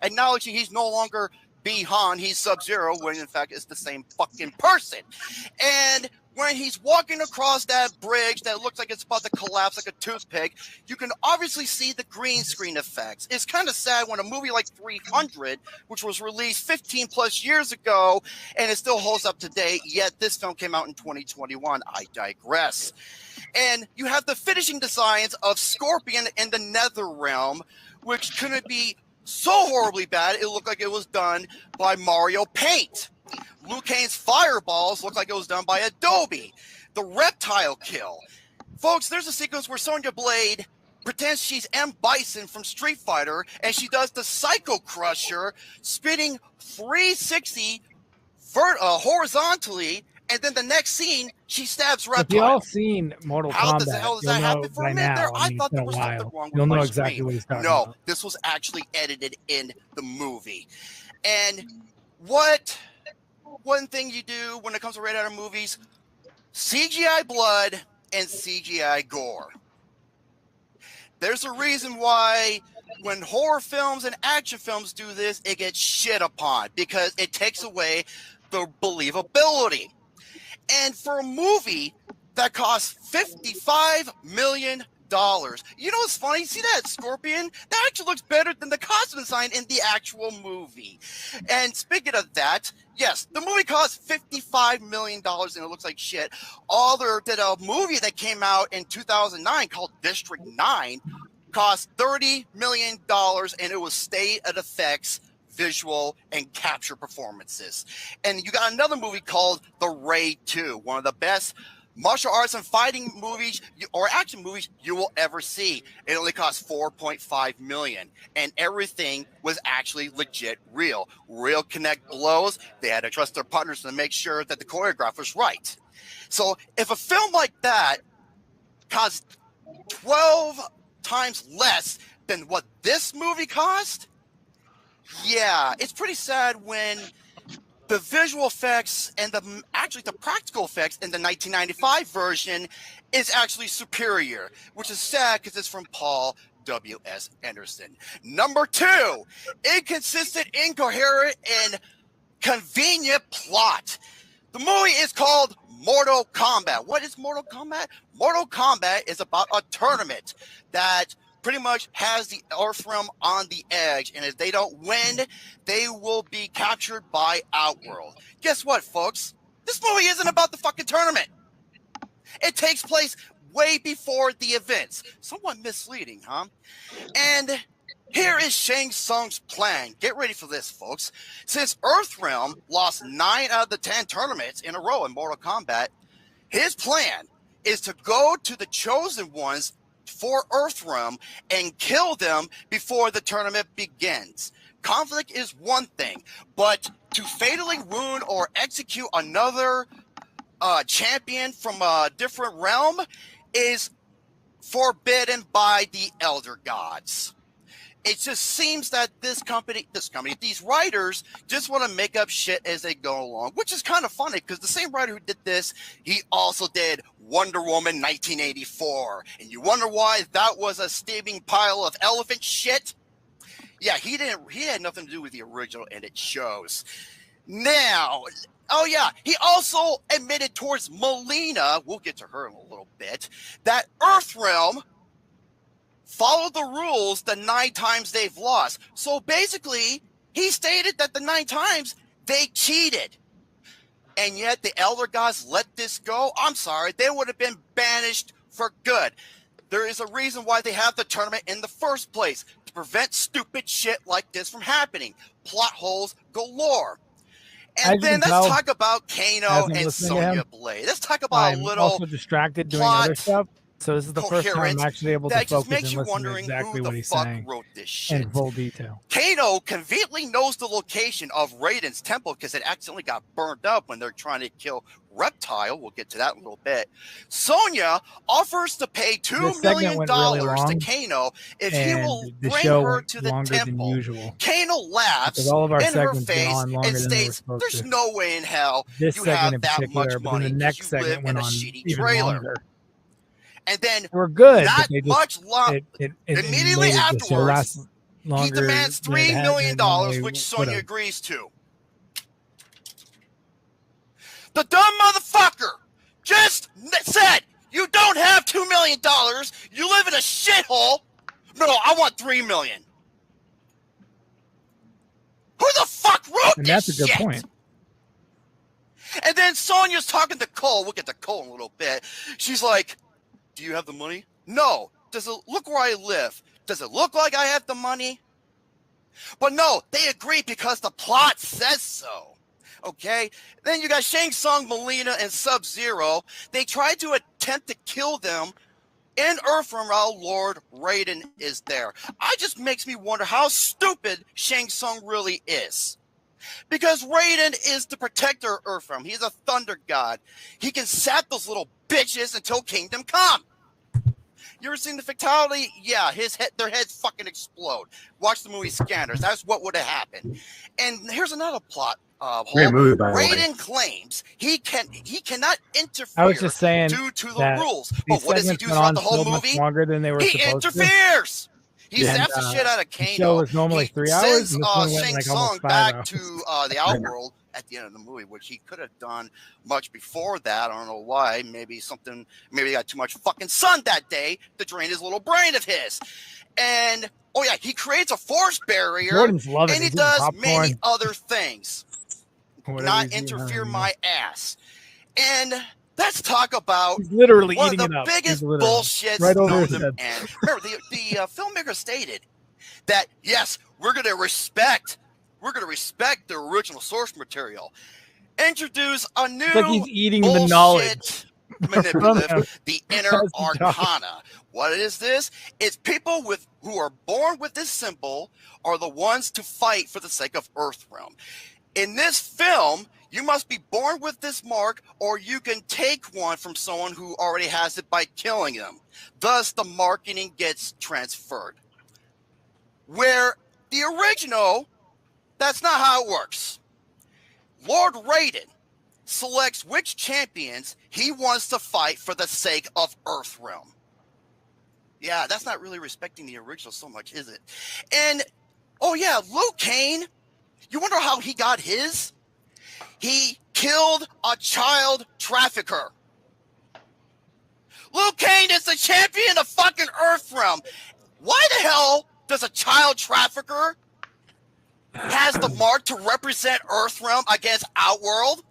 S16: acknowledging he's no longer Bi-Han, he's Sub-Zero, when in fact it's the same fucking person. And when he's walking across that bridge that looks like it's about to collapse like a toothpick, you can obviously see the green screen effects. It's kind of sad when a movie like 300, which was released 15 plus years ago, and it still holds up today, yet this film came out in 2021. I digress. And you have the finishing designs of Scorpion in the Nether Realm, which couldn't be so horribly bad, it looked like it was done by Mario Paint. Liu Kang's fireballs looked like it was done by Adobe. The reptile kill. Folks, there's a sequence where Sonya Blade pretends she's M. Bison from Street Fighter, and she does the Psycho Crusher, spinning 360 horizontally, and then the next scene, she stabs Reptile.
S19: If you all seen Mortal
S16: How
S19: Kombat,
S16: the hell does
S19: you'll
S16: that
S19: know
S16: happen for a
S19: by
S16: minute there?
S19: now.
S16: I
S19: mean,
S16: thought
S19: it's
S16: there
S19: been a
S16: was something
S19: while.
S16: wrong with
S19: You'll
S16: my
S19: know
S16: screen.
S19: exactly what he's talking
S16: No,
S19: about.
S16: this was actually edited in the movie. And one thing you do when it comes to rated R movies, CGI blood and CGI gore. There's a reason why when horror films and action films do this, it gets shit upon because it takes away the believability. And for a movie that costs $55 million, you know what's funny? See that Scorpion? That actually looks better than the costume design in the actual movie. And speaking of that, yes, the movie cost $55 million and it looks like shit. Other than a movie that came out in 2009 called District 9 cost $30 million and it was state of effects, visual, and capture performances. And you got another movie called The Raid 2, one of the best martial arts and fighting movies or action movies you will ever see. It only cost $4.5 million, and everything was actually legit real connect blows. They had to trust their partners to make sure that the choreograph was right. So if a film like that cost 12 times less than what this movie cost, yeah, it's pretty sad when the visual effects and the practical effects in the 1995 version is actually superior, which is sad because it's from Paul W.S. Anderson. Number 2, inconsistent, incoherent, and convenient plot. The movie is called Mortal Kombat. What is Mortal Kombat? Mortal Kombat is about a tournament that pretty much has the Earthrealm on the edge, and if they don't win, they will be captured by Outworld. Guess what, folks? This movie isn't about the fucking tournament. It takes place way before the events. Somewhat misleading, huh? And here is Shang Tsung's plan. Get ready for this, folks. Since Earthrealm lost 9 out of the 10 tournaments in a row in Mortal Kombat, his plan is to go to the Chosen Ones for Earthrealm and kill them before the tournament begins. Conflict is one thing, but to fatally wound or execute another champion from a different realm is forbidden by the Elder Gods. It just seems that these writers just want to make up shit as they go along, which is kind of funny because the same writer who did this, he also did Wonder Woman 1984. And you wonder why that was a steaming pile of elephant shit? Yeah, he had nothing to do with the original, and it shows. Now, oh yeah, he also admitted towards Melina, we'll get to her in a little bit, that Earthrealm followed the rules the 9 times they've lost. So basically, he stated that the 9 times they cheated. And yet the Elder Gods let this go. I'm sorry, they would have been banished for good. There is a reason why they have the tournament in the first place, to prevent stupid shit like this from happening. Plot holes galore. And then let's talk about Kano and Sonya Blade. Let's talk about
S2: I'm
S16: a little
S2: also distracted doing other stuff. So this is the first time I'm actually able to focus and listen to exactly what he's saying in full detail.
S16: Kano conveniently knows the location of Raiden's temple because it accidentally got burned up when they're trying to kill Reptile. We'll get to that in a little bit. Sonya offers to pay $2 million to Kano if he will bring her to the temple. Kano laughs in her face and states, "There's no way in hell you have that much money because you live in a shitty trailer." And then
S2: we're good.
S16: Immediately afterwards, he demands $3 million, which Sonya agrees to. The dumb motherfucker just said, "You don't have $2 million. You live in a shithole. No, I want $3 million." Who the fuck wrote
S2: and
S16: this
S2: that's a good
S16: shit?
S2: point.
S16: And then Sonya's talking to Cole. We'll get to Cole in a little bit. She's like, "Do you have the money?" "No." "Does it look where I live? Does it look like I have the money?" But no, they agree because the plot says so. Okay? Then you got Shang Tsung, Melina, and Sub-Zero. They tried to attempt to kill them in Earthrealm while Lord Raiden is there. It just makes me wonder how stupid Shang Tsung really is. Because Raiden is the protector of Earthrealm. He's a thunder god. He can sap those little bitches until Kingdom Come. You ever seen the fatality? Yeah, their heads fucking explode. Watch the movie Scanners. That's what would have happened. And here's another plot.
S10: Great movie, by the way.
S16: Raiden claims he cannot interfere
S2: I was just saying
S16: due to the rules. But what does he do
S2: went
S16: throughout
S2: on
S16: the whole
S2: so much
S16: movie?
S2: longer than they were
S16: He
S2: supposed
S16: interferes. He
S2: And,
S16: zaps the shit out of
S2: The
S16: Kano.
S2: show was normally 3 hours.
S16: Sends
S2: And this one went
S16: Shang
S2: like
S16: Tsung
S2: almost 5
S16: back
S2: hours.
S16: to the Outworld at the end of the movie, which he could have done much before that. I don't know why. Maybe he got too much fucking sun that day to drain his little brain of his. And oh yeah, he creates a force barrier.
S2: Jordan's loving
S16: and
S2: it.
S16: he
S2: He's
S16: does
S2: eating
S16: many
S2: popcorn.
S16: other things.
S2: Whatever
S16: Not
S2: he's eating,
S16: interfere
S2: I don't
S16: my ass. And let's talk about
S2: He's literally
S16: one of
S2: eating
S16: the
S2: it up.
S16: biggest
S2: He's literally-
S16: bullshits
S2: right over
S16: known
S2: his
S16: to
S2: head.
S16: man. Remember, the filmmaker stated that yes, we're going to respect the original source material. Introduce a new
S2: It's like he's eating
S16: bullshit
S2: the knowledge.
S16: manipulative, the inner arcana. What is this? It's people who are born with this symbol are the ones to fight for the sake of Earthrealm. In this film, you must be born with this mark, or you can take one from someone who already has it by killing them. Thus, the marketing gets transferred. Where the original, that's not how it works. Lord Raiden selects which champions he wants to fight for the sake of Earthrealm. Yeah, that's not really respecting the original so much, is it? And, oh yeah, Liu Kang, you wonder how he got his? He killed a child trafficker. Liu Kang is the champion of fucking Earthrealm. Why the hell does a child trafficker has the mark to represent Earthrealm against Outworld?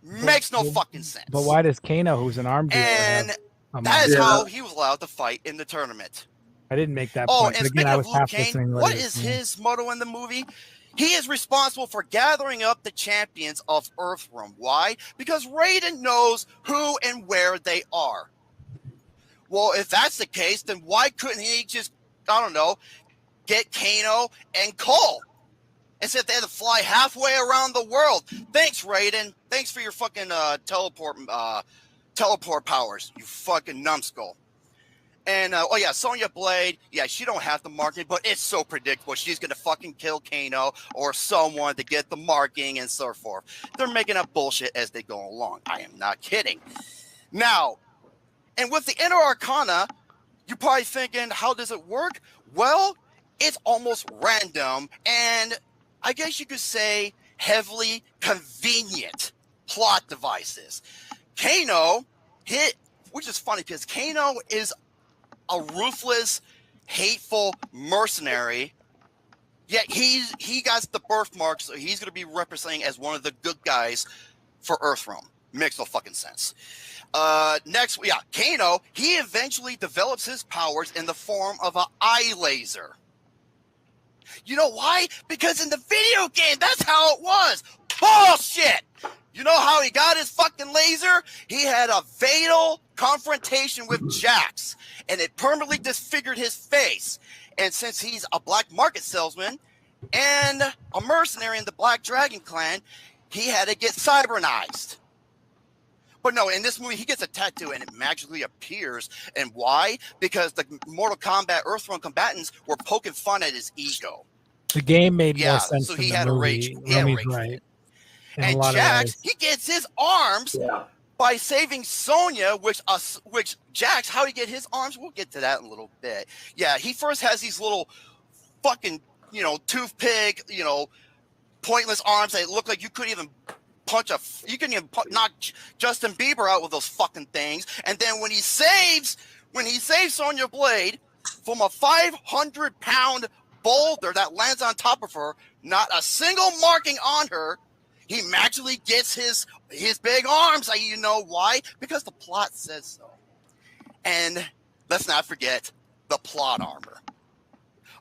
S16: Makes no fucking sense.
S2: But why does Kano, who's an arm dealer,
S16: And
S2: have a
S16: that is
S2: mark?
S16: how he was allowed to fight in the tournament.
S2: I didn't make that
S16: Oh,
S2: point.
S16: and
S2: But again,
S16: speaking
S2: I
S16: of
S2: was
S16: Liu
S2: half
S16: Kang,
S2: listening.
S16: what
S2: later.
S16: is his motto in the movie? He is responsible for gathering up the champions of Earthrealm. Why? Because Raiden knows who and where they are. Well, if that's the case, then why couldn't he just, I don't know, get Kano and Cole? Instead, they had to fly halfway around the world. Thanks, Raiden. Thanks for your fucking teleport powers, you fucking numbskull. And, oh yeah, Sonya Blade, yeah, she don't have the marking, but it's so predictable. She's going to fucking kill Kano or someone to get the marking and so forth. They're making up bullshit as they go along. I am not kidding. Now, and with the Inner Arcana, you're probably thinking, how does it work? Well, it's almost random, and I guess you could say heavily convenient plot devices. Kano which is funny because Kano is a ruthless, hateful mercenary, yet he got the birthmark, so he's going to be representing as one of the good guys for Earthrealm. Makes no fucking sense. Next, yeah, Kano, he eventually develops his powers in the form of an eye laser. You know why? Because in the video game, that's how it was. Bullshit! You know how he got his fucking laser? He had a fatal confrontation with Jax, and it permanently disfigured his face. And since he's a black market salesman and a mercenary in the Black Dragon clan, he had to get cybernized. But no, in this movie, he gets a tattoo and it magically appears. And why? Because the Mortal Kombat Earthrealm combatants were poking fun at his ego.
S2: The game made more
S16: Yeah,
S2: sense
S16: so
S2: than
S16: he
S2: the
S16: had a
S2: movie.
S16: rage. He had a
S2: Remy's
S16: rage.
S2: right. In a
S16: And
S2: lot of
S16: Jax,
S2: ways.
S16: he gets his arms by saving Sonya, which Jax, how he get his arms? We'll get to that in a little bit. Yeah, he first has these little fucking, toothpick, pointless arms that look like you couldn't even knock Justin Bieber out with those fucking things. And then when he saves Sonya Blade from a 500-pound boulder that lands on top of her, not a single marking on her, he magically gets his big arms. You know why? Because the plot says so. And let's not forget the plot armor.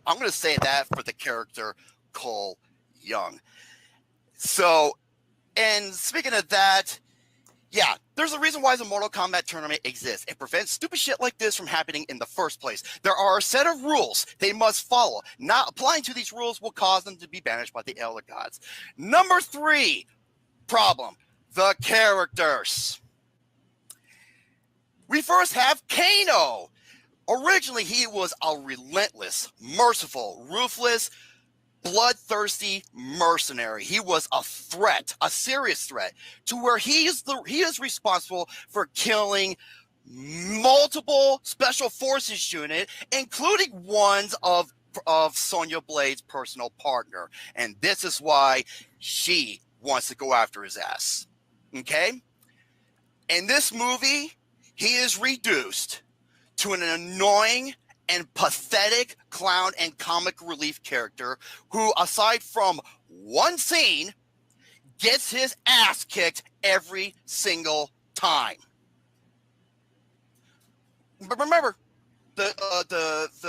S16: I'm going to say that for the character Cole Young. So, and speaking of that, yeah, there's a reason why the Mortal Kombat tournament exists. It prevents stupid shit like this from happening in the first place. There are a set of rules they must follow. Not applying to these rules will cause them to be banished by the Elder Gods. Number 3 problem, the characters. We first have Kano. Originally, he was a relentless, merciful, ruthless, bloodthirsty mercenary. He was a threat, a serious threat, to where he is responsible for killing multiple special forces unit, including ones of Sonya Blade's personal partner. And this is why she wants to go after his ass. Okay? In this movie, he is reduced to an annoying and pathetic clown and comic relief character who, aside from one scene, gets his ass kicked every single time. But remember, the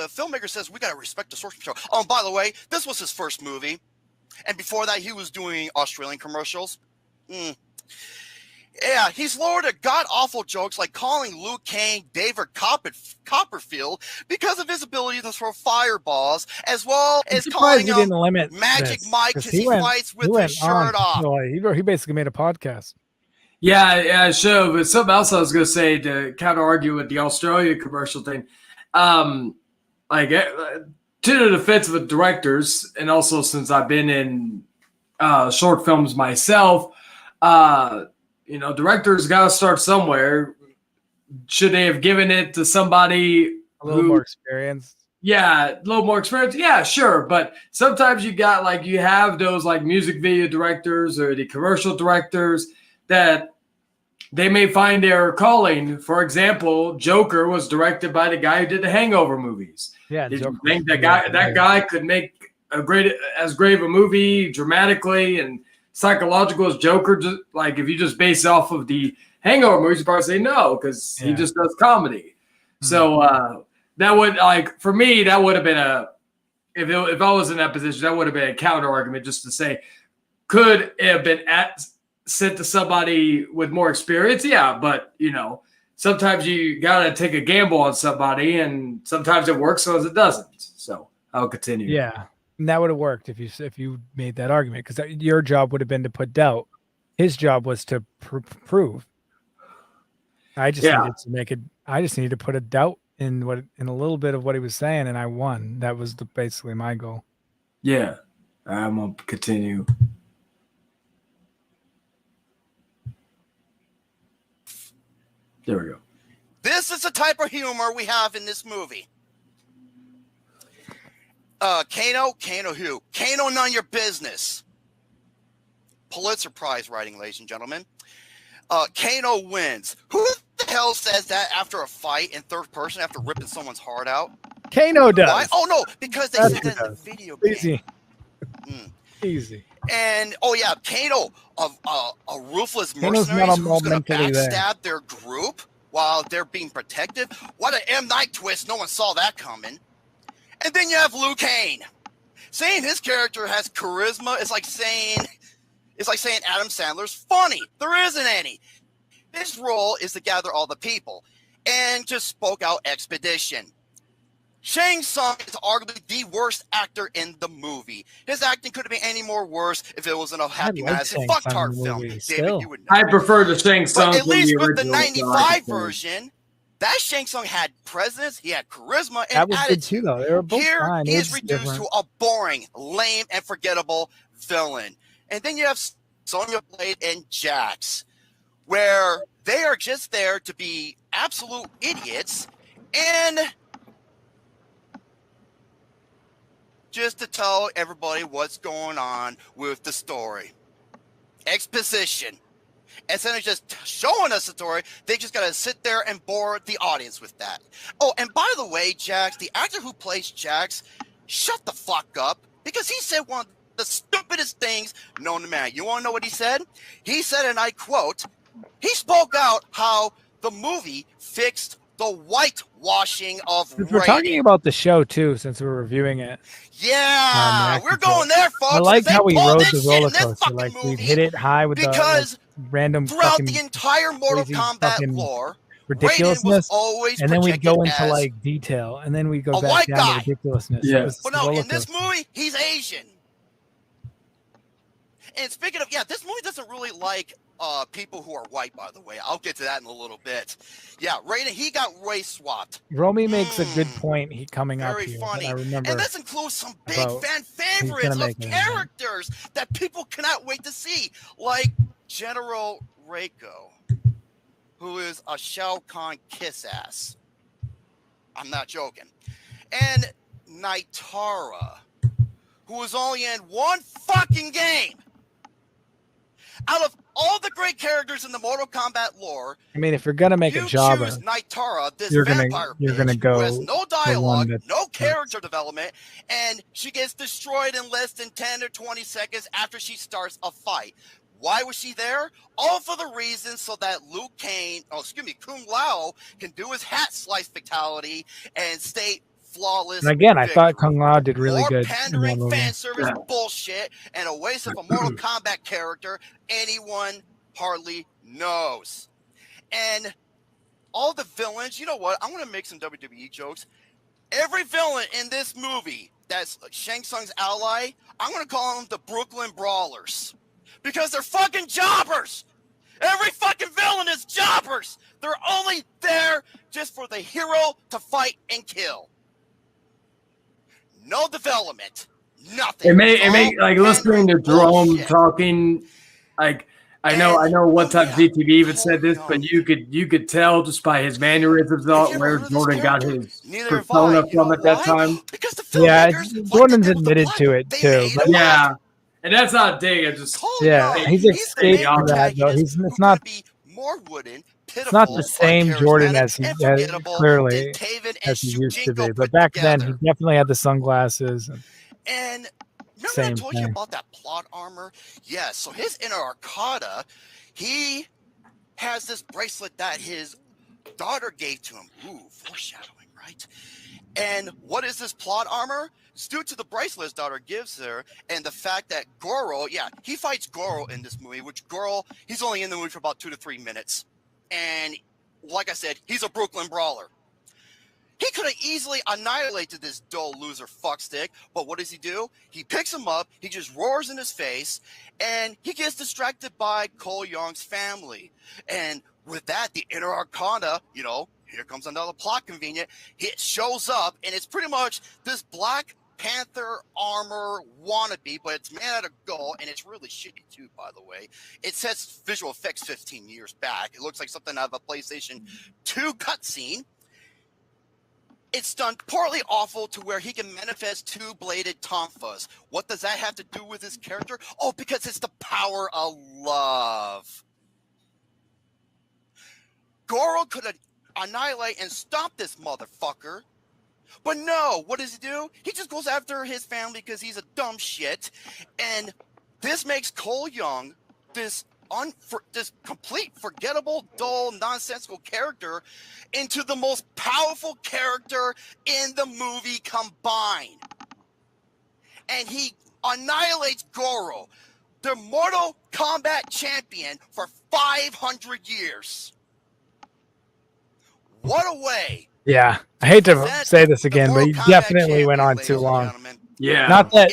S16: filmmaker says we gotta respect the source material. Oh, and by the way, this was his first movie, and before that, he was doing Australian commercials. Yeah, he's lowered to god-awful jokes like calling Luke Kane David Copperfield because of his ability to throw fireballs, as well as calling
S2: he
S16: him
S2: didn't limit
S16: Magic
S2: this,
S16: Mike because he fights with his shirt off.
S2: He basically made a podcast.
S3: Yeah, sure. But something else I was going to say to counter argue with the Australia commercial thing, to the defense of the directors, and also since I've been in short films myself, directors got to start somewhere. Should they have given it to somebody
S2: a little more experienced?
S3: Yeah, a little more experience. Yeah, sure. But sometimes you have those like music video directors or the commercial directors that they may find their calling. For example, Joker was directed by the guy who did the Hangover movies.
S2: Yeah,
S3: did you think that guy could make as great of a movie dramatically and psychological as Joker? Just like if you just base it off of the Hangover movies, you probably say no because he just does comedy. Mm-hmm. So that would for me that would have been if I was in that position, that would have been a counter argument just to say, could it have been sent to somebody with more experience? Yeah, but sometimes you gotta take a gamble on somebody, and sometimes it works, sometimes it doesn't. So I'll continue.
S2: Yeah, and that would have worked if you made that argument, because your job would have been to put doubt. His job was to prove. I just needed to make it. I just needed to put a doubt in a little bit of what he was saying, and I won. That was basically my goal.
S3: Yeah, I'm gonna continue. There we go.
S16: This is the type of humor we have in this movie. Kano who? Kano, none of your business. Pulitzer Prize writing, ladies and gentlemen. Kano wins. Who the hell says that after a fight in third person after ripping someoun's heart out?
S2: Kano does.
S16: Why? Oh, no, because they said that in the video game.
S2: Easy. Easy.
S16: And, Kano, a ruthless mercenary who's going to backstab their group while they're being protected. What an M. Night twist. No one saw that coming. And then you have Luke Kane. Saying his character has charisma is like saying Adam Sandler's funny. There isn't any. His role is to gather all the people and just spoke out expedition. Shang Tsung is arguably the worst actor in the movie. His acting couldn't be any more worse if it wasn't a Happy Madison fucktard film. David, you would know.
S3: I prefer the Shang Tsung.
S16: But at least with the 95 version, that Shang Tsung had presence, he had charisma, and
S2: that was
S16: attitude.
S2: Good too, though. They were both
S16: Here,
S2: fine.
S16: he is reduced to a boring, lame, and forgettable villain. And then you have Sonya Blade and Jax, where they are just there to be absolute idiots and just to tell everybody what's going on with the story. Exposition. Instead of just showing us the story, they just got to sit there and bore the audience with that. Oh, and by the way, Jax, the actor who plays Jax, shut the fuck up, because he said one of the stupidest things known to man. You want to know what he said? He said, and I quote, he spoke out how the movie fixed the whitewashing of
S2: Since we're talking about the show too, since we're reviewing it.
S16: Yeah, we're going there, folks.
S2: I like how we rode the roller coaster. Like we hit it high with the random
S16: throughout the entire Mortal Kombat lore,
S2: ridiculousness,
S16: always
S2: and then we go into like detail, and then we go back down to ridiculousness.
S3: Yeah.
S16: But no, in this movie, he's Asian. And speaking of, this movie doesn't really like people who are white, by the way. I'll get to that in a little bit. Yeah, Raiden, he got race swapped.
S2: Romy makes a good point. Coming up
S16: Very
S2: here.
S16: funny.
S2: I remember.
S16: And this includes some big fan favorites of characters that people cannot wait to see, like General Reiko, who is a Shao Kahn kiss ass. I'm not joking. And Naitara, who was only in one fucking game. Out of all the great characters in the Mortal Kombat lore,
S2: I mean, if you're gonna make a jobber,
S16: choose Naitara, this
S2: you're
S16: vampire
S2: gonna go
S16: who has no dialogue, no character development, and she gets destroyed in less than 10 or 20 seconds after she starts a fight. Why was she there? All for the reason so that Kung Lao can do his hat slice fatality and stay flawless.
S2: And again, I thought Kung Lao did really good.
S16: Pandering fan service bullshit and a waste of a Mortal Kombat character anyone hardly knows. And all the villains, you know what? I'm going to make some WWE jokes. Every villain in this movie that's Shang Tsung's ally, I'm going to call them the Brooklyn Brawlers. Because they're fucking jobbers. Every fucking villain is jobbers. They're only there just for the hero to fight and kill. No development. Nothing.
S3: It may like listening to Jerome talking, like I know one time ZTV even said this, but you could tell just by his mannerisms where Jordan got his persona from at that time.
S2: Yeah, Jordan's admitted to it too. But
S3: yeah, and that's not a dig. It's just
S2: he's escaped from that though. It's not. It's not the same Jordan as he clearly as he used to be. But back then, he definitely had the sunglasses.
S16: And remember I told you about that plot armor? Yeah, so his inner Arcada, he has this bracelet that his daughter gave to him. Ooh, foreshadowing, right? And what is this plot armor? It's due to the bracelet his daughter gives her and the fact that Goro, he fights Goro in this movie, which Goro, he's only in the movie for about 2 to 3 minutes. And like I said, he's a Brooklyn Brawler. He could have easily annihilated this dull loser fuckstick, but what does he do? He picks him up, he just roars in his face, and he gets distracted by Cole Young's family. And with that, the inner Arcana, here comes another plot convenient, it shows up, and it's pretty much this Black Panther armor wannabe, but it's made out of gold, and it's really shitty too, by the way. It says visual effects 15 years back. It looks like something out of a PlayStation 2 cutscene. It's done poorly awful to where he can manifest two-bladed tonfas. What does that have to do with his character? Oh, because it's the power of love. Goro could annihilate and stop this motherfucker. But no, what does he do? He just goes after his family because he's a dumb shit. And this makes Cole Young this complete, forgettable, dull, nonsensical character into the most powerful character in the movie combined. And he annihilates Goro, the Mortal Kombat champion, for 500 years. What a way.
S2: Yeah, I hate to say this again, but he definitely went on too long.
S3: Yeah.
S2: Not that.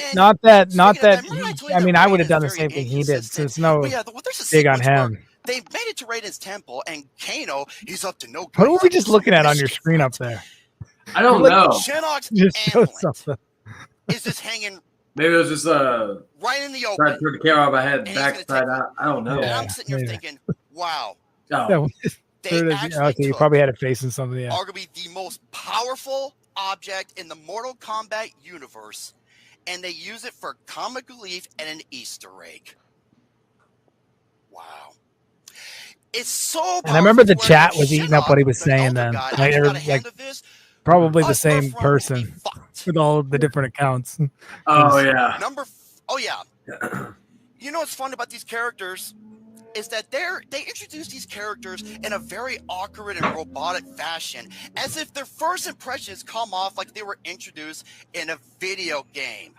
S2: I mean, I would have done the same thing he did. So it's no big on him.
S16: They made it to Raiden's temple, and Kano, he's up to no good.
S2: What were we just looking at on your screen up there?
S3: I don't know.
S16: Shinnok's
S2: Just show something.
S16: is just hanging
S3: Maybe it was just
S16: right in the open.
S3: trying to turn the camera on my head backside out. I don't know.
S16: And I'm sitting here thinking, wow.
S3: Oh.
S2: Okay, you probably had it facing something. Yeah.
S16: Arguably the most powerful object in the Mortal Kombat universe, and they use it for comic relief and an Easter egg. Wow. It's so
S2: And I remember the chat was eating up what he was saying then. Like probably the same person with all the different accounts.
S3: Oh, yeah.
S16: You know what's fun about these characters is that they introduce these characters in a very awkward and robotic fashion, as if their first impressions come off like they were introduced in a video game.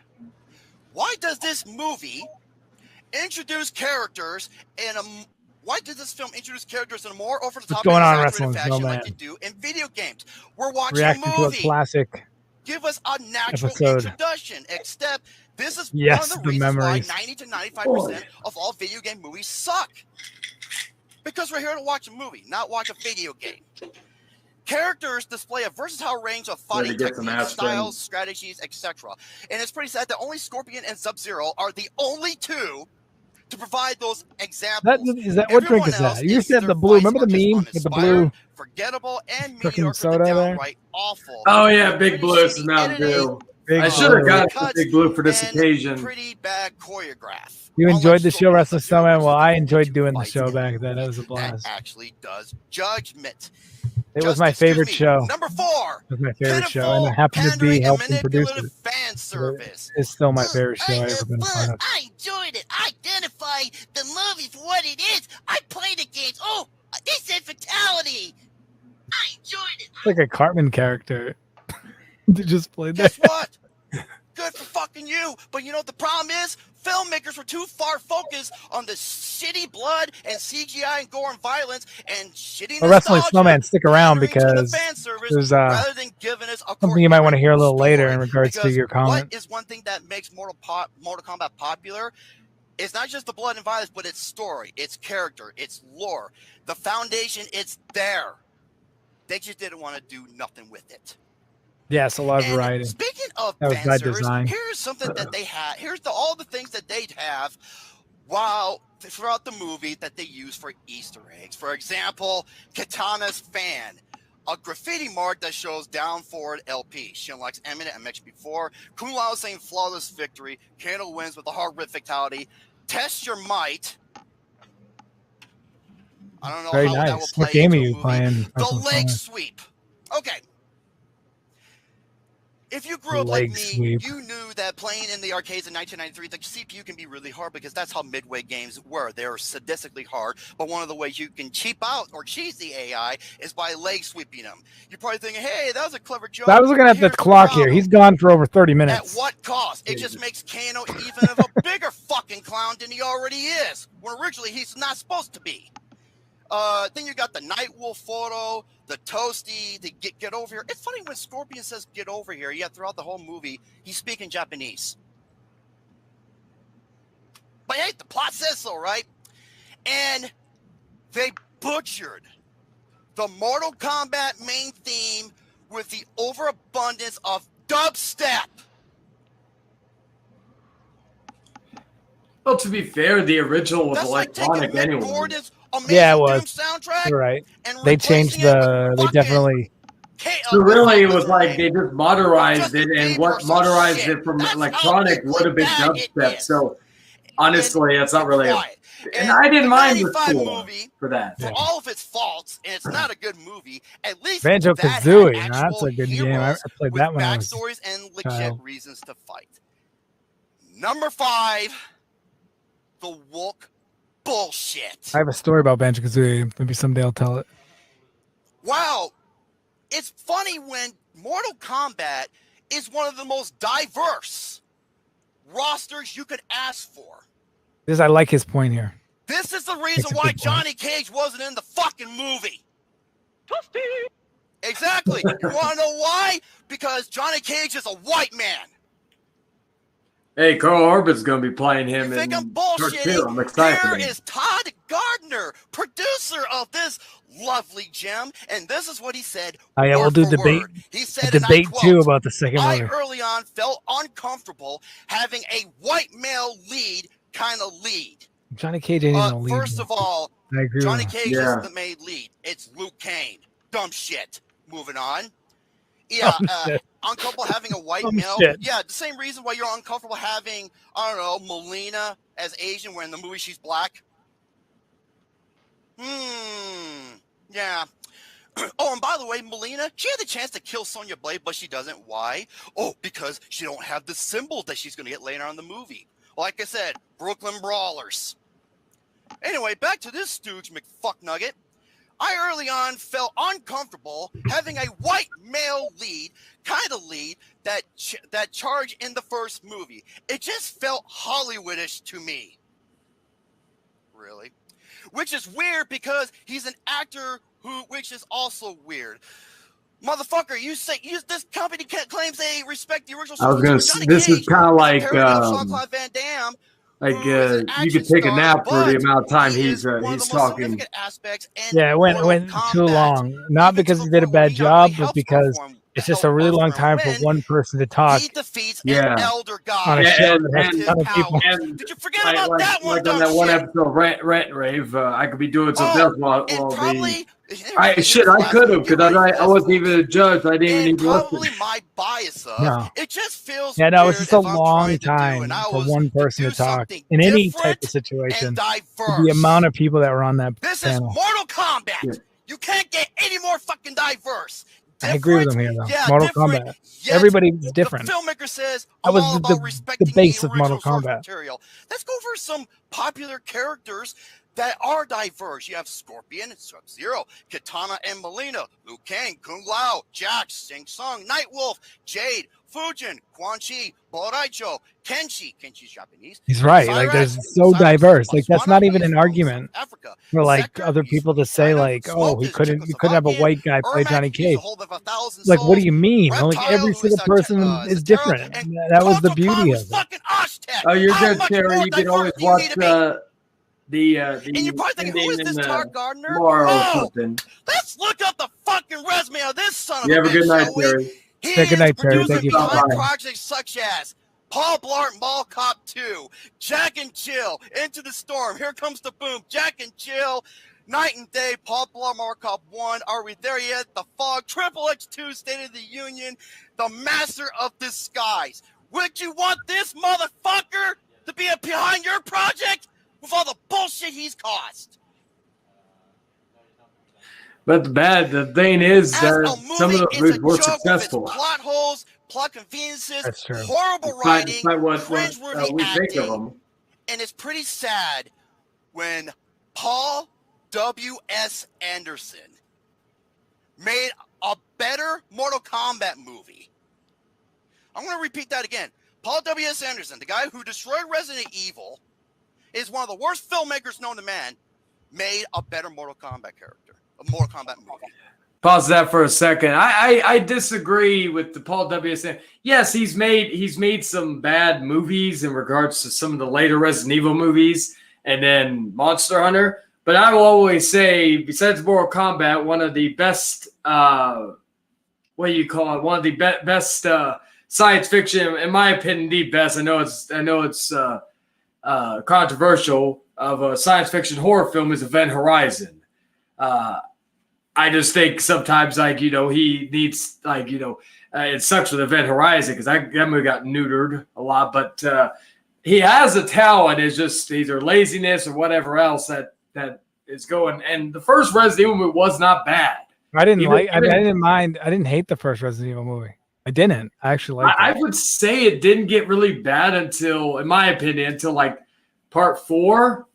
S16: Why does this movie introduce characters in a Why did this film introduce characters in a more over-the-top fashion like you do in video games? We're watching
S2: Reacting
S16: a movie.
S2: To a classic.
S16: Give us a natural
S2: episode.
S16: introduction, except this is
S2: Yes,
S16: one of
S2: the
S16: the reasons
S2: memories.
S16: why 90 to 95% of all video game movies suck. Because we're here to watch a movie, not watch a video game. Characters display a versatile range of fighting techniques, styles, strategies, etc. And it's pretty sad that only Scorpion and Sub-Zero are the only two to provide those examples.
S2: What drink is that? You said the blue. Remember the meme with the blue
S16: forgettable and
S2: freaking soda there?
S16: Awful.
S3: Oh yeah, Big Blue is Mountain Dew. I should have got Big Blue for this occasion.
S16: Pretty bad choreograph.
S2: You enjoyed the show, Wrestling Snowman? Well, I enjoyed doing the show back then. It was a blast.
S16: Actually does Judgment.
S2: It was my favorite show.
S16: Number 4.
S2: It was my favorite show, and I happened to be helping produce it.
S16: Fan service.
S2: It's still my favorite show I ever been a part of.
S15: I enjoyed it. I identified the movie for what it is. I played the games. Oh, they said fatality. I enjoyed it.
S2: It's like a Cartman character. They just played that.
S16: Guess what? Good for fucking you. But you know what the problem is? Filmmakers were too far focused on the shitty blood and CGI and gore and violence and shitty
S2: Well, Wrestling
S16: nostalgia,
S2: Snowman, stick around
S16: pandering to the
S2: because
S16: fan service,
S2: there's
S16: rather than giving us a
S2: something you might want to hear a little later in regards to
S16: because
S2: your comment.
S16: what is one thing that makes Mortal Kombat popular? It's not just the blood and violence, but its story, its character, its lore. The foundation, it's there. They just didn't want to do nothing with it.
S2: Yes, a lot of variety.
S16: Speaking of
S2: that was
S16: fan
S2: bad
S16: service,
S2: design.
S16: here's something that they had. Here's all the things that they have throughout the movie that they use for Easter eggs. For example, Katana's fan. A graffiti mark that shows down forward LP. Shinlike's eminent, I mentioned before. Kung Lao saying flawless victory. Kano wins with a horrific fatality. Test your might. I don't know
S2: Very
S16: how
S2: nice.
S16: that will play
S2: What game are
S16: into a
S2: you
S16: movie.
S2: playing?
S16: The leg sweep. Okay. If you grew up
S2: Leg
S16: like me,
S2: sweep.
S16: you knew that playing in the arcades in 1993, the CPU can be really hard because that's how Midway games were. They're sadistically hard, but one of the ways you can cheap out or cheese the AI is by leg sweeping them. You're probably thinking, hey, that was a clever joke.
S2: I was looking at the clock here. He's gone for over 30
S16: At
S2: minutes.
S16: what cost? It just makes Kano even of a bigger fucking clown than he already is, when originally he's not supposed to be. Then you got the Nightwolf photo, the Toasty, the get over here. It's funny when Scorpion says get over here, yet throughout the whole movie, he's speaking Japanese. But hey, the plot says so, right? And they butchered the Mortal Kombat main theme with the overabundance of dubstep.
S3: Well, to be fair, the original was electronic anyway.
S2: Yeah, it was. You're right. They changed they definitely.
S3: So really, it was like they just modernized it, and what modernized it from electronic would have been dubstep. So honestly, that's not really. And I didn't mind the score for that.
S16: For all of its faults, and it's not a good movie, at least
S2: Banjo
S16: that had
S2: Kazooie.
S16: actual
S2: That's a good game. I played that when I was
S16: backstories and legit
S2: child.
S16: reasons to fight. Number 5, the woke bullshit.
S2: I have a story about Banjo Kazooie. Maybe someday I'll tell it.
S16: Wow, it's funny when Mortal Kombat is one of the most diverse rosters you could ask for.
S2: Because I like his point here.
S16: This is the reason
S2: That's a
S16: why
S2: good point.
S16: Johnny Cage wasn't in the fucking movie. Exactly. You want to know why? Because Johnny Cage is a white man.
S3: Hey, Carl Urban's going to be playing him
S16: You think
S3: in
S16: I'm
S3: part 2.
S16: bullshitting?
S3: I'm excited for
S16: Here
S3: him.
S16: is Todd Gardner, producer of this lovely gem, and this is what he said.
S2: Oh yeah, we'll
S16: word
S2: do
S16: for
S2: debate.
S16: word. He said,
S2: A
S16: and I
S2: debate
S16: quote,
S2: too about the second
S16: I
S2: movie.
S16: early on felt uncomfortable having a white male lead kind of lead.
S2: Johnny Cage ain't even a lead.
S16: First of all,
S2: I agree
S16: Johnny
S2: with
S16: Cage
S2: that.
S16: is the main lead. It's Luke Kane. Dumb shit. Moving on. Yeah,
S2: shit.
S16: uncomfortable having a white
S2: Dumb
S16: male.
S2: shit.
S16: Yeah, the same reason why you're uncomfortable having, I don't know, Melina as Asian, where in the movie she's black. Yeah. Oh, and by the way, Melina, she had the chance to kill Sonya Blade, but she doesn't. Why? Oh, because she don't have the symbol that she's going to get later on in the movie. Like I said, Brooklyn Brawlers. Anyway, back to this stooge McFucknugget. I early on felt uncomfortable having a white male lead, kind of lead, that charge in the first movie. It just felt Hollywoodish to me. Really? Which is weird because he's an actor which is also weird. Motherfucker, this company claims they respect the original.
S3: I was going to. This is kind of like
S16: Jean-Claude Van Damme.
S3: you could take a nap for the amount of time he's talking.
S2: Yeah, it went too long. Not because he did a bad job, but because it's just a really long time for one person to talk.
S3: Yeah.
S2: On a show that has a ton of people.
S16: Did you forget about that one?
S3: Like on that one episode of Rant and Rave, I could be doing something else while the. I could have because I wasn't even a judge. I didn't even listen.
S16: My bias of
S2: No.
S16: it just feels
S2: Yeah, no, it's
S16: weird
S2: just a
S16: if I'm
S2: long
S16: trying to do,
S2: time
S16: and I
S2: for
S16: was
S2: one person to talk in any type of situation. The amount of people that were on that
S16: This
S2: panel.
S16: is Mortal Kombat. You can't get any more fucking diverse.
S2: I agree with him here, though.
S16: Yeah,
S2: Mortal
S16: different,
S2: Kombat.
S16: yet
S2: Everybody's different.
S16: The filmmaker says,
S2: That
S16: I'm
S2: was
S16: all
S2: the
S16: about respecting
S2: the base
S16: the
S2: of Mortal
S16: original source
S2: Kombat.
S16: material. Let's go over some popular characters that are diverse. You have Scorpion, Sub-Zero, Katana and Melina, Liu Kang, Kung Lao, Jax, Shang Tsung, Nightwolf, Jade, Fujin, Quan Chi, Boraicho, Kenshi's Japanese.
S2: He's right. Like, there's so diverse. Like, that's not even an argument for like other people to say like, oh, you couldn't have a white guy play Johnny Cage. Like, what do you mean? Like, every single person is different. That was the beauty of it.
S3: Oh, you're good, Terry. You can always watch the
S16: and you're probably thinking, who is this Tar Gardner?
S3: Something.
S16: Let's look up the fucking resume of this son of
S3: You
S16: a
S3: have a
S16: bitch,
S3: good night,
S16: shall we?
S3: Terry.
S16: He
S2: Good night, Terry.
S16: producer
S2: Thank you.
S16: behind
S2: Bye.
S16: projects such as Paul Blart Mall Cop 2, Jack and Jill, Into the Storm, Here Comes the Boom, Jack and Jill, Night and Day, Paul Blart Mall Cop 1, Are We There Yet? The Fog, Triple X2, State of the Union, The Master of Disguise. Would you want this motherfucker to be behind your project with all the bullshit he's caused?
S3: But the thing is that some of the movies were successful.
S16: Plot holes, plot conveniences,
S2: That's true.
S16: horrible writing,
S3: what
S16: cringeworthy
S3: we think of
S16: acting,
S3: them.
S16: and it's pretty sad when Paul W.S. Anderson made a better Mortal Kombat movie. I'm going to repeat that again. Paul W.S. Anderson, the guy who destroyed Resident Evil, is one of the worst filmmakers known to man, made a better Mortal Kombat character, a Mortal Kombat movie.
S3: Pause that for a second. I disagree with the Paul W.S. Yes, he's made some bad movies in regards to some of the later Resident Evil movies and then Monster Hunter. But I will always say, besides Mortal Kombat, one of the best, one of the best science fiction, in my opinion, the best. I know it's controversial of a science fiction horror film is Event Horizon. I just think sometimes, he needs, it sucks with Event Horizon because that movie got neutered a lot, but he has a talent. It's just either laziness or whatever else that is going. And the first Resident Evil movie was not bad.
S2: I didn't mind. I didn't hate the first Resident Evil movie. I didn't. I actually liked it.
S3: I would say it didn't get really bad until, in my opinion, until like part 4.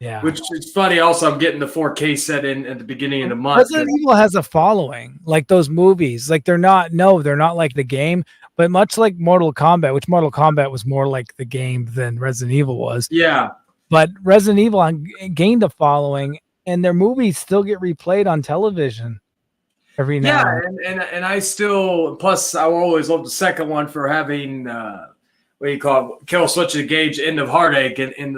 S2: Yeah.
S3: Which is funny. Also, I'm getting the 4K set in at the beginning of the month.
S2: Resident Evil has a following, like those movies. Like they're not like the game, but much like Mortal Kombat, which Mortal Kombat was more like the game than Resident Evil was.
S3: Yeah.
S2: But Resident Evil gained a following, and their movies still get replayed on television every now.
S3: Yeah, and I still, plus I will always love the second one for having what do you call it? Kill Switch Engage, End of Heartache in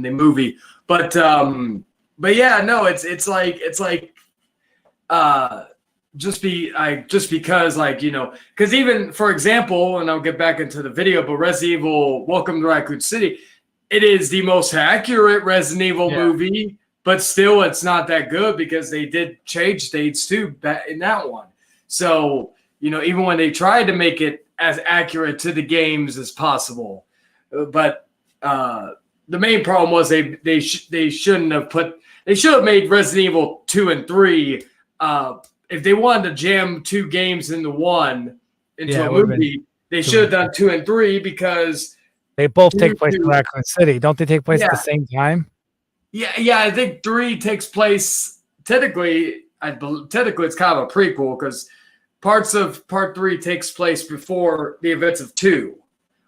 S3: the movie. But yeah, no, it's like just because because even, for example, and I'll get back into the video, but Resident Evil Welcome to Raccoon City, it is the most accurate Resident Evil movie, but still it's not that good because they did change states too in that one. So, even when they tried to make it as accurate to the games as possible, but the main problem was they should have made Resident Evil 2 and 3. If they wanted to jam 2 games into one into a movie, they should have done 2 and 3 because
S2: they both take place in Raccoon City. Don't they take place at the same time?
S3: Yeah. I think 3 takes place technically. Technically, it's kind of a prequel because parts of Part 3 takes place before the events of 2.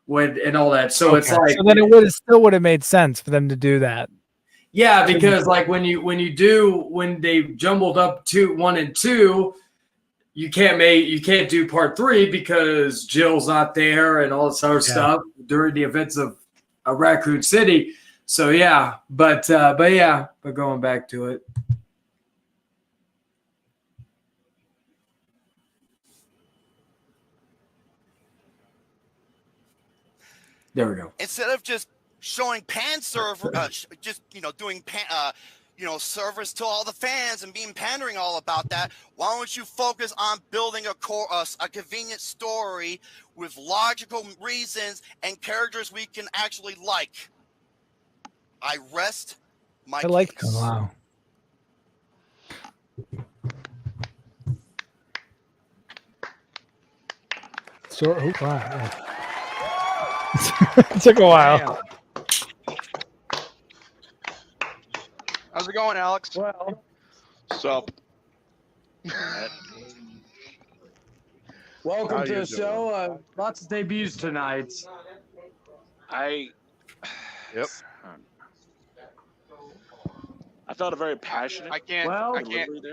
S3: And all that, so it's like,
S2: so then it still would have made sense for them to do that.
S3: Yeah, because like when they jumbled up 1 and 2, you can't do Part 3 because Jill's not there and all this other stuff during the events of Raccoon City. So yeah, but going back to it. There we go.
S16: Instead of just showing doing service to all the fans and being pandering all about that, why don't you focus on building a convenient story with logical reasons and characters we can actually like? I rest my case.
S2: Like them. Wow. Wow. Yeah. It took a while.
S7: How's it going, Alex?
S18: Well,
S7: what's up?
S3: Welcome
S10: How
S3: to
S10: you
S3: the show. Lots of debuts tonight.
S10: Yep.
S8: I felt a very passionate.
S7: I can't.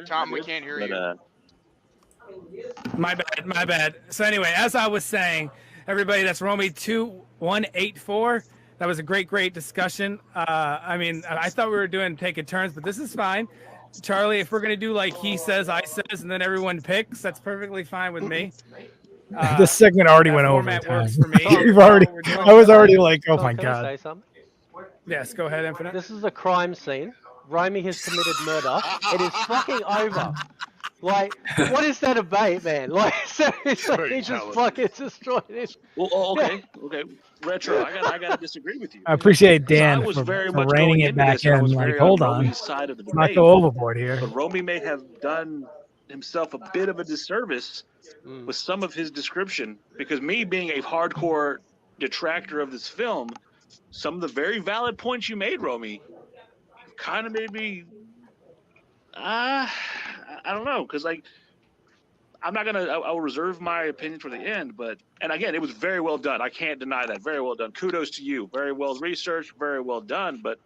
S7: Tom, we can't hear you.
S17: My bad. So anyway, as I was saying, everybody, that's Romy 2184. That was a great discussion. I mean, I thought we were doing taking turns, but this is fine. Charlie, if we're gonna do like he says, I says, and then everyone picks, that's perfectly fine with me.
S19: This segment already went over
S17: format
S19: time.
S17: works for me.
S19: We've already. I was already like, oh my
S21: Can I
S19: god.
S21: say something?
S17: Yes, go ahead, Infinite.
S21: This is a crime scene. Romy has committed murder. It is fucking over. Like, what is that debate, man? Like, seriously, he just fucking destroyed it.
S8: Well, okay. Retro, I gotta disagree with you.
S19: I appreciate
S8: Because
S19: Dan
S8: I was
S19: for
S8: very much
S19: reining
S8: going
S19: it
S8: into
S19: back
S8: this, and I
S19: in.
S8: was
S19: Like,
S8: very
S19: hold
S8: on
S19: on.
S8: Romy's side of the
S19: Let's not
S8: debate.
S19: go overboard here.
S8: But Romy may have done himself a bit of a disservice with some of his description, because me being a hardcore detractor of this film, some of the very valid points you made, Romy, kind of made me, I don't know, because like, I will reserve my opinion for the end, and again, it was very well done. I can't deny that. Very well done. Kudos to you. Very well researched, very well done, but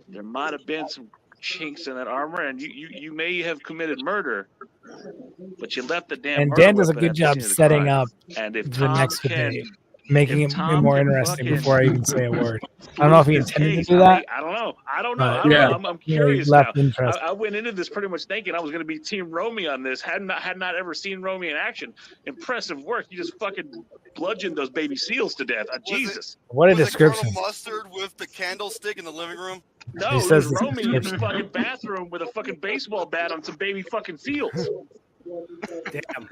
S8: there might have been some chinks in that armor, and you may have committed murder, but you left the damn
S19: And
S8: murder
S19: Dan does a
S8: weapon
S19: good
S8: at the
S19: job
S8: scene of the
S19: setting
S8: crime.
S19: up
S8: And if
S19: the
S8: Tom
S19: next
S8: can,
S19: debate, making
S8: if
S19: it
S8: Tom
S19: more
S8: can
S19: interesting
S8: fucking
S19: before I even say a word. I don't know
S8: prove
S19: if he
S8: his
S19: intended
S8: case,
S19: to do that.
S8: I don't know.
S19: But
S8: I'm curious now.
S19: left interest.
S8: I went into this pretty much thinking I was going to be Team Romy on this. Had not ever seen Romy in action. Impressive work. You just fucking bludgeoned those baby seals to death. Jesus.
S19: What a
S16: Was it
S19: description.
S16: Colonel Mustard with the candlestick in the living room?
S8: No,
S19: He
S8: it
S19: says
S8: was
S19: the
S8: Romy in the
S19: description.
S8: fucking bathroom with a fucking baseball bat on some baby fucking seals.
S17: Damn,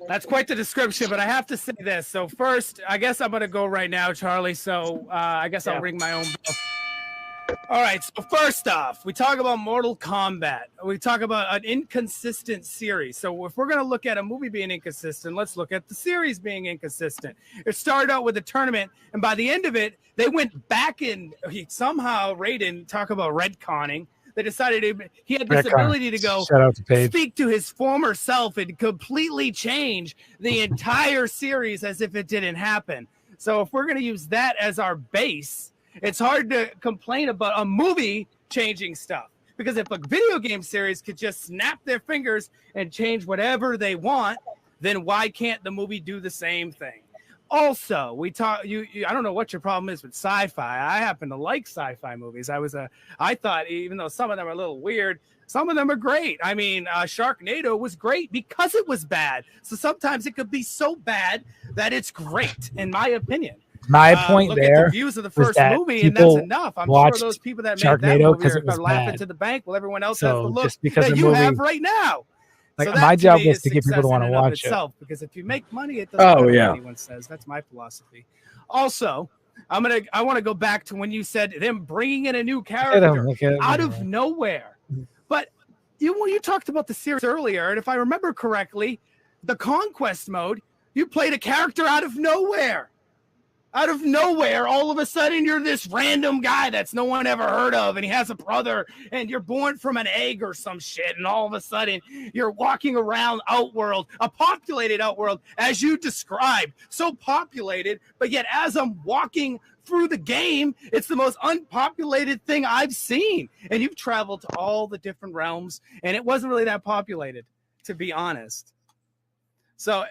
S17: that's quite the description. But I have to say this. So first, I guess I'm gonna go right now, Charlie. So I guess I'll ring my own bell. All right. So first off, we talk about Mortal Kombat. We talk about an inconsistent series. So if we're gonna look at a movie being inconsistent, let's look at the series being inconsistent. It started out with a tournament, and by the end of it, they went back and somehow Raiden talk about retconning. They decided he had this ability to go
S19: Shout out to Paige.
S17: speak to his former self and completely change the entire series as if it didn't happen. So if we're going to use that as our base, it's hard to complain about a movie changing stuff. Because if a video game series could just snap their fingers and change whatever they want, then why can't the movie do the same thing? Also, we talk. I don't know what your problem is with sci-fi. I happen to like sci-fi movies. I thought, even though some of them are a little weird, some of them are great. I mean, Sharknado was great because it was bad. So sometimes it could be so bad that it's great, in my opinion.
S19: My point
S17: look
S19: there
S17: at the views of the
S19: was
S17: first
S19: that
S17: movie, and that's
S19: people
S17: enough. I'm sure
S19: watched
S17: those people that made that
S19: Sharknado
S17: movie
S19: 'cause it was
S17: are laughing
S19: bad.
S17: to the bank, while everyone else
S19: So
S17: has the look
S19: just because
S17: that
S19: the
S17: you
S19: movie-
S17: have right now.
S19: Like,
S17: So that
S19: my job
S17: me
S19: was
S17: is
S19: to get people to
S17: success
S19: want
S17: in
S19: to
S17: and of
S19: watch it.
S17: itself, because if you make money, it doesn't matter what anyone says. That's my philosophy. Also, I want to go back to when you said them bringing in a new character
S19: Look at him.
S17: out of nowhere. But you talked about the series earlier, and if I remember correctly, the Conquest mode, you played a character out of nowhere. Out of nowhere, all of a sudden, you're this random guy that's no one ever heard of, and he has a brother, and you're born from an egg or some shit, and all of a sudden, you're walking around Outworld, a populated Outworld, as you described, so populated, but yet as I'm walking through the game, it's the most unpopulated thing I've seen, and you've traveled to all the different realms, and it wasn't really that populated, to be honest. So...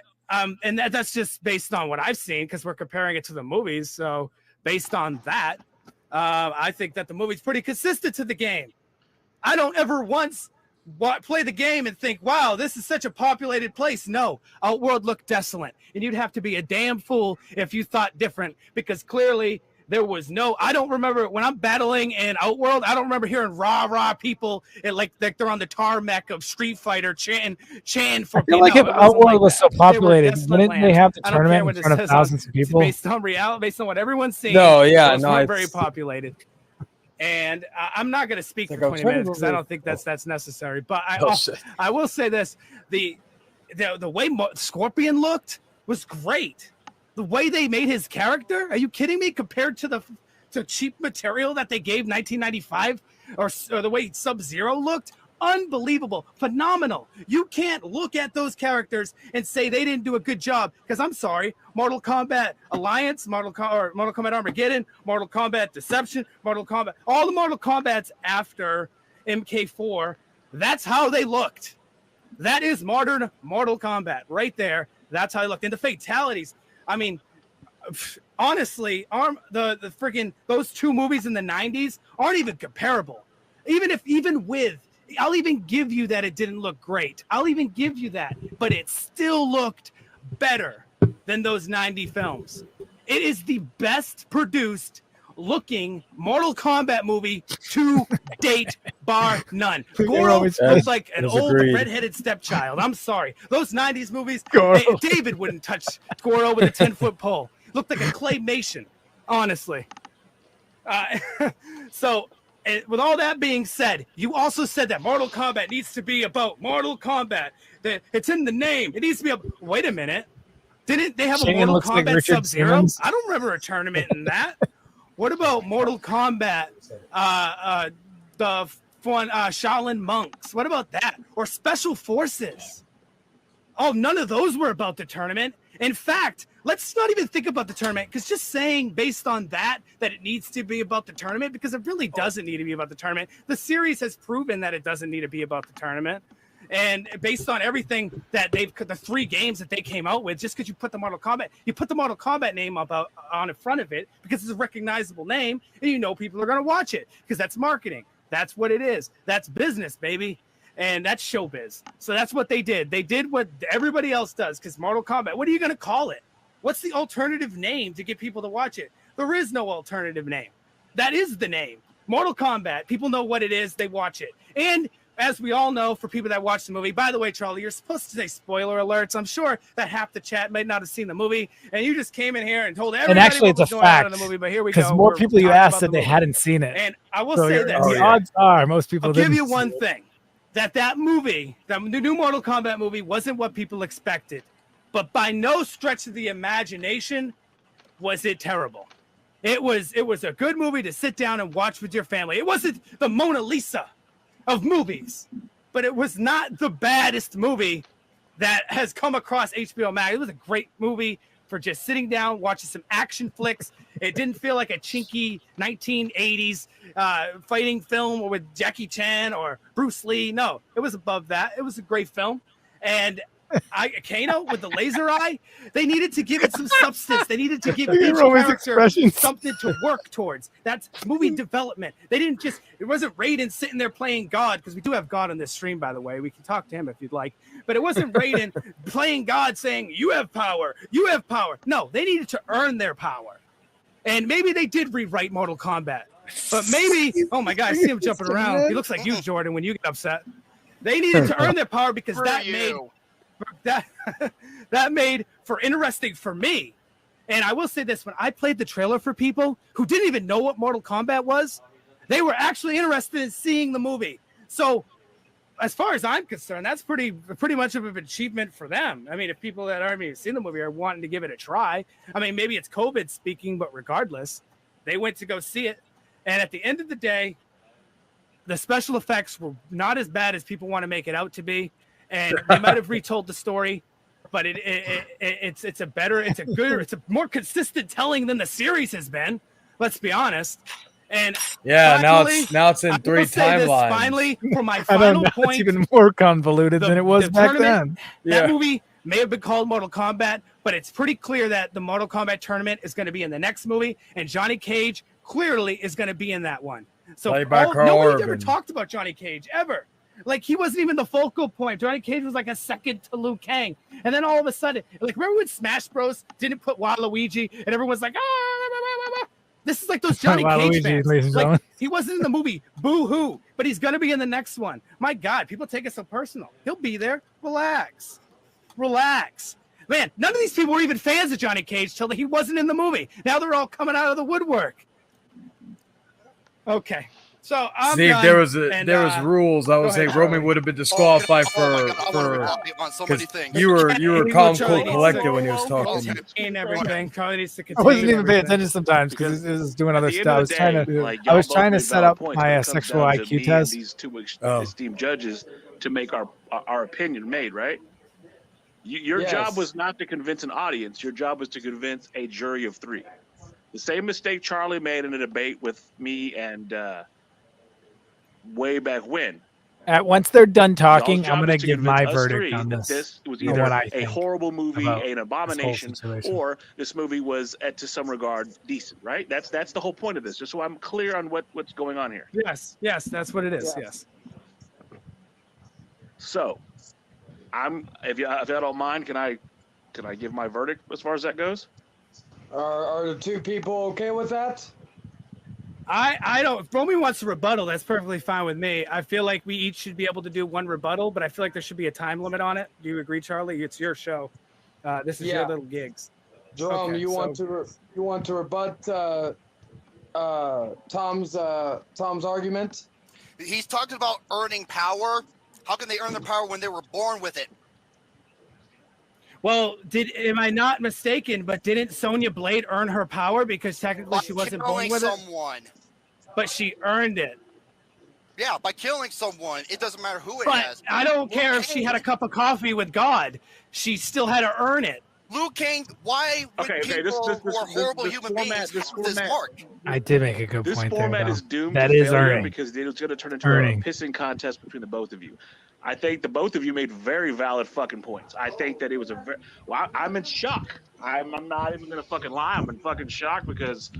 S17: and that's just based on what I've seen, because we're comparing it to the movies. So based on that, I think that the movie's pretty consistent to the game. I don't ever once play the game and think, wow, this is such a populated place. No, Outworld looked desolate, and you'd have to be a damn fool if you thought different, because clearly there was I don't remember when I'm battling in Outworld, I don't remember hearing rah people like they're on the tarmac of Street Fighter chanting for
S19: I feel like if Outworld was so populated, wouldn't they have the
S17: I don't care
S19: tournament
S17: what
S19: in
S17: it
S19: front of
S17: says on-
S19: thousands of people?
S17: Based on reality, based on what everyone's seeing.
S20: No, yeah,
S17: those
S20: no,
S17: weren't
S20: it's-
S17: very populated. And I'm not going to speak
S20: Like,
S17: for
S20: I'm
S17: 20
S20: trying to
S17: minutes because I
S20: remember-
S17: don't think that's necessary. But
S20: Oh, shit.
S17: I will say this: the way Scorpion looked was great. The way they made his character, are you kidding me? Compared to the cheap material that they gave 1995, or the way Sub-Zero looked, unbelievable, phenomenal. You can't look at those characters and say they didn't do a good job, because I'm sorry, Mortal Kombat Alliance, Mortal Kombat Armageddon, Mortal Kombat Deception, Mortal Kombat, all the Mortal Kombats after MK4, that's how they looked. That is modern Mortal Kombat right there. That's how they looked. And the fatalities, I mean, honestly, the freaking those two movies in the 90s aren't even comparable. I'll even give you that it didn't look great. I'll even give you that, but it still looked better than those 90 films. It is the best produced looking Mortal Kombat movie to date, bar none. Goro looks like an old redheaded stepchild. I'm sorry. Those 90s movies, David wouldn't touch Goro with a 10-foot pole. Looked like a claymation, honestly. So, with all that being said, you also said that Mortal Kombat needs to be about Mortal Kombat. That it's in the name. It needs to be wait a minute. Didn't they have a Mortal Kombat Sub-Zero? I don't remember a tournament in that. What about Mortal Kombat? The fun Shaolin monks. What about that? Or Special Forces? Oh, none of those were about the tournament. In fact, let's not even think about the tournament, because just saying based on that it needs to be about the tournament, because it really doesn't need to be about the tournament. The series has proven that it doesn't need to be about the tournament. And based on everything that the 3 games that they came out with, just because you put the Mortal Kombat name on in front of it, because it's a recognizable name, and you know people are going to watch it, because that's marketing. That's what it is. That's business, baby. And that's showbiz. So that's what they did. They did what everybody else does, because Mortal Kombat, what are you going to call it? What's the alternative name to get people to watch it? There is no alternative name. That is the name. Mortal Kombat. People know what it is. They watch it. And as we all know, for people that watch the movie, by the way, Charlie, you're supposed to say spoiler alerts. I'm sure that half the chat might not have seen the movie, and you just came in here and told everybody what was going on in the movie. But here we go.
S19: Because more people you asked said they hadn't seen it.
S17: And I will say this.
S19: The odds are most people didn't.
S17: I'll give you one thing. That movie, the new Mortal Kombat movie, wasn't what people expected. But by no stretch of the imagination was it terrible. It was a good movie to sit down and watch with your family. It wasn't the Mona Lisa of movies, but it was not the baddest movie that has come across HBO Max. It was a great movie for just sitting down, watching some action flicks. It didn't feel like a chinky 1980s fighting film with Jackie Chan or Bruce Lee. No, it was above that. It was a great film. And Kano with the laser eye, they needed to give it some substance. They needed to give each character something to work towards. That's movie development. They didn't just, it wasn't Raiden sitting there playing God, because we do have God on this stream, by the way. We can talk to him if you'd like. But it wasn't Raiden playing God saying, you have power, you have power. No, they needed to earn their power. And maybe they did rewrite Mortal Kombat. But maybe, oh my God, I see him jumping around. He looks like you, Jordan, when you get upset. They needed to earn their power, because that made for interesting for me. And I will say this, when I played the trailer for people who didn't even know what Mortal Kombat was, they were actually interested in seeing the movie. So as far as I'm concerned, that's pretty much of an achievement for them. I mean, if people that aren't even seen the movie are wanting to give it a try, I mean, maybe it's COVID speaking, but regardless, they went to go see it. And at the end of the day, the special effects were not as bad as people want to make it out to be. And they might have retold the story, but it's a more consistent telling than the series has been. Let's be honest. And
S20: yeah, now it's in 3 timelines.
S17: Finally, for my final point,
S19: it's even more convoluted than it was back then.
S17: That movie may have been called Mortal Kombat, but it's pretty clear that the Mortal Kombat tournament is going to be in the next movie, and Johnny Cage clearly is going to be in that one. So nobody ever talked about Johnny Cage ever. Like, he wasn't even the focal point. Johnny Cage was like a second to Liu Kang. And then all of a sudden, like, remember when Smash Bros. Didn't put Waluigi and everyone's like, ah, this is like those Johnny Cage fans. Like, he wasn't in the movie Boo-hoo, but he's going to be in the next one. My God, people take it so personal. He'll be there. Relax. Man, none of these people were even fans of Johnny Cage till he wasn't in the movie. Now they're all coming out of the woodwork. Okay. So I'm
S20: See, if
S17: done,
S20: there was
S17: and,
S20: rules, I would say
S17: ahead,
S20: Romy
S17: Charlie.
S20: would have been disqualified
S16: Oh my God, I want to rebut on so many
S20: because
S16: things.
S20: you were calm, cool,
S17: Charlie,
S20: collected when he was
S17: Whoa,
S20: talking.
S17: and everything. Charlie needs to
S2: I
S17: contain
S2: wasn't even paying
S17: everything.
S2: attention sometimes because it was doing
S8: At
S2: other
S8: the end
S2: stuff. I
S8: of
S2: was
S8: the
S2: trying
S8: day,
S2: to,
S8: like
S2: I
S8: y'all
S2: was
S8: both
S2: trying to
S8: made
S2: set
S8: valid
S2: up
S8: points,
S2: my
S8: but it comes
S2: sexual
S8: down to
S2: IQ
S8: me and
S2: test.
S8: these two esteemed judges to make our opinion made, right? Your job was not to convince an audience. Your job was to convince a jury of 3. The same mistake Charlie made in a debate with me and way back when.
S2: Once they're done
S8: Y'all's
S2: talking, I'm
S8: job
S2: gonna
S8: is to
S2: give
S8: convince
S2: my
S8: us
S2: verdict
S8: 3
S2: on
S8: that
S2: this.
S8: this was
S2: On
S8: either
S2: what I
S8: a
S2: think
S8: horrible movie,
S2: about
S8: an
S2: this whole
S8: abomination,
S2: situation.
S8: or this movie was, to some regard, decent. Right? That's the whole point of this. Just so I'm clear on what's going on here.
S17: Yes, that's what it is. Yes.
S8: So, if y'all don't mind, can I give my verdict as far as that goes?
S5: Are the 2 people okay with that?
S17: I don't. If Romy wants a rebuttal, that's perfectly fine with me. I feel like we each should be able to do 1 rebuttal, but I feel like there should be a time limit on it. Do you agree, Charlie? It's your show. This is your little gigs.
S5: Jerome,
S17: Okay,
S5: you want to rebut Tom's argument?
S16: He's talking about earning power. How can they earn their power when they were born with it?
S17: Well, am I not mistaken? But didn't Sonya Blade earn her power because technically she wasn't born with
S16: someone.
S17: it? But she earned it.
S16: Yeah, by killing someone. It doesn't matter who it
S17: But
S16: has.
S17: I don't care if she had a cup of coffee with God. She still had to earn it.
S16: Luke King, why would people who are horrible human beings have this mark?
S2: I did make a good
S8: This
S2: point
S8: format
S2: there.
S8: is doomed
S2: That
S8: to
S2: is
S8: failure
S2: earning.
S8: because it's going to turn into
S2: Earning.
S8: a pissing contest between the both of you. I think the both of you made very valid fucking points. I think that it was I'm in shock. I'm not even going to fucking lie. I'm in fucking shock because,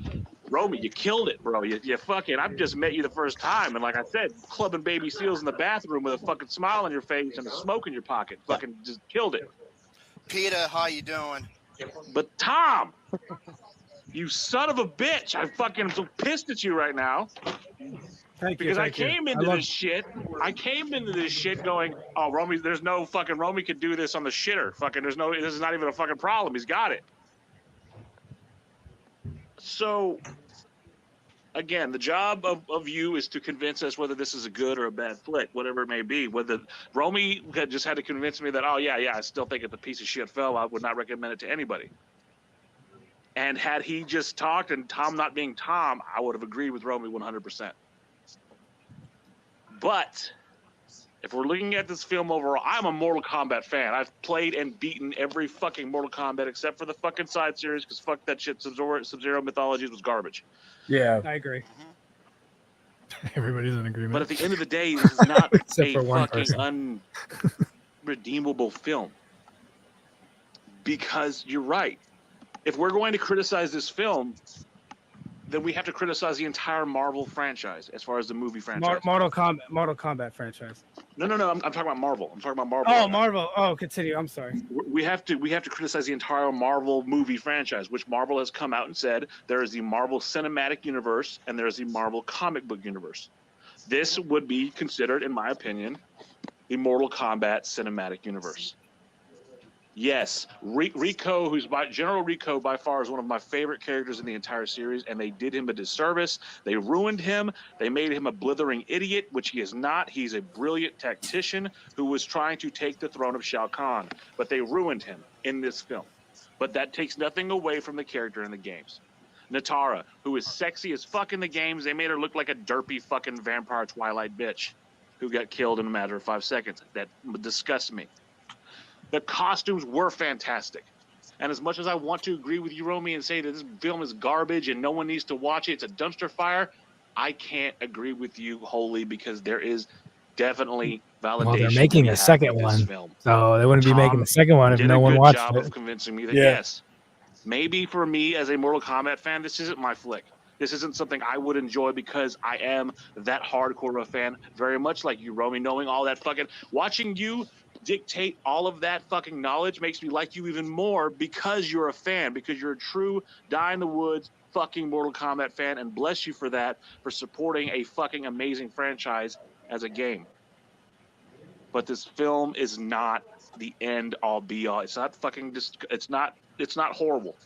S8: Romy, you killed it, bro. You fucking, I've just met you the first time. And like I said, clubbing baby seals in the bathroom with a fucking smile on your face and a smoke in your pocket. Fucking just killed it.
S16: Peter, how you doing?
S8: But Tom, you son of a bitch. I fucking so pissed at you right now. Because I came into this shit going, oh, Romy, there's no fucking, Romy could do this on the shitter. Fucking, this is not even a fucking problem. He's got it. So, again, the job of you is to convince us whether this is a good or a bad flick, whatever it may be. Whether Romy just had to convince me that, oh, yeah, I still think it's a piece of shit film. I would not recommend it to anybody. And had he just talked and Tom not being Tom, I would have agreed with Romy 100%. But if we're looking at this film overall, I'm a Mortal Kombat fan. I've played and beaten every fucking Mortal Kombat except for the fucking side series because fuck that shit. Sub-Zero Mythologies was garbage.
S20: Yeah.
S17: I agree.
S2: Everybody's in agreement.
S8: But at the end of the day, this is not
S2: Except
S8: a
S2: for one
S8: fucking unredeemable film. Because you're right. If we're going to criticize this film, then we have to criticize the entire Marvel franchise as far as the movie franchise.
S17: Mortal Kombat franchise.
S8: No. I'm talking about Marvel. I'm talking about Marvel.
S17: Oh, Marvel. Oh, continue. I'm sorry.
S8: We have to criticize the entire Marvel movie franchise, which Marvel has come out and said there is the Marvel Cinematic Universe and there is the Marvel Comic Book Universe. This would be considered, in my opinion, the Mortal Kombat Cinematic Universe. Yes, Rico, General Rico by far is one of my favorite characters in the entire series, and they did him a disservice. They ruined him. They made him a blithering idiot, which he is not. He's a brilliant tactician who was trying to take the throne of Shao Kahn, but they ruined him in this film. But that takes nothing away from the character in the games. Natara, who is sexy as fuck in the games, they made her look like a derpy fucking vampire Twilight bitch who got killed in a matter of 5 seconds. That disgusts me. The costumes were fantastic. And as much as I want to agree with you, Romy, and say that this film is garbage and no one needs to watch it, it's a dumpster fire, I can't agree with you wholly because there is definitely validation.
S2: Well, they're making a second one, so they wouldn't be making the second one if no one watched it.
S8: Did a good job of convincing me that yes, maybe for me as a Mortal Kombat fan, this isn't my flick. This isn't something I would enjoy because I am that hardcore of a fan, very much like you, Romy, knowing all that fucking, watching you dictate all of that fucking knowledge makes me like you even more because you're a fan, because you're a true die-in-the-woods fucking Mortal Kombat fan, and bless you for that, for supporting a fucking amazing franchise as a game. But this film is not the end-all be-all. It's not fucking it's not horrible.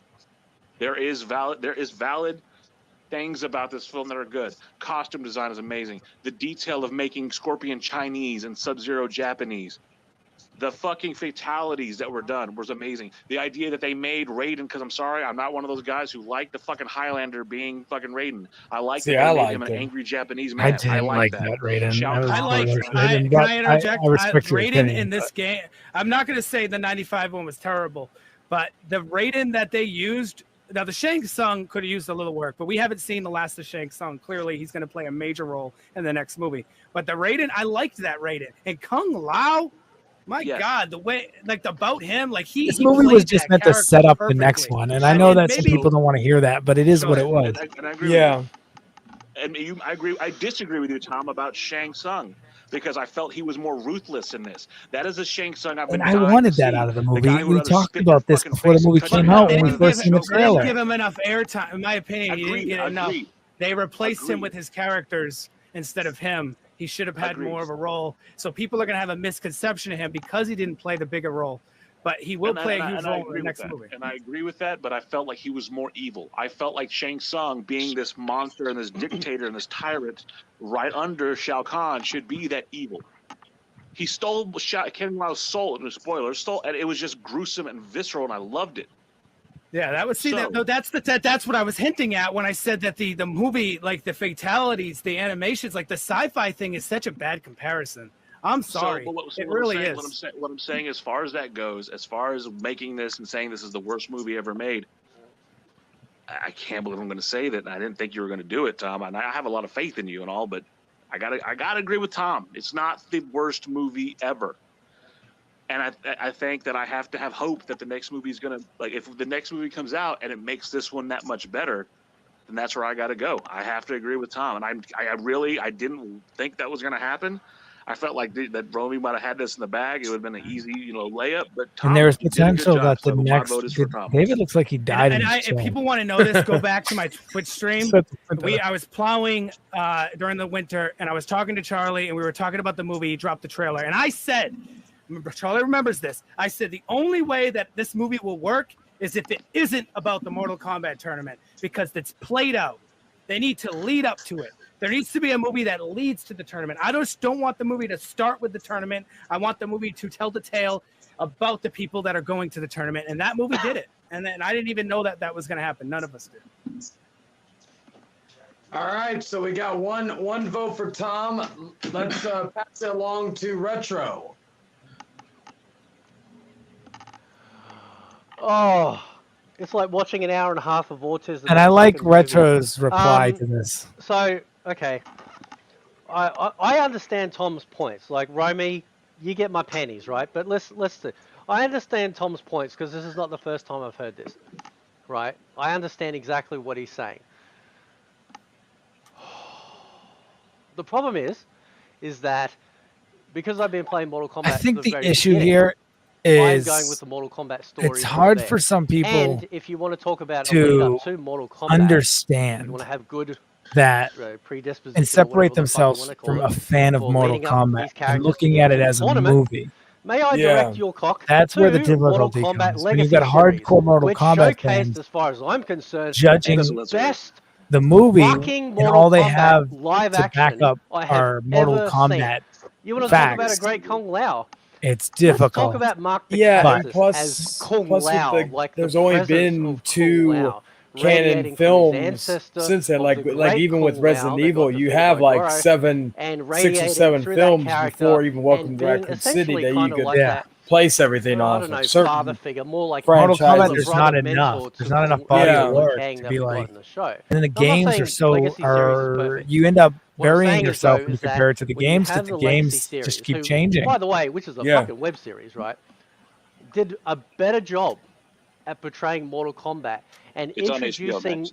S8: There is valid things about this film that are good. Costume design is amazing. The detail of making Scorpion Chinese and Sub-Zero Japanese. The fucking fatalities that were done was amazing. The idea that they made Raiden, because I'm sorry, I'm not one of those guys who like the fucking Highlander being fucking Raiden. I like that they made him an angry Japanese man.
S2: I didn't like that Raiden.
S17: Can I interject?
S2: I respect your
S17: Raiden
S2: opinion,
S17: in this game, I'm not going to say the 95 one was terrible, but the Raiden that they used, now the Shang Tsung could have used a little work, but we haven't seen the last of Shang Tsung. Clearly, he's going to play a major role in the next movie. But the Raiden, I liked that Raiden. And Kung Lao, my God, the way, like, about him, like,
S2: This movie was just meant to set up the next one, and I know that some people don't want to hear that, but it is what it was.
S8: And I agree with you. And I agree. I disagree with you, Tom, about Shang Tsung because I felt he was more ruthless in this. That is a Shang Tsung I've been.
S2: And I wanted that out of the movie. We talked about this before the movie came out when we first seen the trailer.
S17: They didn't give him enough airtime, in my opinion. He didn't get enough. They replaced him with his characters instead of him. He should have had more of a role. So people are going to have a misconception of him because he didn't play the bigger role. But he will play a huge role in the next movie.
S8: And I agree with that, but I felt like he was more evil. I felt like Shang Tsung being this monster and this dictator and this tyrant right under Shao Kahn should be that evil. He stole Kung Lao's soul, and spoilers, and it was just gruesome and visceral, and I loved it.
S17: Yeah, that was that's what I was hinting at when I said that the movie, like the fatalities, the animations, like the sci-fi thing is such a bad comparison. I'm sorry, it really is.
S8: What I'm saying, as far as that goes, as far as making this and saying this is the worst movie ever made, I can't believe I'm going to say that. I didn't think you were going to do it, Tom. And I have a lot of faith in you and all, but I gotta agree with Tom. It's not the worst movie ever. And I think that I have to have hope that the next movie is going to, like, if the next movie comes out and it makes this one that much better, then that's where I got to go. I have to agree with Tom. And I didn't think that was going to happen. I felt like that Romy might have had this in the bag. It would have been an easy, layup. But Tom,
S2: And there's potential
S8: job,
S2: that the
S8: so
S2: next David looks like he died.
S17: If people want to know this, go back to my Twitch stream. I was plowing during the winter, and I was talking to Charlie, and we were talking about the movie. He dropped the trailer, and I said, Charlie remembers this. I said the only way that this movie will work is if it isn't about the Mortal Kombat tournament, because it's played out. They need to lead up to it. There needs to be a movie that leads to the tournament. I just don't want the movie to start with the tournament. I want the movie to tell the tale about the people that are going to the tournament, and that movie did it. And then I didn't even know that was going to happen. None of us did.
S3: All right, so we got one vote for Tom. Let's pass it along to Retro.
S21: Oh, it's like watching an hour and a half of autism.
S2: And I like Retro's reply to this.
S21: So, okay. I understand Tom's points. Like, Romy, you get my pennies, right? But let's do. I understand Tom's points because this is not the first time I've heard this, right? I understand exactly what he's saying. The problem is that because I've been playing Mortal Kombat,
S2: I think the issue here is
S21: I'm going with the Mortal Kombat story.
S2: It's hard for some people
S21: and if you want to talk about
S2: to
S21: Mortal Kombat,
S2: understand
S21: you want to have good
S2: that
S21: predisposition
S2: and separate themselves from a fan of Mortal Kombat and looking at it as a movie.
S21: May I direct your cock?
S2: That's where the difficulty comes. When you've got hardcore Mortal Kombat fans,
S21: as far as I'm concerned,
S2: judging
S21: the best
S2: the movie and all they have
S21: live
S2: to back up are Mortal Kombat
S21: You want to
S2: facts.
S21: talk about a great Kung Lao?
S2: It's difficult.
S21: Let's talk about Mark the
S20: and plus,
S21: as Kung
S20: plus
S21: Lao,
S20: with
S21: like
S20: there's
S21: the
S20: only been two canon films since then. Like even with Resident Evil, you have like 6 or 7 films before even Welcome to Raccoon City that you could place everything off of certain
S2: Mortal Kombat. There's not enough. There's not enough body of work to be like. And then the games are so you end up burying yourself when you compare it to the games because the games just keep changing.
S21: By the way, which is a fucking web series, right? Did a better job at portraying Mortal Kombat and introducing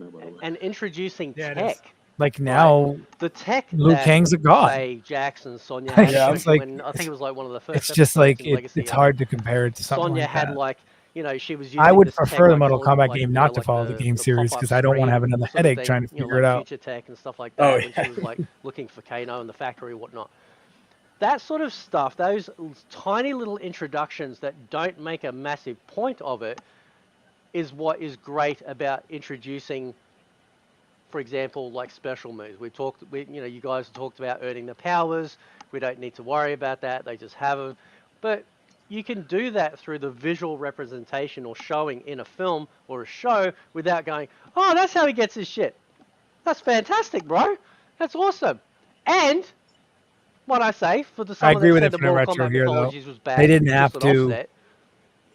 S21: tech.
S2: Like now,
S21: the tech.
S2: Liu Kang's a god.
S21: Say Jackson, Sonya.
S2: Yeah, it's like
S21: I think it was like one of the first.
S2: It's just like it's hard to compare it to something
S21: Sonya
S2: like
S21: had
S2: that.
S21: like she was.
S2: I would prefer the Mortal Kombat game not to follow the game series because I don't want to have another headache trying to figure it out.
S21: Future tech and stuff like that. When she was like looking for Kano in the factory and whatnot. That sort of stuff, those tiny little introductions that don't make a massive point of it, is what is great about introducing for example, like special moves. You guys talked about earning the powers. We don't need to worry about that. They just have them. But you can do that through the visual representation or showing in a film or a show without going, oh, that's how he gets his shit. That's fantastic, bro. That's awesome. And what I say, for
S2: I
S21: someone
S2: agree
S21: that
S2: with
S21: said the
S2: Infinite
S21: Mortal
S2: Retro
S21: Kombat
S2: here, though.
S21: mythologies was bad,
S2: They didn't
S21: just
S2: have
S21: an
S2: to
S21: offset.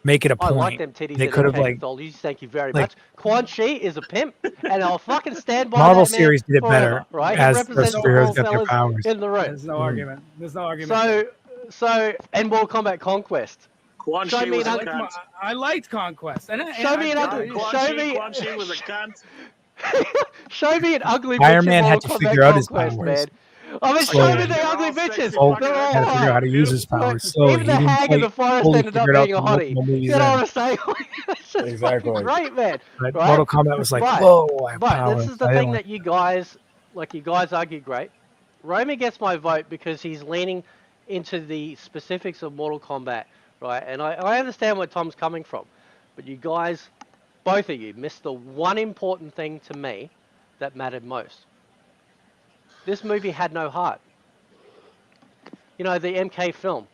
S2: make it a
S21: I
S2: point.
S21: like them titties
S2: They
S21: in
S2: could have
S21: MK
S2: like
S21: mythologies. Thank you very much. Quan Chi is a pimp, and I'll fucking stand by
S2: Marvel
S21: that man
S2: series did it
S21: forever.
S2: better
S21: Right? He
S2: as the
S21: represents the
S2: superheroes
S21: whole
S2: got their
S21: fellas
S2: powers.
S21: in the room.
S19: There's no argument. There's no argument. there.
S21: And Mortal Kombat Conquest.
S8: Quan
S21: Show
S8: Chi
S21: me
S8: was
S21: an
S8: a
S21: ugly.
S8: cunt.
S19: I liked Conquest.
S21: Show me an ugly.
S8: Quan Chi was a cunt.
S21: Show me an ugly
S2: Iron
S21: bitch in
S2: Man had
S21: Mortal
S2: to
S21: Kombat
S2: figure out his
S21: Conquest,
S2: powers.
S21: man. I mean, show me the ugly bitches.
S2: Hulk
S21: They're all
S2: had to figure out how to use his powers. So
S21: Even
S2: he
S21: the
S2: didn't
S21: hag in the
S2: quite
S21: forest
S2: fully
S21: ended up
S2: figure it out
S21: being a
S2: the
S21: hottie.
S2: multiple movies
S21: You know
S2: in.
S21: what I'm saying? It's just fucking great, man.
S2: But
S21: Right?
S2: Mortal Kombat was like,
S21: But-
S2: whoa, I have
S21: But
S2: powers.
S21: this is the
S2: I didn't
S21: thing
S2: like
S21: that you guys argue great. Romy gets my vote because he's leaning into the specifics of Mortal Kombat, right? And I understand where Tom's coming from. But you guys, both of you, missed the one important thing to me that mattered most. This movie had no heart. You know, the MK film,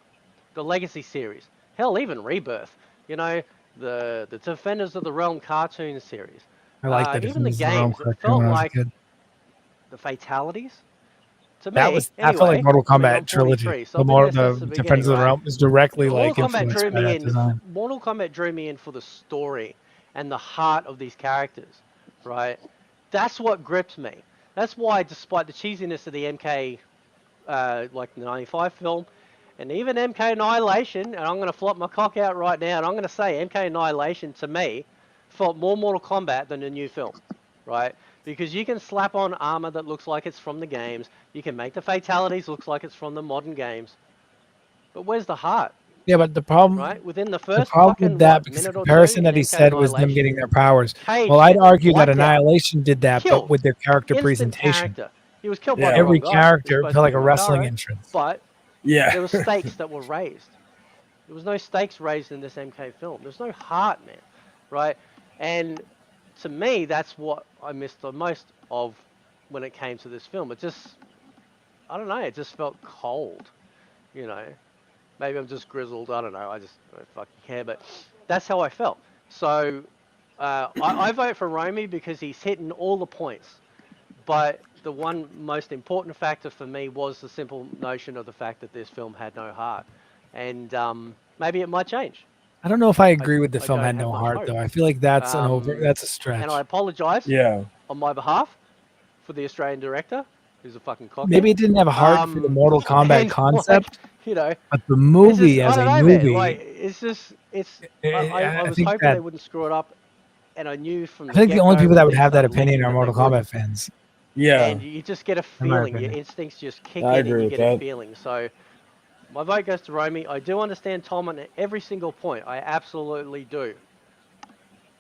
S21: the Legacy series, hell, even Rebirth, you know, the Defenders of the Realm cartoon series.
S2: I liked that.
S21: Even the
S2: Defenders of the Realm
S21: games, it
S2: cartoon
S21: felt
S2: when I was a
S21: like
S2: kid.
S21: the fatalities. To
S2: That
S21: me,
S2: was
S21: anyway,
S2: I felt like Mortal
S21: I mean,
S2: Kombat
S21: I'm
S2: trilogy.
S21: 43, so
S2: The
S21: I've been
S2: more
S21: there since
S2: the
S21: the
S2: Defenders of the
S21: beginning,
S2: Realm is directly
S21: Mortal
S2: like
S21: Kombat
S2: influenced
S21: drew
S2: by
S21: me
S2: that
S21: in.
S2: design.
S21: Mortal Kombat drew me in for the story and the heart of these characters, right? That's what gripped me. That's why, despite the cheesiness of the MK, like the '95 film, and even MK Annihilation, and I'm going to flop my cock out right now, and I'm going to say MK Annihilation to me felt more Mortal Kombat than a new film, right? Because you can slap on armor that looks like it's from the games. You can make the fatalities look like it's from the modern games. But where's the heart?
S2: Yeah, but the problem,
S21: Right? Within the
S2: the
S21: first
S2: problem
S21: fucking
S2: with that, because the
S21: minute or two
S2: comparison
S21: in
S2: that he
S21: MK
S2: said was them
S21: Annihilation,
S2: getting their powers.
S21: Cage
S2: Well, I'd
S21: gets
S2: argue that
S21: wiped out.
S2: Annihilation did that, but
S21: Killed.
S2: with their character
S21: Instant
S2: presentation.
S21: character. He was killed by the
S2: Every
S21: wrong guy. He was
S2: character
S21: supposed
S2: felt
S21: to
S2: like
S21: be
S2: a wrestling
S21: Motaro,
S2: entrance.
S21: But
S20: Yeah.
S21: there were stakes that were raised. There was no stakes raised in this MK film. There's no heart, man. Right? And to me, that's what I missed the most of when it came to this film. It just, I don't know, it just felt cold. You know, maybe I'm just grizzled. I don't know. I don't fucking care. But that's how I felt. So I vote for Romy because he's hitting all the points. But the one most important factor for me was the simple notion of the fact that this film had no heart. And maybe it might change.
S2: I don't know if I agree with the film
S21: don't
S2: had
S21: have
S2: no
S21: much
S2: heart,
S21: hope.
S2: though. I feel like that's that's a stretch.
S21: And I apologise
S20: Yeah.
S21: on my behalf for the Australian director, who's a fucking cockhead.
S2: Maybe it didn't have a heart for the Mortal Kombat
S21: and,
S2: concept,
S21: like, you know,
S2: but the movie
S21: just,
S2: as
S21: I
S2: a
S21: don't know,
S2: movie.
S21: man. Like, it's just, I was
S2: think
S21: hoping
S2: that-
S21: they wouldn't screw it up, and I knew from
S2: I think the only
S21: get-go
S2: people that
S21: when
S2: would
S21: they
S2: have that
S21: started
S2: opinion
S21: leaking
S2: are
S21: that
S2: Mortal
S21: they would.
S2: Kombat fans.
S20: Yeah.
S21: And you just get a
S2: In my
S21: feeling, your
S2: opinion.
S21: instincts just kick
S20: I
S21: in and
S20: agree
S21: you
S20: with
S21: get a
S20: that.
S21: feeling. So my vote goes to Romy. I do understand Tom on every single point. I absolutely do.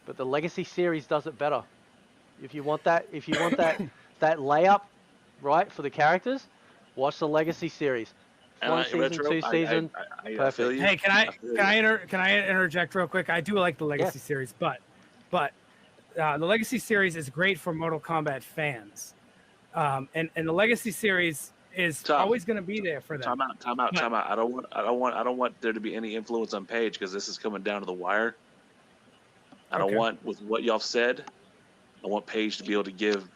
S21: But the Legacy series does it better. If you want that, that layup, right, for the characters, watch the Legacy series. One season,
S8: Retro,
S21: two season,
S8: I feel
S21: perfect.
S8: you.
S19: Hey, can I
S8: feel you.
S19: can I interject real quick? I do like the Legacy series, but the Legacy series is great for Mortal Kombat fans, and the Legacy series is always going to be there for them.
S8: Time out. I don't want there to be any influence on Paige because this is coming down to the wire. I don't want, with what y'all said, I want Paige to be able to give.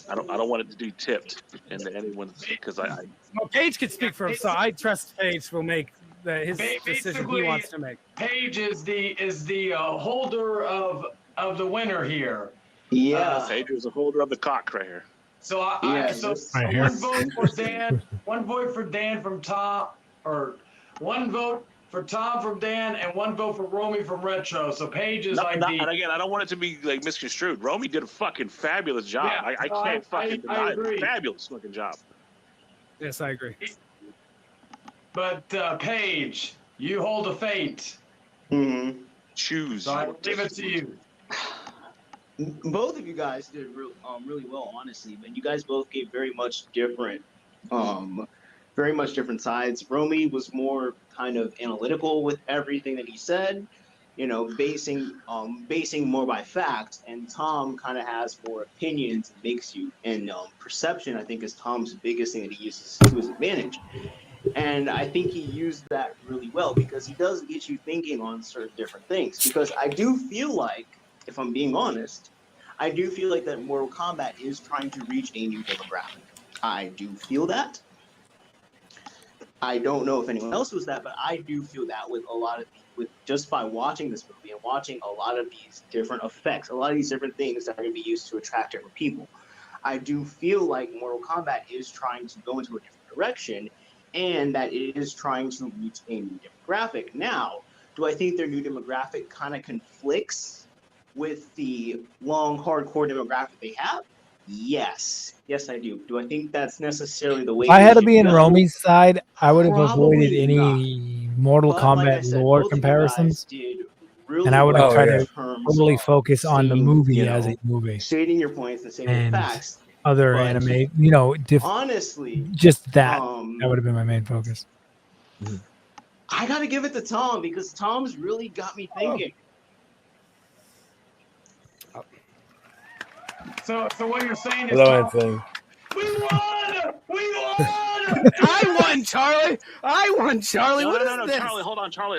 S8: I don't want it to be tipped into anyone because I.
S19: Well, Paige can speak for himself. I trust Paige will make his decision he wants to make.
S5: Paige is the holder of the winner here.
S8: Paige is a holder of the cock right here.
S5: So
S2: Right here.
S5: one vote for Dan, one vote for Dan from Tom, or one vote for Tom from Dan, and one vote for Romy from Retro. So Paige is
S8: And again, I don't want it to be like misconstrued. Romy did a fucking fabulous job.
S5: Yeah,
S8: I can't fucking deny it.
S5: agree.
S8: Fabulous fucking job.
S19: Yes, I agree.
S5: But Paige, you hold a fate.
S9: Mm-hmm.
S8: Choose.
S5: So I give it to you.
S9: Both of you guys did really well, honestly. But you guys both gave very much different sides. Romy was more kind of analytical with everything that he said, basing more by facts, and Tom kind of has more opinions and makes you, and perception, I think, is Tom's biggest thing that he uses to his advantage. And I think he used that really well because he does get you thinking on certain different things. Because I do feel like, if I'm being honest, I do feel like that Mortal Kombat is trying to reach a new demographic. I do feel that. I don't know if anyone else was that, but I do feel that with a lot of with just by watching this movie and watching a lot of these different effects, a lot of these different things that are going to be used to attract different people. I do feel like Mortal Kombat is trying to go into a different direction, and that it is trying to reach a new demographic. Now, do I think their new demographic kind of conflicts with the long, hardcore demographic they have? Yes. Yes, I do. Do I think that's necessarily the way
S2: if I had to
S9: should
S2: be in
S9: go?
S2: Romy's side, I would have avoided
S9: Probably
S2: any Mortal
S9: But like I
S2: Kombat
S9: said,
S2: lore
S9: both of you guys
S2: comparisons.
S9: did really
S2: And I would have
S9: well
S2: tried
S9: in
S2: to
S9: terms
S2: totally
S9: of
S2: focus on the
S9: stating,
S2: movie as a movie
S9: stating your points and stating your
S2: and
S9: facts.
S2: other
S9: But
S2: anime,
S9: honestly,
S2: just that would have been my main focus.
S9: I gotta give it to Tom because Tom's really got me thinking.
S5: So what you're saying is,
S20: Hello, Anthony.
S5: we won! We won! I won, Charlie. I won, Charlie. What is
S8: No,
S5: this?
S8: Charlie,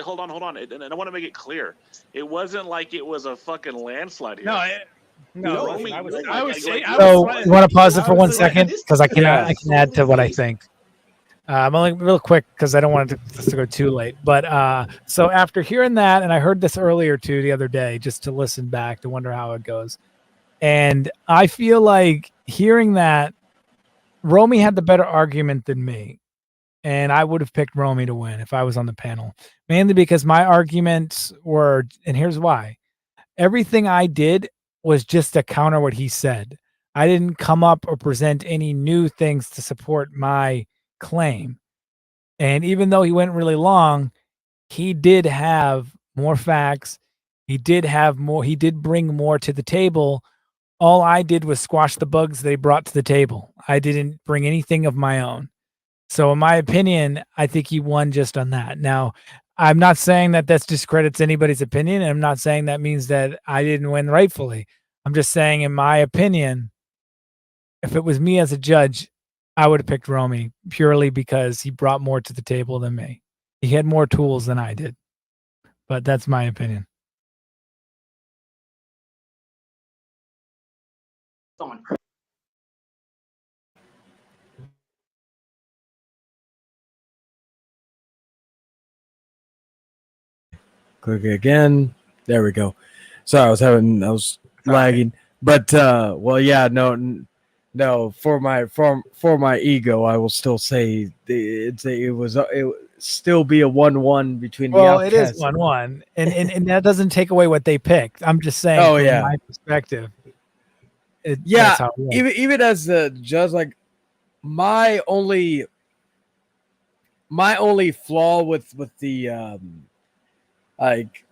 S8: hold on. And I want to make it clear. It wasn't like it was a fucking landslide here.
S5: No,
S8: Romy,
S5: I was
S2: So you want to pause it for 1 second because I can add to what I think. I'm only real quick because I don't want this to go too late. But so after hearing that, and I heard this earlier too the other day, just to listen back to wonder how it goes. And I feel like hearing that Romy had the better argument than me. And I would have picked Romy to win if I was on the panel, mainly because my arguments were, and here's why. Everything I did was just to counter what he said. I didn't come up or present any new things to support my claim. And even though he went really long, he did have more facts. He did bring more to the table. All I did was squash the bugs they brought to the table. I didn't bring anything of my own. So in my opinion, I think he won just on that. Now, I'm not saying that discredits anybody's opinion. And I'm not saying that means that I didn't win rightfully. I'm just saying, in my opinion, if it was me as a judge, I would have picked Romy purely because he brought more to the table than me. He had more tools than I did. But that's my opinion.
S20: Click again. There we go. Sorry, I was lagging. But well, yeah, no. For my ego, I will still say it would still be a 1-1 between the
S2: Well, it is
S20: Outcasts.
S2: 1-1, and that doesn't take away what they picked. I'm just saying, from my perspective.
S20: Yeah, even as the judge, like my only flaw with the like,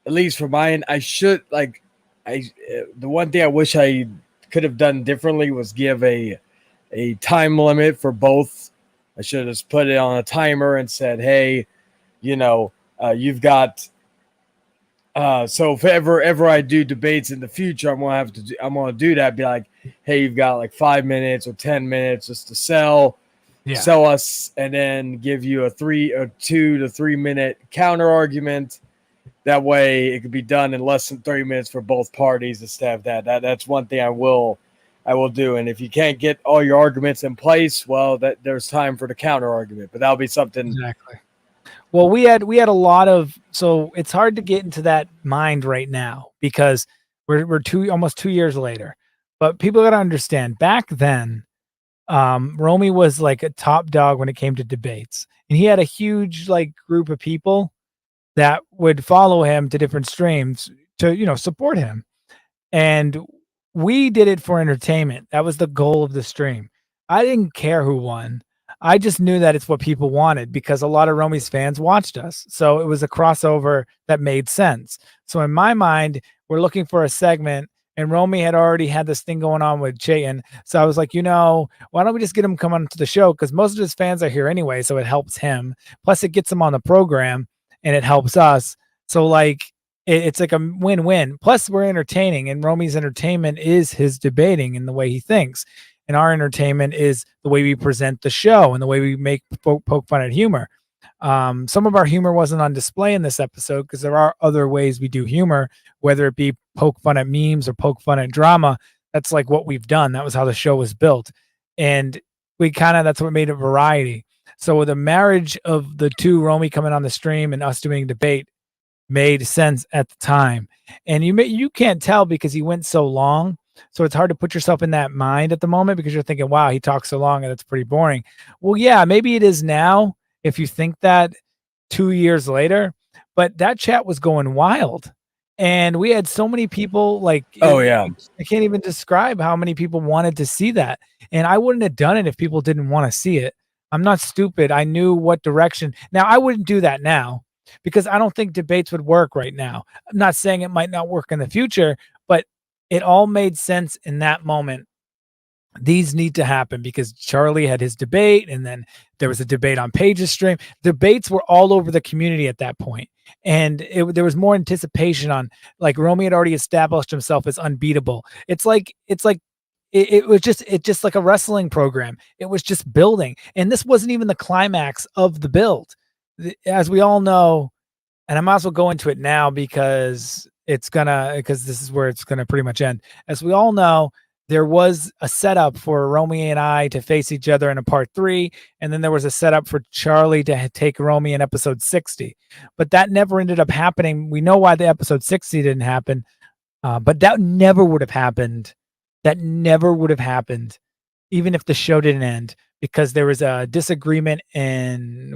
S20: at least for mine, the one thing I wish I could have done differently was give a time limit for both. I should have just put it on a timer and said, hey, you've got so if ever I do debates in the future, I'm gonna do that. Be like, hey, you've got like 5 minutes or 10 minutes just to sell us, and then give you a 2 to 3 minute counter argument. That way, it could be done in less than 30 minutes for both parties instead of that. That's one thing I will do. And if you can't get all your arguments in place, well, there's time for the counter argument. But that'll be something
S2: exactly. Well, we had a lot of, so it's hard to get into that mind right now because we're almost 2 years later. But people got to understand, back then, Romy was like a top dog when it came to debates, and he had a huge group of people that would follow him to different streams to support him, and we did it for entertainment. That was the goal of the stream. I didn't care who won. I just knew that it's what people wanted because a lot of Romy's fans watched us. So it was a crossover that made sense. So in my mind, we're looking for a segment, and Romy had already had this thing going on with Chayton. So I was like, why don't we just get him come on to the show? Because most of his fans are here anyway, so it helps him. Plus it gets him on the program and it helps us. So it's like a win-win. Plus, we're entertaining, and Romy's entertainment is his debating and the way he thinks. And our entertainment is the way we present the show and the way we make poke fun at humor. Some of our humor wasn't on display in this episode because there are other ways we do humor, whether it be poke fun at memes or poke fun at drama. That's like what we've done. That was how the show was built. And that's what made it variety. So with the marriage of the two, Romy coming on the stream and us doing debate, made sense at the time. And you can't tell because he went so long. So it's hard to put yourself in that mind at the moment because you're thinking, wow, he talks so long and it's pretty boring. Well, yeah, maybe it is now if you think that 2 years later, but that chat was going wild. And we had so many people like, I can't even describe how many people wanted to see that. And I wouldn't have done it if people didn't want to see it. I'm not stupid. I knew what direction. Now, I wouldn't do that now because I don't think debates would work right now. I'm not saying it might not work in the future, but it all made sense in that moment. These need to happen because Charlie had his debate, and then there was a debate on Paige's stream. Debates were all over the community at that point, and there was more anticipation on, like, Romy had already established himself as unbeatable. It was just like a wrestling program. It was just building, and this wasn't even the climax of the build, as we all know. And I might as well go into it now because this is where it's gonna pretty much end. As we all know, there was a setup for Romy and I to face each other in a part 3, and then there was a setup for Charlie to take Romy in episode 60. But that never ended up happening. We know why the episode 60 didn't happen, but that never would have happened. That never would have happened, even if the show didn't end, because there was a disagreement, and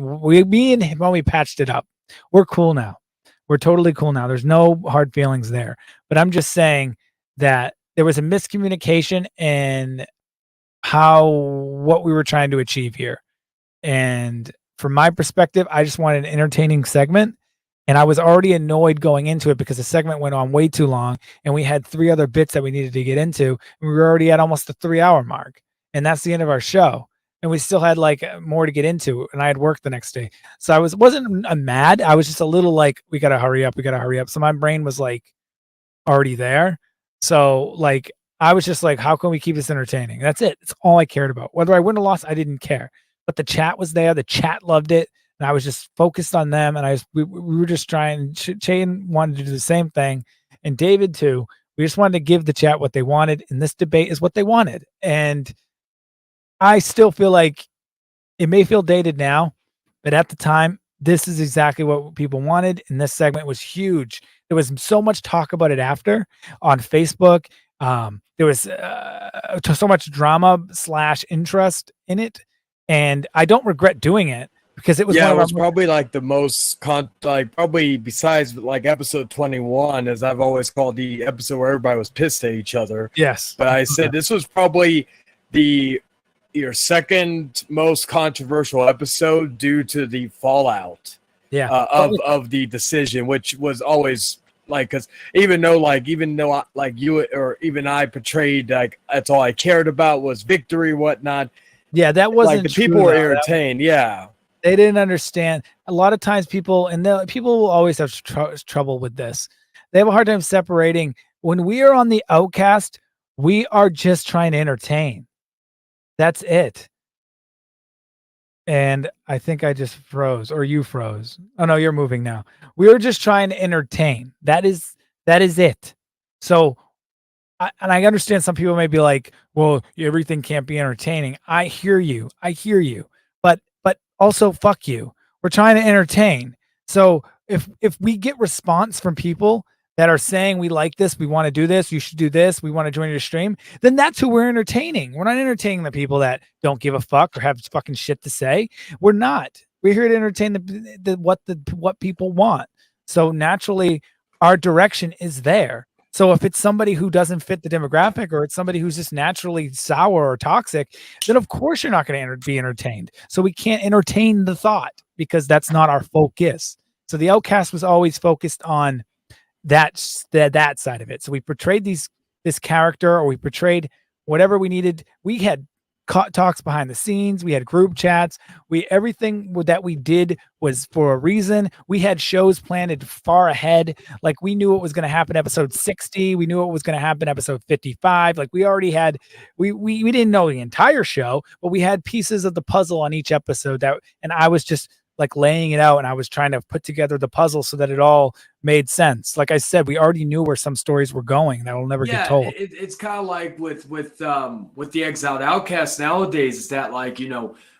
S2: me and Romy patched it up. We're cool now. We're totally cool now. There's no hard feelings there. But I'm just saying that there was a miscommunication in what we were trying to achieve here. And from my perspective, I just wanted an entertaining segment. And I was already annoyed going into it because the segment went on way too long. And we had 3 other bits that we needed to get into. And we were already at almost the 3-hour mark. And that's the end of our show. And we still had like more to get into. And I had work the next day. So I wasn't mad. I was just a little like, we got to hurry up. We got to hurry up. So my brain was like already there. So like, I was just like, how can we keep this entertaining? That's it. It's all I cared about. Whether I win or loss, I didn't care. But the chat was there. The chat loved it. And I was just focused on them. And we were just trying. Shane wanted to do the same thing. And David too. We just wanted to give the chat what they wanted. And this debate is what they wanted. And I still feel like it may feel dated now, but at the time, this is exactly what people wanted. And this segment was huge. There was so much talk about it after on Facebook. There was so much drama / interest in it. And I don't regret doing it because it was
S20: it was probably like the most probably besides like episode 21, as I've always called the episode where everybody was pissed at each other.
S2: Yes.
S20: But I said this was probably your second most controversial episode due to the fallout of the decision, which was always like, because even though you or even I portrayed like that's all I cared about was victory, whatnot.
S2: Yeah, that wasn't
S20: like the people were entertained.
S2: They didn't understand. A lot of times people will always have trouble with this. They have a hard time separating. When we are on the Outcast, we are just trying to entertain. That's it. And I think I just froze, or you froze. Oh no, you're moving now. We were just trying to entertain. That is it. So, I understand some people may be like, well, everything can't be entertaining. I hear you. But also fuck you. We're trying to entertain. So if we get response from people that are saying we like this, we want to do this, you should do this, we want to join your stream, then that's who we're entertaining. We're not entertaining the people that don't give a fuck or have fucking shit to say. We're not. We're here to entertain what people want. So naturally, our direction is there. So if it's somebody who doesn't fit the demographic, or it's somebody who's just naturally sour or toxic, then of course you're not going to be entertained. So we can't entertain the thought because that's not our focus. So the Outcast was always focused on that side of it. So we portrayed this character, or we portrayed whatever we needed. We had talks behind the scenes. We had group chats. Everything that we did was for a reason. We had shows planned far ahead. Like we knew what was going to happen episode 60. We knew what was going to happen episode 55. Like we already had, we didn't know the entire show, but we had pieces of the puzzle on each episode and I was just like laying it out, and I was trying to put together the puzzle so that it all made sense. Like I said, we already knew where some stories were going that will never get told.
S3: It's kind of like with the Exiled Outcast nowadays, is that like,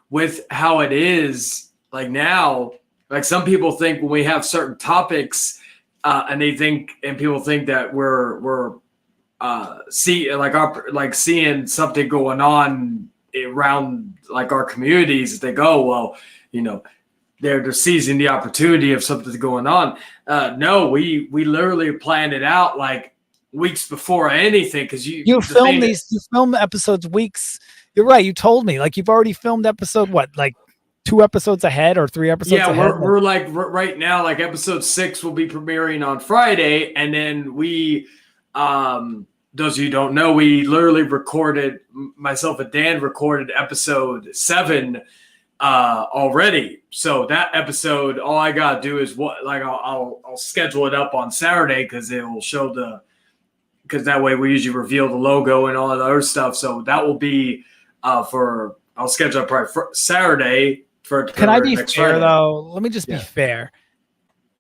S3: with how it is like now, like some people think when we have certain topics and people think that we're seeing something going on around like our communities, they go, well, they're seizing the opportunity of something going on. No, we literally planned it out like weeks before anything, because you
S2: film episodes weeks. You're right. You told me like you've already filmed episode like 2 episodes ahead or 3 episodes ahead?
S3: Yeah, we're like right now, like episode 6 will be premiering on Friday, and then we those of you who don't know, we literally recorded, myself and Dan recorded episode 7 already. So that episode, all I gotta do is I'll schedule it up on Saturday, because it will show because that way we usually reveal the logo and all the other stuff. So that will be I'll schedule it probably for Saturday.
S2: Can I be fair Friday. Though? Let me just be fair.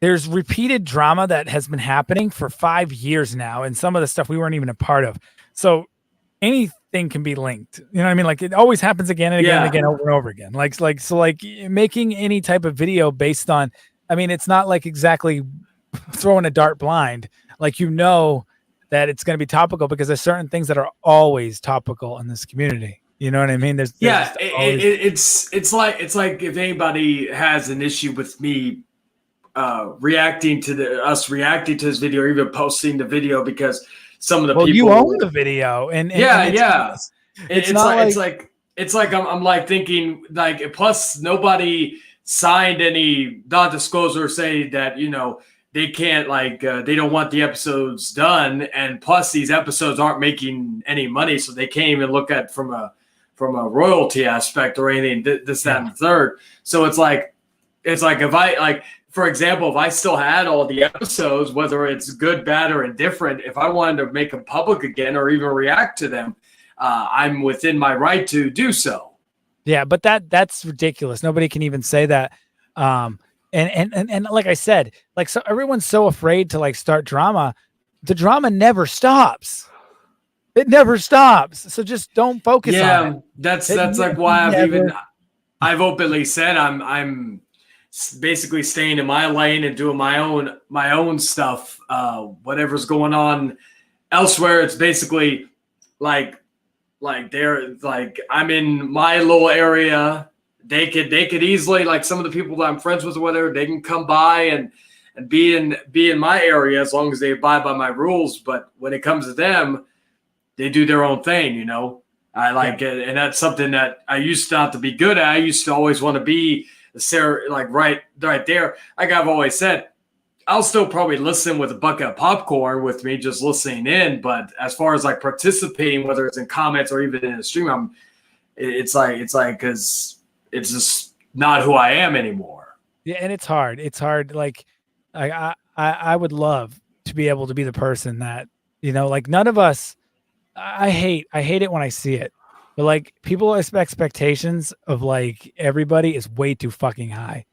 S2: There's repeated drama that has been happening for 5 years now, and some of the stuff we weren't even a part of. So anything can be linked. You know what I mean? Like it always happens again and again and again, over and over again. Like making any type of video based on, I mean, it's not like exactly throwing a dart blind. Like, that it's going to be topical, because there's certain things that are always topical in this community. You know what I mean?
S3: It's like if anybody has an issue with me reacting to this video, or even posting the video, because some of the people
S2: you own the video, and
S3: it's like I'm like thinking like, plus nobody signed any non-disclosure saying that they can't they don't want the episodes done, and plus these episodes aren't making any money, so they can't even look at from a royalty aspect or anything, this, that, and the third. So it's like if I for example, if I still had all the episodes, whether it's good, bad, or indifferent, if I wanted to make them public again or even react to them, I'm within my right to do so.
S2: Yeah, but that's ridiculous. Nobody can even say that. And like I said, so everyone's so afraid to start drama. The drama never stops. It never stops. So just don't focus on it.
S3: That's like why I've openly said I'm basically staying in my lane and doing my own stuff. Whatever's going on elsewhere, it's basically like I'm in my little area. They could easily, like some of the people that I'm friends with or whatever, they can come by and be in my area as long as they abide by my rules. But when it comes to them, they do their own thing, I like it, and that's something that I used not to be good at. I used to always want to be right there. Like I've always said, I'll still probably listen with a bucket of popcorn with me, just listening in. But as far as participating, whether it's in comments or even in a stream, it's because it's just not who I am anymore.
S2: Yeah, and it's hard. It's hard. I would love to be able to be the person that none of us. I hate it when I see it, but people's expectations of everybody is way too fucking high,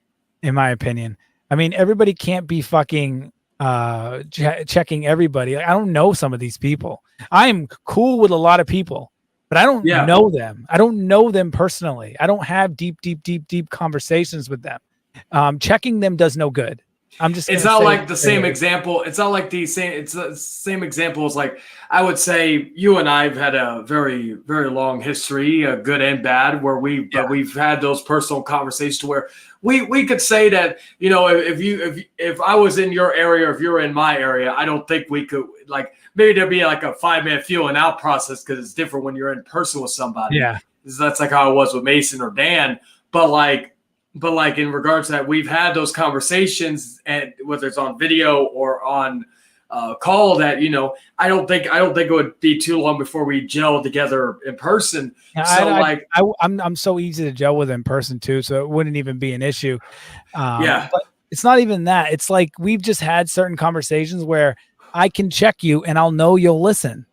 S2: in my opinion. I mean, everybody can't be fucking checking everybody. I don't know some of these people. I'm cool with a lot of people, but I don't know them. I don't know them personally. I don't have deep conversations with them. Checking them does no good.
S3: It's not like the same example. It's not like it's the same example as I would say you and I have had a very, very long history, good and bad, where but we've had those personal conversations to where we could say that, if I was in your area, or if you're in my area, I don't think we could maybe there'd be a 5-minute feeling out process, because it's different when you're in person with somebody.
S2: Yeah.
S3: That's how it was with Mason or Dan. But in regards to that, we've had those conversations, and whether it's on video or on call that, I don't think it would be too long before we gel together in person.
S2: Yeah, I'm so easy to gel with in person too, so it wouldn't even be an issue. But it's not even that. It's like we've just had certain conversations where I can check you and I'll know you'll listen.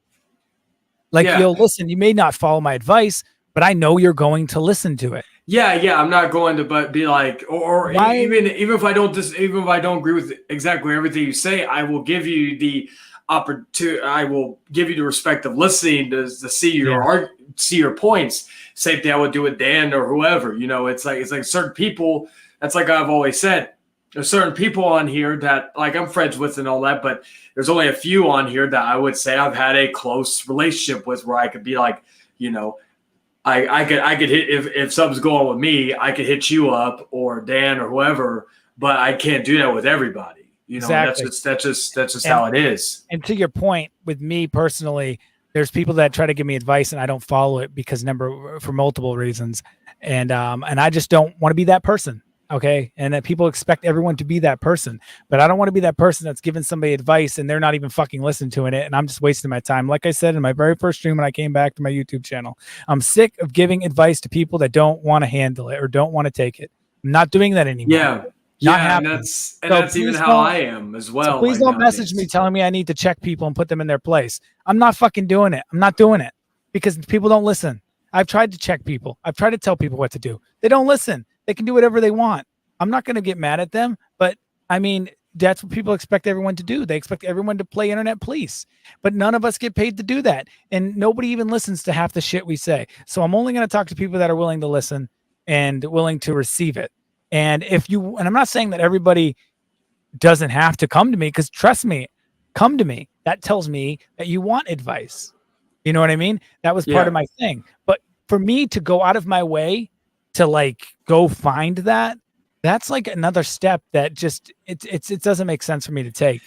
S2: Like you'll listen. You may not follow my advice, but I know you're going to listen to it.
S3: Yeah. I'm not going to be like, or even if I don't agree with exactly everything you say, I will give you the opportunity. I will give you the respect of listening to see your points. Same thing I would do with Dan or whoever. It's like certain people. That's like I've always said. There's certain people on here that like I'm friends with and all that, but there's only a few on here that I would say I've had a close relationship with, where I could be like, I could hit if something's going on with me, I could hit you up or Dan or whoever, but I can't do that with everybody.
S2: Exactly.
S3: That's just how it is.
S2: And to your point, with me personally, there's people that try to give me advice and I don't follow it because for multiple reasons, and I just don't want to be that person. Okay. And that people expect everyone to be that person, but I don't want to be that person that's giving somebody advice and they're not even fucking listening to it. And I'm just wasting my time. Like I said, in my very first stream, when I came back to my YouTube channel, I'm sick of giving advice to people that don't want to handle it or don't want to take it. I'm not doing that anymore.
S3: And that's even how I am as well.
S2: So please don't message me telling me I need to check people and put them in their place. I'm not fucking doing it. I'm not doing it because people don't listen. I've tried to check people. I've tried to tell people what to do. They don't listen. They can do whatever they want. I'm not going to get mad at them, but I mean, that's what people expect everyone to do. They expect everyone to play internet police, but none of us get paid to do that. And nobody even listens to half the shit we say. So I'm only going to talk to people that are willing to listen and willing to receive it. And and I'm not saying that everybody doesn't have to come to me, because trust me, come to me. That tells me that you want advice. You know what I mean? That was part of my thing. But for me to go out of my way to like go find that's like another step that just it doesn't make sense for me to take.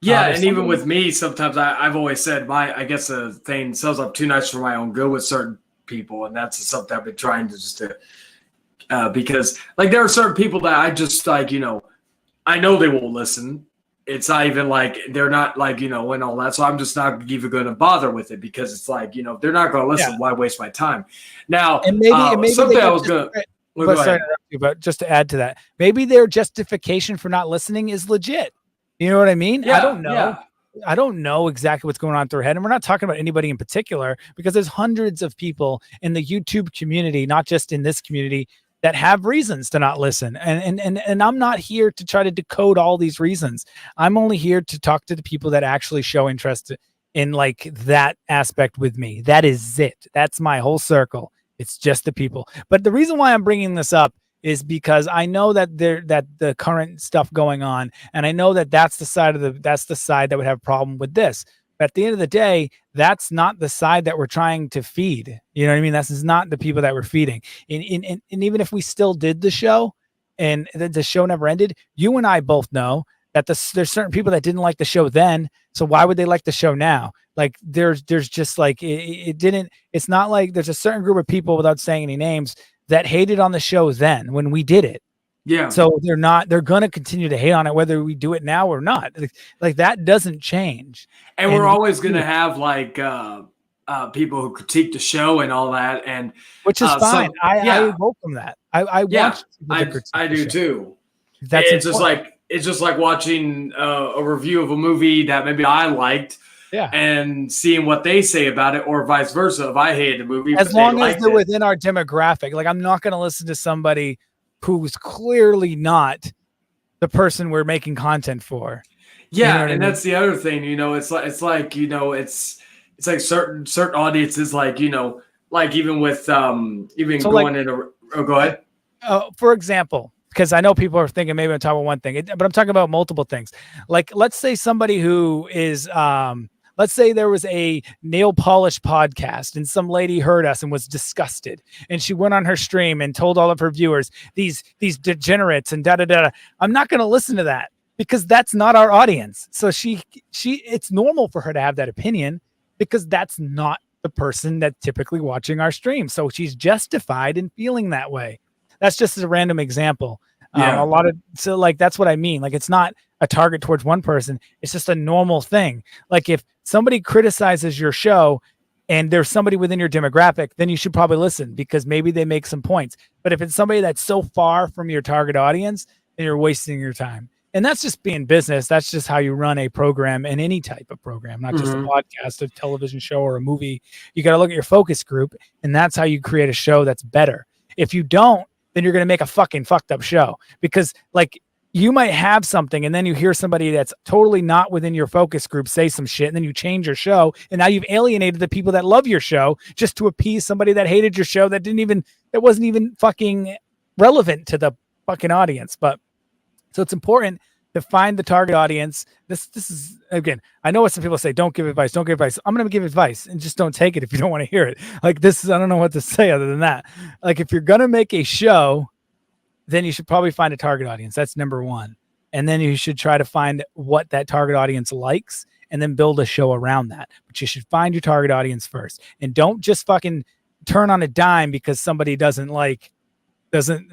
S3: And even with me, sometimes I've always said I guess the thing sells up too nice for my own good with certain people, and that's something I've been trying to because like there are certain people that I just like, I know they won't listen. It's not even like they're not like, and all that. So I'm just not even going to bother with it, because it's like, they're not going to listen. Why waste my time? Now,
S2: and maybe
S3: something I was going to.
S2: But just to add to that, maybe their justification for not listening is legit. You know what I mean? I don't know. Yeah. I don't know exactly what's going on through their head. And we're not talking about anybody in particular, because there's hundreds of people in the YouTube community, not just in this community, that have reasons to not listen. And I'm not here to try to decode all these reasons. I'm only here to talk to the people that actually show interest in like that aspect with me. That is it. That's my whole circle. It's just the people. But the reason why I'm bringing this up is because I know that the current stuff going on, and I know that that's the side that would have a problem with this. But at the end of the day, that's not the side that we're trying to feed. You know what I mean? This is not the people that we're feeding. And even if we still did the show and the show never ended, you and I both know that there's certain people that didn't like the show then. So why would they like the show now? Like there's just like it's not like there's a certain group of people, without saying any names, that hated on the show then when we did it.
S3: Yeah.
S2: So they're going to continue to hate on it, whether we do it now or not. Like that doesn't change.
S3: And we're always going to have like people who critique the show and all that. And
S2: which is fine. I welcome that. I
S3: do too. It's just like watching a review of a movie that maybe I liked.
S2: Yeah,
S3: and seeing what they say about it, or vice versa. If I hated the movie,
S2: as long as they're within our demographic, like I'm not going to listen to somebody who's clearly not the person we're making content for.
S3: Yeah, and that's the other thing. It's like certain audiences, like like even with go ahead.
S2: For example. Because I know people are thinking maybe I'm talking about one thing, but I'm talking about multiple things. Like, let's say somebody who is, let's say there was a nail polish podcast and some lady heard us and was disgusted. And she went on her stream and told all of her viewers, these degenerates and da-da-da. I'm not going to listen to that, because that's not our audience. So it's normal for her to have that opinion, because that's not the person that's typically watching our stream. So she's justified in feeling that way. That's just a random example. A lot of, so like, that's what I mean. Like, it's not a target towards one person. It's just a normal thing. Like, if somebody criticizes your show and there's somebody within your demographic, then you should probably listen because maybe they make some points. But if it's somebody that's so far from your target audience, then you're wasting your time. And that's just being business. That's just how you run a program in any type of program, not just a podcast, a television show, or a movie. You got to look at your focus group, and that's how you create a show that's better. If you don't, then you're going to make a fucking fucked up show, because like, you might have something and then you hear somebody that's totally not within your focus group say some shit, and then you change your show, and now you've alienated the people that love your show just to appease somebody that hated your show, that wasn't even fucking relevant to the fucking audience. But so it's important to find the target audience. This is, again, I know what some people say, don't give advice. I'm going to give advice, and just don't take it if you don't want to hear it. Like, this is, I don't know what to say other than that. Like, if you're going to make a show, then you should probably find a target audience. That's number one. And then you should try to find what that target audience likes, and then build a show around that. But you should find your target audience first, and don't just fucking turn on a dime because somebody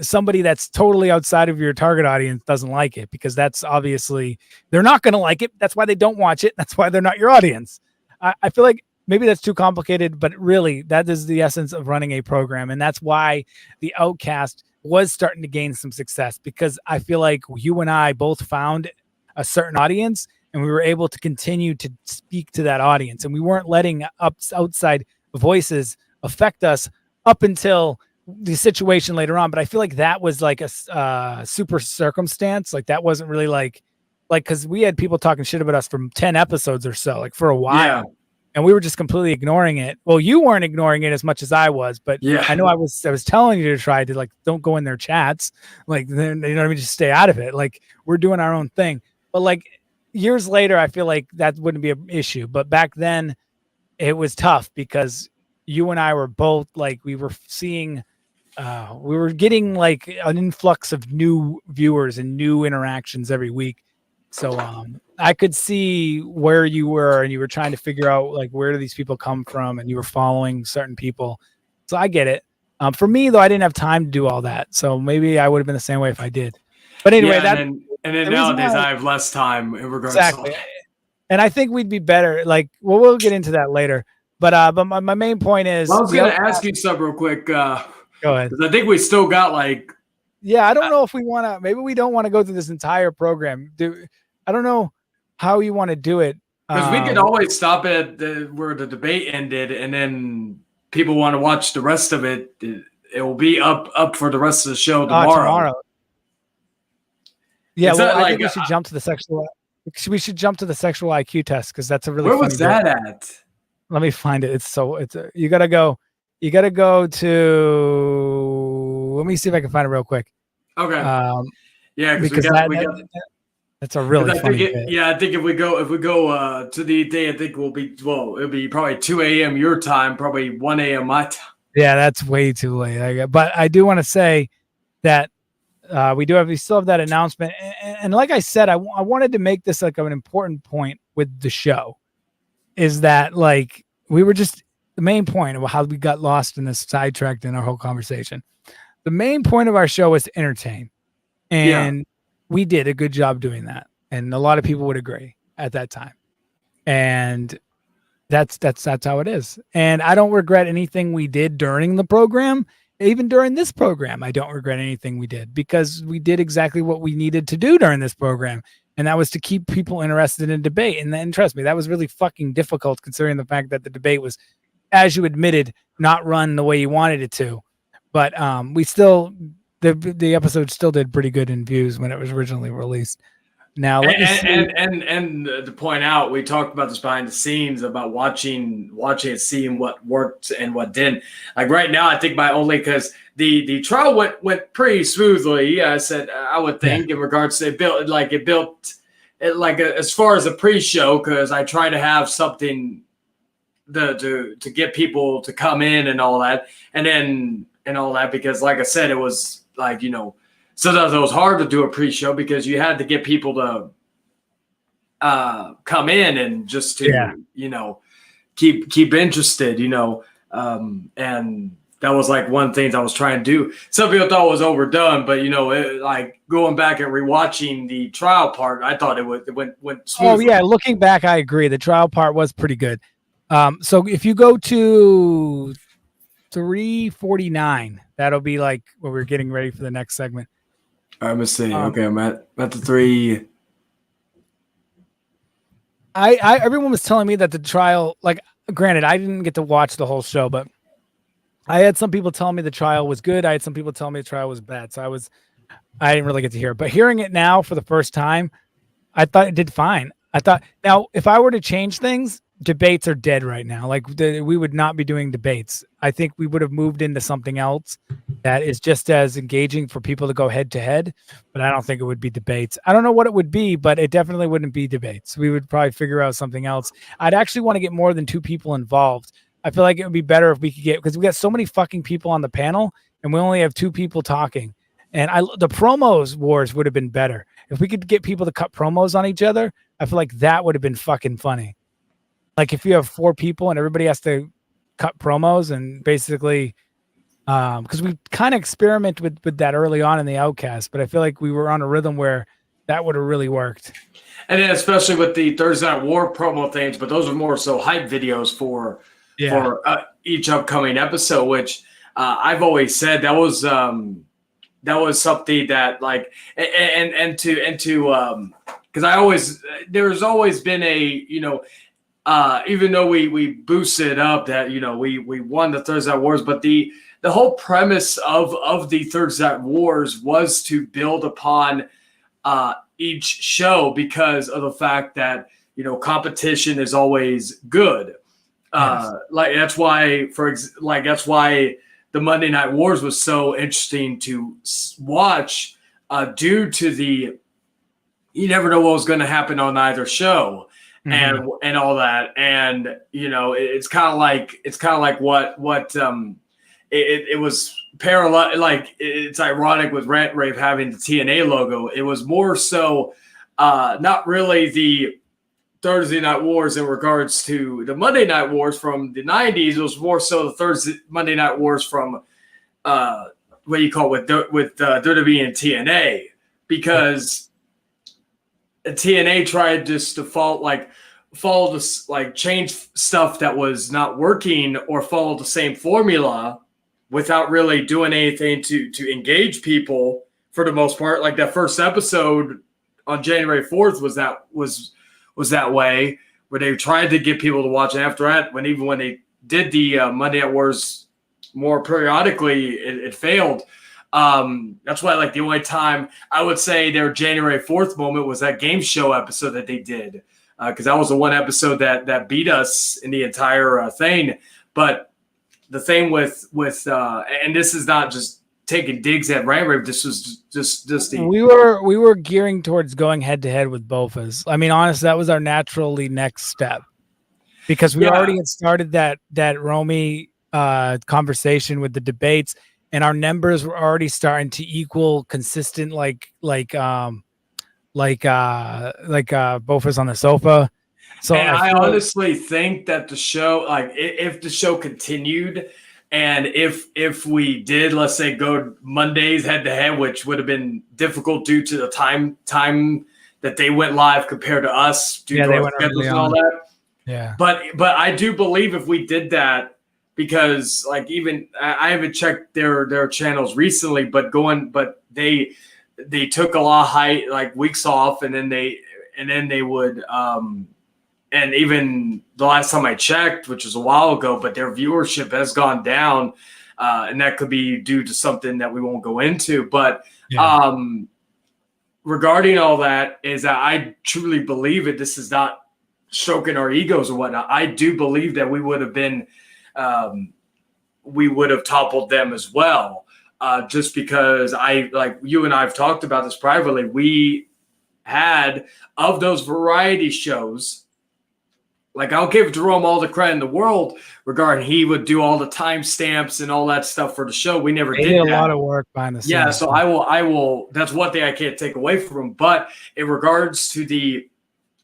S2: somebody that's totally outside of your target audience doesn't like it, because that's obviously, they're not going to like it. That's why they don't watch it. That's why they're not your audience. I feel like maybe that's too complicated, but really that is the essence of running a program. And that's why the Outcast was starting to gain some success, because I feel like you and I both found a certain audience, and we were able to continue to speak to that audience, and we weren't letting outside voices affect us up until the situation later on. But I feel like that was like a super circumstance. Like, that wasn't really like, because we had people talking shit about us for 10 episodes or so, like, for a while, and we were just completely ignoring it. Well, you weren't ignoring it as much as I was, but I know I was telling you to try to, like, don't go in their chats, like, then, you know what I mean, just stay out of it. Like, we're doing our own thing. But like, years later, I feel like that wouldn't be an issue. But back then it was tough, because you and I were both like, we were seeing, we were getting like an influx of new viewers and new interactions every week. So I could see where you were, and you were trying to figure out, like, where do these people come from, and you were following certain people. So I get it. For me, though, I didn't have time to do all that. So maybe I would have been the same way if I did. But anyway,
S3: and then nowadays I have less time in regards
S2: exactly.
S3: to.
S2: And I think we'd be better. Like, well, we'll get into that later. But my main point is,
S3: Well, I was going to ask you something real quick.
S2: Go ahead.
S3: I think we still got like.
S2: Yeah, I don't know if we want to. Maybe we don't want to go through this entire program. I don't know how you want to do it.
S3: Because we could always stop at where the debate ended, and then people want to watch the rest of it. It will be up for the rest of the show tomorrow.
S2: Yeah, well, I think we should jump to the sexual. We should jump to the sexual IQ test, because that's a really.
S3: Where was that at?
S2: Let me find it. You gotta go to. Let me see if I can find it real quick.
S3: Okay. Yeah,
S2: because that's a really funny bit.
S3: I think if we go to the day, I think it'll be probably 2 a.m. your time, probably 1 a.m. my time.
S2: Yeah, that's way too late. But I do want to say that we still have that announcement, and like I said, I wanted to make this like an important point with the show, is that like we were just the main point of how we got lost in this, sidetracked in our whole conversation. The main point of our show was to entertain, and we did a good job doing that, and a lot of people would agree at that time, and that's how it is. And I don't regret anything we did during the program. Even during this program, I don't regret anything we did, because we did exactly what we needed to do during this program. And that was to keep people interested in debate. And then, trust me, that was really fucking difficult, considering the fact that the debate was, as you admitted, not run the way you wanted it to. But we still, the episode still did pretty good in views when it was originally released. Now,
S3: and to point out, we talked about this behind the scenes about watching and seeing what worked and what didn't. Like right now, I think because the trial went pretty smoothly. I said I would think in regards to it built as far as a pre-show, because I try to have something to get people to come in and all that, and all that, because like I said, it was like, sometimes it was hard to do a pre-show because you had to get people to come in and just to, keep interested, and that was like one thing I was trying to do. Some people thought it was overdone, but like going back and rewatching the trial part, I thought it went smooth.
S2: Oh yeah, looking back, I agree. The trial part was pretty good. So if you go to 349, that'll be like where we're getting ready for the next segment.
S3: All right, let's see. Okay, I'm at the 3.
S2: Everyone was telling me that the trial, like, granted, I didn't get to watch the whole show, but I had some people telling me the trial was good. I had some people telling me the trial was bad. So I didn't really get to hear it. But hearing it now for the first time, I thought it did fine. I thought, now, if I were to change things, debates are dead right now. Like, we would not be doing debates. I think we would have moved into something else that is just as engaging for people to go head to head, but I don't think it would be debates. I don't know what it would be, but it definitely wouldn't be debates. We would probably figure out something else. I'd actually want to get more than 2 people involved. I feel like it would be better if we could because we got so many fucking people on the panel and we only have 2 people talking. And the promos wars would have been better. If we could get people to cut promos on each other, I feel like that would have been fucking funny. Like if you have 4 people and everybody has to cut promos and basically, because we kind of experiment with that early on in the Outcast, but I feel like we were on a rhythm where that would have really worked.
S3: And then especially with the Thursday Night War promo things, but those are more so hype videos for each upcoming episode, which I've always said that was something that like and to because there's always been a even though we boosted it up that we won the Thursday Night Wars, but the whole premise of the Thursday Night Wars was to build upon each show because of the fact that competition is always good. Yes. That's why that's why the Monday Night Wars was so interesting to watch due to you never know what was going to happen on either show. Mm-hmm. and all that, and it's kind of like what it was parallel. Like it's ironic with Rant Rave having the TNA logo. It was more so not really the Thursday Night Wars in regards to the Monday Night Wars from the 90s. It was more so the Monday Night Wars from what do you call it with WWE and TNA, because TNA tried just to follow this, like change stuff that was not working or follow the same formula without really doing anything to engage people for the most part. Like that first episode on January 4th was that way, where they tried to get people to watch. And after that, when they did the Monday Night Wars more periodically, it failed. That's why, like, the only time I would say their January 4th moment was that game show episode that they did, because that was the one episode that beat us in the entire thing. But the thing with and this is not just taking digs at Rant Rave. This was just the
S2: we were gearing towards going head to head with Bofas. I mean, honestly, that was our naturally next step, because we already had started that Romy conversation with the debates. And our numbers were already starting to equal consistent, like Bofas on the sofa. So
S3: and I honestly think that the show, like if the show continued, and if we did, let's say, go Mondays head to head, which would have been difficult due to the time that they went live compared to us due to our schedules and all that.
S2: Yeah.
S3: But I do believe if we did that, because like even I haven't checked their channels recently, but they took a lot of weeks off, and then they would and even the last time I checked, which was a while ago, but their viewership has gone down, and that could be due to something that we won't go into. But regarding all that, is that I truly believe it. This is not stroking our egos or whatnot. I do believe that we would have been. We would have toppled them as well, just because you and I have talked about this privately. We had, of those variety shows, like I'll give Jerome all the credit in the world regarding he would do all the timestamps and all that stuff for the show. We never did
S2: a lot of work behind the scenes.
S3: Yeah, so I will. That's one thing I can't take away from him. But in regards to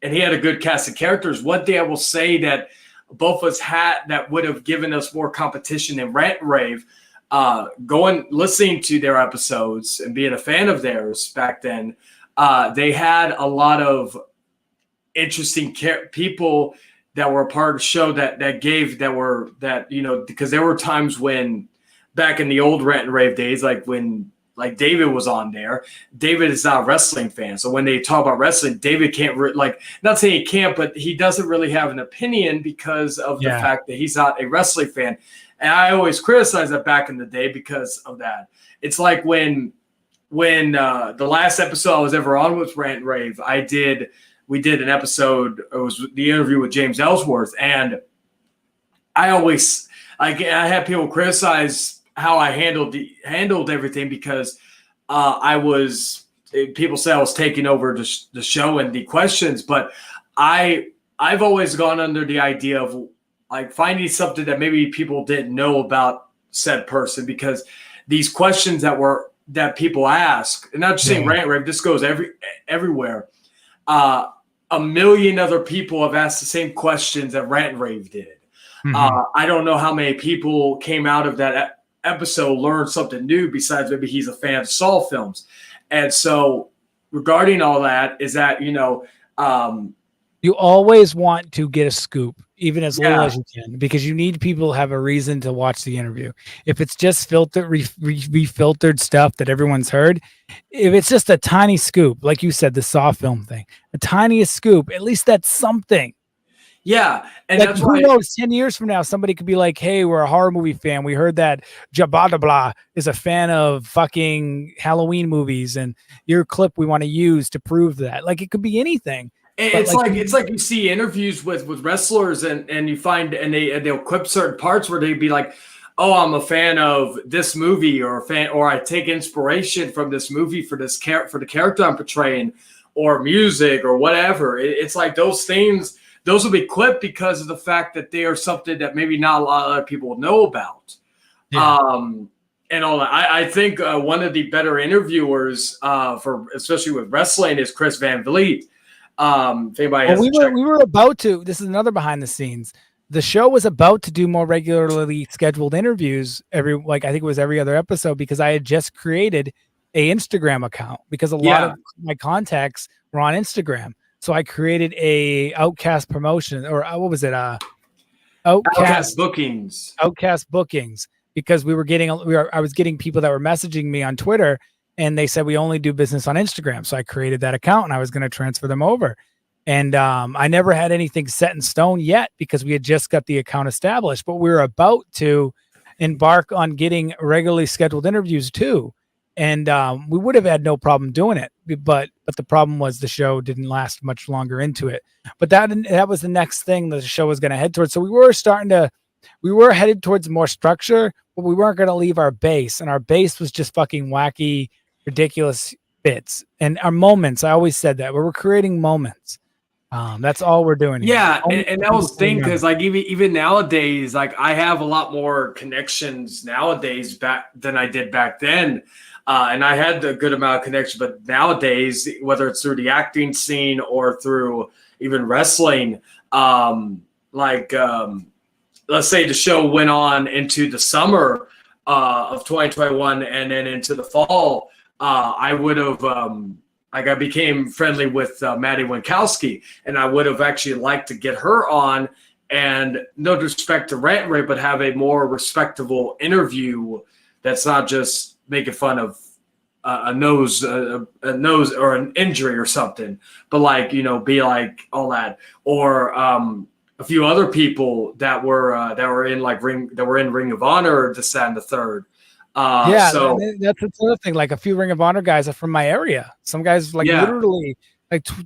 S3: and he had a good cast of characters. One thing I will say that both of us had that would have given us more competition than Rant Rave listening to their episodes and being a fan of theirs back then, they had a lot of interesting people that were a part of the show because there were times when back in the old Rant and Rave days, when David was on there. David is not a wrestling fan, so when they talk about wrestling, David can't not saying he can't, but he doesn't really have an opinion because of the fact that he's not a wrestling fan. And I always criticized that back in the day because of that. It's like when the last episode I was ever on with Rant and Rave, we did an episode. It was the interview with James Ellsworth, and I always I had people criticize how I handled everything because people say I was taking over the show and the questions, but I've always gone under the idea of finding something that maybe people didn't know about said person, because these questions that people ask, and not just saying Rant Rave, this goes everywhere. A million other people have asked the same questions that Rant Rave did. Mm-hmm. I don't know how many people came out of that episode learned something new besides maybe he's a fan of Saw films. And so regarding all that is that,
S2: you always want to get a scoop, even as little as you can, because you need people to have a reason to watch the interview. If it's just refiltered stuff that everyone's heard, if it's just a tiny scoop, like you said, the Saw film thing, the tiniest scoop, at least that's something.
S3: Yeah, and
S2: that's who knows, 10 years from now, somebody could be like, hey, we're a horror movie fan. We heard that Jabadabla is a fan of fucking Halloween movies, and your clip we want to use to prove that. It could be anything.
S3: It's like you see interviews with wrestlers and you find and they'll clip certain parts where they'd be like, oh, I'm a fan of this movie or I take inspiration from this movie for the character I'm portraying, or music or whatever. It's like those things. Those will be clipped because of the fact that they are something that maybe not a lot of other people know about. Yeah. And all that. I think one of the better interviewers especially with wrestling is Chris Van Vliet.
S2: We were about to. This is another behind the scenes. The show was about to do more regularly scheduled interviews I think it was every other episode, because I had just created a Instagram account because a lot of my contacts were on Instagram. So I created a Outcast promotion, or what was it?
S3: Outcast bookings.
S2: Outcast bookings, because I was getting people that were messaging me on Twitter, and they said we only do business on Instagram. So I created that account, and I was going to transfer them over. And I never had anything set in stone yet because we had just got the account established, but we were about to embark on getting regularly scheduled interviews too. And we would have had no problem doing it, but the problem was the show didn't last much longer into it. But that was the next thing that the show was going to head towards. So we were headed towards more structure, but we weren't going to leave our base. And our base was just fucking wacky, ridiculous bits and our moments. I always said that we're creating moments. That's all we're doing.
S3: Yeah, and that was the thing, because even nowadays, I have a lot more connections nowadays than I did back then. And I had a good amount of connection, but nowadays, whether it's through the acting scene or through even wrestling, let's say the show went on into the summer of 2021 and then into the fall, I would have, I became friendly with Maddie Winkowski, and I would have actually liked to get her on, and no disrespect to Rant Ray, but have a more respectable interview that's not just making fun of a nose or an injury or something, but be like all that, or a few other people that were in Ring of Honor, this, that, and the third.
S2: So that's another thing. Like a few Ring of Honor guys are from my area. Some guys literally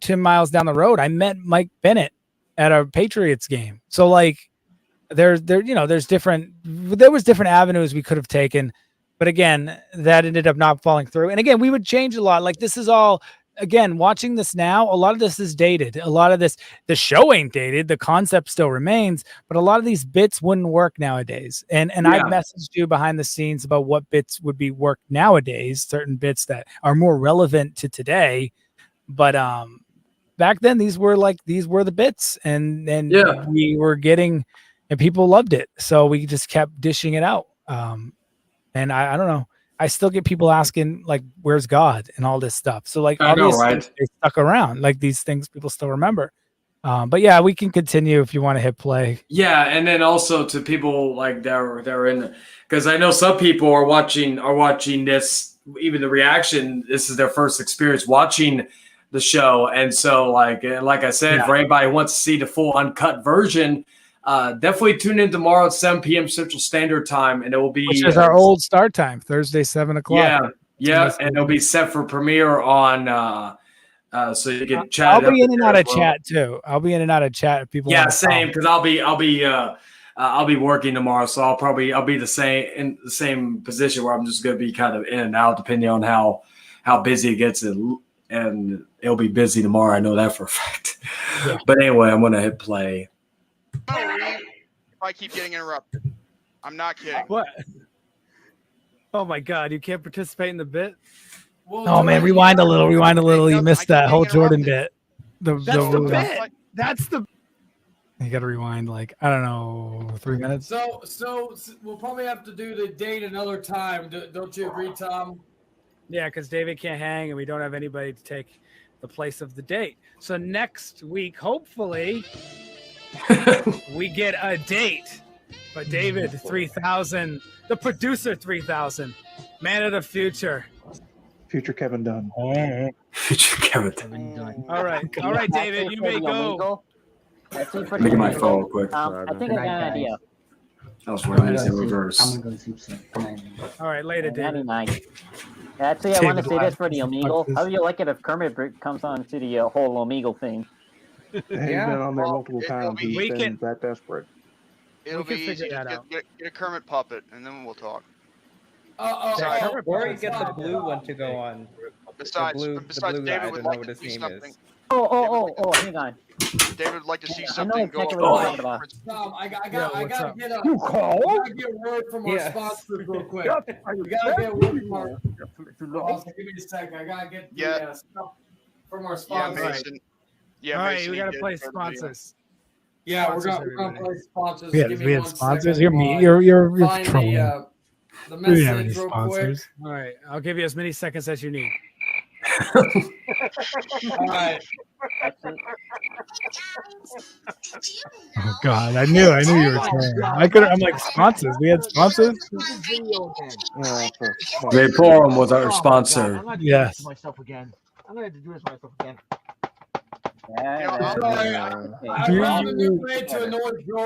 S2: 10 miles down the road. I met Mike Bennett at a Patriots game. So there was different avenues we could have taken, but again, that ended up not falling through. And again, we would change a lot. This is all, again, watching this now, a lot of this is dated. A lot of this, the show ain't dated. The concept still remains, but a lot of these bits wouldn't work nowadays. And I've messaged you behind the scenes about what bits would be work nowadays, certain bits that are more relevant to today. But back then, these were the bits, and we were getting, and people loved it. So we just kept dishing it out. And I don't know. I still get people asking like, "Where's God?" and all this stuff. So like,
S3: I know,
S2: obviously,
S3: right?
S2: they stuck around. Like these things, people still remember. But yeah, we can continue if you want to hit play.
S3: Yeah, and then also to people like that are in, because I know some people are watching this, even the reaction. This is their first experience watching the show, and so like I said, for anybody who wants to see the full uncut version, definitely tune in tomorrow at 7 p.m. Central Standard Time, and it will be
S2: Which is our old start time, Thursday, 7:00.
S3: Yeah, and it'll be set for premiere on. So you can chat.
S2: I'll be in and out of chat too. I'll be in and out of chat if people.
S3: Yeah,
S2: want to
S3: same.
S2: talk.
S3: Because I'll be working tomorrow, so I'll be the same position where I'm just going to be kind of in and out depending on how busy it gets, and it'll be busy tomorrow. I know that for a fact.
S2: Yeah.
S3: But anyway, I'm going to hit play.
S16: If I keep getting interrupted, I'm not kidding.
S19: What? Oh my God! You can't participate in the bit.
S2: Oh man, rewind a little. You missed that whole Jordan bit.
S19: That's the bit. That's the.
S2: You got to rewind like I don't know 3 minutes.
S5: So we'll probably have to do the date another time. Don't you agree, Tom?
S19: Yeah, because David can't hang, and we don't have anybody to take the place of the date. So next week, hopefully, we get a date. But David 3000, the producer 3000, man of the future.
S10: Future Kevin Dunn.
S3: Future Kevin Dunn.
S19: All right, David, you may go.
S3: Look at my phone quick.
S13: I think I got an idea.
S3: I was running this in reverse.
S6: I'm gonna go sleep soon.
S19: All right, later, David.
S13: Actually, I want to say this for the Omegle. How do you like it if Kermit comes on to the whole Omegle thing?
S10: He's been on there multiple times. He's been that desperate.
S16: It'll be easy. Just get a Kermit puppet, and then we'll talk.
S12: Or you get the blue one to go on.
S16: Besides,
S12: blue
S16: David
S12: guy,
S16: would
S12: I don't know
S16: like
S12: what
S16: to
S12: his
S16: see
S12: name
S16: something.
S12: is.
S13: Oh, hang on.
S16: David would like to see
S13: I know
S16: something go
S13: exactly what you're talking about.
S5: Tom, I gotta get a word from our sponsors real quick. We gotta get a word from our. Give me a second. I gotta get the stuff from our sponsors.
S19: All right, we gotta play sponsors.
S5: Yeah, we're gonna play sponsors.
S2: We had sponsors.
S5: Second.
S2: You're
S5: Find
S2: trolling.
S5: the
S2: We didn't have any
S5: message real
S2: sponsors.
S19: All right, I'll give you as many seconds as you need.
S5: All right.
S2: Oh God, I knew you were trolling. I'm like sponsors. We had sponsors.
S3: They Forum was our sponsor.
S2: Yes.
S11: Myself again. I'm gonna have to do this myself again.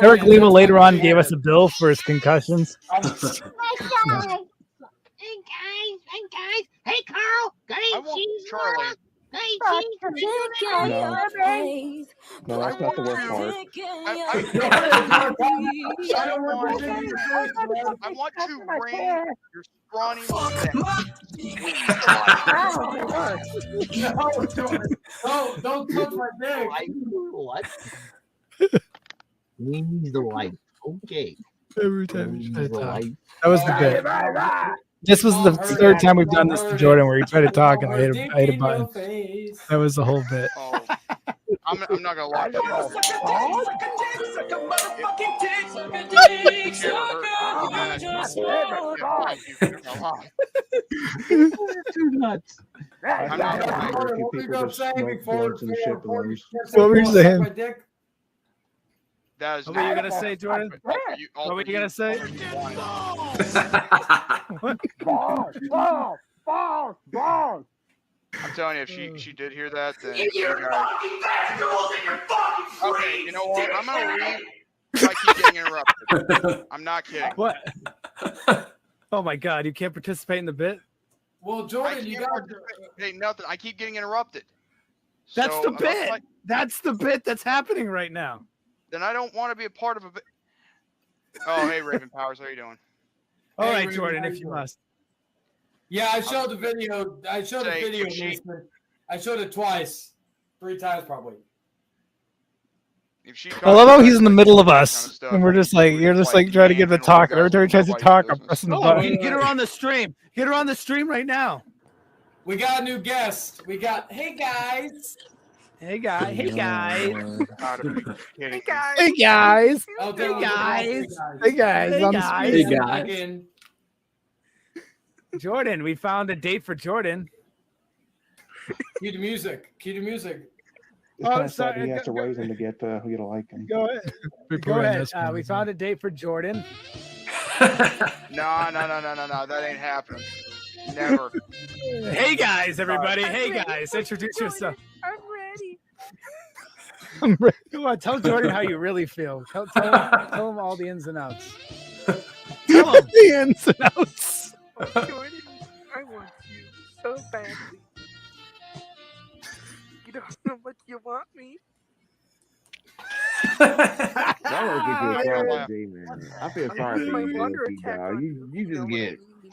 S2: Eric Lima later on gave us a bill for his concussions.
S11: Hey guys. Hey Carl. Got any cheese?
S16: Charlie.
S10: No, that's not the worst part.
S16: I want to ring your scrawny
S5: Don't touch my dick.
S11: What? He's the life. Okay.
S2: Every time you try to talk. That was the bit. This was the third time we've done this to Jordan, where he tried to talk and I hit a button. That was the whole bit.
S16: I'm not gonna lie to
S11: Too nuts.
S10: What
S2: were you saying?
S16: That is
S19: what were you gonna say, Jordan? What were you gonna say?
S16: Balls. I'm telling you, if she did hear that, then okay, you know what? I'm gonna leave if I keep getting interrupted. I'm not kidding.
S19: What? Oh my God, you can't participate in the bit?
S5: Well, Jordan, you got
S16: nothing. I keep getting interrupted.
S19: That's
S16: So,
S19: the bit. That's the bit that's happening right now.
S16: Then I don't want to be a part of a bit. Oh, hey, Raven Powers, how you doing?
S19: All right, Jordan, if you must.
S5: Yeah, I showed the video. I showed the video. I showed it twice, 3 times probably.
S2: I love how he's in the middle of us, and we're just like, you're just like trying to get him to talk, and every time he tries to talk, I'm pressing the button.
S19: Get her on the stream. Get her on the stream right now.
S5: We got a new guest. We got, hey guys.
S19: Hey guys. Hey guys.
S2: Hey guys. Hey guys.
S5: Oh,
S2: Hey guys. Hey guys. On the screen.
S3: Hey guys.
S19: Jordan, we found a date for Jordan.
S5: Cue the music. Cue the music.
S10: It's kind of sad he has to raise him to get to like him.
S19: Go ahead. Go ahead. We found a date for Jordan.
S7: No. That ain't happening. Never.
S19: Hey guys, everybody. Hey guys, introduce yourself.
S15: I'm ready.
S19: Come on, tell Jordan how you really feel. Tell him all the ins and outs. Tell him
S2: the ins and outs.
S15: Jordan, I want you so badly. You don't know what you want me.
S1: Y'all don't get your problem, J, man. I feel sorry for you, dog.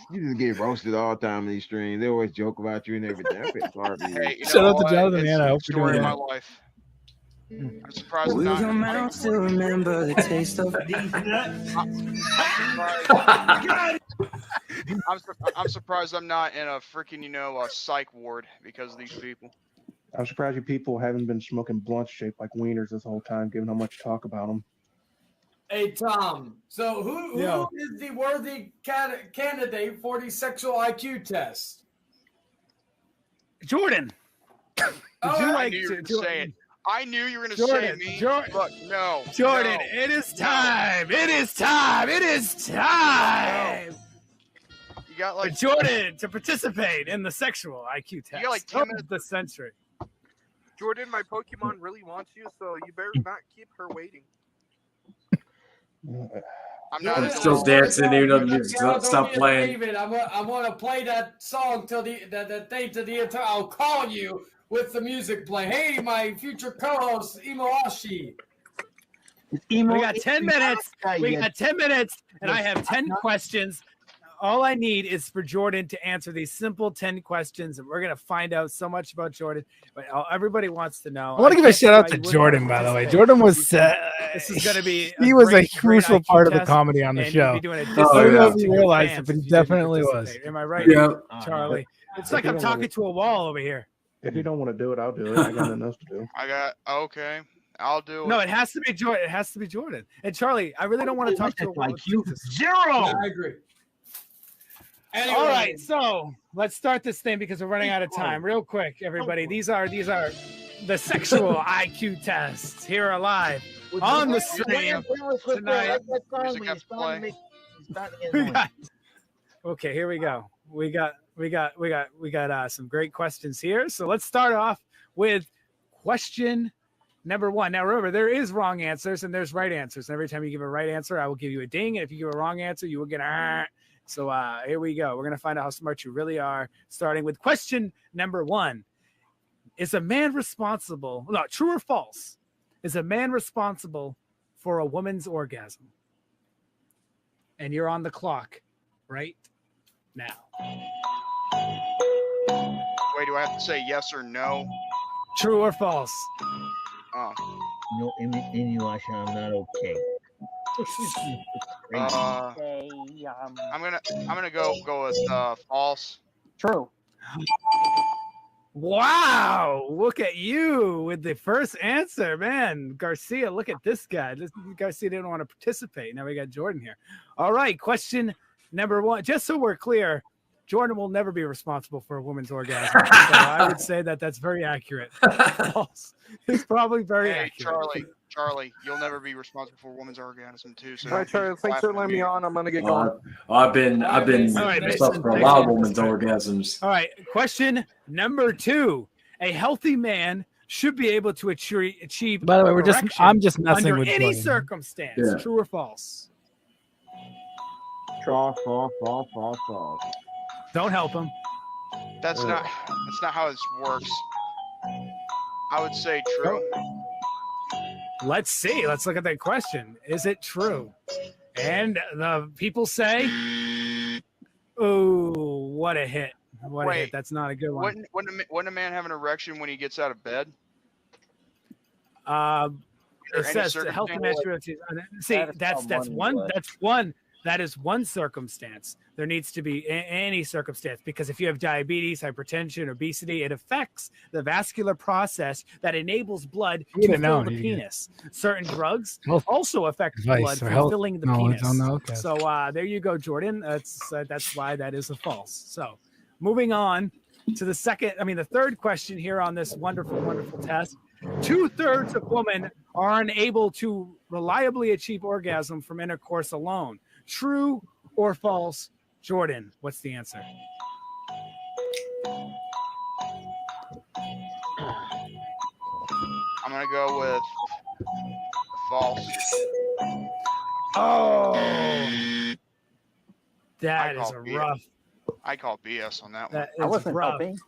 S1: You just get roasted all the time in these streams. They always joke about you and everything. I feel sorry for you.
S7: Hey,
S2: Shout out to Jonathan, man. I hope you're
S7: Story
S2: doing
S7: of my
S2: well.
S7: life. I'm surprised I'm not.
S22: Mouth still remember the taste of these nuts.
S7: I'm surprised I'm not in a freaking a psych ward because of these people.
S10: I'm surprised you people haven't been smoking blunts shaped like wieners this whole time, given how much talk about them.
S5: Hey, Tom. So who is the worthy candidate for the sexual IQ test?
S19: Jordan.
S7: I knew you were going to say it. I knew you were going to say me. Look, no.
S19: Jordan,
S7: no,
S19: it is time. It is time. It is time.
S7: You got like
S19: for Jordan to participate in the sexual IQ test.
S7: You got like 10 minutes
S19: of the century.
S23: Jordan, my Pokemon really wants you, so you better not keep her waiting.
S3: I'm still dancing, even though the music stopped playing.
S5: David, I want to play that song till the thing to the entire. I'll call you with the music play. Hey, my future co-host Imoashi.
S19: We got 10 minutes. We got 10 minutes, and I have 10 questions. All I need is for Jordan to answer these simple 10 questions, and we're going to find out so much about Jordan. But everybody wants to know.
S2: I want to give a shout out to Jordan, by the way. Jordan was
S19: this is going to be
S2: he was a crucial part of the comedy on the show. I don't know if you realized it, but he definitely was.
S19: Am I right, Charlie? It's like I'm talking to a wall over here.
S10: If you don't want to do it, I'll do it. I got nothing else to do.
S7: Okay. I'll do it.
S19: No, it has to be Jordan. It has to be Jordan. And Charlie, I really don't want to talk to a wall.
S11: Zero.
S5: I agree. Anyway.
S19: All right, so let's start this thing because we're running out of time. Real quick, everybody. These are the sexual IQ tests here are live on the stream tonight. Okay, here we go. We got some great questions here. So let's start off with question number 1. Now remember, there is wrong answers and there's right answers. And every time you give a right answer, I will give you a ding. And if you give a wrong answer, you will get a. So here we go. We're going to find out how smart you really are, starting with question number 1. Is a man responsible, no, true or false, is a man responsible for a woman's orgasm? And you're on the clock right now.
S7: Wait, do I have to say yes or no?
S19: True or false?
S7: Oh.
S22: No, Amy, I'm not okay.
S7: I'm gonna go with false.
S13: True.
S19: Wow, look at you with the first answer, man. Garcia, look at this guy. Garcia didn't want to participate. Now we got Jordan here. All right, question number 1. Just so we're clear, Jordan will never be responsible for a woman's orgasm. So I would say that that's very accurate. False. It's probably very accurate.
S7: Charlie, you'll never be responsible for a woman's orgasm too. So
S23: all right, Charlie, thanks for letting me on. I'm gonna get going.
S3: I've been responsible for a lot of women's orgasms.
S19: All right, question number 2. A healthy man should be able to achieve.
S2: By the way, I'm just messing
S19: under
S2: with
S19: any
S2: Jordan.
S19: circumstance.
S3: Yeah.
S19: True or false?
S1: False.
S19: Don't help him.
S7: That's not how this works. I would say true.
S19: Let's see. Let's look at that question. Is it true? And the people say, "Oh, what a hit! What a hit! That's not a good one."
S7: Wouldn't a man have an erection when he gets out of bed?
S19: It says health and natural. See, that's one. That is one circumstance. There needs to be any circumstance, because if you have diabetes, hypertension, obesity, it affects the vascular process that enables blood to fill the penis. Certain drugs also affect blood from filling the penis. So there you go, Jordan. That's why that is a false. So moving on to the third question here on this wonderful, wonderful test. 2/3 of women are unable to reliably achieve orgasm from intercourse alone. True or false? Jordan, what's the answer?
S7: I'm gonna go with false.
S19: Oh, that is a rough.
S7: I call BS on that one.
S19: I wasn't helping.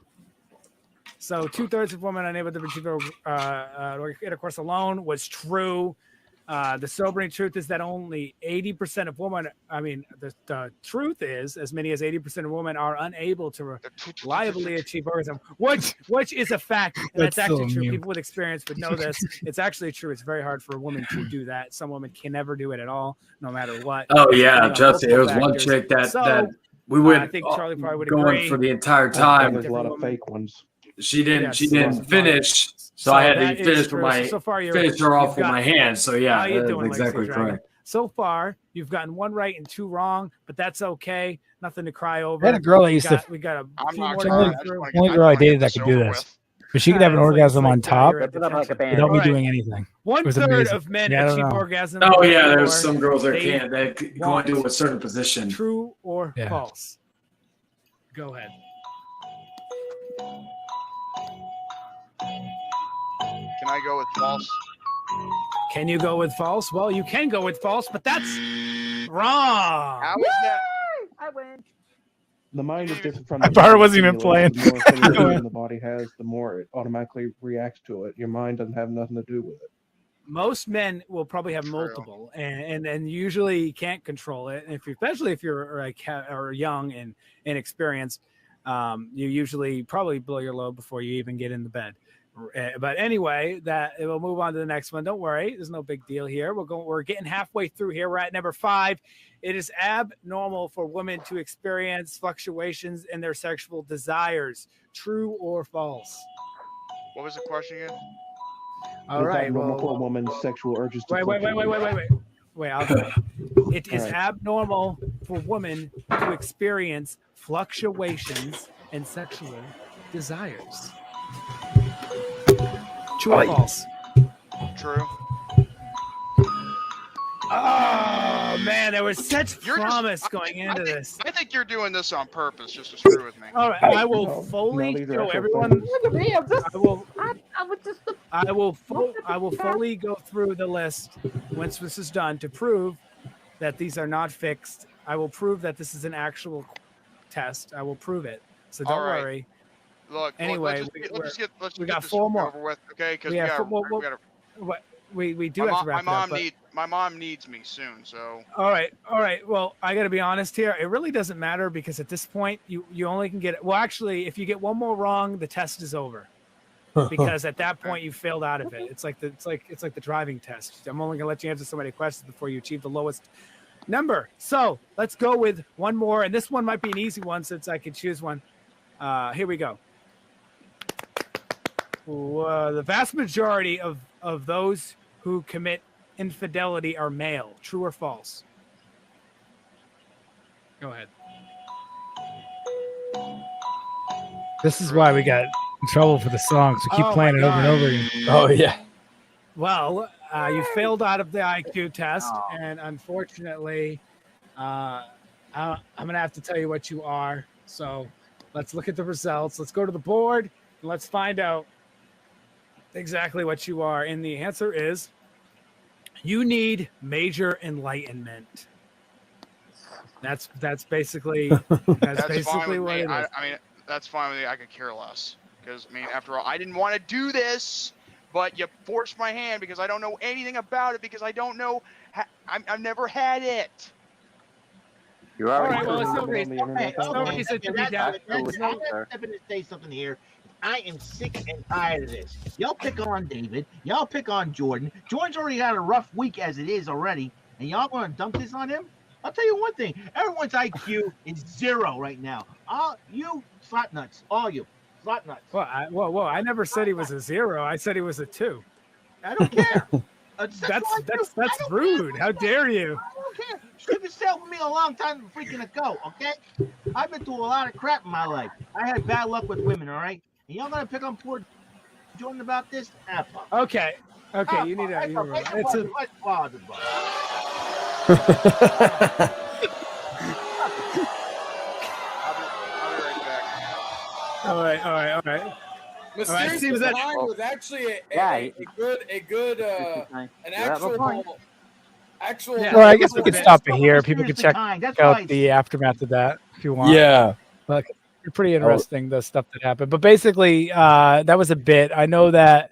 S19: So 2/3 of women unable to achieve intercourse alone was true. The sobering truth is that only 80% of women, the truth is as many as 80% of women are unable to reliably achieve orgasm, which is a fact. And that's actually true. People with experience would know this. It's actually true. It's very hard for a woman to do that. Some women can never do it at all, no matter what.
S3: Oh, yeah. Trust me. There was one chick that we would
S19: I think Charlie probably would
S3: go
S19: agree.
S3: in for the entire time.
S10: There's a lot of fake ones.
S3: She didn't finish, so I had to finish finish her off with my hands. So yeah, that's exactly correct.
S19: So far, you've gotten 1 right and 2 wrong, but that's okay. Nothing to cry over.
S2: I had a girl that used to.
S19: We got a
S2: only girl I dated that could do this. But she could have an orgasm on top without me doing anything.
S19: 1/3 of men achieve orgasm.
S3: Oh yeah, there's some girls that can't. They go into a certain position.
S19: True or false? Go ahead.
S7: Can I go with false?
S19: Can you go with false? Well, you can go with false, but that's wrong.
S7: How is that?
S13: I win.
S10: The mind is different from
S2: I thought it wasn't even playing.
S10: The more stimulation the body has, the more it automatically reacts to it. Your mind doesn't have nothing to do with it.
S19: Most men will probably have multiple, and usually can't control it. And especially if you're or young and inexperienced, you usually probably blow your load before you even get in the bed. But anyway, we'll move on to the next one. Don't worry, there's no big deal here. We're getting halfway through here. We're at number 5. It is abnormal for women to experience fluctuations in their sexual desires. True or false?
S7: What was the question again?
S19: All right.
S10: Normal for a woman's sexual urges.
S19: Wait. It is abnormal for women to experience fluctuations in sexual desires. True or false?
S7: True.
S19: Oh man, there was such promise going into this.
S7: I think you're doing this on purpose, just to screw with me.
S19: All right, I will fully show everyone.
S13: Look at me. I
S19: will fully go through the list once this is done to prove that these are not fixed. I will prove that this is an actual test. I will prove it. So don't worry.
S7: Look,
S19: anyway,
S7: let's get
S19: we got
S7: this
S19: 4 more.
S7: over with, okay? Because
S19: we do have to wrap it up.
S7: My mom needs me soon, so.
S19: All right. Well, I got to be honest here. It really doesn't matter because at this point, you only can get it. Well, actually, if you get 1 more wrong, the test is over. Because at that point, you failed out of it. It's like the driving test. I'm only gonna let you answer so many questions before you achieve the lowest number. So let's go with 1 more, and this one might be an easy one since I could choose one. Here we go. The vast majority of those who commit infidelity are male. True or false? Go ahead.
S2: This is why we got in trouble for the songs. We keep playing it over and over again.
S20: Oh, yeah.
S19: Well, you failed out of the IQ test, and unfortunately, I'm going to have to tell you what you are. So let's look at the results. Let's go to the board, and let's find out exactly what you are. And the answer is you need major enlightenment. That's basically basically what it is.
S7: I mean, that's fine with me. I could care less because after all, I didn't want to do this, but you forced my hand because I don't know anything about it because I don't know. I've never had it.
S11: You're
S19: already. All right, well,
S11: let's say something here. I am sick and tired of this. Y'all pick on David. Y'all pick on Jordan. Jordan's already had a rough week as it is already, and y'all want to dump this on him? I'll tell you one thing. Everyone's IQ is 0 right now. All you slot nuts, all you slot nuts.
S19: Whoa! I never said he was a 0. I said he was a 2.
S11: I don't care.
S19: That's rude. How dare you?
S11: I don't care. You've been sailing with me a long time freaking ago, okay? I've been through a lot of crap in my life. I had bad luck with women, all right? And y'all gonna pick on poor Jordan about this?
S19: Okay, you need to. It's a. All right.
S5: Mysterious Behind was actually a good an actual.
S19: Yeah. Well, I guess we could stop it here. People could check out the aftermath of that if you want.
S20: Yeah.
S19: But it's pretty interesting, the stuff that happened. But basically, that was a bit. I know that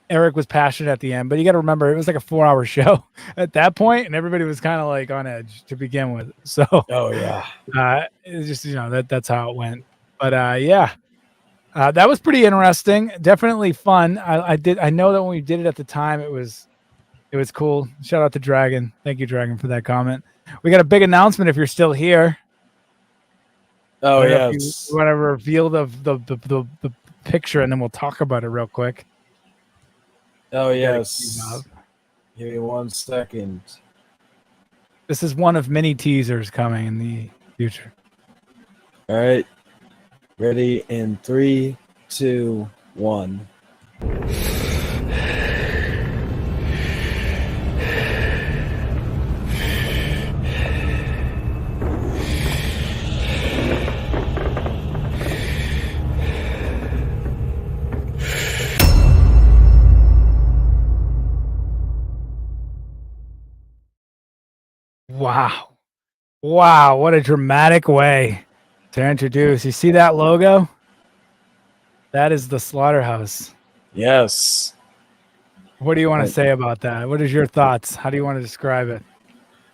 S19: Eric was passionate at the end, but you got to remember it was like a 4-hour show at that point, and everybody was kind of like on edge to begin with. So, it's just that's how it went. But that was pretty interesting. Definitely fun. I know that when we did it at the time, it was cool. Shout out to Dragon. Thank you, Dragon, for that comment. We got a big announcement if you're still here.
S20: Oh yes.
S19: You want to reveal the picture, and then we'll talk about it real quick.
S20: Oh yes. Give me 1 second.
S19: This is one of many teasers coming in the future.
S20: All right. Ready in 3, 2, 1.
S19: Wow, what a dramatic way to introduce. You see that logo? That is the slaughterhouse.
S20: Yes.
S19: What do you want to say about that? What is your thoughts? How do you want to describe it?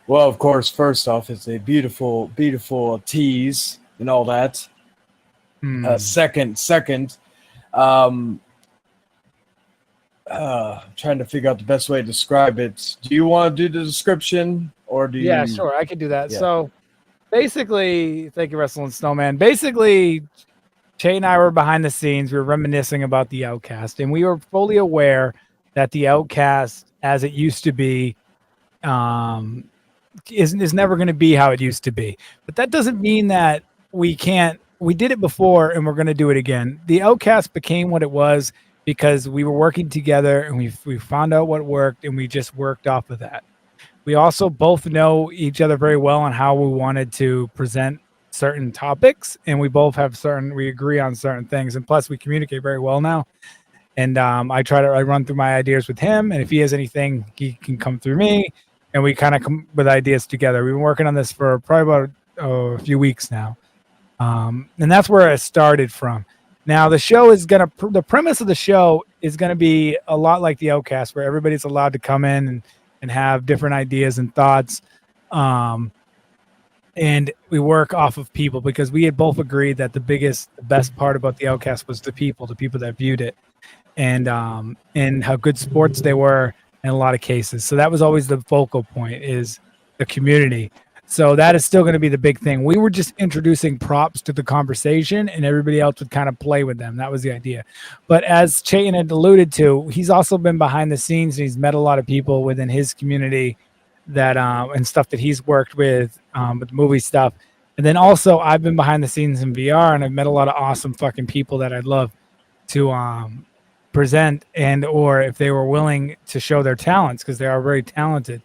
S20: Well, of course, first off, it's a beautiful, beautiful tease and all that. Second, trying to figure out the best way to describe it. Do you want to do the description, or do you?
S19: Yeah, sure, I could do that. Yeah. So, basically, thank you, Wrestling Snowman. Basically, Che and I were behind the scenes. We were reminiscing about the Outcast, and we were fully aware that the Outcast, as it used to be, is never going to be how it used to be. But that doesn't mean that we can't. We did it before, and we're going to do it again. The Outcast became what it was because we were working together, and we found out what worked, and we just worked off of that. We also both know each other very well on how we wanted to present certain topics, and we both have we agree on certain things, and plus we communicate very well now. And I run through my ideas with him, and if he has anything, he can come through me, and we kind of come with ideas together. We've been working on this for probably about a few weeks now, and that's where it started from. Now the show is the premise of the show is gonna be a lot like the Outcast, where everybody's allowed to come in and have different ideas and thoughts. And we work off of people because we had both agreed that the best part about the Outcast was the people that viewed it, and how good sports they were in a lot of cases. So that was always the focal point, is the community. So that is still going to be the big thing. We were just introducing props to the conversation, and everybody else would kind of play with them. That was the idea. But as Chayton had alluded to, he's also been behind the scenes, and he's met a lot of people within his community that and stuff that he's worked with movie stuff. And then also I've been behind the scenes in VR, and I've met a lot of awesome fucking people that I'd love to present, and or if they were willing to show their talents, because they are very talented.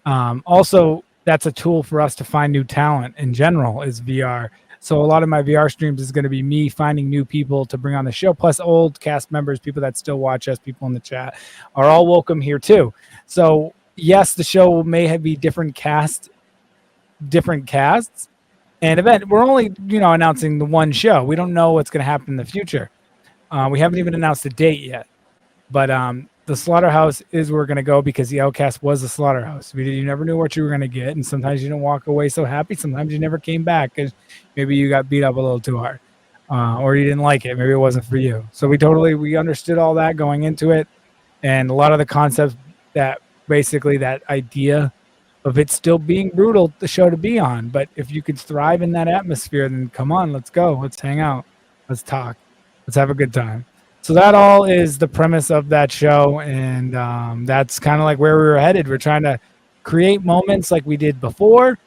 S19: Also, that's a tool for us to find new talent in general, is VR. So a lot of my VR streams is going to be me finding new people to bring on the show, plus old cast members, people that still watch us, people in the chat are all welcome here too. So yes, the show may be different casts, and event. We're only, announcing the one show. We don't know what's going to happen in the future. We haven't even announced a date yet, but the Slaughterhouse is where we're going to go, because the Outcast was a slaughterhouse. You never knew what you were going to get, and sometimes you didn't walk away so happy. Sometimes you never came back because maybe you got beat up a little too hard, or you didn't like it. Maybe it wasn't for you. So we understood all that going into it, and a lot of the concepts that
S2: basically that idea of it still being brutal, the show to be on. But if you could thrive in that atmosphere, then come on, let's go. Let's hang out. Let's talk. Let's have a good time. So that all is the premise of that show. And that's kind of like where we were headed. We're trying to create moments like we did before.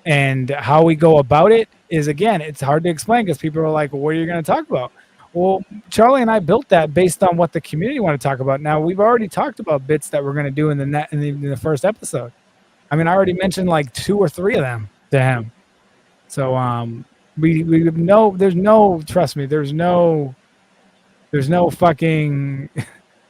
S2: And how we go about it is, again, it's hard to explain because people are like, well, what are you going to talk about? Well, Charlie and I built that based on what the community want to talk about. Now, we've already talked about bits that we're going to do in the first episode. I mean, I already mentioned like 2 or 3 of them to him. So we know there's no, trust me, there's no fucking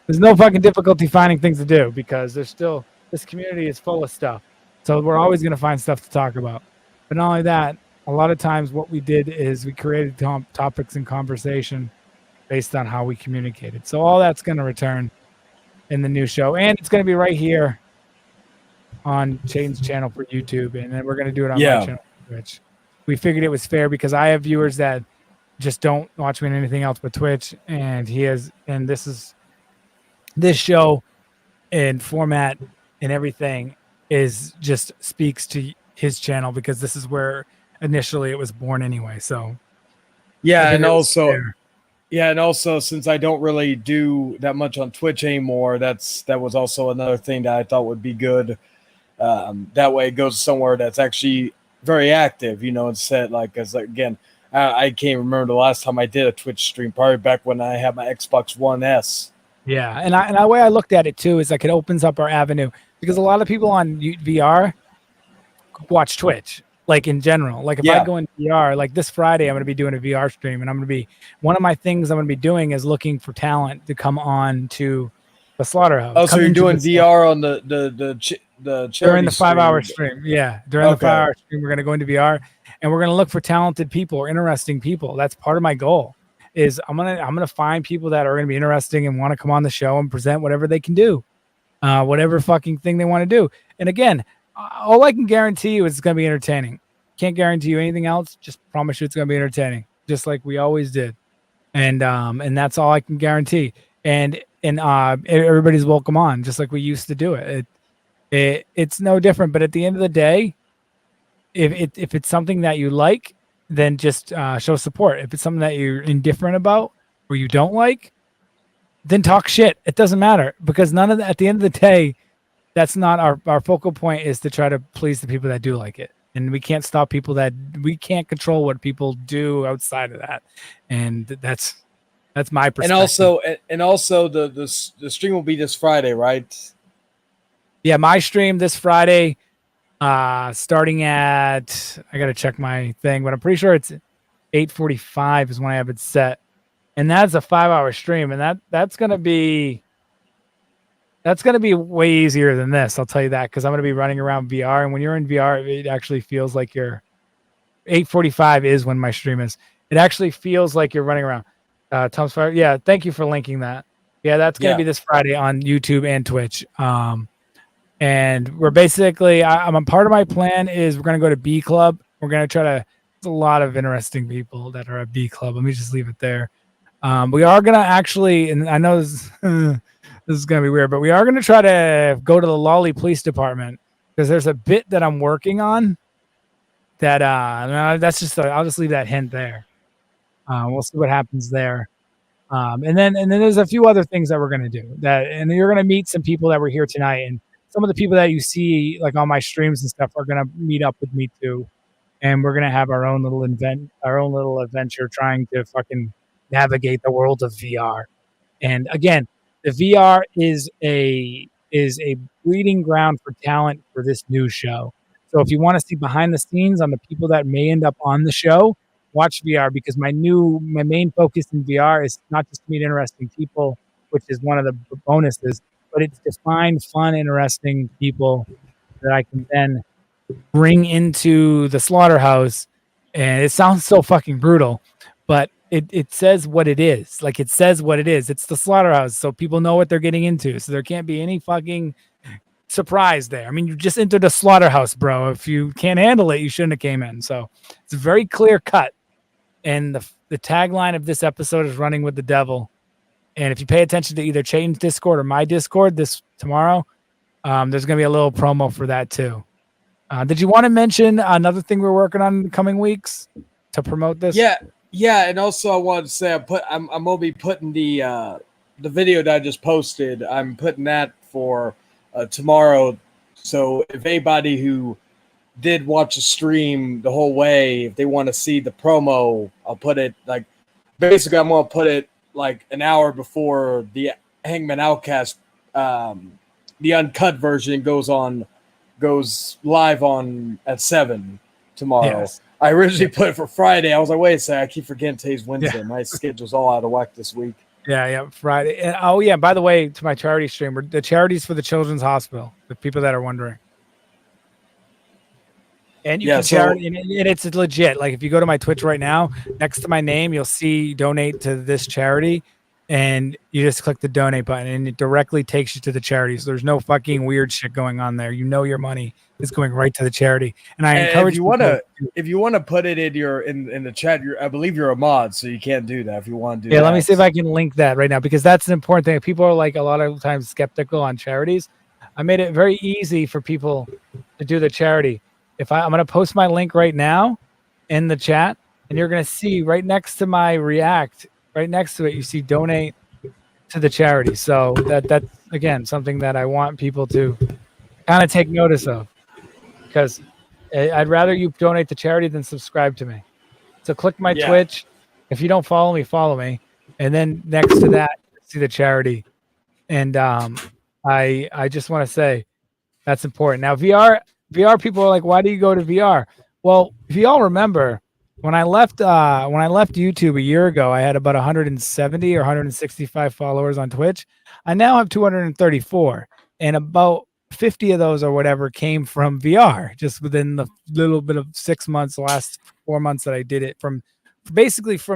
S2: difficulty finding things to do because there's still, this community is full of stuff. So we're always going to find stuff to talk about. But not only that, a lot of times what we did is we created topics and conversation based on how we communicated. So all that's going to return in the new show. And it's going to be right here on Shane's channel for YouTube. And then we're going to do it on my channel for Twitch. We figured it was fair because I have viewers that just don't watch me on anything else but Twitch. And this show and format and everything is just speaks to his channel because this is where initially it was born anyway. So
S20: and also since I don't really do that much on Twitch anymore, that was also another thing that I thought would be good. That way it goes somewhere that's actually very active, instead again, I can't remember the last time I did a Twitch stream, probably back when I had my Xbox One S.
S2: Yeah, and the way I looked at it too is like it opens up our avenue because a lot of people on VR watch Twitch, like in general. Like if I go in VR, like this Friday, I'm going to be doing a VR stream, and I'm going to be one of my things I'm going to be doing is looking for talent to come on to the Slaughterhouse.
S20: Oh, so you're doing VR on the
S2: during the 5-hour stream? Yeah, during the 5-hour stream, we're going to go into VR, and we're going to look for talented people or interesting people. That's part of my goal. Is I'm gonna find people that are gonna be interesting and want to come on the show and present whatever they can do, whatever fucking thing they want to do. And again, all I can guarantee you is it's gonna be entertaining. Can't guarantee you anything else. Just promise you it's gonna be entertaining, just like we always did. And that's all I can guarantee. And everybody's welcome on, just like we used to do it. It's no different. But at the end of the day, if it's something that you like, then just show support. If it's something that you're indifferent about or you don't like, then talk shit. It doesn't matter because at the end of the day, that's not our focal point is to try to please the people that do like it. And we can't stop people we can't control what people do outside of that. And that's my perspective.
S20: And also the stream will be this Friday, right?
S2: Yeah, my stream this Friday. Starting at, I gotta check my thing, but I'm pretty sure it's 8:45 is when I have it set, and that's a 5-hour stream, and that's gonna be way easier than this. I'll tell you that because I'm gonna be running around VR, and when you're in VR, it actually feels like 8:45 is when my stream is. It actually feels like you're running around. Tom's Fire, yeah, thank you for linking that. Yeah, that's gonna be this Friday on YouTube and Twitch. And we're basically, I'm a part of my plan is we're going to go to B Club. We're going to try to, there's a lot of interesting people that are at B Club. Let me just leave it there. We are going to actually, and I know this is going to be weird, but we are going to try to go to the Lolly Police Department because there's a bit that I'm working on that, I'll just leave that hint there. We'll see what happens there. And then there's a few other things that we're going to do and you're going to meet some people that were here tonight, and some of the people that you see like on my streams and stuff are going to meet up with me too. And we're going to have our own little adventure trying to fucking navigate the world of VR. And again, the VR is a breeding ground for talent for this new show. So if you want to see behind the scenes on the people that may end up on the show, watch VR because my main focus in VR is not just to meet interesting people, which is one of the bonuses, but it's to find fun, interesting people that I can then bring into the slaughterhouse. And it sounds so fucking brutal, but it says what it is. Like it says what it is. It's the slaughterhouse, so people know what they're getting into. So there can't be any fucking surprise there. I mean, you just entered a slaughterhouse, bro. If you can't handle it, you shouldn't have came in. So it's very clear cut. And the tagline of this episode is running with the devil. And if you pay attention to either Chayton's Discord or my Discord this tomorrow, There's going to be a little promo for that too. Did you want to mention another thing we're working on in the coming weeks to promote this?
S20: Yeah, and also I wanted to say I'm gonna be putting the video that I just posted. I'm putting that for tomorrow. So if anybody who did watch the stream the whole way, if they want to see the promo, I'll put it like basically I'm gonna put it like an hour before the Hangman Outcast, the uncut version goes live on at 7 tomorrow.
S2: Yes.
S20: I originally put it for Friday. I was like, wait a second, I keep forgetting today's Wednesday. Yeah. My schedule's all out of whack this week.
S2: Yeah, Friday. And, oh yeah, by the way, to my charity stream, the charities for the Children's Hospital, the people that are wondering. And you can charity, and it's legit. Like if you go to my Twitch right now, next to my name, you'll see donate to this charity. And you just click the donate button and it directly takes you to the charity. So there's no fucking weird shit going on there. You know your money is going right to the charity. And I encourage
S20: if you want to put it in the chat, I believe you're a mod, so you can't do that if you want to do
S2: that.
S20: Yeah,
S2: let me see if I can link that right now because that's an important thing. People are like a lot of times skeptical on charities. I made it very easy for people to do the charity. I'm going to post my link right now in the chat and you're going to see right next to my React, right next to it, you see donate to the charity. So that's again something that I want people to kind of take notice of because I'd rather you donate to charity than subscribe to me. So click my Twitch. If you don't follow me, and then next to that, see the charity. And I just want to say that's important. Now VR people are like, why do you go to VR? Well, if you all remember. When I left YouTube a year ago, I had about 170 or 165 followers on Twitch. I now have 234, and about 50 of those or whatever came from VR. Just within the little bit of 6 months, the last 4 months that I did it, from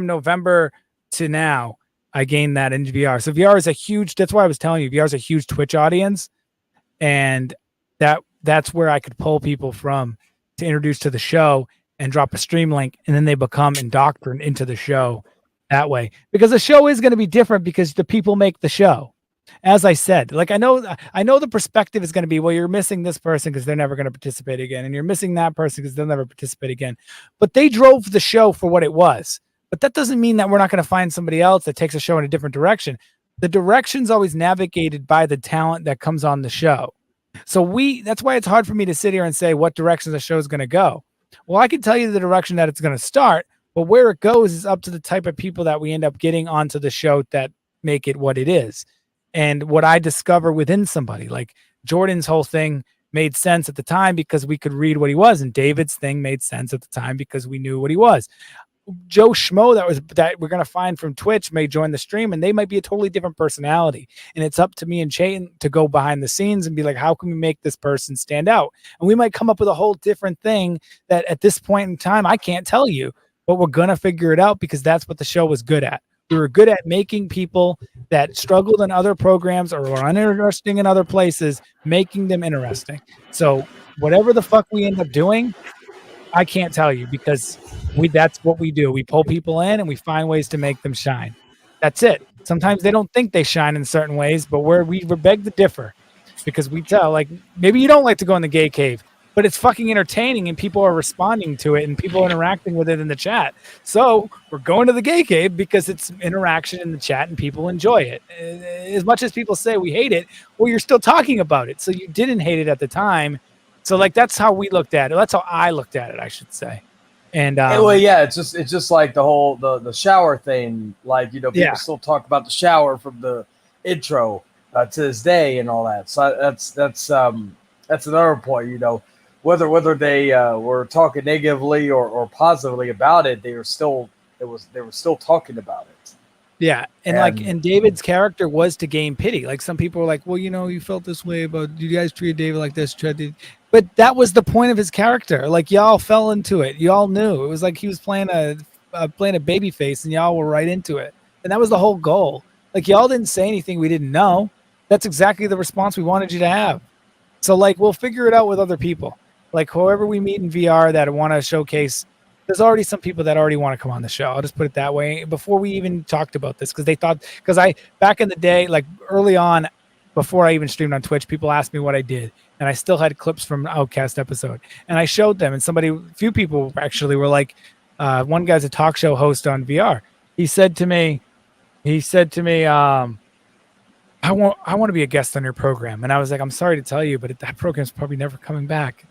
S2: November to now, I gained that in VR. So VR is a huge. That's why I was telling you, VR is a huge Twitch audience, and that's where I could pull people from to introduce to the show. And drop a stream link, and then they become indoctrinated into the show that way. Because the show is going to be different because the people make the show. As I said, like I know the perspective is going to be, well, you're missing this person because they're never going to participate again, and you're missing that person because they'll never participate again. But they drove the show for what it was. But that doesn't mean that we're not going to find somebody else that takes a show in a different direction. The direction's always navigated by the talent that comes on the show. So that's why it's hard for me to sit here and say what direction the show is going to go. Well, I can tell you the direction that it's going to start, but where it goes is up to the type of people that we end up getting onto the show that make it what it is. And what I discover within somebody, like Jordan's whole thing made sense at the time because we could read what he was, and David's thing made sense at the time because we knew what he was. Joe Schmo that we're going to find from Twitch may join the stream, and they might be a totally different personality. And it's up to me and Chayton to go behind the scenes and be like, how can we make this person stand out? And we might come up with a whole different thing that at this point in time, I can't tell you, but we're going to figure it out because that's what the show was good at. We were good at making people that struggled in other programs or were uninteresting in other places, making them interesting. So whatever the fuck we end up doing, I can't tell you because that's what we do. We pull people in and we find ways to make them shine. That's it. Sometimes they don't think they shine in certain ways, but we beg to differ because we tell, like, maybe you don't like to go in the gay cave, but it's fucking entertaining and people are responding to it and people are interacting with it in the chat. So we're going to the gay cave because it's interaction in the chat and people enjoy it. As much as people say we hate it, well, you're still talking about it. So you didn't hate it at the time. So like, that's how we looked at it. That's how I looked at it, I should say. And
S20: well, yeah, it's just like the whole the shower thing. Like, you know, people still talk about the shower from the intro to this day and all that. So that's another point. You know, whether they were talking negatively or positively about it, they were still talking about it.
S2: Yeah, and David's character was to gain pity. Like some people were like, well, you know, you felt this way about you guys treated David like this, but that was the point of his character. Like y'all fell into it. Y'all knew it was like he was playing a baby face, and y'all were right into it. And that was the whole goal. Like y'all didn't say anything we didn't know. That's exactly the response we wanted you to have. So like we'll figure it out with other people. Like whoever we meet in VR that want to showcase. There's already some people that already want to come on the show. I'll just put it that way. Before we even talked about this, because back in the day, like early on, before I even streamed on Twitch, people asked me what I did, and I still had clips from Outcast episode, and I showed them, and few people actually were like, one guy's a talk show host on VR. He said to me, I want to be a guest on your program. And I was like, I'm sorry to tell you, but that program's probably never coming back.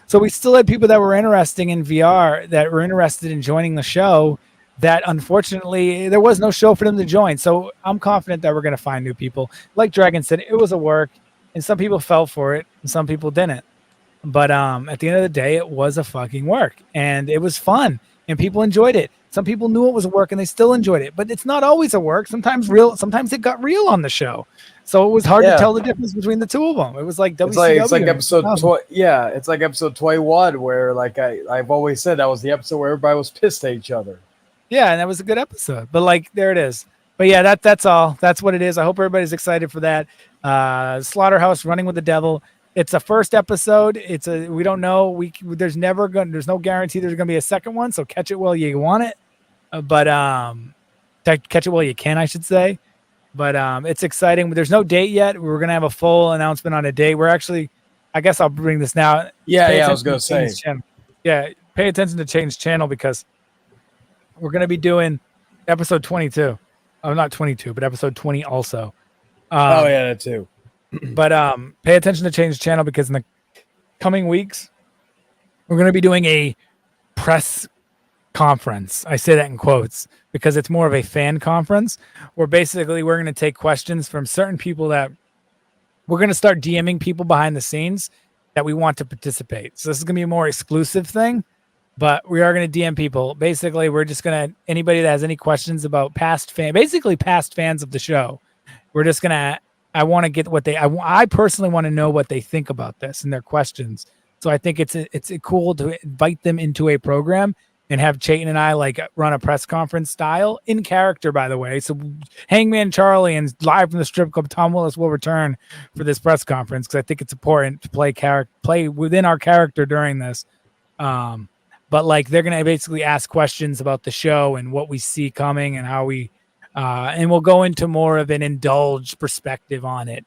S2: So we still had people that were interested in VR, that were interested in joining the show, that unfortunately there was no show for them to join. So I'm confident that we're going to find new people. Like Dragon said, it was a work, and some people fell for it and some people didn't. But at the end of the day, it was a fucking work, and it was fun, and people enjoyed it. Some people knew it was a work and they still enjoyed it, but it's not always a work. Sometimes it got real on the show. So it was hard to tell the difference between the two of them. It was like WCW.
S20: It's like episode it's like episode 21 where like I've always said that was the episode where everybody was pissed at each other.
S2: Yeah, and that was a good episode. But like there it is. But yeah, that's all. That's what it is. I hope everybody's excited for that. Slaughterhouse Running with the Devil. It's a first episode. We don't know. There's no guarantee there's gonna be a second one. So catch it while you want it. But catch it while you can, I should say. But it's exciting. There's no date yet. We're gonna have a full announcement on a date. We're actually, I guess I'll bring this now.
S20: Yeah, I was gonna say.
S2: Yeah, pay attention to Change Channel because we're gonna be doing episode 22. Oh, not 22, but episode 20 also.
S20: That too.
S2: But pay attention to Change Channel because in the coming weeks we're gonna be doing a press conference. I say that in quotes because it's more of a fan conference where basically we're going to take questions from certain people that we're going to start DMing people behind the scenes that we want to participate. So this is going to be a more exclusive thing, but we are going to DM people. Basically, we're just going to, anybody that has any questions about past fans of the show, we're just going to, I want to get what I personally want to know what they think about this and their questions. So I think it's cool to invite them into a program and have Chayton and I like run a press conference style in character, by the way. So Hangman Charlie and live from the strip club, Tom Willis will return for this press conference because I think it's important to play within our character during this. But like they're going to basically ask questions about the show and what we see coming and how we, and we'll go into more of an indulged perspective on it.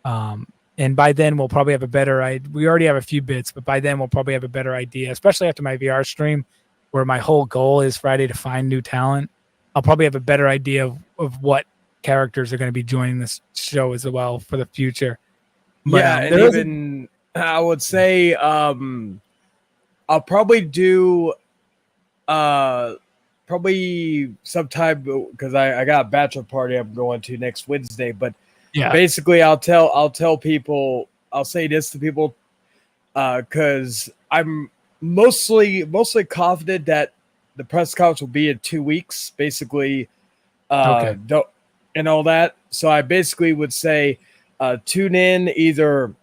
S2: And by then we'll probably have a better idea. We already have a few bits, but by then we'll probably have a better idea, especially after my VR stream, where my whole goal is Friday to find new talent. I'll probably have a better idea of what characters are going to be joining this show as well for the future. But,
S20: and even I would say I'll probably do probably sometime because I got a bachelor party I'm going to next Wednesday. But basically I'll tell people, I'll say this to people because I'm mostly confident that the press conference will be in 2 weeks, basically, and all that. So I basically would say tune in. Either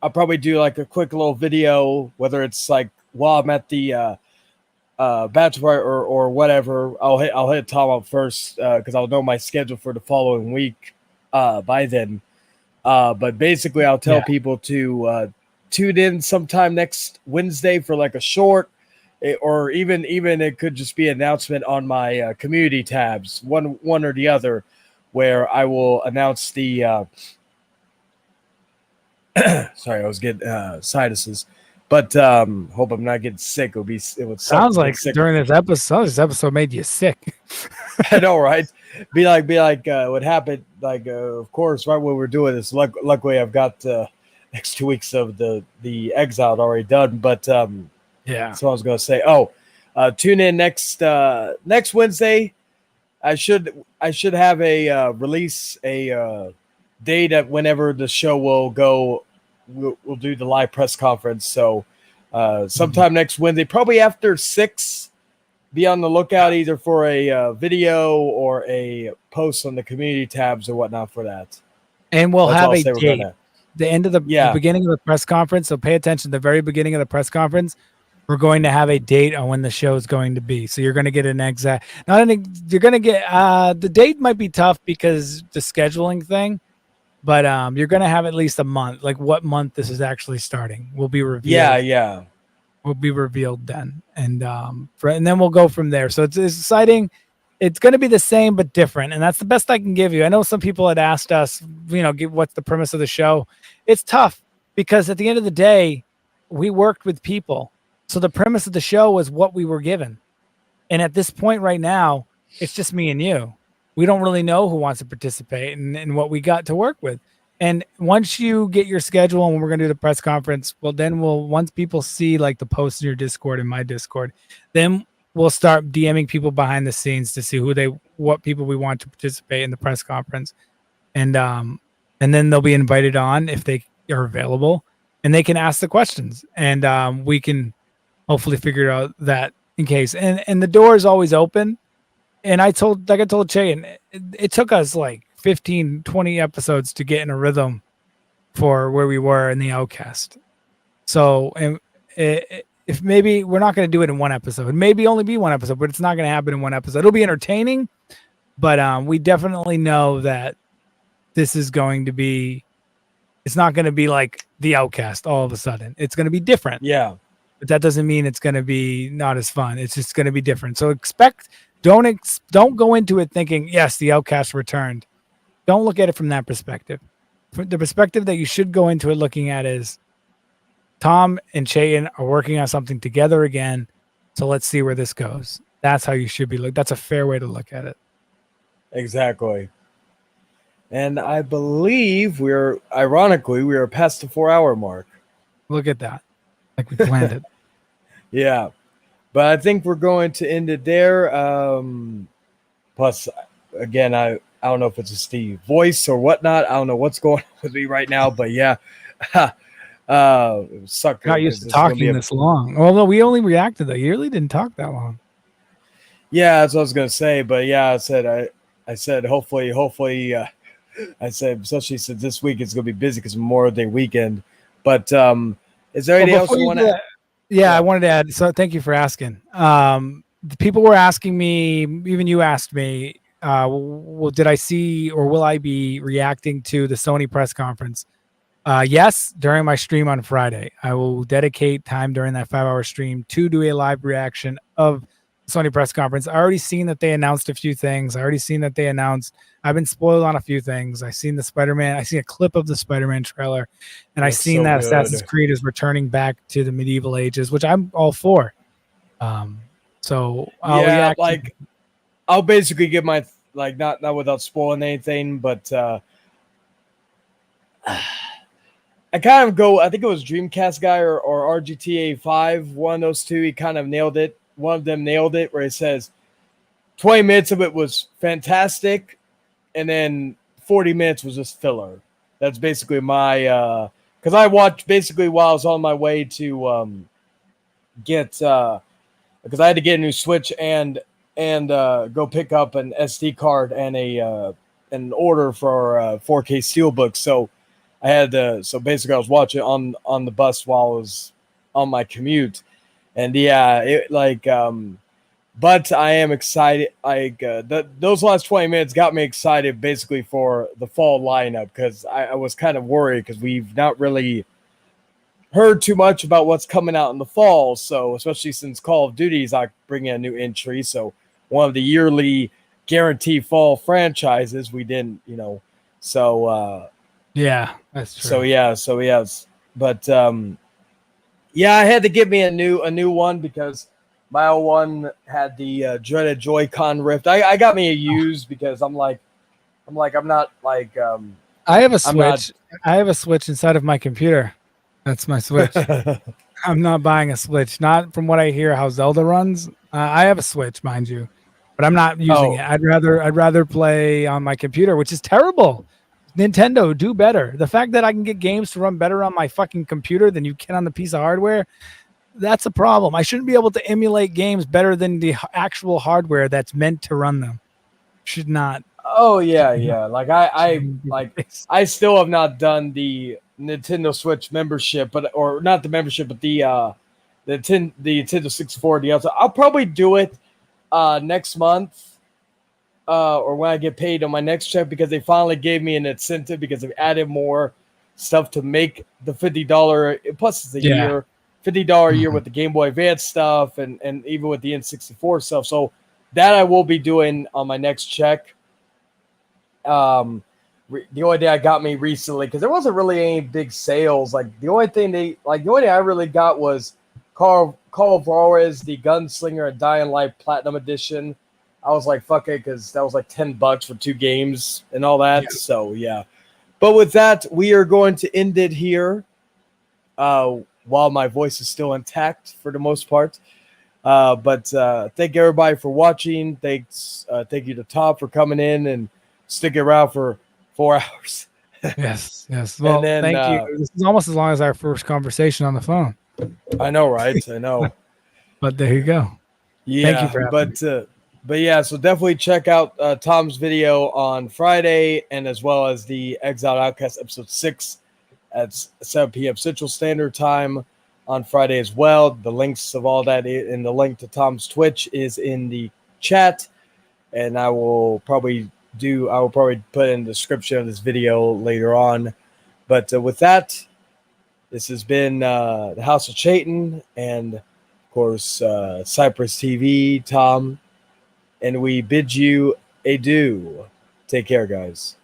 S20: I'll probably do like a quick little video, whether it's like while I'm at the bachelor or whatever. I'll hit Tom up first because I'll know my schedule for the following week by then. But basically, I'll tell people to tune in sometime next Wednesday for like a short, or even it could just be an announcement on my community tabs, one or the other, where I will announce the. Sorry, I was getting sinuses, but hope I'm not getting sick. It would
S2: sounds like during this episode made you sick.
S20: I know, right? Be like what happened? Like, of course, right when we're doing this. Luckily, I've got. Next 2 weeks of the Exiled already done, but so I was gonna say, tune in next Wednesday. I should have a release a date at whenever the show will go. We'll do the live press conference. So sometime next Wednesday, probably after 6. Be on the lookout either for a video or a post on the community tabs or whatnot for that.
S2: And we'll have a date. The end of the beginning of the press conference. So pay attention. The very beginning of the press conference, we're going to have a date on when the show is going to be. So you're going to get an exact. You're going to get the date might be tough because the scheduling thing, but you're going to have at least a month. Like what month this is actually starting will be revealed.
S20: Yeah.
S2: Will be revealed then, and then we'll go from there. So it's exciting. it's going to be the same but different, and that's the best I can give you. I know some people had asked us, what's the premise of the show. It's tough because at the end of the day, we worked with people, so the premise of the show was what we were given. And at this point right now, it's just me and you. We don't really know who wants to participate and what we got to work with. And once you get your schedule and we're going to do the press conference, well, then once people see like the posts in your Discord and my Discord, then we'll start DMing people behind the scenes to see what people we want to participate in the press conference. And then they'll be invited on if they are available and they can ask the questions and we can hopefully figure out that in case. And the door is always open. And I told Che, and it took us like 15, 20 episodes to get in a rhythm for where we were in the Outcast. So, if maybe we're not going to do it in one episode, maybe only be one episode, but it's not going to happen in one episode. It'll be entertaining, but we definitely know that this is going to be, it's not going to be like the Outcast all of a sudden. It's going to be different.
S20: Yeah.
S2: But that doesn't mean it's going to be not as fun. It's just going to be different. So don't go into it thinking, yes, the Outcast returned. Don't look at it from that perspective. The perspective that you should go into it looking at is Tom and Chayton are working on something together again. So let's see where this goes. That's how you should be looking. That's a fair way to look at it.
S20: Exactly. And I believe we are past the 4-hour mark.
S2: Look at that. Like we planned it.
S20: Yeah. But I think we're going to end it there. Plus, again, I don't know if it's just the voice or whatnot. I don't know what's going on with me right now, but yeah. It sucked.
S2: Not used to talking this long. Although we only reacted though. You really didn't talk that long.
S20: Yeah, that's what I was gonna say. But yeah, I said hopefully I said especially since this week it's gonna be busy because Memorial Day weekend. But is there anything else you want to?
S2: Yeah, I wanted to add. So thank you for asking. The people were asking me, even you asked me, well, did I see or will I be reacting to the Sony press conference? Yes, during my stream on Friday. I will dedicate time during that 5-hour stream to do a live reaction of the Sony press conference. I already seen that they announced a few things. I've been spoiled on a few things. I seen the Spider-Man. I seen a clip of the Spider-Man trailer, and I seen that Assassin's Creed is returning back to the medieval ages, which I'm all for. So
S20: I'll basically give my not without spoiling anything, but I kind of go. I think it was Dreamcast guy or RGTA 5. One of those two. He kind of nailed it. One of them nailed it, where it says 20 minutes of it was fantastic, and then 40 minutes was just filler. That's basically my because I watched basically while I was on my way to get because I had to get a new Switch and go pick up an SD card and an order for 4K Steelbook. So I had to. So basically, I was watching on the bus while I was on my commute, and yeah, but I am excited. Those last 20 minutes got me excited basically for the fall lineup because I was kind of worried because we've not really heard too much about what's coming out in the fall. So especially since Call of Duty is like bringing a new entry, so one of the yearly guaranteed fall franchises, we didn't, so
S2: yeah, that's true.
S20: So yes, but yeah, I had to give me a new one because my old one had the dreaded Joy-Con rift. I got me a used because I'm not like
S2: I have a Switch. I have a Switch inside of my computer. That's my Switch. I'm not buying a Switch. Not from what I hear how Zelda runs. I have a Switch, mind you, but I'm not using it. I'd rather play on my computer, which is terrible. Nintendo, do better. The fact that I can get games to run better on my fucking computer than you can on the piece of hardware, that's a problem. I shouldn't be able to emulate games better than the actual hardware that's meant to run them. Should not.
S20: Oh yeah. Like I still have not done the Nintendo Switch membership, or not the membership, but the Nintendo 64 deal. So I'll probably do it next month. Or when I get paid on my next check, because they finally gave me an incentive because they've added more stuff to make the $50 plus it's a year, $50 a year with the Game Boy Advance stuff and even with the N64 stuff. So that I will be doing on my next check. The only thing I got me recently, because there wasn't really any big sales. Like the only thing the only thing I really got was Carl Flores, the Gunslinger and Dying Light Platinum Edition. I was like, fuck it, because that was like $10 for 2 games and all that. Yeah. So yeah. But with that, we are going to end it here. While my voice is still intact for the most part. But thank everybody for watching. Thank you to Tom for coming in and sticking around for 4 hours.
S2: Yes. Well, then, thank you. This is almost as long as our first conversation on the phone.
S20: I know, right? I know.
S2: But there you go.
S20: Yeah,
S2: thank you for having me.
S20: But yeah, so definitely check out Tom's video on Friday, and as well as the Exiled Outcast episode 6 at 7 p.m. Central Standard Time on Friday as well. The links of all that and the link to Tom's Twitch is in the chat, and I will probably put in the description of this video later on. But with that, this has been the House of Chayton and, of course, Cypress TV, Tom, and we bid you adieu. Take care, guys.